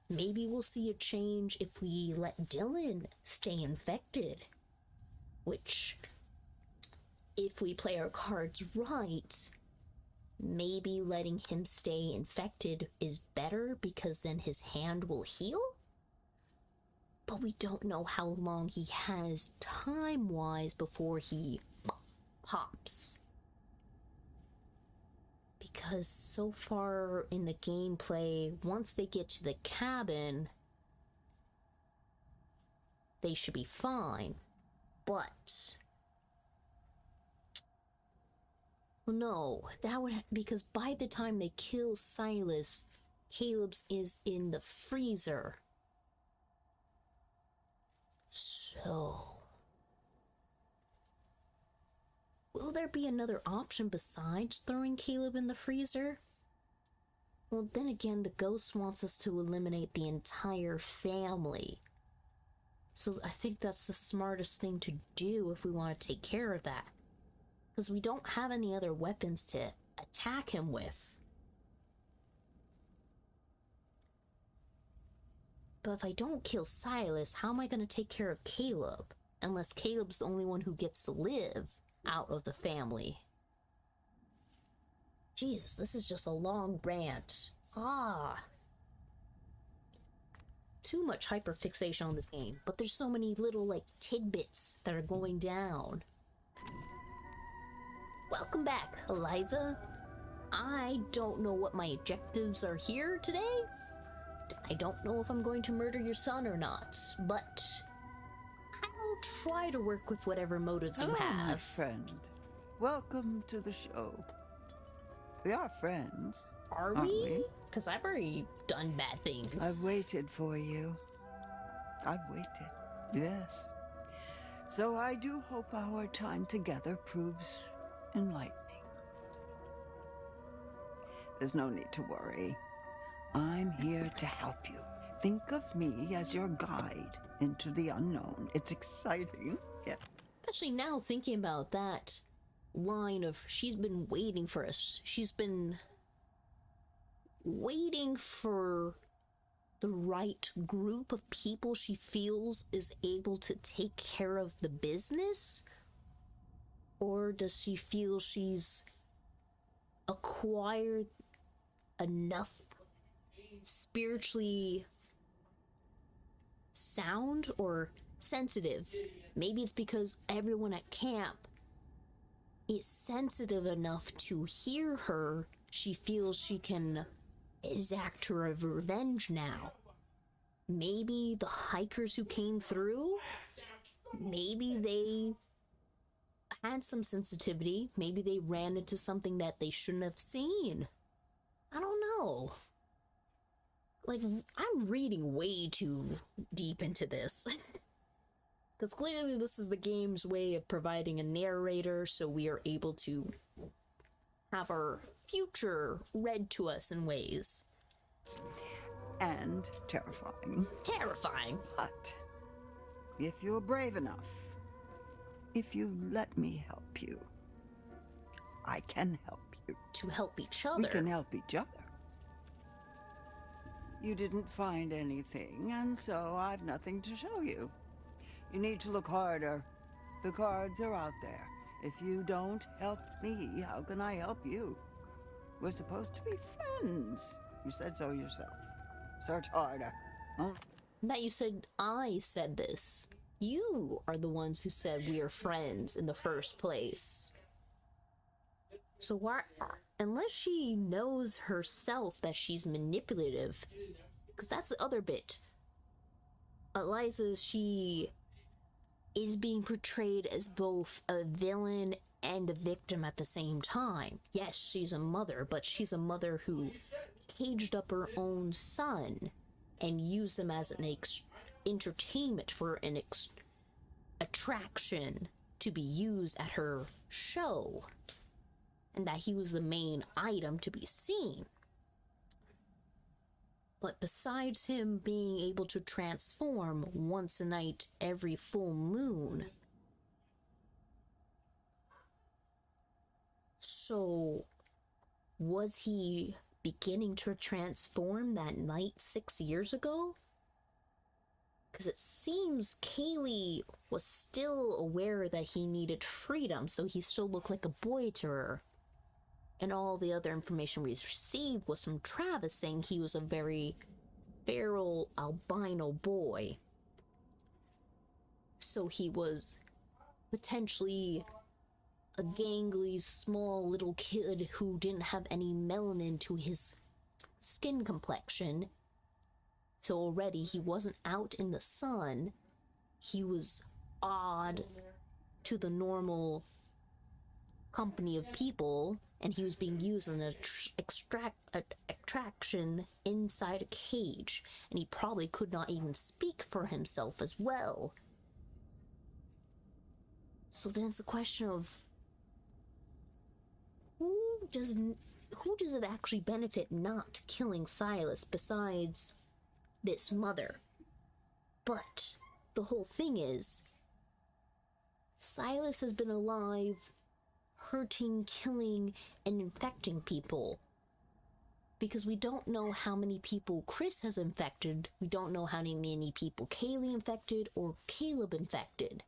Maybe we'll see a change if we let Dylan stay infected. Which, if we play our cards right, maybe letting him stay infected is better because then his hand will heal? But we don't know how long he has time-wise before he pops. Because so far in the gameplay, once they get to the cabin, they should be fine. But no, that would because by the time they kill Silas, Caleb's is in the freezer. So, will there be another option besides throwing Caleb in the freezer? Well, then again, the ghost wants us to eliminate the entire family. So I think that's the smartest thing to do if we want to take care of that. Because we don't have any other weapons to attack him with. But if I don't kill Silas, how am I going to take care of Caleb? Unless Caleb's the only one who gets to live out of the family. Jesus, this is just a long rant. Too much hyperfixation on this game, but there's so many little, like, tidbits that are going down. Welcome back, Eliza. I don't know what my objectives are here today. I don't know if I'm going to murder your son or not, but I'll try to work with whatever motives you have. My friend. Welcome to the show. We are friends. Are aren't we? Because I've already done bad things. I've waited for you. I've waited. Yes. So I do hope our time together proves enlightening. There's no need to worry. I'm here to help you. Think of me as your guide into the unknown. It's exciting. Yeah. Especially now thinking about that line of she's been waiting for us. She's been waiting for the right group of people she feels is able to take care of the business? Or does she feel she's acquired enough spiritually sound or sensitive? Maybe it's because everyone at camp is sensitive enough to hear her. She feels she can exact her revenge now. Maybe the hikers who came through, maybe they had some sensitivity. Maybe they ran into something that they shouldn't have seen. I don't know. Like, I'm reading way too deep into this. Because clearly this is the game's way of providing a narrator, so we are able to have our future read to us in ways. And terrifying. Terrifying. But if you're brave enough, if you let me help you, I can help you. To help each other. We can help each other. You didn't find anything, and so I've nothing to show you. You need to look harder. The cards are out there. If you don't help me, how can I help you? We're supposed to be friends. You said so yourself. Search harder. Oh. That you said I said this. You are the ones who said we are friends in the first place. So why, unless she knows herself that she's manipulative, because that's the other bit. Eliza, she is being portrayed as both a villain and a victim at the same time. Yes, she's a mother, but she's a mother who caged up her own son and used him as an entertainment for an attraction to be used at her show, and that he was the main item to be seen. But besides him being able to transform once a night every full moon, so was he beginning to transform that night 6 years ago? Because it seems Kaylee was still aware that he needed freedom, so he still looked like a boy to her. And all the other information we received was from Travis saying he was a very feral albino boy. So he was potentially a gangly, small little kid who didn't have any melanin to his skin complexion. So already he wasn't out in the sun, he was odd to the normal company of people, and he was being used as an attraction inside a cage, and he probably could not even speak for himself as well. So then it's a question of who does it actually benefit not killing Silas besides this mother? But the whole thing is, Silas has been alive, hurting, killing, and infecting people. Because we don't know how many people Chris has infected, we don't know how many people Kaylee infected or Caleb infected.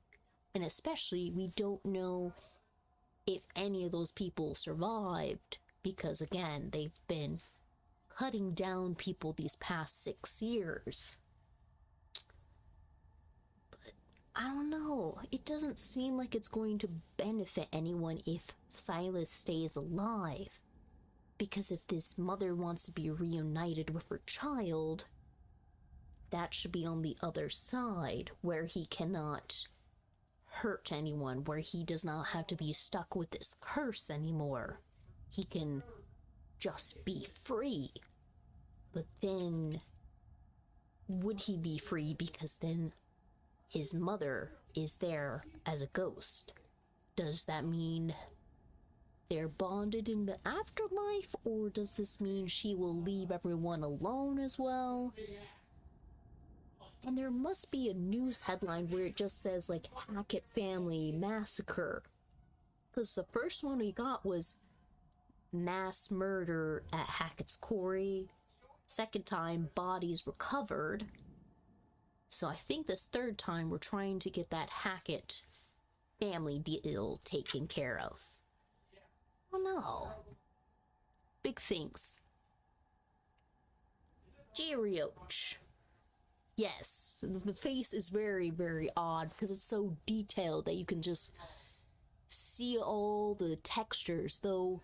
And especially, we don't know if any of those people survived, because again, they've been cutting down people these past 6 years. But I don't know, it doesn't seem like it's going to benefit anyone if Silas stays alive. Because if this mother wants to be reunited with her child, that should be on the other side, where he cannot hurt anyone, where he does not have to be stuck with this curse anymore. He can just be free. But then, would he be free because then his mother is there as a ghost? Does that mean they're bonded in the afterlife, or does this mean she will leave everyone alone as well? And there must be a news headline where it just says, like, Hackett family massacre. Because the first one we got was mass murder at Hackett's Quarry. Second time, bodies recovered. So I think this third time we're trying to get that Hackett family deal taken care of. Oh no. Big things. Jerryoch. Yes, the face is very, very odd because it's so detailed that you can just see all the textures, though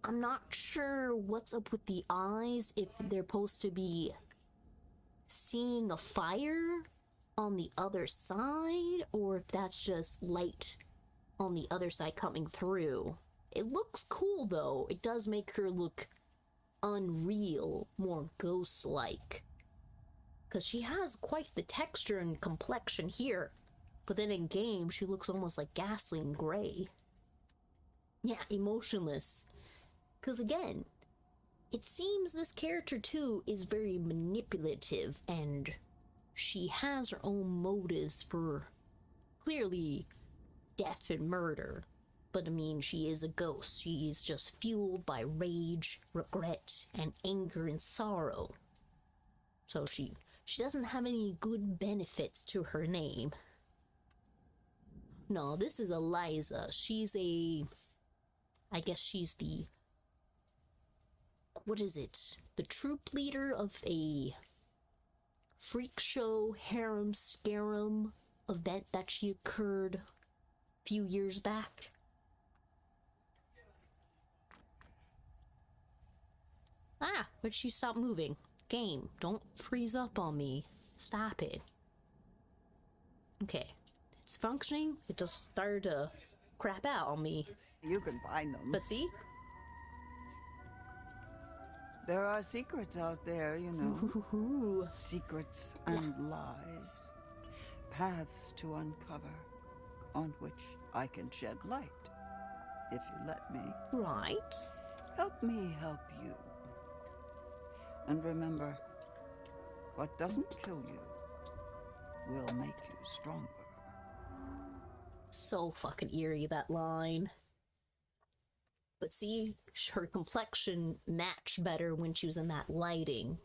I'm not sure what's up with the eyes, if they're supposed to be seeing a fire on the other side, or if that's just light on the other side coming through. It looks cool, though. It does make her look unreal, more ghost-like. Because she has quite the texture and complexion here, but then in game, she looks almost like gasoline gray. Yeah, emotionless. Because again, it seems this character too is very manipulative, and she has her own motives for clearly death and murder. But I mean, she is a ghost. She is just fueled by rage, regret, and anger and sorrow. So she doesn't have any good benefits to her name. No, this is Eliza. She's I guess she's the... what is it? The troop leader of a freak show harem scarum event that she occurred a few years back. Ah, but she stopped moving. Game, don't freeze up on me. Stop it. Okay, it's functioning. It just started to crap out on me. You can find them. But see? There are secrets out there, you know. Ooh. Secrets and lies. Paths to uncover, on which I can shed light, if you let me. Right. Help me help you. And remember, what doesn't kill you will make you stronger. So fucking eerie, that line. But see, her complexion matched better when she was in that lighting.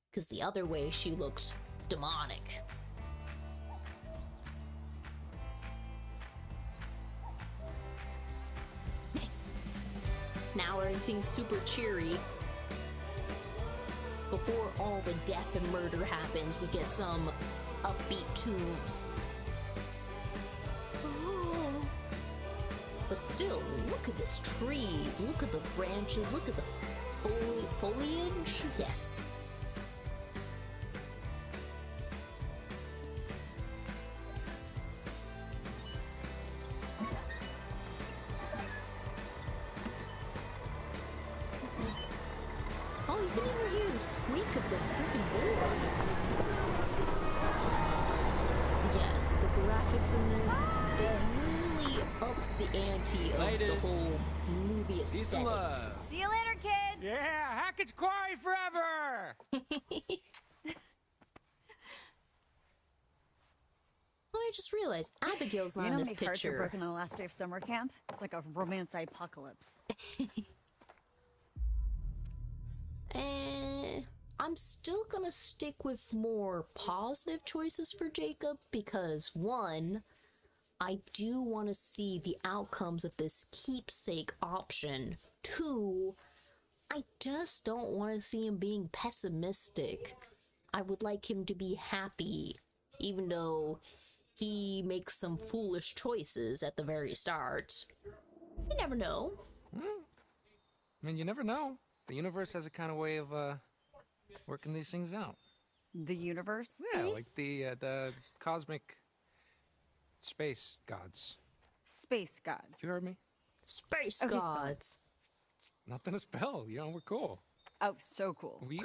Because the other way, she looks demonic. Now everything's super cheery. Before all the death and murder happens, we get some upbeat tunes. Oh. But still, look at this tree. Look at the branches. Look at the foliage. Yes. Oh, you can even hear the squeak of the freaking board. Yes, the graphics in this, they really up the ante of the whole movie Peace and aesthetic. love. See you later, kids. Yeah, Hackett's Quarry forever. I just realized Abigail's not You in know how this many hearts are picture. broken on the last day of summer camp? It's like a romance apocalypse. I'm still gonna stick with more positive choices for Jacob because one, I do want to see the outcomes of this keepsake option. Two, I just don't want to see him being pessimistic. I would like him to be happy, even though he makes some foolish choices at the very start. You never know. I mean, you never know. The universe has a kind of way of working these things out. The universe? Yeah, like the cosmic space gods. Space gods. You heard me? Space Okay, gods. Nothing to spell. You know, we're cool. Oh, so cool. We.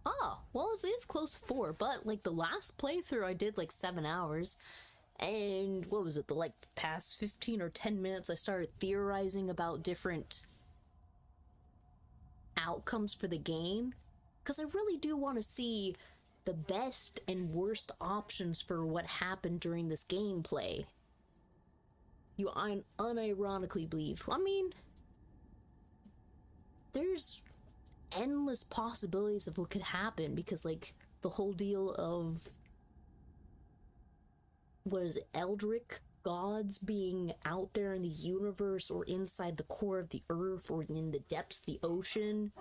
Oh, well, it is close to 4, but like the last playthrough I did like 7 hours, and what was it, the like past 15 or 10 minutes I started theorizing about different outcomes for the game, because I really do want to see the best and worst options for what happened during this gameplay. You unironically believe, I mean, there's endless possibilities of what could happen, because like the whole deal of Eldritch gods being out there in the universe or inside the core of the earth or in the depths of the ocean,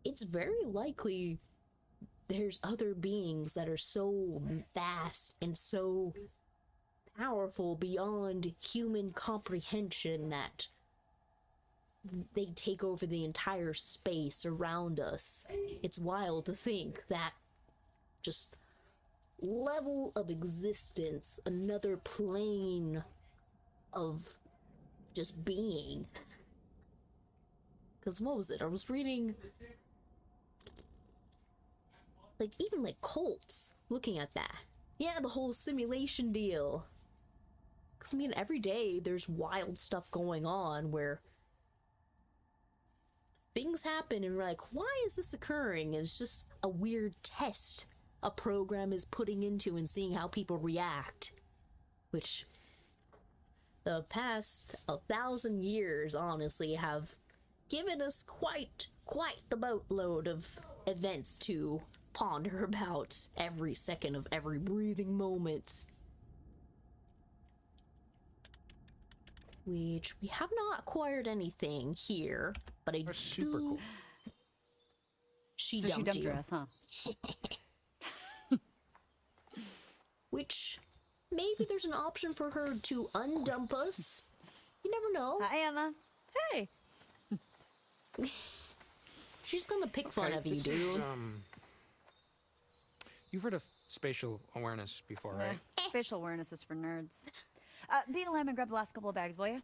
it's very likely there's other beings that are so vast and so powerful beyond human comprehension that they take over the entire space around us. It's wild to think that just level of existence, another plane of just being. Because what was it? I was reading like even like cults looking at that. Yeah, the whole simulation deal. Because I mean, every day there's wild stuff going on where things happen and we're like, why is this occurring? And it's just a weird test a program is putting into and seeing how people react. Which the past 1,000 years, honestly, have given us quite the boatload of events to ponder about every second of every breathing moment. Which we have not acquired anything here, but I super do. Cool. She dumped dumped you. us, huh? Which maybe there's an option for her to undump us. You never know. Hi, Emma. Hey. She's gonna pick fun of you, this dude. is, you've heard of spatial awareness before, right? Spatial awareness is for nerds. Be a lamb and grab the last couple of bags, will you?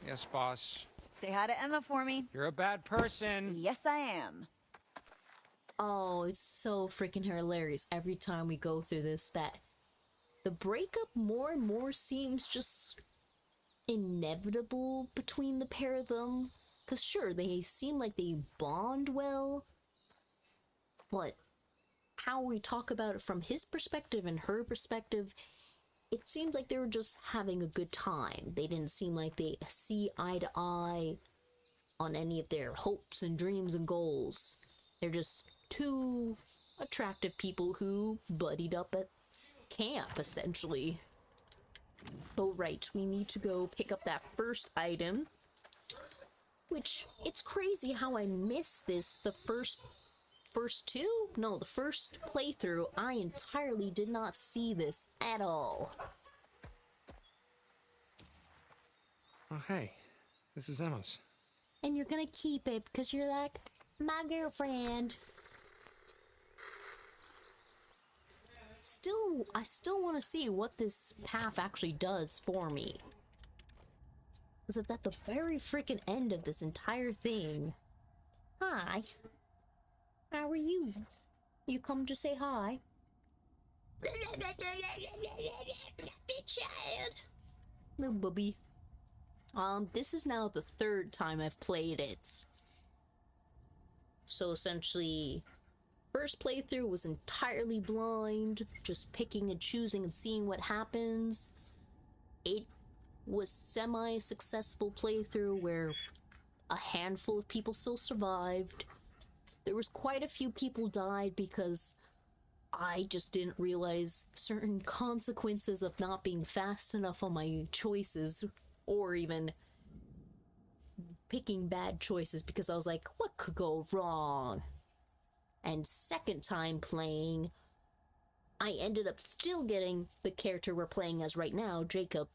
Yes, boss. Say hi to Emma for me. You're a bad person. Yes, I am. Oh, it's so freaking hilarious every time we go through this that the breakup more and more seems just inevitable between the pair of them. Because sure, they seem like they bond well, but how we talk about it from his perspective and her perspective, it seems like they were just having a good time. They didn't seem like they see eye to eye on any of their hopes and dreams and goals. They're just two attractive people who buddied up at camp, essentially. Oh, right, we need to go pick up that first item. Which, it's crazy how I missed this the first playthrough. I entirely did not see this at all. Oh, hey. This is Emma's. And you're gonna keep it because you're like my girlfriend. I still want to see what this path actually does for me. Because it's at the very freaking end of this entire thing. Hi. How are you? You come to say hi? Child. No, bubby. This is now the third time I've played it. So essentially, first playthrough was entirely blind, just picking and choosing and seeing what happens. It was semi-successful playthrough where a handful of people still survived. There was quite a few people died because I just didn't realize certain consequences of not being fast enough on my choices, or even picking bad choices, because I was like, what could go wrong? And second time playing, I ended up still getting the character we're playing as right now, Jacob.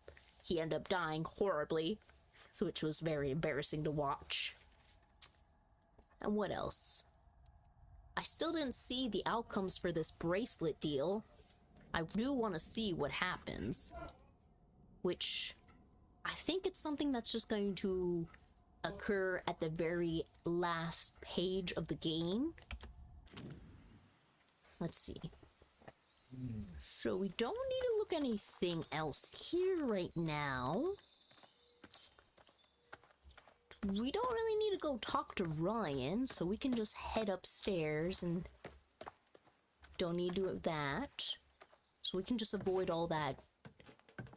He ended up dying horribly, which was very embarrassing to watch. And what else? I still didn't see the outcomes for this bracelet deal. I do want to see what happens. Which, I think it's something that's just going to occur at the very last page of the game. Let's see. So we don't need to look anything else here right now. We don't really need to go talk to Ryan, so we can just head upstairs and don't need to do that. So we can just avoid all that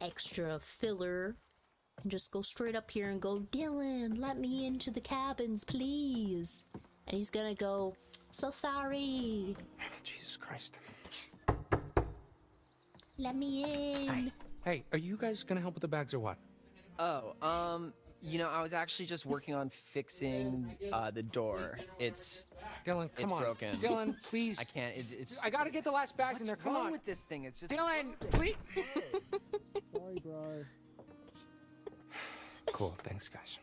extra filler and just go straight up here and go, Dylan, let me into the cabins, please. And he's gonna go, so sorry. Jesus Christ. Let me in. Hey, are you guys gonna help with the bags or what? Oh, you know, I was actually just working on fixing the door. It's Dylan, come it's on. broken. Dylan, please. I can't. It's I gotta get the last bags in there. Come wrong on. with this thing? It's just Dylan, please. Sorry, bro. Cool. Thanks, guys.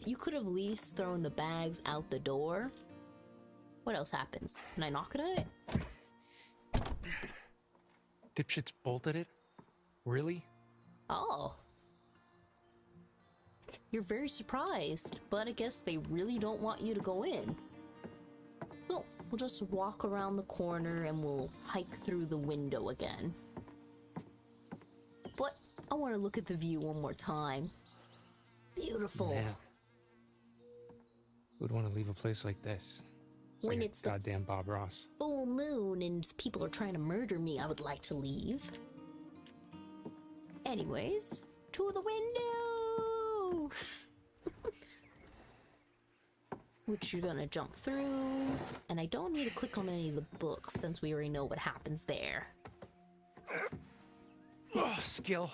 You could have at least thrown the bags out the door. What else happens? Can I knock it out? Dipshits bolted it? Really? Oh. You're very surprised, but I guess they really don't want you to go in. Well, we'll just walk around the corner and we'll hike through the window again. But I want to look at the view one more time. Beautiful. Man. Who'd want to leave a place like this? When like it's the goddamn Bob Ross. full moon and people are trying to murder me, I would like to leave. Anyways, to the window! Which you're gonna jump through, and I don't need to click on any of the books since we already know what happens there. Oh, skill.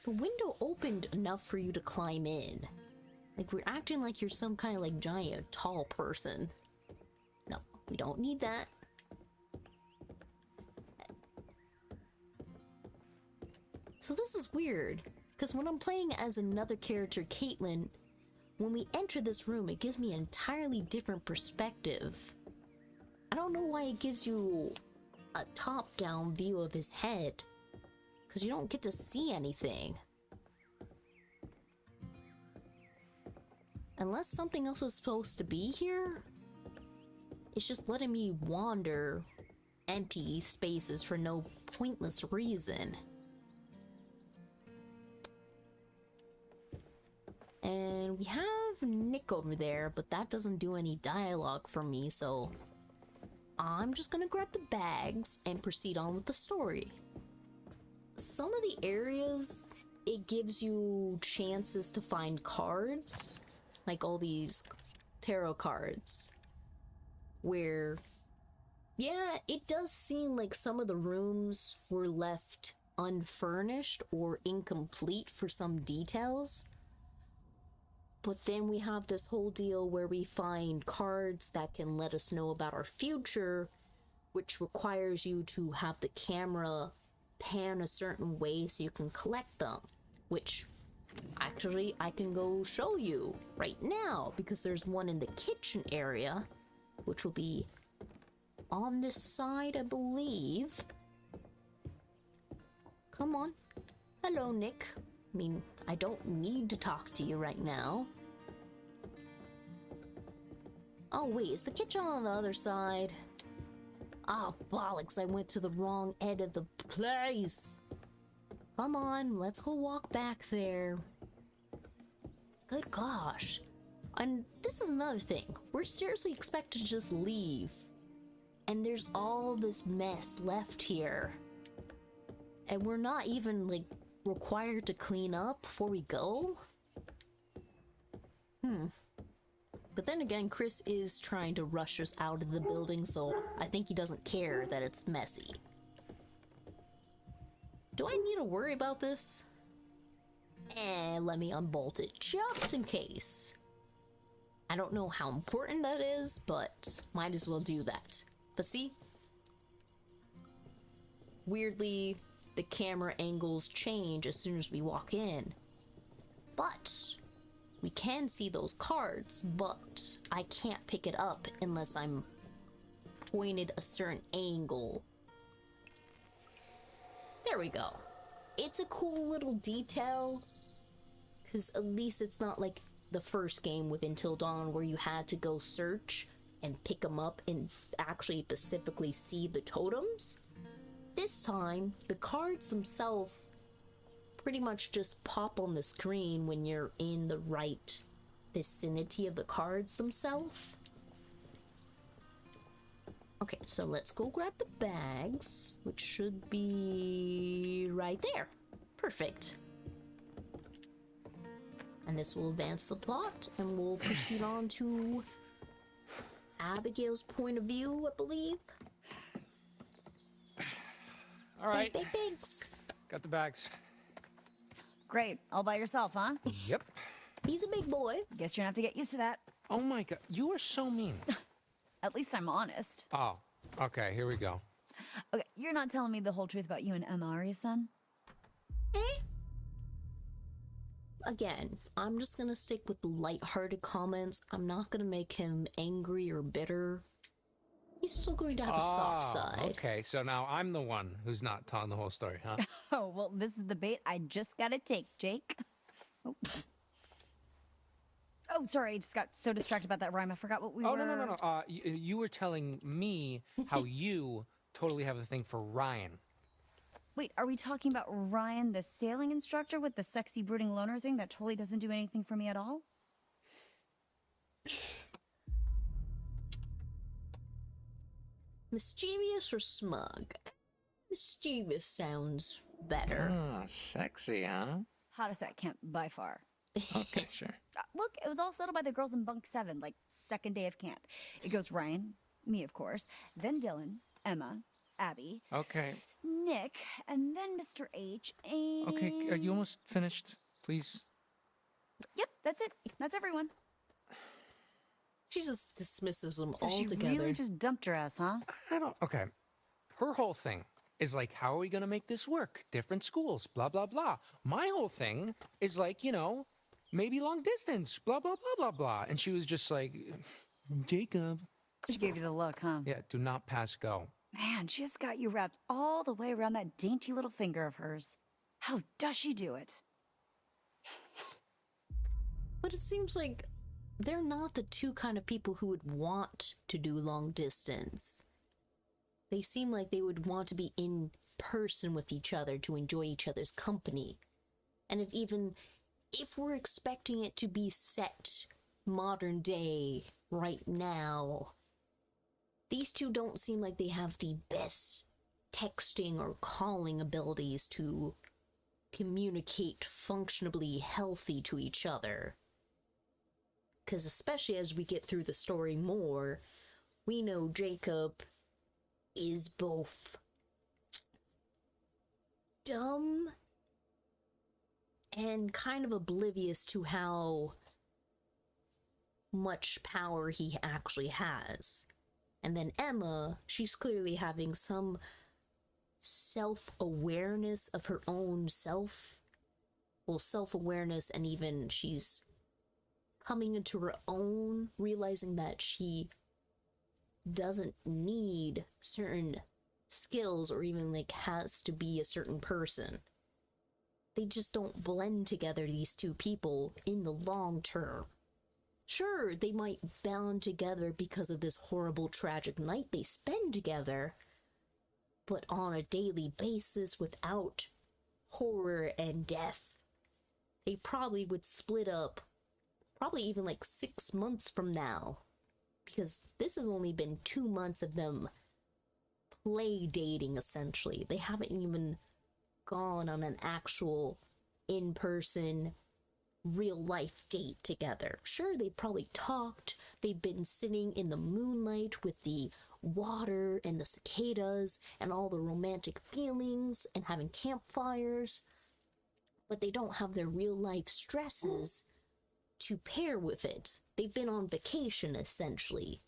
The window opened enough for you to climb in. Like, we're acting like you're some kind of like giant tall person. No, we don't need that. So this is weird, because when I'm playing as another character, Caitlin, when we enter this room, it gives me an entirely different perspective. I don't know why it gives you a top-down view of his head, because you don't get to see anything. Unless something else is supposed to be here, it's just letting me wander empty spaces for no pointless reason. And we have Nick over there, but that doesn't do any dialogue for me, so I'm just gonna grab the bags and proceed on with the story. Some of the areas, it gives you chances to find cards, like all these tarot cards, where, yeah, it does seem like some of the rooms were left unfurnished or incomplete for some details. But then we have this whole deal where we find cards that can let us know about our future, which requires you to have the camera pan a certain way so you can collect them, which actually I can go show you right now because there's one in the kitchen area, which will be on this side, I believe. Come on. Hello, Nick. I mean, I don't need to talk to you right now. Oh wait, is the kitchen on the other side? Ah, bollocks, I went to the wrong end of the place. Come on, let's go walk back there. Good gosh. And this is another thing. We're seriously expected to just leave. And there's all this mess left here. And we're not even, like, required to clean up before we go? But then again, Chris is trying to rush us out of the building, so I think he doesn't care that it's messy. Do I need to worry about this? Let me unbolt it just in case. I don't know how important that is, but might as well do that. But see? Weirdly, the camera angles change as soon as we walk in. But we can see those cards, but I can't pick it up unless I'm pointed a certain angle. There we go. It's a cool little detail, because at least it's not like the first game with Until Dawn where you had to go search and pick them up and actually specifically see the totems. This time, the cards themselves pretty much just pop on the screen when you're in the right vicinity of the cards themselves. Okay, so let's go grab the bags, which should be right there. Perfect. And this will advance the plot, and we'll proceed on to Abigail's point of view, I believe. All right. Big pigs. Got the bags. Great. All by yourself, huh? Yep. He's a big boy. Guess you're gonna have to get used to that. Oh my god, you are so mean. At least I'm honest. Oh, okay, here we go. Okay, you're not telling me the whole truth about you and Emma, are you, son? Again, I'm just gonna stick with the lighthearted comments. I'm not gonna make him angry or bitter. He's still going to have a soft side. Okay, so now I'm the one who's not telling the whole story, huh? Oh, well, this is the bait I just gotta take, Jake. Oh. Oh, sorry, I just got so distracted about that rhyme. I forgot what we were... Oh, no. You were telling me how you totally have a thing for Ryan. Wait, are we talking about Ryan, the sailing instructor with the sexy brooding loner thing that totally doesn't do anything for me at all? Mischievous or smug? Mischievous sounds better. Ah, sexy, huh? Hottest at camp by far. Okay, sure. Look, it was all settled by the girls in bunk 7, like second day of camp. It goes Ryan, me of course, then Dylan, Emma, Abby, Okay. Nick, and then Mr. H, and... Okay, are you almost finished? Please? Yep, that's it. That's everyone. She just dismisses them So she altogether. really just dumped her ass, huh? I don't... Okay. Her whole thing is like, how are we gonna make this work? Different schools, blah, blah, blah. My whole thing is like, you know, maybe long distance, blah, blah, blah, blah, blah. And she was just like, Jacob. She gave you the look, huh? Yeah, do not pass go. Man, she just got you wrapped all the way around that dainty little finger of hers. How does she do it? But it seems like they're not the two kind of people who would want to do long distance. They seem like they would want to be in person with each other to enjoy each other's company. And if we're expecting it to be set modern day right now, these two don't seem like they have the best texting or calling abilities to communicate functionally healthy to each other. Because especially as we get through the story more, we know Jacob is both dumb and kind of oblivious to how much power he actually has. And then Emma, she's clearly having some self-awareness of her own self-awareness, and even she's coming into her own, realizing that she doesn't need certain skills or even like has to be a certain person. they just don't blend together, these two people, in the long term. Sure, they might bond together because of this horrible, tragic night they spend together, but on a daily basis without horror and death, they probably would split up probably even like 6 months from now, because this has only been 2 months of them play dating, essentially. They haven't even gone on an actual in-person real life date together. Sure, they probably talked, they've been sitting in the moonlight with the water and the cicadas and all the romantic feelings and having campfires, but they don't have their real life stresses to pair with it. They've been on vacation, essentially,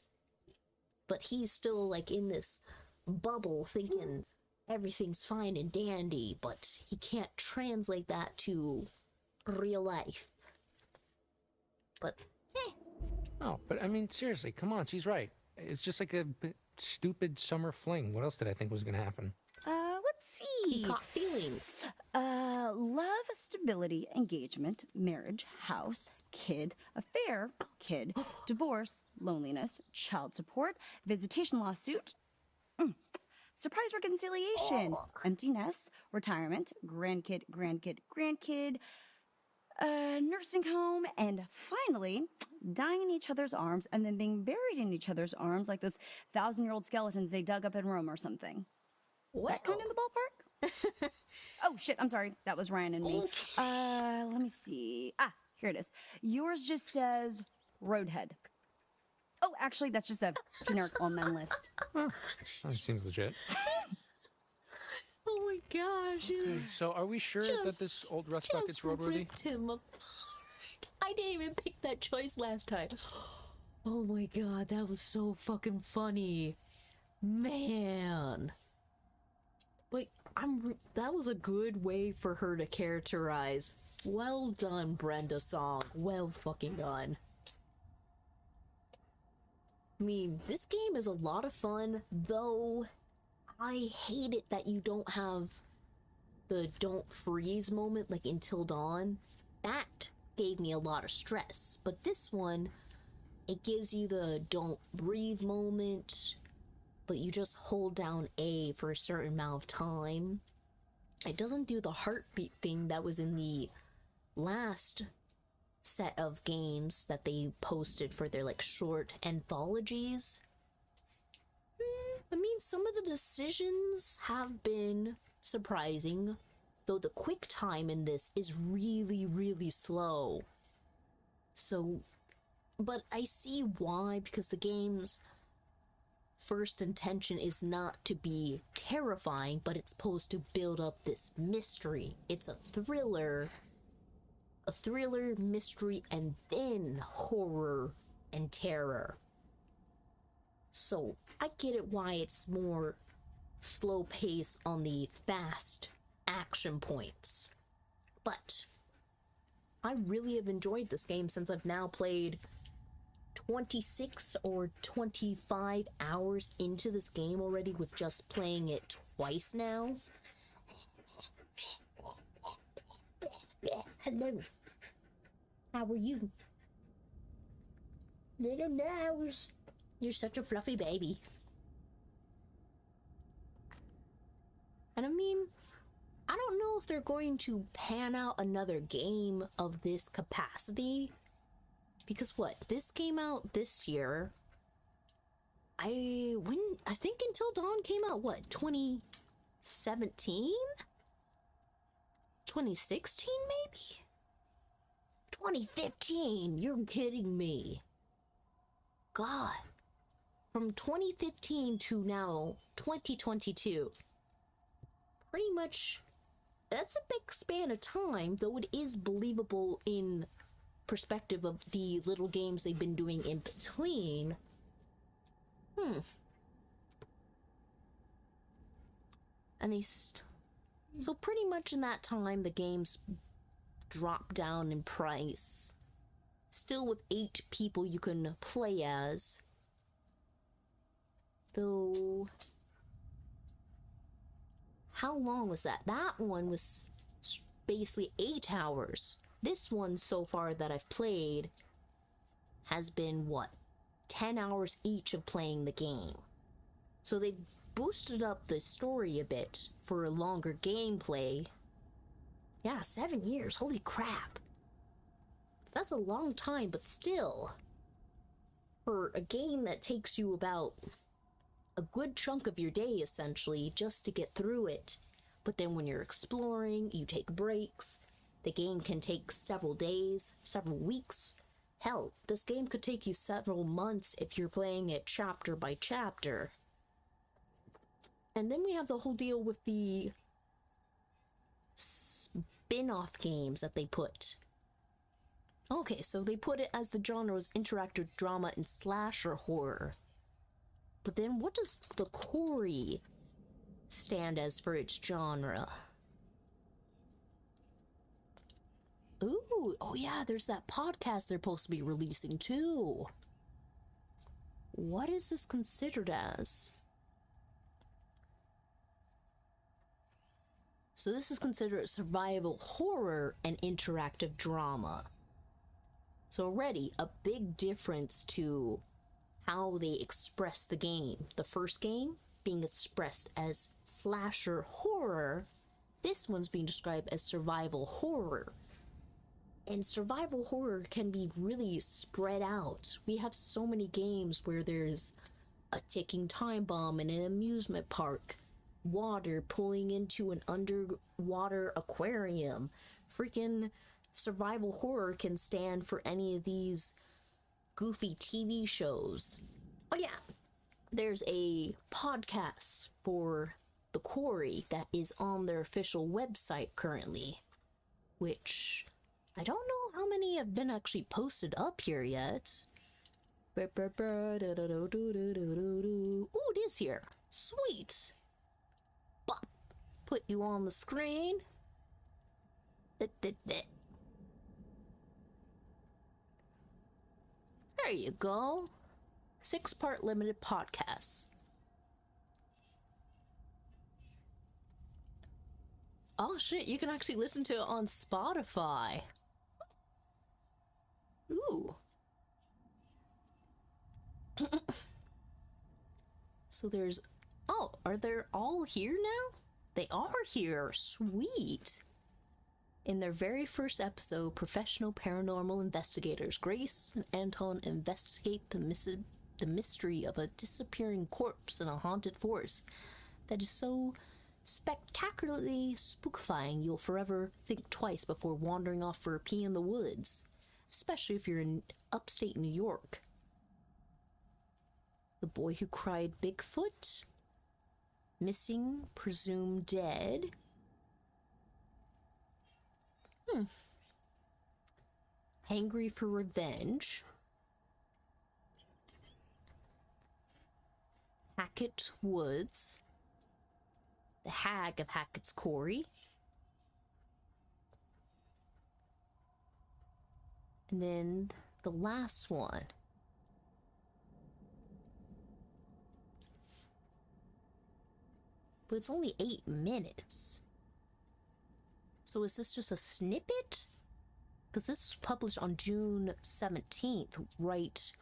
but he's still like in this bubble thinking everything's fine and dandy, but he can't translate that to real life. But Oh, but I mean, seriously, come on, she's right. It's just like a stupid summer fling. What else did I think was going to happen? Let's see. he caught feelings. Love, stability, engagement, marriage, house, kid, affair, kid, divorce, loneliness, child support, visitation lawsuit, surprise reconciliation, empty nest, retirement, grandkid, nursing home, and finally, dying in each other's arms and then being buried in each other's arms like those 1,000-year-old skeletons they dug up in Rome or something. That kind of in the ballpark? Oh, shit, I'm sorry. That was Ryan and me. Let me see. Here it is. Yours just says Roadhead. Oh, actually, that's just a generic all-men list. That seems legit. Oh my gosh. So are we sure that this old rust bucket's roadworthy? Ripped him apart. I didn't even pick that choice last time. Oh my god, that was so fucking funny. Man. But that was a good way for her to characterize. Well done, Brenda Song. Well fucking done. I mean, this game is a lot of fun, though I hate it that you don't have the don't freeze moment like Until Dawn. That gave me a lot of stress. But this one, it gives you the don't breathe moment, but you just hold down A for a certain amount of time. It doesn't do the heartbeat thing that was in the last set of games that they posted for their like short anthologies. I mean, some of the decisions have been surprising, though the quick time in this is really, really slow. So, but I see why, because the game's first intention is not to be terrifying, but it's supposed to build up this mystery. It's a thriller, mystery, and then horror and terror. So I get it why it's more slow pace on the fast action points. But I really have enjoyed this game since I've now played 26 or 25 hours into this game already with just playing it twice now. Hello. How are you? Little nose. You're such a fluffy baby. And I mean, I don't know if they're going to pan out another game of this capacity. Because what? This came out this year. I think Until Dawn came out, what, 2017? 2016 maybe? 2015, you're kidding me. God. From 2015 to now, 2022. Pretty much, that's a big span of time, though it is believable in perspective of the little games they've been doing in between. And so pretty much in that time, the games drop down in price. Still with 8 people you can play as. Though, how long was that? That one was basically 8 hours. This one so far that I've played has been, what, 10 hours each of playing the game. So they've boosted up the story a bit for a longer gameplay. Yeah, 7 years, holy crap. That's a long time, but still, for a game that takes you about a good chunk of your day, essentially, just to get through it. But then when you're exploring, you take breaks. The game can take several days, several weeks. Hell, this game could take you several months if you're playing it chapter by chapter. And then we have the whole deal with the spin-off games that they put. Okay, so they put it as the genre was interactive drama and slasher horror. But then what does the Quarry stand as for its genre? Ooh, oh yeah, there's that podcast they're supposed to be releasing too. What is this considered as? So this is considered survival horror and interactive drama. So already a big difference to how they express the game. The first game being expressed as slasher horror, this one's being described as survival horror. And survival horror can be really spread out. We have so many games where there's a ticking time bomb in an amusement park, water pulling into an underwater aquarium. Freaking survival horror can stand for any of these goofy TV shows. Oh yeah, there's a podcast for the Quarry that is on their official website currently, which I don't know how many have been actually posted up here yet. Ooh, it is here. Sweet. Bop. Put you on the screen. There you go. 6-part limited podcasts. Oh shit, you can actually listen to it on Spotify. Ooh. So there's... Oh, are they all here now? They are here. Sweet. In their very first episode, professional paranormal investigators Grace and Anton investigate the mystery of a disappearing corpse in a haunted forest that is so spectacularly spookifying you'll forever think twice before wandering off for a pee in the woods, especially if you're in upstate New York. The Boy Who Cried Bigfoot, Missing, Presumed Dead. Hangry for Revenge. Hackett Woods. The Hag of Hackett's Quarry. And then the last one. But it's only 8 minutes. So is this just a snippet? Because this was published on June 17th, right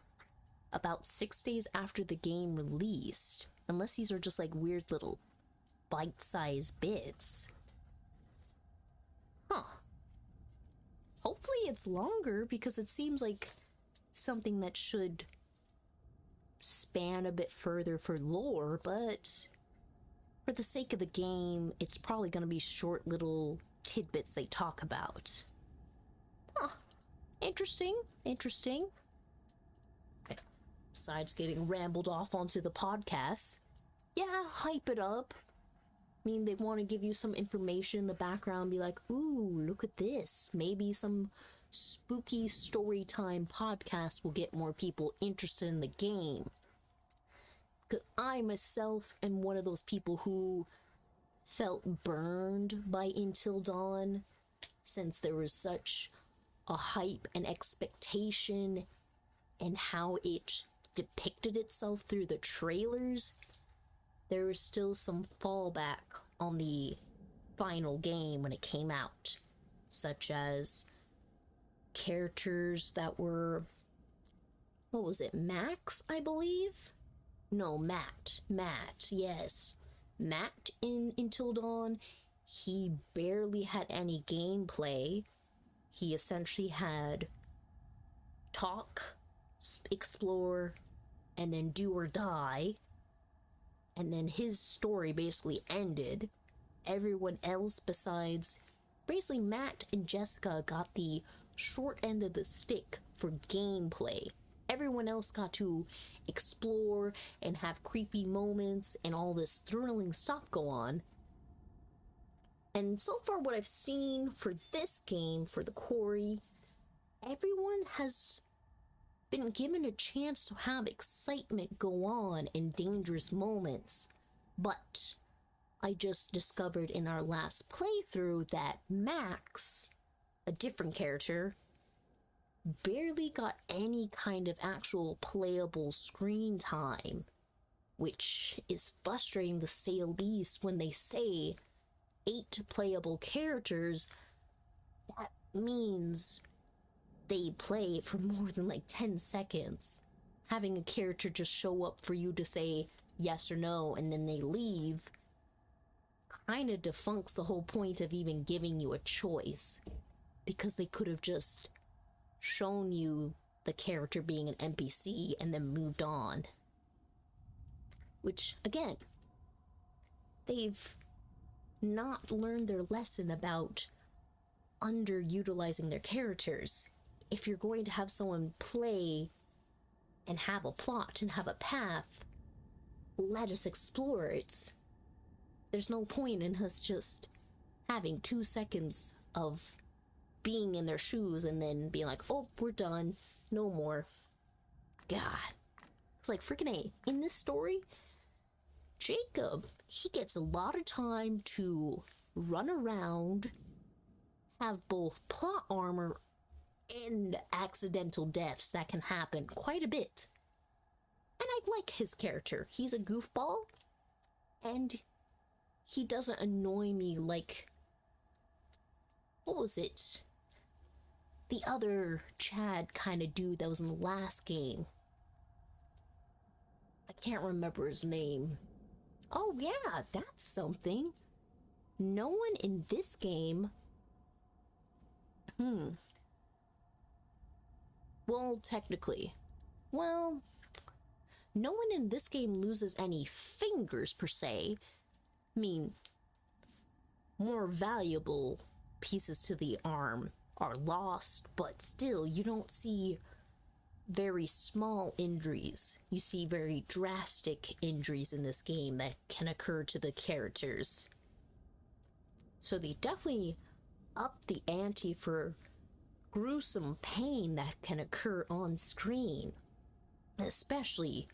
about 6 days after the game released. Unless these are just like weird little bite-sized bits. Huh. Hopefully it's longer, because it seems like something that should span a bit further for lore, but for the sake of the game, it's probably going to be short little tidbits they talk about. Huh. Interesting. Interesting. Okay. Besides getting rambled off onto the podcast, yeah, hype it up. I mean, they want to give you some information in the background, be like, ooh, look at this. Maybe some spooky story time podcast will get more people interested in the game. Because I myself am one of those people who felt burned by Until Dawn, since there was such a hype and expectation and how it depicted itself through the trailers. There was still some fallback on the final game when it came out. such as characters that were, what was it, Max, I believe? No, Matt, yes. Matt in Until Dawn, he barely had any gameplay. He essentially had talk, explore, and then do or die. And then his story basically ended. Everyone else besides basically Matt and Jessica got the short end of the stick for gameplay. Everyone else got to explore and have creepy moments and all this thrilling stuff go on. And so far what I've seen for this game, for the Quarry, everyone has been given a chance to have excitement go on in dangerous moments. But I just discovered in our last playthrough that Max, a different character, barely got any kind of actual playable screen time, which is frustrating to say the least. When they say 8 playable characters, that means they play for more than like 10 seconds. Having a character just show up for you to say yes or no and then they leave kind of defunks the whole point of even giving you a choice, because they could have just shown you the character being an NPC and then moved on. Which, again, they've not learned their lesson about underutilizing their characters. If you're going to have someone play and have a plot and have a path, let us explore it. There's no point in us just having 2 seconds of being in their shoes and then being like, oh, we're done, no more. God. It's like freaking A. In this story, Jacob, he gets a lot of time to run around, have both plot armor and accidental deaths that can happen quite a bit. And I like his character. He's a goofball, and he doesn't annoy me like, what was it? The other Chad kind of dude that was in the last game. I can't remember his name. Oh yeah, that's something. No one in this game... Well, technically. Well, no one in this game loses any fingers per se. I mean, more valuable pieces to the arm are lost, but still, you don't see very small injuries. You see very drastic injuries in this game that can occur to the characters. So they definitely up the ante for gruesome pain that can occur on screen. Especially,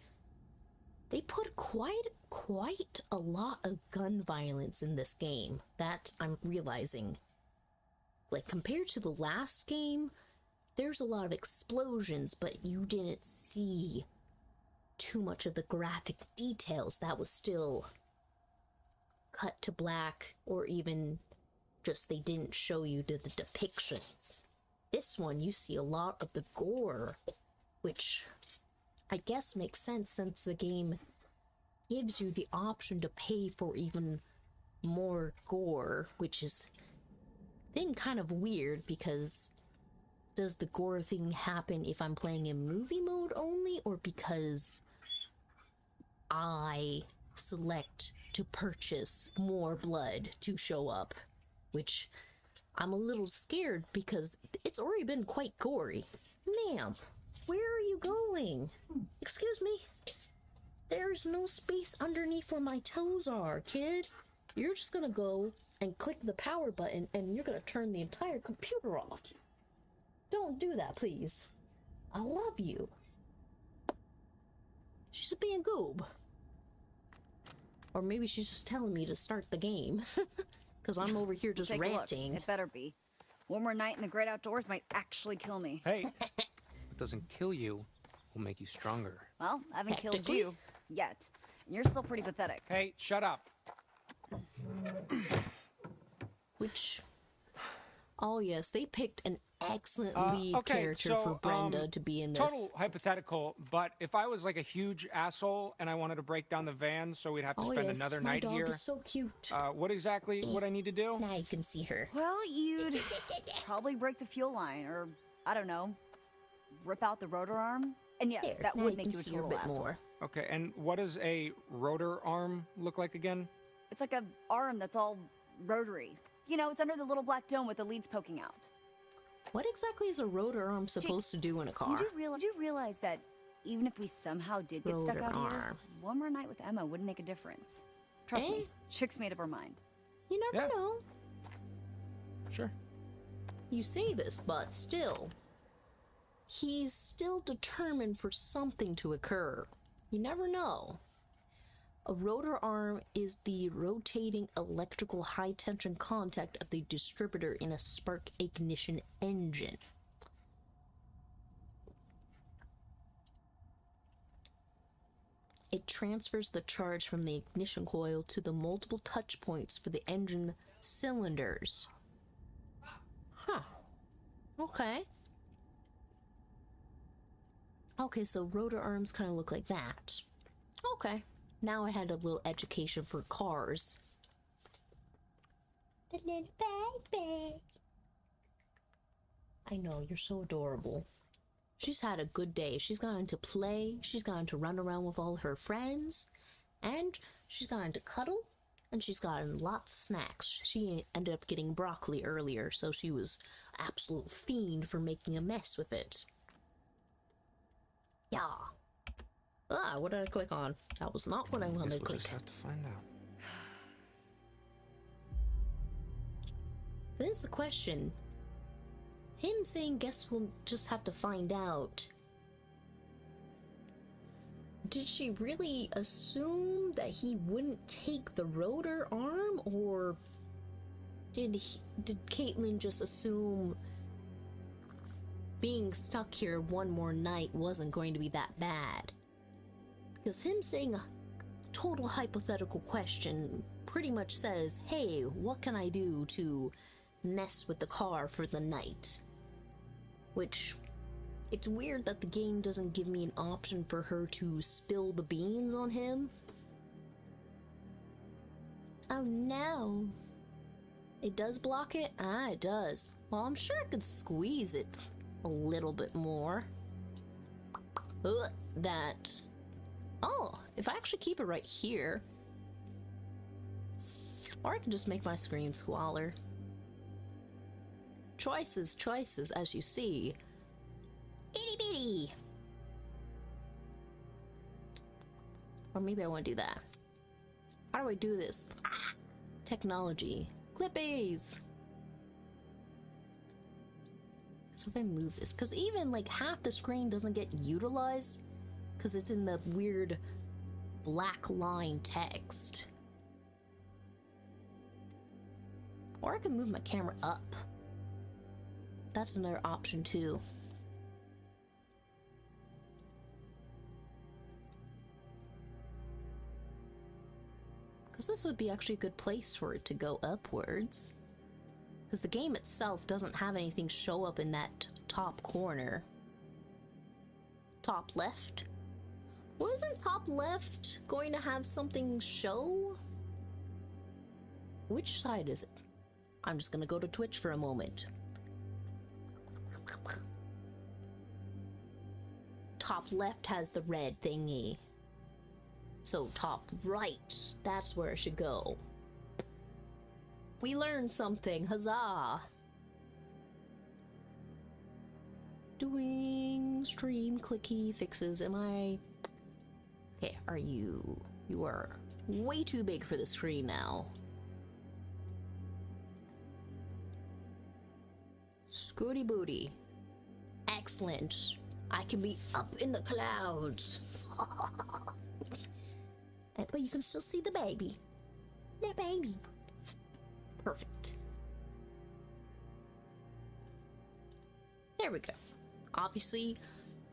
they put quite a lot of gun violence in this game, that I'm realizing. Like, compared to the last game, there's a lot of explosions, but you didn't see too much of the graphic details. That was still cut to black, or even just they didn't show you the depictions. This one, you see a lot of the gore, which I guess makes sense since the game gives you the option to pay for even more gore, which is then kind of weird, because does the gore thing happen if I'm playing in movie mode only, or because I select to purchase more blood to show up? Which I'm a little scared, because it's already been quite gory. Ma'am, where are you going? Excuse me? There's no space underneath where my toes are, kid. You're just gonna go and click the power button and you're gonna turn the entire computer off. Don't do that, please. I love you. She's being a goob. Or maybe she's just telling me to start the game. Because I'm over here just Take a look. ranting. It better be. One more night in the great outdoors might actually kill me. Hey, what doesn't kill you will make you stronger. Well, I haven't killed Technically. you yet. And you're still pretty pathetic. Hey, shut up. Which Oh yes, they picked an excellent lead okay, character so, for Brenda to be in this. Total hypothetical, but if I was like a huge asshole and I wanted to break down the van so we'd have to Oh, spend yes, another my night dog here, is so cute. What exactly would I need to do? Now you can see her. Well, you'd probably break the fuel line, or I don't know, rip out the rotor arm. And yes, There, that now would you make can you a see her a total bit asshole. more. Okay, and what does a rotor arm look like again? It's like a arm that's all rotary. You know, it's under the little black dome with the leads poking out. What exactly is a rotor arm supposed to do in a car? You do realize that even if we somehow did get stuck Rotor out here, arm. one more night with Emma wouldn't make a difference. Trust me, Chick's made up her mind. You never Yeah. know. Sure. You say this, but still, he's still determined for something to occur. You never know. A rotor arm is the rotating electrical high-tension contact of the distributor in a spark ignition engine. It transfers the charge from the ignition coil to the multiple touch points for the engine cylinders. Huh. Okay. Okay, so rotor arms kind of look like that. Okay. Now I had a little education for cars. The little baby. I know, you're so adorable. She's had a good day. She's gotten to play. She's gotten to run around with all her friends. And she's gotten to cuddle. And she's gotten lots of snacks. She ended up getting broccoli earlier, so she was absolute fiend for making a mess with it. Yeah. Ah, what did I click on? That was not what I wanted to We'll click. just have to find out. Then it's the question. Him saying, guess we'll just have to find out. Did she really assume that he wouldn't take the rotor arm? Or did Caitlin just assume being stuck here one more night wasn't going to be that bad? Because him saying a total hypothetical question pretty much says, hey, what can I do to mess with the car for the night? Which, it's weird that the game doesn't give me an option for her to spill the beans on him. Oh no. It does block it? Ah, it does. Well, I'm sure I could squeeze it a little bit more. Ugh, that. Oh, if I actually keep it right here. Or I can just make my screen smaller. Choices, choices, as you see. Itty bitty! Or maybe I want to do that. How do I do this? Ah, technology. Clippies! So if I move this, because even like half the screen doesn't get utilized, because it's in the weird black line text. Or I can move my camera up. That's another option too. Because this would be actually a good place for it to go upwards. Because the game itself doesn't have anything show up in that top corner. Top left? Well, isn't top left going to have something show? Which side is it? I'm just gonna go to Twitch for a moment. Top left has the red thingy. So top right, that's where it should go. We learned something, huzzah! Doing stream clicky fixes, am I... Okay, are you... You are way too big for the screen now. Scooty booty. Excellent. I can be up in the clouds. But you can still see the baby. The baby. Perfect. There we go. Obviously,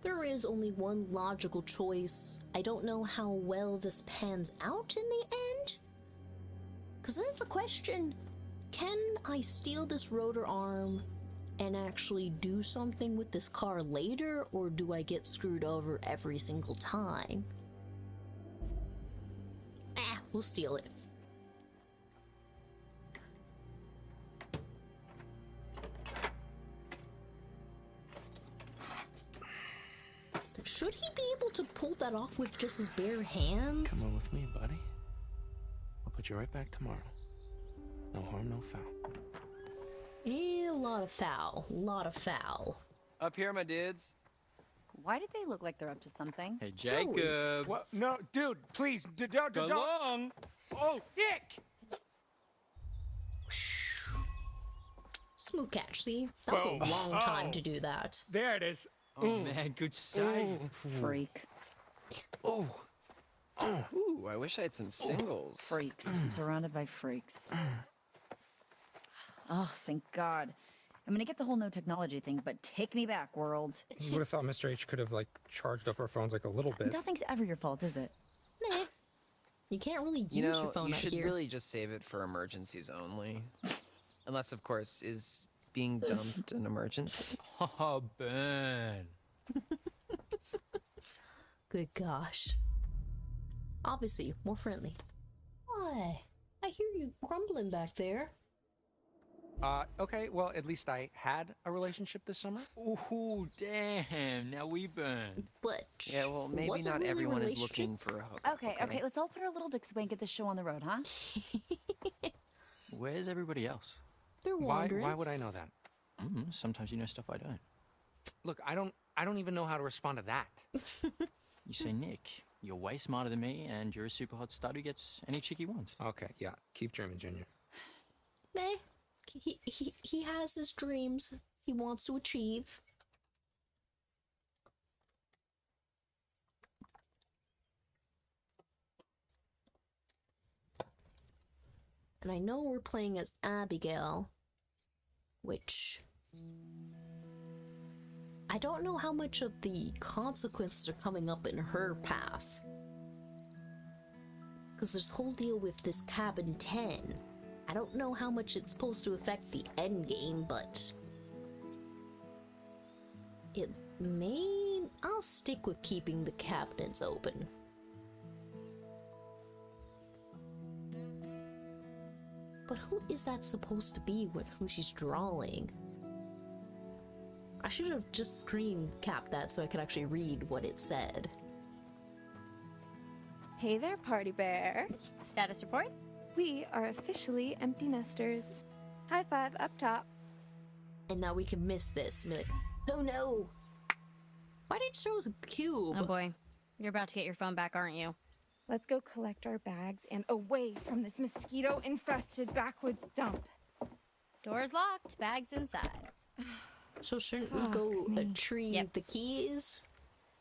there is only one logical choice. I don't know how well this pans out in the end. Because then it's a question, can I steal this rotor arm and actually do something with this car later, or do I get screwed over every single time? We'll steal it. Should he be able to pull that off with just his bare hands? Come on with me, buddy. I'll put you right back tomorrow. No harm, no foul. A lot of foul. A lot of foul. Up here, my dudes. Why did they look like they're up to something? Hey, Jacob. What? No, dude, please, don't. Go long. Oh, Nick! Smooth catch, see? That was a Whoa. long time Oh. to do that. There it is. Oh, man, good save. Freak. Oh. Ooh, I wish I had some singles. Freaks. I'm surrounded by freaks. Oh, thank God. I'm gonna get the whole no technology thing, but take me back, world. You would have thought Mr. H could have, like, charged up our phones, like, a little bit. Nothing's ever your fault, is it? Nah. You can't really use You know, your phone you out should here. really just save it for emergencies only. Unless, of course, is being dumped an emergency. Oh, burn. Good gosh. Obviously, more friendly. Why? I hear you grumbling back there. Okay, well, at least I had a relationship this summer. Ooh, damn. Now we burn. But Yeah, well, maybe was it not really a everyone is relationship? looking for a hook. Okay, let's all put our little dicks away and get this show on the road, huh? Where's everybody else? They're Why wandering. would I know that? Sometimes you know stuff I don't. Look, I don't even know how to respond to that. You say, Nick, you're way smarter than me, and you're a super hot stud who gets any chick he wants. Okay, yeah, keep dreaming, Junior. Meh. He has his dreams he wants to achieve. And I know we're playing as Abigail, which I don't know how much of the consequences are coming up in her path. Because there's the whole deal with this cabin 10. I don't know how much it's supposed to affect the end game, but it may. I'll stick with keeping the cabinets open. But who is that supposed to be with who she's drawing? I should have just screen capped that so I could actually read what it said. Hey there, Party Bear. Status report? We are officially empty nesters. High five up top. And now we can miss this and be like, oh no! Why did you throw the cube? Oh boy. You're about to get your phone back, aren't you? Let's go collect our bags and away from this mosquito-infested backwoods dump. Door's locked, bags inside. So shouldn't we Fuck go me. retrieve the keys?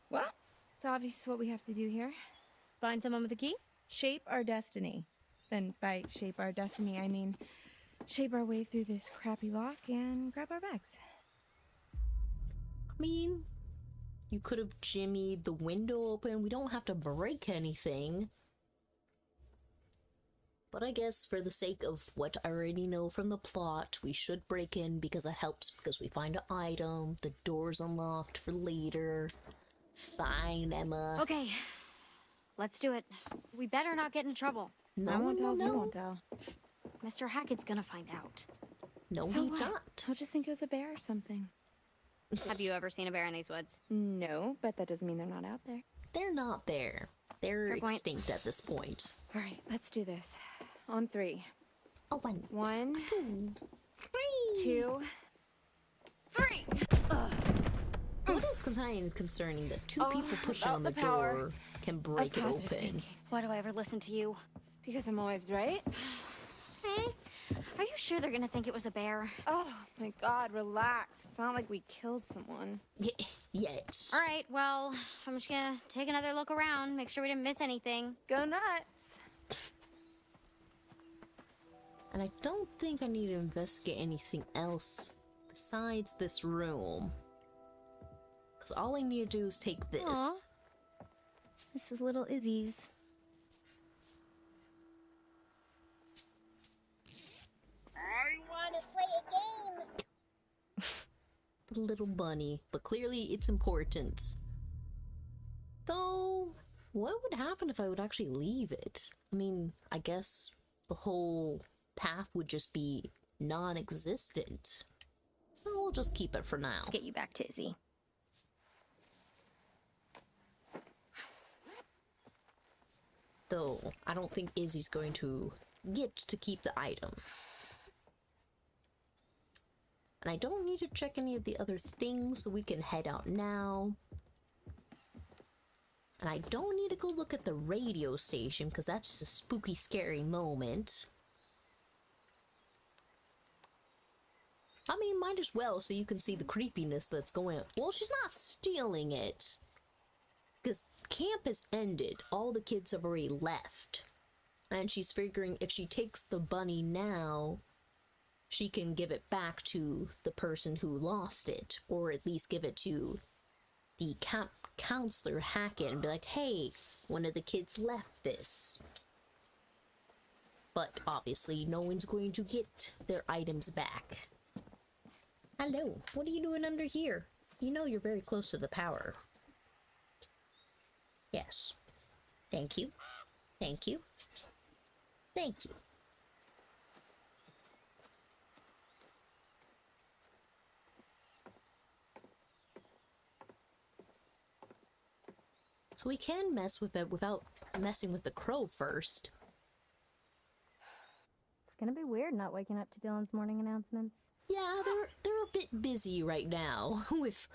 Well, it's obvious what we have to do here. Find someone with a key? Shape our destiny. And by shape our destiny, I mean shape our way through this crappy lock and grab our bags. I mean, you could have jimmied the window open. We don't have to break anything. But I guess for the sake of what I already know from the plot, we should break in because that helps because we find an item, the door's unlocked for later. Fine, Emma. Okay. Let's do it. We better not get in trouble. No I won't one will tell, you know. won't tell. Mr. Hackett's gonna find out. No, So he what? don't. I'll just think it was a bear or something. Have you ever seen a bear in these woods? No, but that doesn't mean they're not out there. They're not there. They're Fair point. extinct at this point. All right, let's do this. On 3. Oh, 1, 1, 2, 2, 3. What is concerning that two people pushing about on the the power door can break it positive open? thinking. Why do I ever listen to you? Because I'm always right. Hey, are you sure they're gonna think it was a bear? Oh my God, relax. It's not like we killed someone. Yes. All right, well, I'm just gonna take another look around, make sure we didn't miss anything. Go nuts. And I don't think I need to investigate anything else besides this room. Because all I need to do is take this. Aw. This was little Izzy's. I the little bunny, but clearly it's important. Though, what would happen if I would actually leave it? I mean, I guess the whole path would just be non-existent. So we'll just keep it for now. Let's get you back to Izzy. Though, I don't think Izzy's going to get to keep the item. And I don't need to check any of the other things, so we can head out now. And I don't need to go look at the radio station, because that's just a spooky, scary moment. I mean, might as well, so you can see the creepiness that's going on. Well, she's not stealing it. Because camp has ended. All the kids have already left. And she's figuring if she takes the bunny now, she can give it back to the person who lost it. Or at least give it to the camp counselor Hackett and be like, hey, one of the kids left this. But obviously no one's going to get their items back. Hello, what are you doing under here? You know you're very close to the power. Yes. Thank you. Thank you. Thank you. So we can mess with it without messing with the crow first. It's gonna be weird not waking up to Dylan's morning announcements. Yeah, they're a bit busy right now with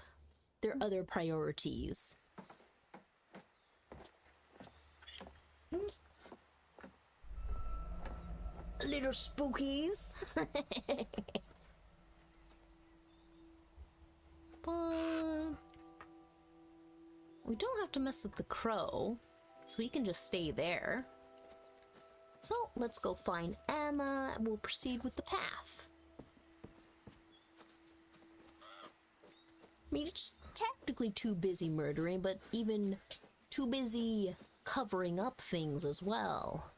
their other priorities. Little spookies. But we don't have to mess with the crow, so we can just stay there. So let's go find Emma and we'll proceed with the path. I mean, it's technically too busy murdering, but even too busy covering up things as well.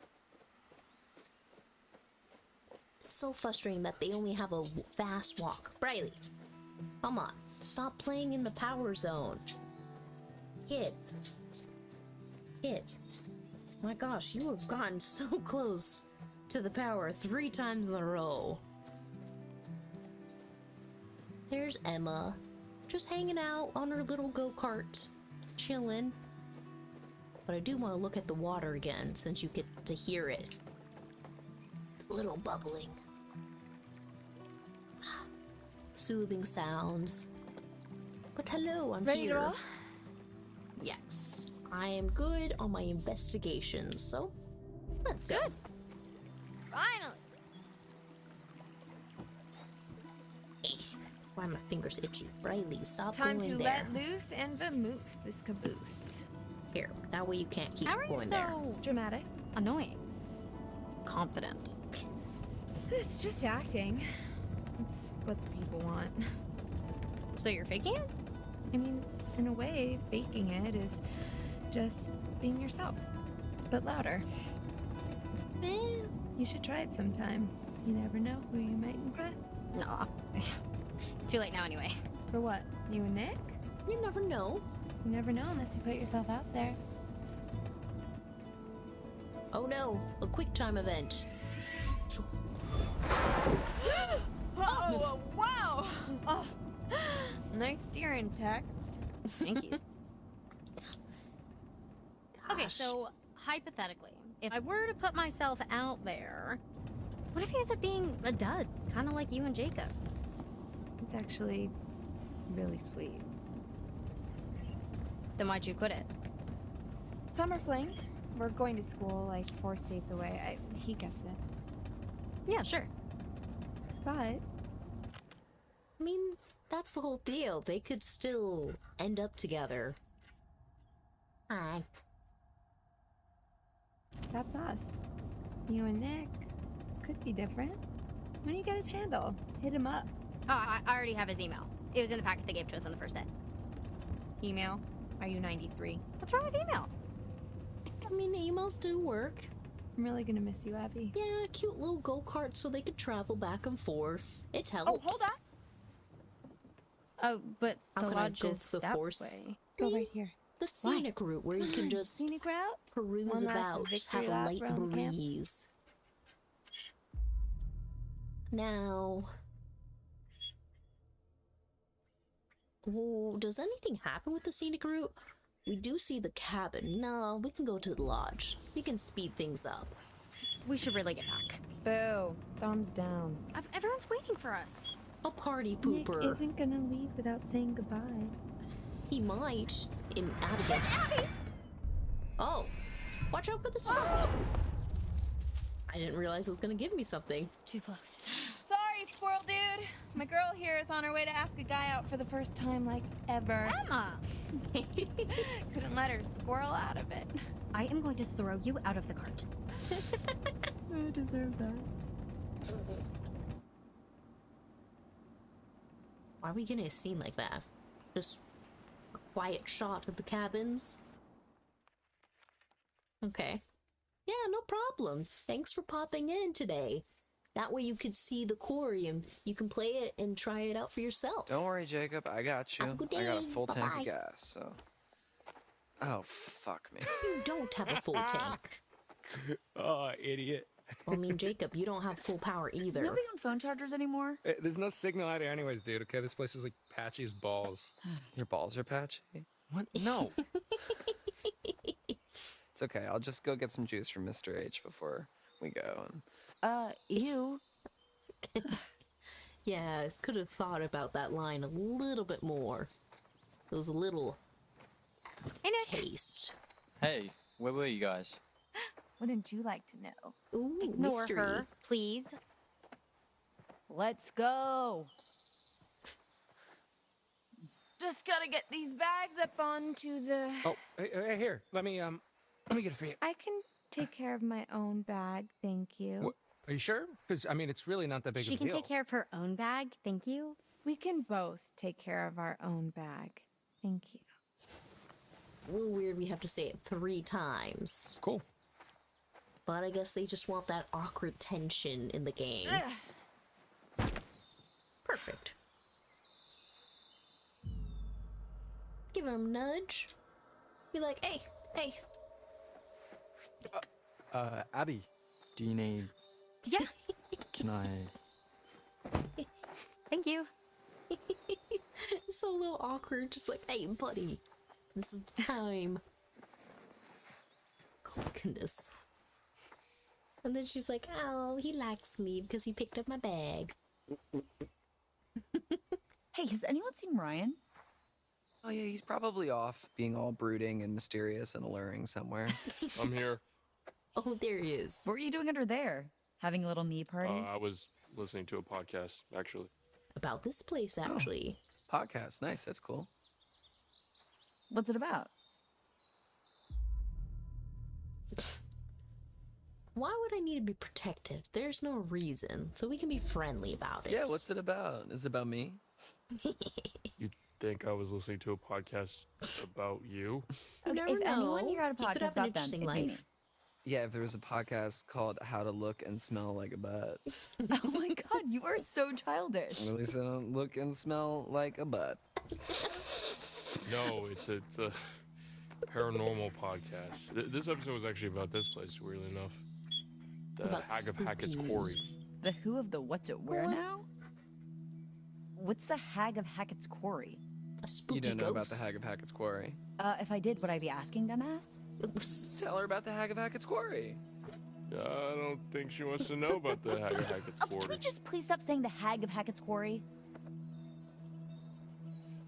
It's so frustrating that they only have a fast walk. Briley, come on, stop playing in the power zone. Kid. My gosh, you have gotten so close to the power 3 times in a row. There's Emma, just hanging out on her little go-kart, chilling. But I do want to look at the water again, since you get to hear it. The little bubbling. Soothing sounds. But hello, I'm Ready here. to roll? Yes, I am good on my investigations, so let's go. Finally! Why are my fingers itchy? Riley, stop Time going to there. let loose and vamoose this caboose. Here, that way you can't keep How are you going there. so Dramatic. annoying? Confident. It's just acting. It's what the people want. So you're faking it? I mean, in a way, faking it is just being yourself, but louder. You should try it sometime. You never know who you might impress. Nah. It's too late now anyway. For what? You and Nick? You never know. You never know unless you put yourself out there. Oh no, a quick time event. Oh, wow! Oh, nice steering, Tex. Thank you. Okay, so hypothetically, if I were to put myself out there, what if he ends up being a dud? Kind of like you and Jacob. It's actually really sweet. Then why'd you quit it? Summer fling. We're going to school like 4 states away. He gets it. Yeah, sure. But I mean, that's the whole deal. They could still end up together. Hi. that's us. You and Nick could be different. When you get his handle, hit him up. Oh, I already have his email. It was in the packet they gave to us on the first day. Email? Are you 93? What's wrong with email? I mean, emails do work. I'm really gonna miss you, Abby. Yeah, cute little go-kart so they could travel back and forth. It helps. Oh, hold Oh, but How the can I lodge go is the that force? way. Go right here. The scenic route where you can just Scenic route? peruse One last about, victory have a lap light around the camp. breeze. Now, does anything happen with the scenic route? We do see the cabin. No, we can go to the lodge. We can speed things up. We should really get back. Boo. Thumbs down. Everyone's waiting for us. A party Nick pooper. isn't gonna leave without saying goodbye. He might. In Abigail's. Shit, Abby! Oh, watch out for the squirrel. I didn't realize it was gonna give me something. Too close. Sorry, squirrel dude. My girl here is on her way to ask a guy out for the first time, like, ever. Emma! Couldn't let her squirrel out of it. I am going to throw you out of the cart. I deserve that. Why are we getting a scene like that? Just a quiet shot of the cabins? Okay. Yeah, no problem. Thanks for popping in today. That way you could see the quarry and you can play it and try it out for yourself. Don't worry, Jacob. I got you. Have a good I got a day. full tank Bye-bye. of gas, so. Oh, fuck me. You don't have a full tank. Oh, idiot. Well, I mean, Jacob, you don't have full power Is either. nobody on phone chargers anymore? There's no signal out here anyways, dude, okay? This place is like patchy as balls. Your balls are patchy? What? No. It's okay. I'll just go get some juice from Mr. H before we go. You. Yeah, could have thought about that line a little bit more. It was a little taste. Hey, where were you guys? Wouldn't you like to know? Ooh, Ignore mystery. her, please. Let's go. Just gotta get these bags up onto the... Oh, hey, here. Let me get it for you. I can take care of my own bag, thank you. What? Are you sure? Because, I mean, it's really not that big She of a can deal. take care of her own bag, thank you. We can both take care of our own bag. Thank you. A little weird we have to say it 3 times. Cool. But I guess they just want that awkward tension in the game. Perfect. Give him a nudge. Be like, hey, hey. Abby, do you need... Yeah. Can I... Thank you. It's so a little awkward, just like, hey, buddy, this is time. Oh, goodness. And then she's like, oh, he likes me because he picked up my bag. Hey, has anyone seen Ryan? Oh, yeah, he's probably off being all brooding and mysterious and alluring somewhere. I'm here. Oh, there he is. What were you doing under there? Having a little me party? I was listening to a podcast, actually. About this place, actually. Podcast. Nice. That's cool. What's it about? Why would I need to be protective? There's no reason. So we can be friendly about it. Yeah, what's it about? Is it about me? You think I was listening to a podcast about you? You never if anyone here had a He could podcast have an about them, interesting it'd be me. life. Yeah, if there was a podcast called How to Look and Smell Like a Butt. Oh my god, you are so childish. At least I don't look and smell like a butt. No, it's a paranormal podcast. This episode was actually about this place, weirdly enough. The About Hag of Hackett's spooky. Quarry. The who of the what's it where now? What's the Hag of Hackett's Quarry? A spooky You don't know about ghost. the Hag of Hackett's Quarry. If I did, would I be asking, dumbass? Tell her about the Hag of Hackett's Quarry. I don't think she wants to know about the Hag of Hackett's Can we Quarry. just please stop saying the Hag of Hackett's Quarry?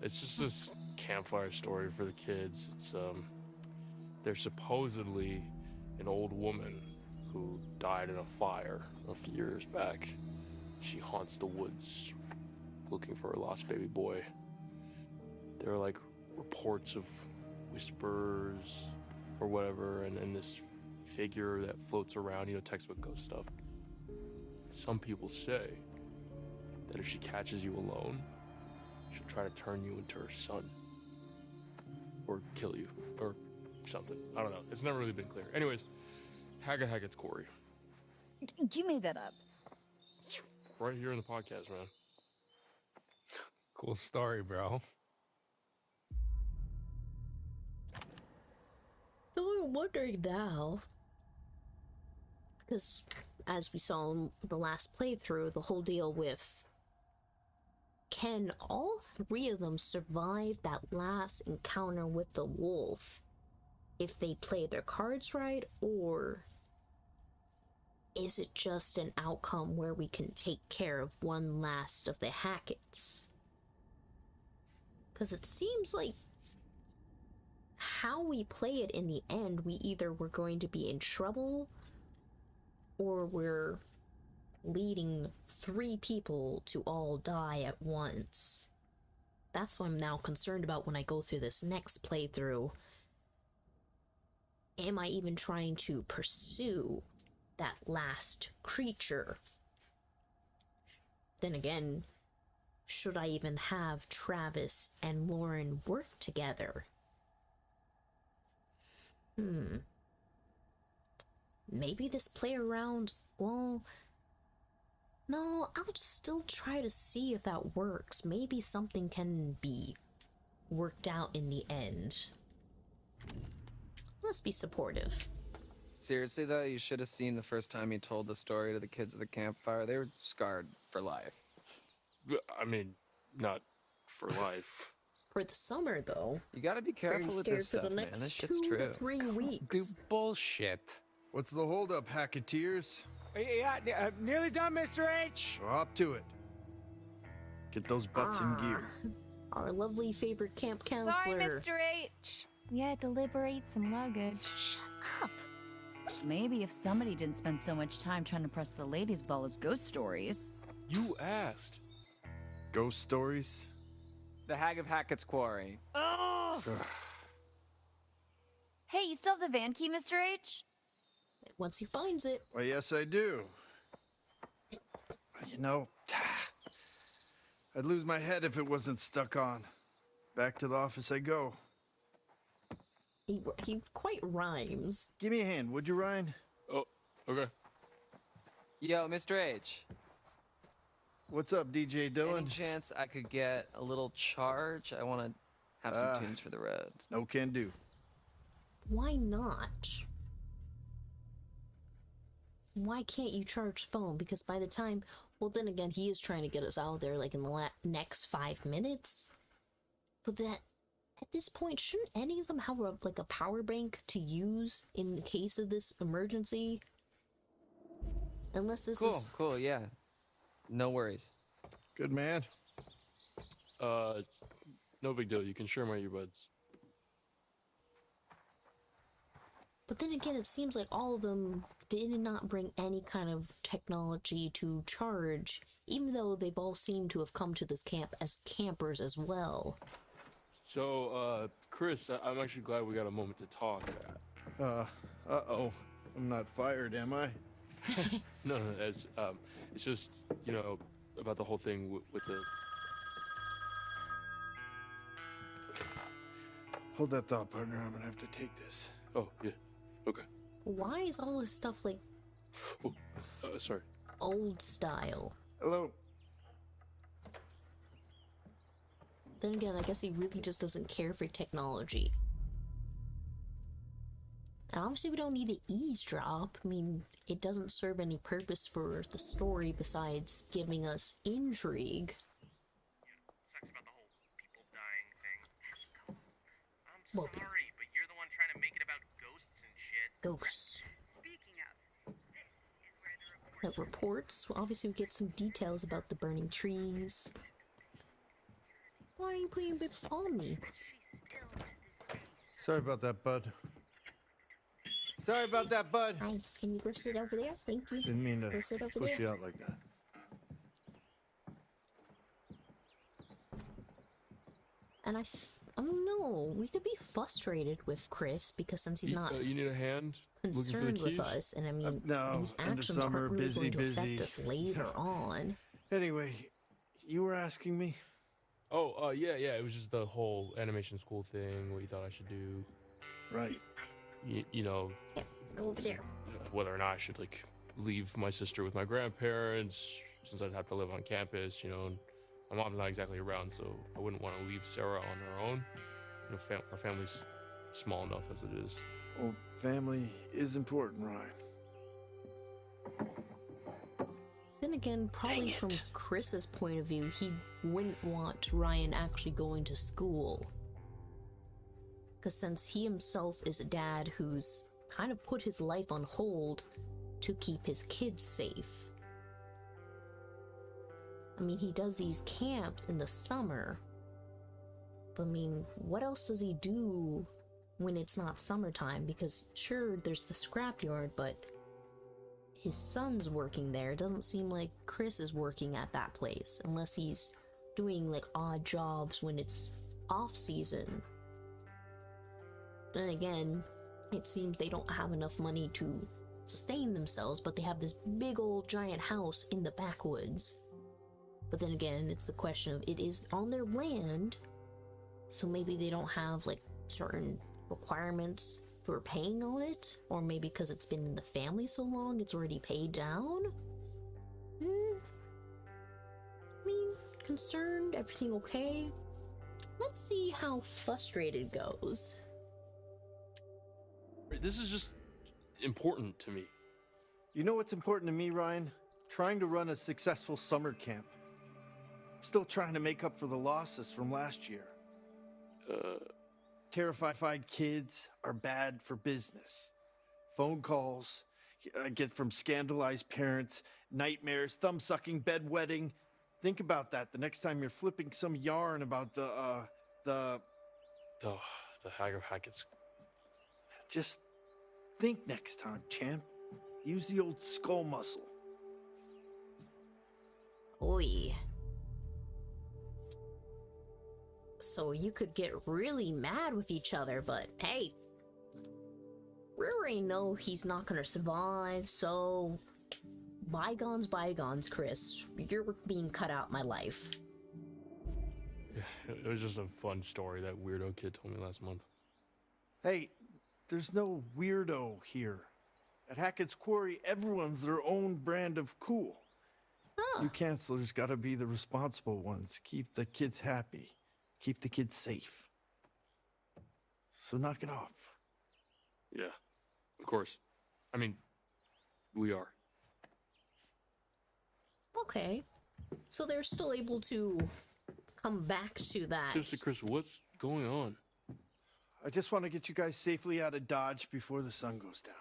It's just this campfire story for the kids. It's there's supposedly an old woman who died in a fire a few years back. She haunts the woods looking for her lost baby boy. There are like reports of whispers or whatever, and this figure that floats around, textbook ghost stuff. Some people say that if she catches you alone, she'll try to turn you into her son. Or kill you. Or something. I don't know. It's never really been clear. Anyways, Hag of Hackett's Quarry. You made that up. It's right here in the podcast, man. Cool story, bro. So I'm wondering now, because as we saw in the last playthrough, the whole deal with can all three of them survive that last encounter with the wolf if they play their cards right, or is it just an outcome where we can take care of one last of the Hacketts? Because it seems like how we play it in the end, we either were going to be in trouble or we're leading 3 people to all die at once. That's what I'm now concerned about when I go through this next playthrough. Am I even trying to pursue that last creature? Then again, should I even have Travis and Lauren work together? Maybe this play around, well, no, I'll just still try to see if that works. Maybe something can be worked out in the end. Let's be supportive. Seriously, though, you should have seen the first time he told the story to the kids at the campfire. They were scarred for life. I mean, not for life. For the summer, though. You gotta be careful with this stuff, man. This shit's 2 true. to 3 weeks. Dude, bullshit. What's the holdup, Hacketeers? Yeah, nearly done, Mr. H. Well, up to it. Get those butts in gear. Our lovely favorite camp counselor. Sorry, Mr. H. We had to liberate some luggage. Shut up. Maybe if somebody didn't spend so much time trying to press the ladies with all his ghost stories. You asked. Ghost stories? The Hag of Hackett's Quarry. Oh! Hey, you still have the van key, Mr. H? Once he finds it. Well, yes, I do. You know, I'd lose my head if it wasn't stuck on. Back to the office I go. He quite rhymes. Give me a hand, would you, Ryan? Oh, okay. Yo, Mr. H. What's up, DJ Dylan? Any chance I could get a little charge? I want to have some tunes for the road. No can do. Why not? Why can't you charge phone? Because by the time, well, then again, he is trying to get us out there like in the next 5 minutes. But that, at this point, shouldn't any of them have like a power bank to use in the case of this emergency? Unless this is Cool, yeah. No worries. Good man. No big deal. You can share my earbuds. But then again, it seems like all of them did not bring any kind of technology to charge, even though they've all seemed to have come to this camp as campers as well. So, Chris, I'm actually glad we got a moment to talk. Uh-oh. I'm not fired, am I? No, it's just, you know, about the whole thing with the... Hold that thought, partner. I'm gonna have to take this. Oh, yeah. Okay. Why is all this stuff like Oh, sorry. old style? Hello. Then again, I guess he really just doesn't care for technology. And obviously we don't need to eavesdrop. I mean, it doesn't serve any purpose for the story besides giving us intrigue. Sucks about the whole people dying thing. I'm Well, sorry, but you're the one trying to make it about ghosts and shit. Ghosts. Speaking of, this is where The reports. Well, obviously we get some details about the burning trees. Why are you putting a bit on me? Sorry about that, bud. Sorry about that, bud. Hi, can you go sit over there? Thank you. Didn't mean Go to sit over push there. you out like that. And I don't know. We could be frustrated with Chris because since he's not You need a hand? Looking for the concerned with keys? us, and I mean, No, his end of actions summer, aren't really busy, going to affect busy. us later on. Anyway, you were asking me? Oh, yeah. It was just the whole animation school thing, what you thought I should do. Right. You know, Go over there. whether or not I should, like, leave my sister with my grandparents, since I'd have to live on campus, you know. And my mom's not exactly around, so I wouldn't want to leave Sarah on her own. You know, our family's small enough as it is. Well, family is important, Ryan. Then again, probably from Chris's point of view, he wouldn't want Ryan actually going to school. Because since he himself is a dad who's kind of put his life on hold to keep his kids safe. I mean, he does these camps in the summer. But I mean, what else does he do when it's not summertime? Because sure, there's the scrapyard, but his son's working there. It doesn't seem like Chris is working at that place unless he's doing like odd jobs when it's off season. Then again, it seems they don't have enough money to sustain themselves, but they have this big old giant house in the backwoods. But then again, it's the question of it is on their land, so maybe they don't have like certain requirements for paying on it, or maybe because it's been in the family so long, it's already paid down. I mean, concerned, everything okay? Let's see how frustrated goes. This is just important to me. You know what's important to me, Ryan? Trying to run a successful summer camp. I'm still trying to make up for the losses from last year. Terrified kids are bad for business. Phone calls I get from scandalized parents, nightmares, thumb-sucking, bedwetting. Think about that the next time you're flipping some yarn about the Hackett's. Just think next time, champ. Use the old skull muscle. Oi. So you could get really mad with each other, but hey, we already know he's not gonna survive, so bygones, bygones, Chris. You're being cut out my life. It was just a fun story that weirdo kid told me last month. Hey, there's no weirdo here. At Hackett's Quarry, everyone's their own brand of cool. You counselors gotta be the responsible ones. Keep the kids happy. Keep the kids safe. So knock it off. Yeah, of course. I mean, we are. Okay. So they're still able to come back to that. Seriously, Chris, what's going on? I just want to get you guys safely out of Dodge before the sun goes down.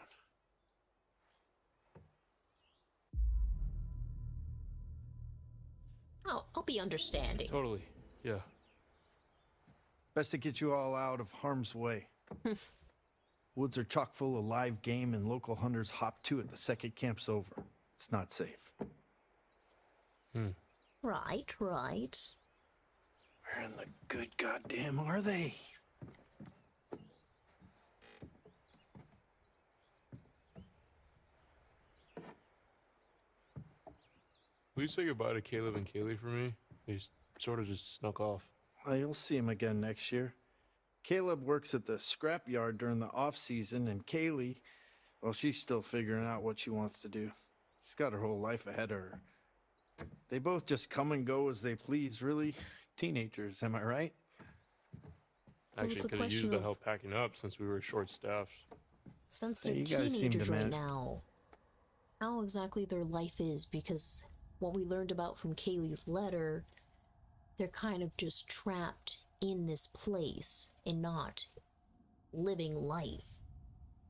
I'll be understanding. Totally, yeah. Best to get you all out of harm's way. Woods are chock full of live game and local hunters hop to it the second camp's over. It's not safe. Right. Where in the good goddamn are they? Will you say goodbye to Caleb and Kaylee for me? They sort of just snuck off. Well, you'll see him again next year. Caleb works at the scrapyard during the off-season, and Kaylee, well, she's still figuring out what she wants to do. She's got her whole life ahead of her. They both just come and go as they please, really. Teenagers, am I right? Actually, could have used the help packing up since we were short-staffed. Since they're you guys seem teenagers to right manage. now, how exactly their life is, because what we learned about from Kaylee's letter, they're kind of just trapped in this place and not living life.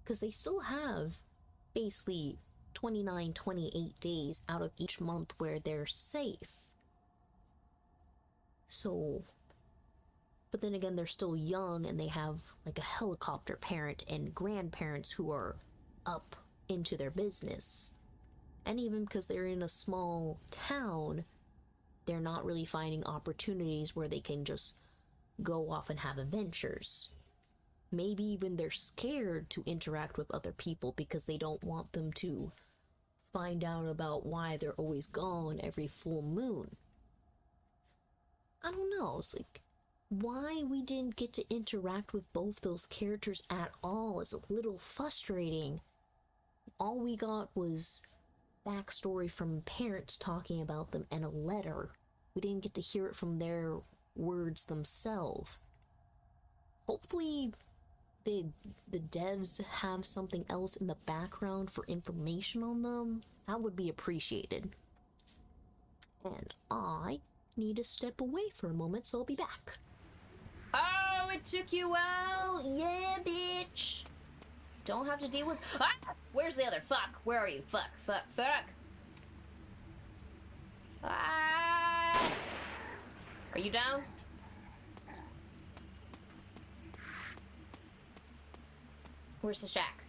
Because they still have basically 29, 28 days out of each month where they're safe. So, but then again, they're still young and they have like a helicopter parent and grandparents who are up into their business. And even because they're in a small town, they're not really finding opportunities where they can just go off and have adventures. Maybe even they're scared to interact with other people because they don't want them to find out about why they're always gone every full moon. I don't know, it's like, why we didn't get to interact with both those characters at all is a little frustrating. All we got was backstory from parents talking about them and a letter. We didn't get to hear it from their words themselves. Hopefully the devs have something else in the background for information on them. That would be appreciated. And I need to step away for a moment, so I'll be back. Oh, it took you a while? Yeah, bitch. Don't have to deal with... Ah! Where's the other? Fuck. Where are you? Fuck. Ah! Are you down? Where's the shack?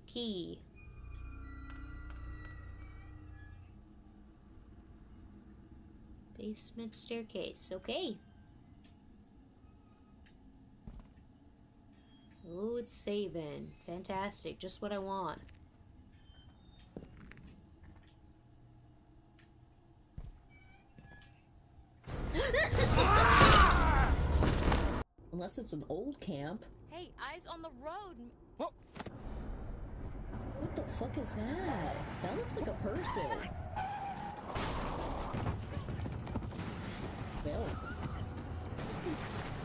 Key. Basement staircase. Okay. Oh, it's saving. Fantastic. Just what I want. Unless it's an old camp. Hey, eyes on the road. What the fuck is that? That looks like a person. Well.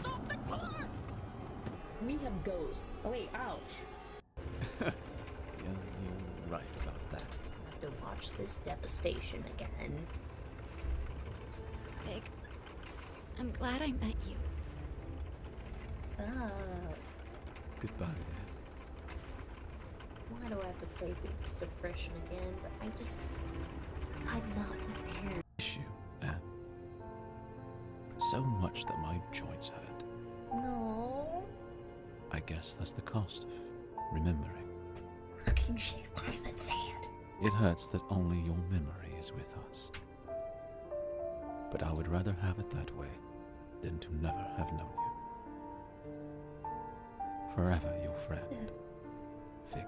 Stop the car! We have ghosts. Oh wait, ouch. You're right about that. I have to watch this devastation again. Big, I'm glad I met you. Goodbye. Why do I have to play through this depression again? But I'm not prepared. Issue, so much that my joints hurt. No. I guess that's the cost of remembering. Fucking shit, why is that sad? It hurts that only your memory is with us. But I would rather have it that way than to never have known you. Forever your friend, Fig.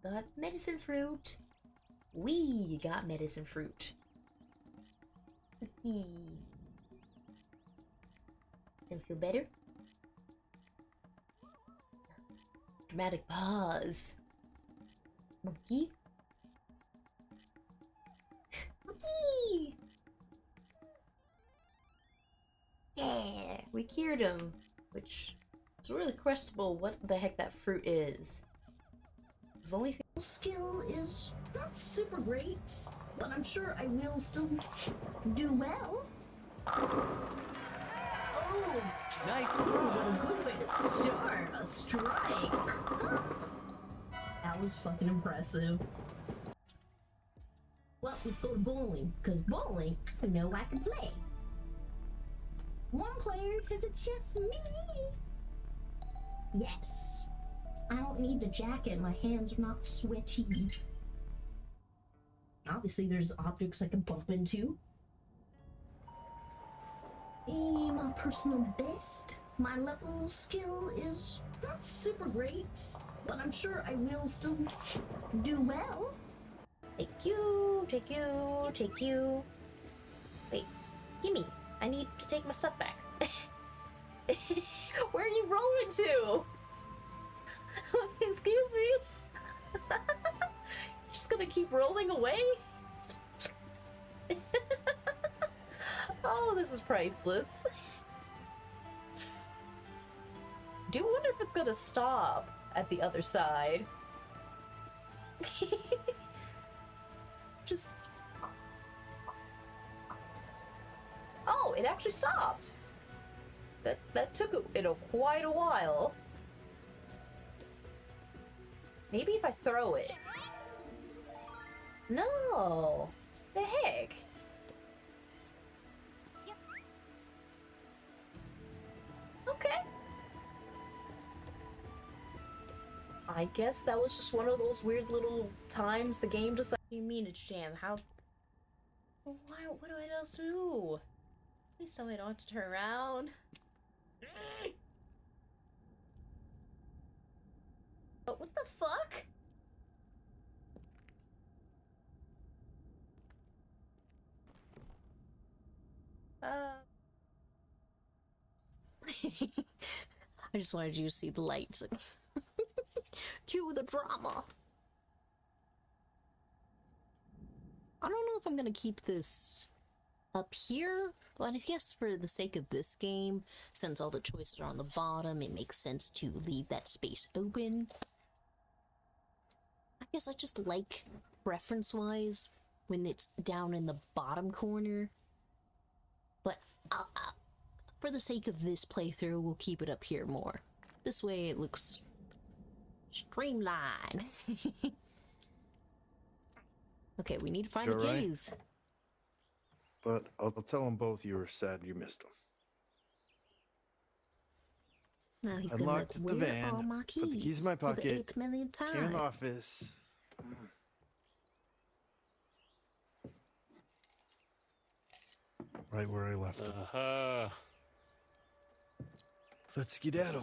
Got medicine fruit. We got medicine fruit. Gonna feel better? Dramatic pause. Monkey? Monkey! Yeah, we cured him, which is really questionable what the heck that fruit is. It's the only thing. Skill is not super great, but I'm sure I will still do well. Oh, nice throw! What a good way to start a strike. That was fucking impressive. Well, let's go to bowling, because bowling, I know I can play. One player, because it's just me. Yes. I don't need the jacket, my hands are not sweaty. Obviously, there's objects I can bump into. My personal best. My level skill is not super great, but I'm sure I will still do well. Take you, take you, take you. Wait, gimme. I need to take my stuff back. Where are you rolling to? Excuse me? Just gonna keep rolling away? Oh, this is priceless. Do wonder if it's gonna stop at the other side. Just... Oh, it actually stopped. That took quite a while. Maybe if I throw it. No. The heck? Okay. I guess that was just one of those weird little times the game decided. What do you mean it's jam? How? Why? What do I else do? Please tell me I don't have to turn around. But what the fuck? I just wanted you to see the light. Cue the drama. I don't know if I'm gonna keep this up here, but I guess for the sake of this game, since all the choices are on the bottom, it makes sense to leave that space open. I guess I just like, preference-wise, when it's down in the bottom corner. But for the sake of this playthrough, we'll keep it up here more. This way it looks streamlined. Okay, we need to find the You're right. keys. But I'll tell them both you were sad you missed them. Now he's gonna Unlocked look, the where van, are my keys? put the keys in my For the pocket, 8th millionth came in the time. office. Right where I left them. Let's skedaddle.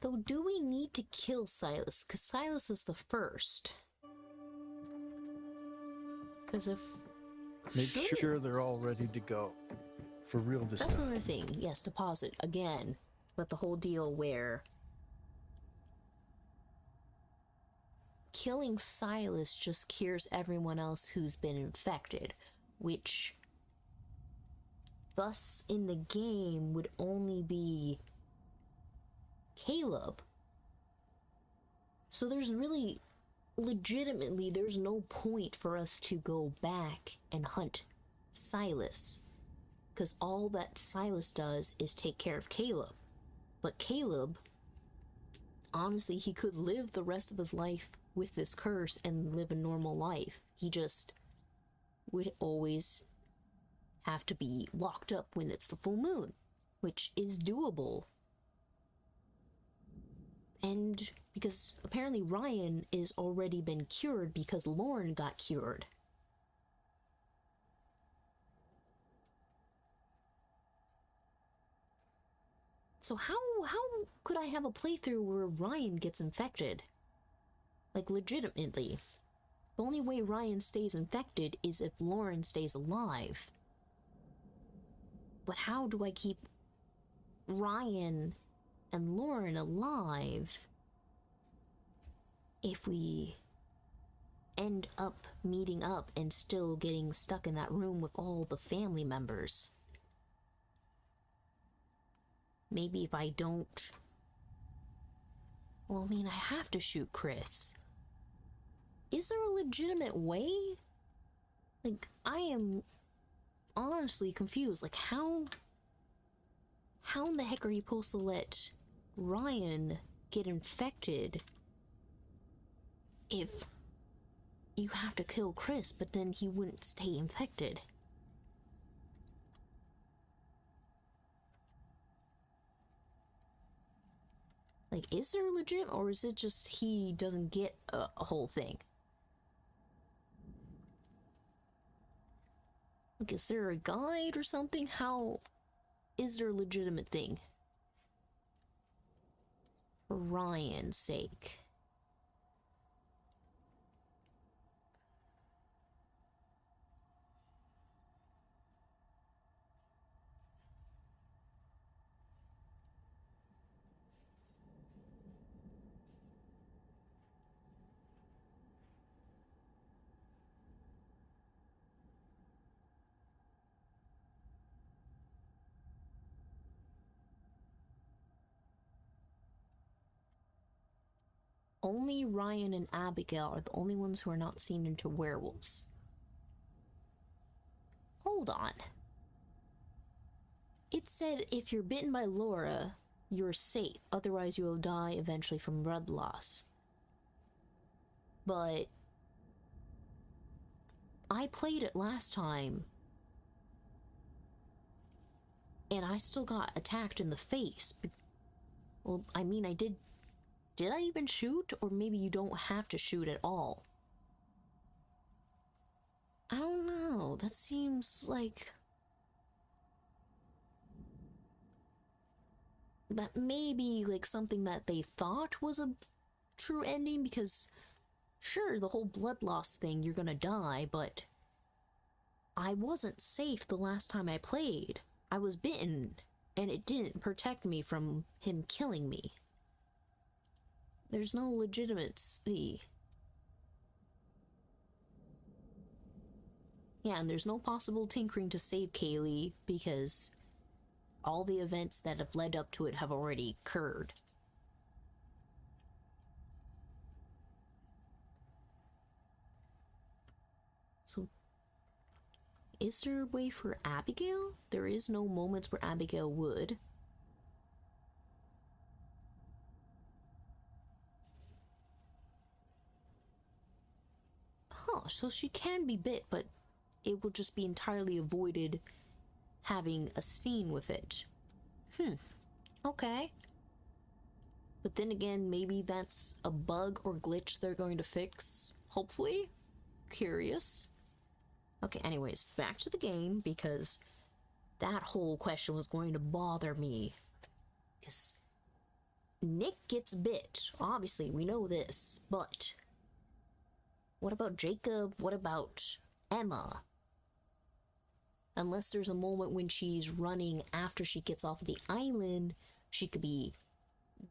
Though, do we need to kill Silas? Because Silas is the first. Because if... Make Should sure they're all ready to go. For real this That's time. another thing. Yes, deposit. Again. But the whole deal where... killing Silas just cures everyone else who's been infected. Which... thus, in the game, would only be... Caleb. So there's really... legitimately, there's no point for us to go back and hunt Silas. Because all that Silas does is take care of Caleb. But Caleb, honestly, he could live the rest of his life with this curse and live a normal life. He just would always have to be locked up when it's the full moon, which is doable. And because apparently Ryan is already been cured because Lauren got cured. So how could I have a playthrough where Ryan gets infected? Like, legitimately. The only way Ryan stays infected is if Lauren stays alive. But how do I keep Ryan and Lauren alive if we end up meeting up and still getting stuck in that room with all the family members? Maybe if I don't... Well, I mean, I have to shoot Chris. Is there a legitimate way? Like, I am honestly confused. Like, how in the heck are you supposed to let Ryan get infected if you have to kill Chris, but then he wouldn't stay infected? Like, is there legit, or is it just he doesn't get a whole thing? Like, is there a guide or something? How is there a legitimate thing? For Ryan's sake. Only Ryan and Abigail are the only ones who are not seen into werewolves. Hold on. It said if you're bitten by Laura, you're safe. Otherwise, you will die eventually from blood loss. But I played it last time, and I still got attacked in the face. Well, I mean, I did... Did I even shoot? Or maybe you don't have to shoot at all. I don't know. That seems like... that may be like something that they thought was a true ending, because sure, the whole blood loss thing, you're gonna die, but I wasn't safe the last time I played. I was bitten, and it didn't protect me from him killing me. There's no legitimacy. Yeah, and there's no possible tinkering to save Kaylee because all the events that have led up to it have already occurred. So, is there a way for Abigail? There is no moments where Abigail would. Huh, so she can be bit, but it will just be entirely avoided having a scene with it. Okay. But then again, maybe that's a bug or glitch they're going to fix. Hopefully. Curious. Okay, anyways, back to the game, because that whole question was going to bother me. Because Nick gets bit. Obviously, we know this. But what about Jacob? What about Emma? Unless there's a moment when she's running after she gets off the island, she could be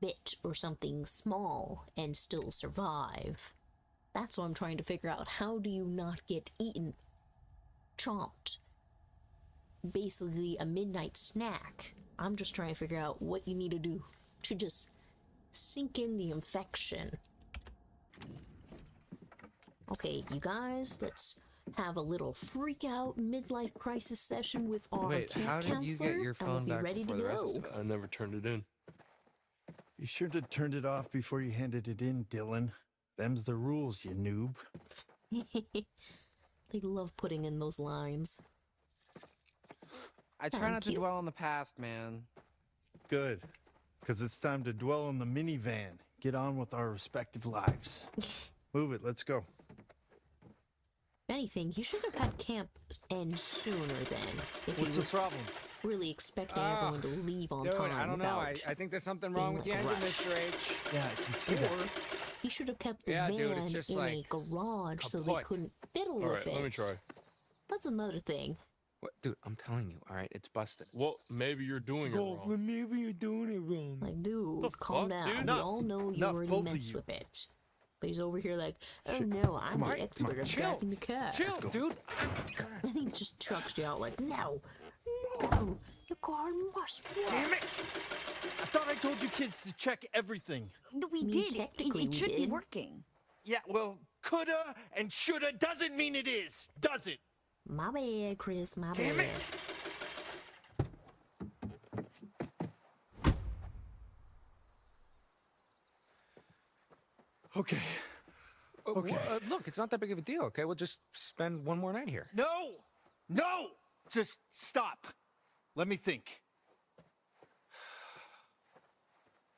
bit or something small and still survive. That's what I'm trying to figure out. How do you not get eaten? Chomped. Basically a midnight snack. I'm just trying to figure out what you need to do to just sink in the infection. Okay, you guys, let's have a little freak out midlife crisis session with our Wait, camp how did you counselor, get your and we'll phone be back ready before to the rest go. of it? I never turned it in. You should have turned it off before you handed it in, Dylan. Them's the rules, you noob. They love putting in those lines. I try not to dwell on the past, man. Good. Because it's time to dwell on the minivan. Get on with our respective lives. Move it, let's go. If anything, you should have had camp end sooner then. If What's he the was problem? really expecting everyone to leave on Dude, time. I don't know. I without think there's something wrong with the being, engine, like, rushed. Mr. H. Yeah, I can see that. He should have kept the Yeah, van dude, it's just in like a garage so they kaput. couldn't fiddle All with right, it. let me try. That's another thing. What, dude, I'm telling you, all right, it's busted. Well, maybe you're doing it wrong. Maybe you're doing it wrong. Like, dude, The calm fuck, down. dude? We all know you Enough, already both of messed you. with it. But he's over here like, oh no, I'm the expert of driving the car. Chill, dude. And he just chucks you out like, no, the car must work. Damn it! I thought I told you kids to check everything. We did. It should be working. Yeah, well, coulda and shoulda doesn't mean it is, does it? My bad, Chris, my Damn bad. Okay. Okay. Look, it's not that big of a deal, okay? We'll just spend one more night here. No! No! Just stop. Let me think.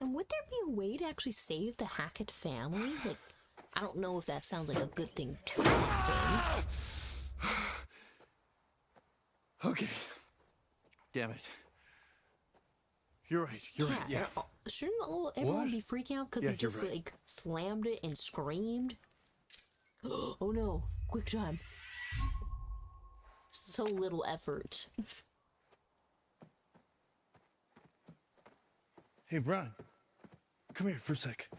And would there be a way to actually save the Hackett family? Like, I don't know if that sounds like a good thing to happen. Okay. Damn it. You're right. You're right. Yeah. Shouldn't everyone What? be freaking out because Yeah, he you're just right. like slammed it and screamed? Oh no! Quick time. So little effort. Hey, Brian. Come here for a sec.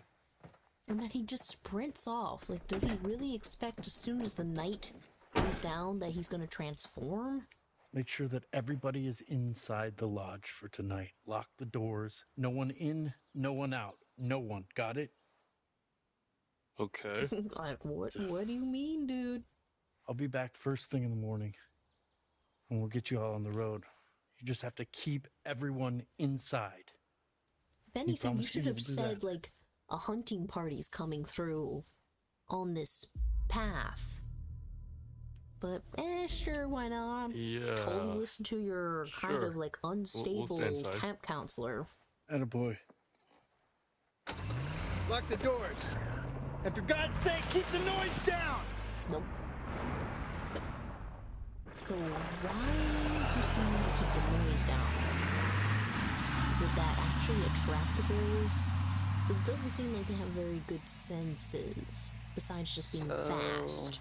And then he just sprints off. Like, does he really expect as soon as the night comes down that he's gonna transform? Make sure that everybody is inside the lodge for tonight. Lock the doors. No one in, no one out. No one. Got it? Okay. Like, what do you mean, dude? I'll be back first thing in the morning. And we'll get you all on the road. You just have to keep everyone inside. If anything, you promise me should you'll have do said, that? like, a hunting party's coming through on this path. But, sure, why not? Yeah. Totally listen to your kind Sure. of, like, We'll unstable stay inside. camp counselor. Attaboy. Lock the doors. And for God's sake, keep the noise down! Nope. So why would we need to keep the noise down? So would that actually attract the bears? It doesn't seem like they have very good senses, besides just being fast.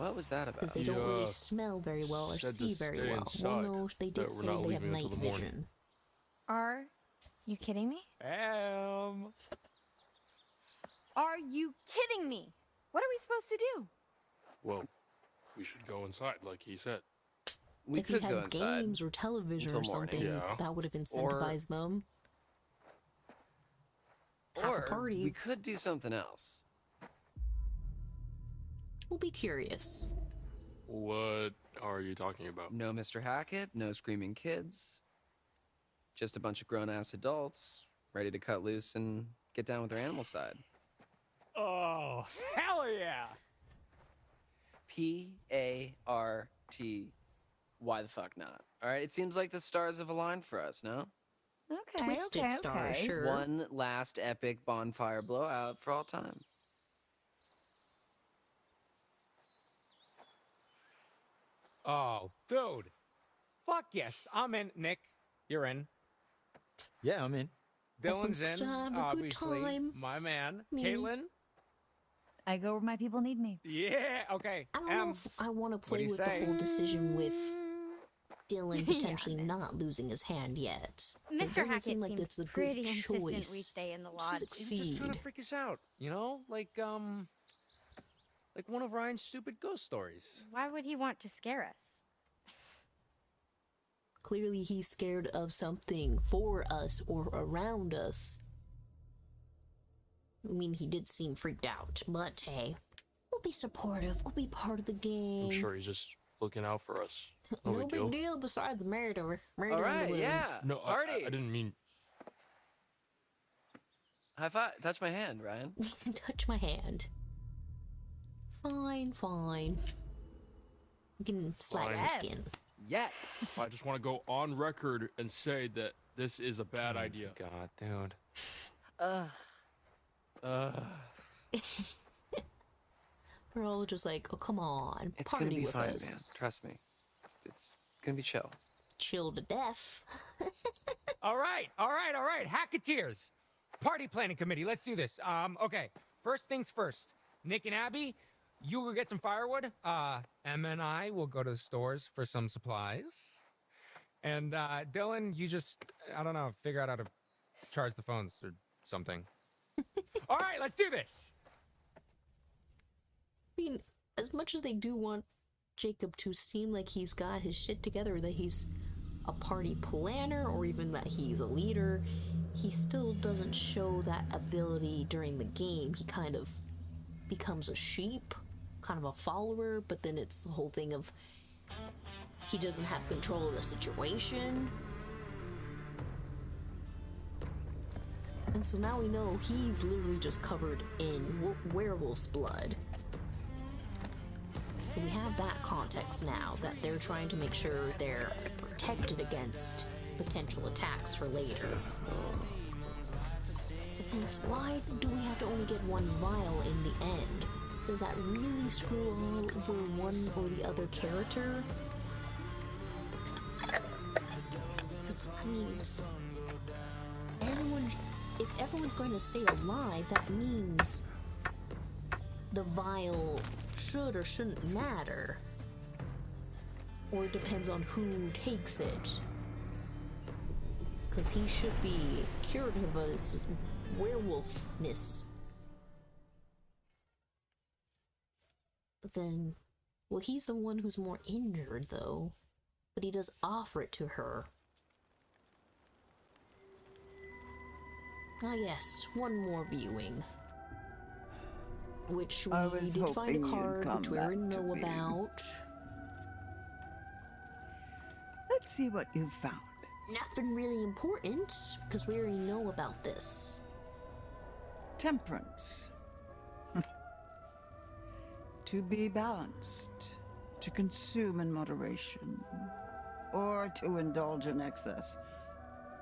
What was that about? Because they don't really smell very well or said to see very stay well. Well, inside, no, they that did we're say not they have leaving night until the morning. vision. Are you kidding me? Are you kidding me? What are we supposed to do? Well, we should go inside, like he said. We If he could had go inside games or television or until morning. something, Yeah. that would have incentivized them. Have a Or party. we could do something else. We'll be curious. What are you talking about? No Mr. Hackett, no screaming kids. Just a bunch of grown-ass adults ready to cut loose and get down with their animal side. Oh, hell yeah! P-A-R-T. Why the fuck not? All right, it seems like the stars have aligned for us, no? Okay, Twisted okay, star, okay. sure. One last epic bonfire blowout for all time. Oh, dude. Fuck yes. I'm in. Nick, you're in. Yeah, I'm in. Dylan's Everyone's in, gonna have a good obviously. time. My man. Me. Caitlin? I go where my people need me. Yeah, okay. I don't know if I want to what do play you with say? the whole decision with Dylan Yeah, potentially not losing his hand yet. It Mr. doesn't Hackett seem like seemed that's a good pretty insistent we choice stay in the to lodge. He was just trying succeed. to freak us out, you know? Like one of Ryan's stupid ghost stories. Why would he want to scare us? Clearly he's scared of something for us or around us. I mean, he did seem freaked out, but hey, we'll be supportive. We'll be part of the game. I'm sure he's just looking out for us. No, No big deal. big deal besides murder. Murder All in right, the woods. yeah. No, Party. I didn't mean. High five. Touch my hand, Ryan. Touch my hand. Fine, fine. You can slide some Fine. skin. Yes. I just want to go on record and say that this is a bad idea. God, dude. We're all just like, oh, come on. It's party gonna be with fine, us. man. Trust me. It's gonna be chill. Chill to death. All right. Hacketeers. Party planning committee. Let's do this. Okay. First things first. Nick and Abby, you go get some firewood. Emma and I will go to the stores for some supplies. And Dylan, you just, I don't know, figure out how to charge the phones or something. All right, let's do this. I mean, as much as they do want Jacob to seem like he's got his shit together, that he's a party planner, or even that he's a leader, he still doesn't show that ability during the game. He kind of becomes a sheep, kind of a follower, but then it's the whole thing of he doesn't have control of the situation. And so now we know he's literally just covered in werewolf's blood. So we have that context now, that they're trying to make sure they're protected against potential attacks for later. But then why do we have to only get one vial in the end? Does that really screw over one or the other character? Because, I mean, if everyone's going to stay alive, that means the vial should or shouldn't matter. Or it depends on who takes it. Because he should be cured of his werewolfness. But then, well, he's the one who's more injured, though. But he does offer it to her. Ah, yes, one more viewing. Which I we was did find hoping a you'd card, come which we already back to know me. about. Let's see what you found. Nothing really important, because we already know about this. Temperance. To be balanced, to consume in moderation, or to indulge in excess.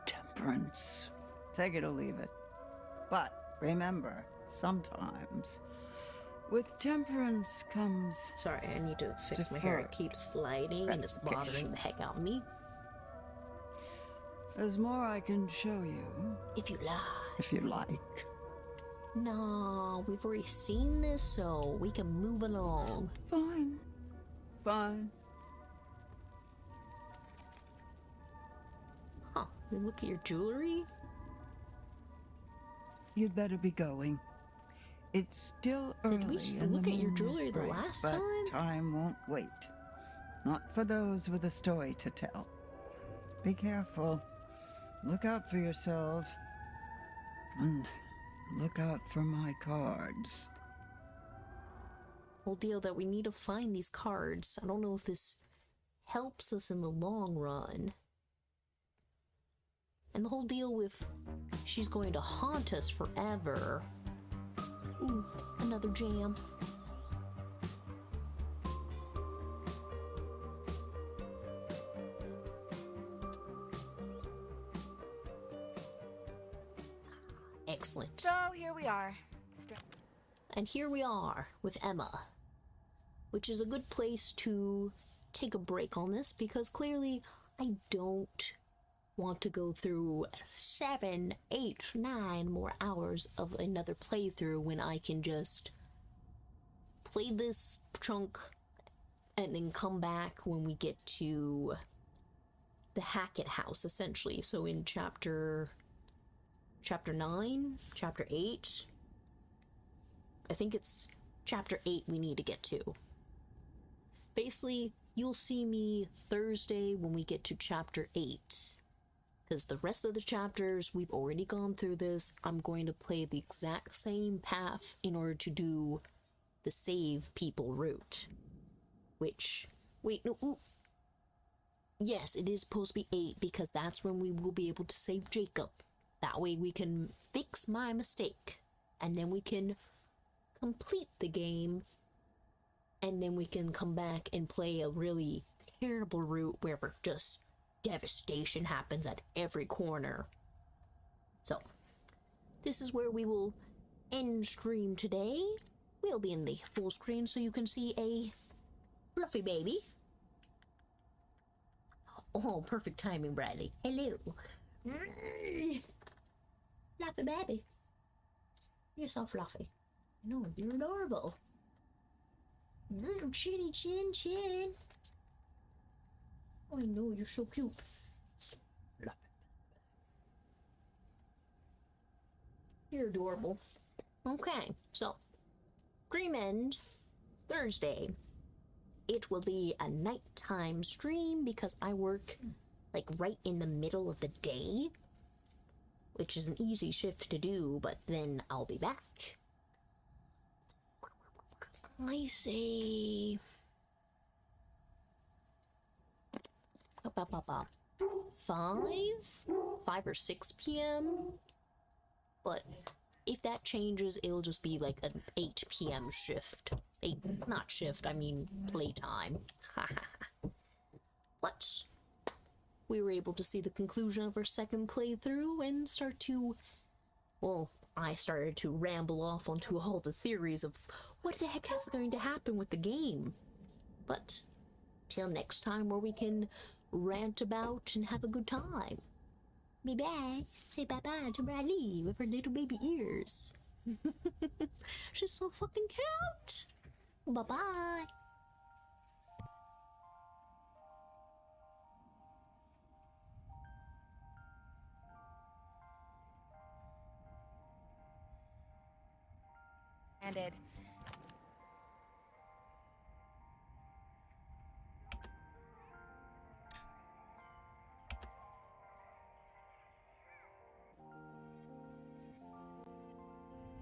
Temperance. Take it or leave it. But remember, sometimes with temperance comes... Sorry, I need to fix my hair. It keeps sliding and it's bothering the heck out of me. There's more I can show you. If you like. If you like. No, we've already seen this, so we can move along. Fine. fun. Huh. You look at your jewelry? You'd better be going. It's still early. Did we just and look the at your moon is jewelry the bright, last but time? time won't wait. Not for those with a story to tell. Be careful. Look out for yourselves. And look out for my cards. Whole deal that we need to find these cards. I don't know if this helps us in the long run. And the whole deal with she's going to haunt us forever. Ooh, another jam. Excellent. So here we are. And here we are with Emma, which is a good place to take a break on this because clearly I don't want to go through 7, 8, 9 more hours of another playthrough when I can just play this chunk and then come back when we get to the Hackett house, essentially. So in chapter 9, chapter 8, I think it's chapter 8 we need to get to. Basically, you'll see me Thursday when we get to chapter 8. Because the rest of the chapters, we've already gone through this. I'm going to play the exact same path in order to do the save people route. Which, wait, no, ooh. Yes, it is supposed to be 8 because that's when we will be able to save Jacob. That way we can fix my mistake. And then we can complete the game. And then we can come back and play a really terrible route where we're just devastation happens at every corner. So, this is where we will end stream today. We'll be in the full screen so you can see a fluffy baby. Oh, perfect timing, Bradley. Hello. Fluffy baby. You're so fluffy. I know, you're adorable. Little chinny chin chin. Oh, I know, you're so cute. You're adorable. Okay, so stream end Thursday. It will be a nighttime stream because I work like right in the middle of the day, which is an easy shift to do, but then I'll be back. I say 5 or 6 p.m. But if that changes, it'll just be like an 8 p.m. shift. Not shift, I mean playtime. But we were able to see the conclusion of our second playthrough and start to, well, I started to ramble off onto all the theories of what the heck is going to happen with the game. But till next time where we can rant about and have a good time. Bye-bye. Say bye-bye to Bradley with her little baby ears. She's so fucking cute. Bye-bye. Landed.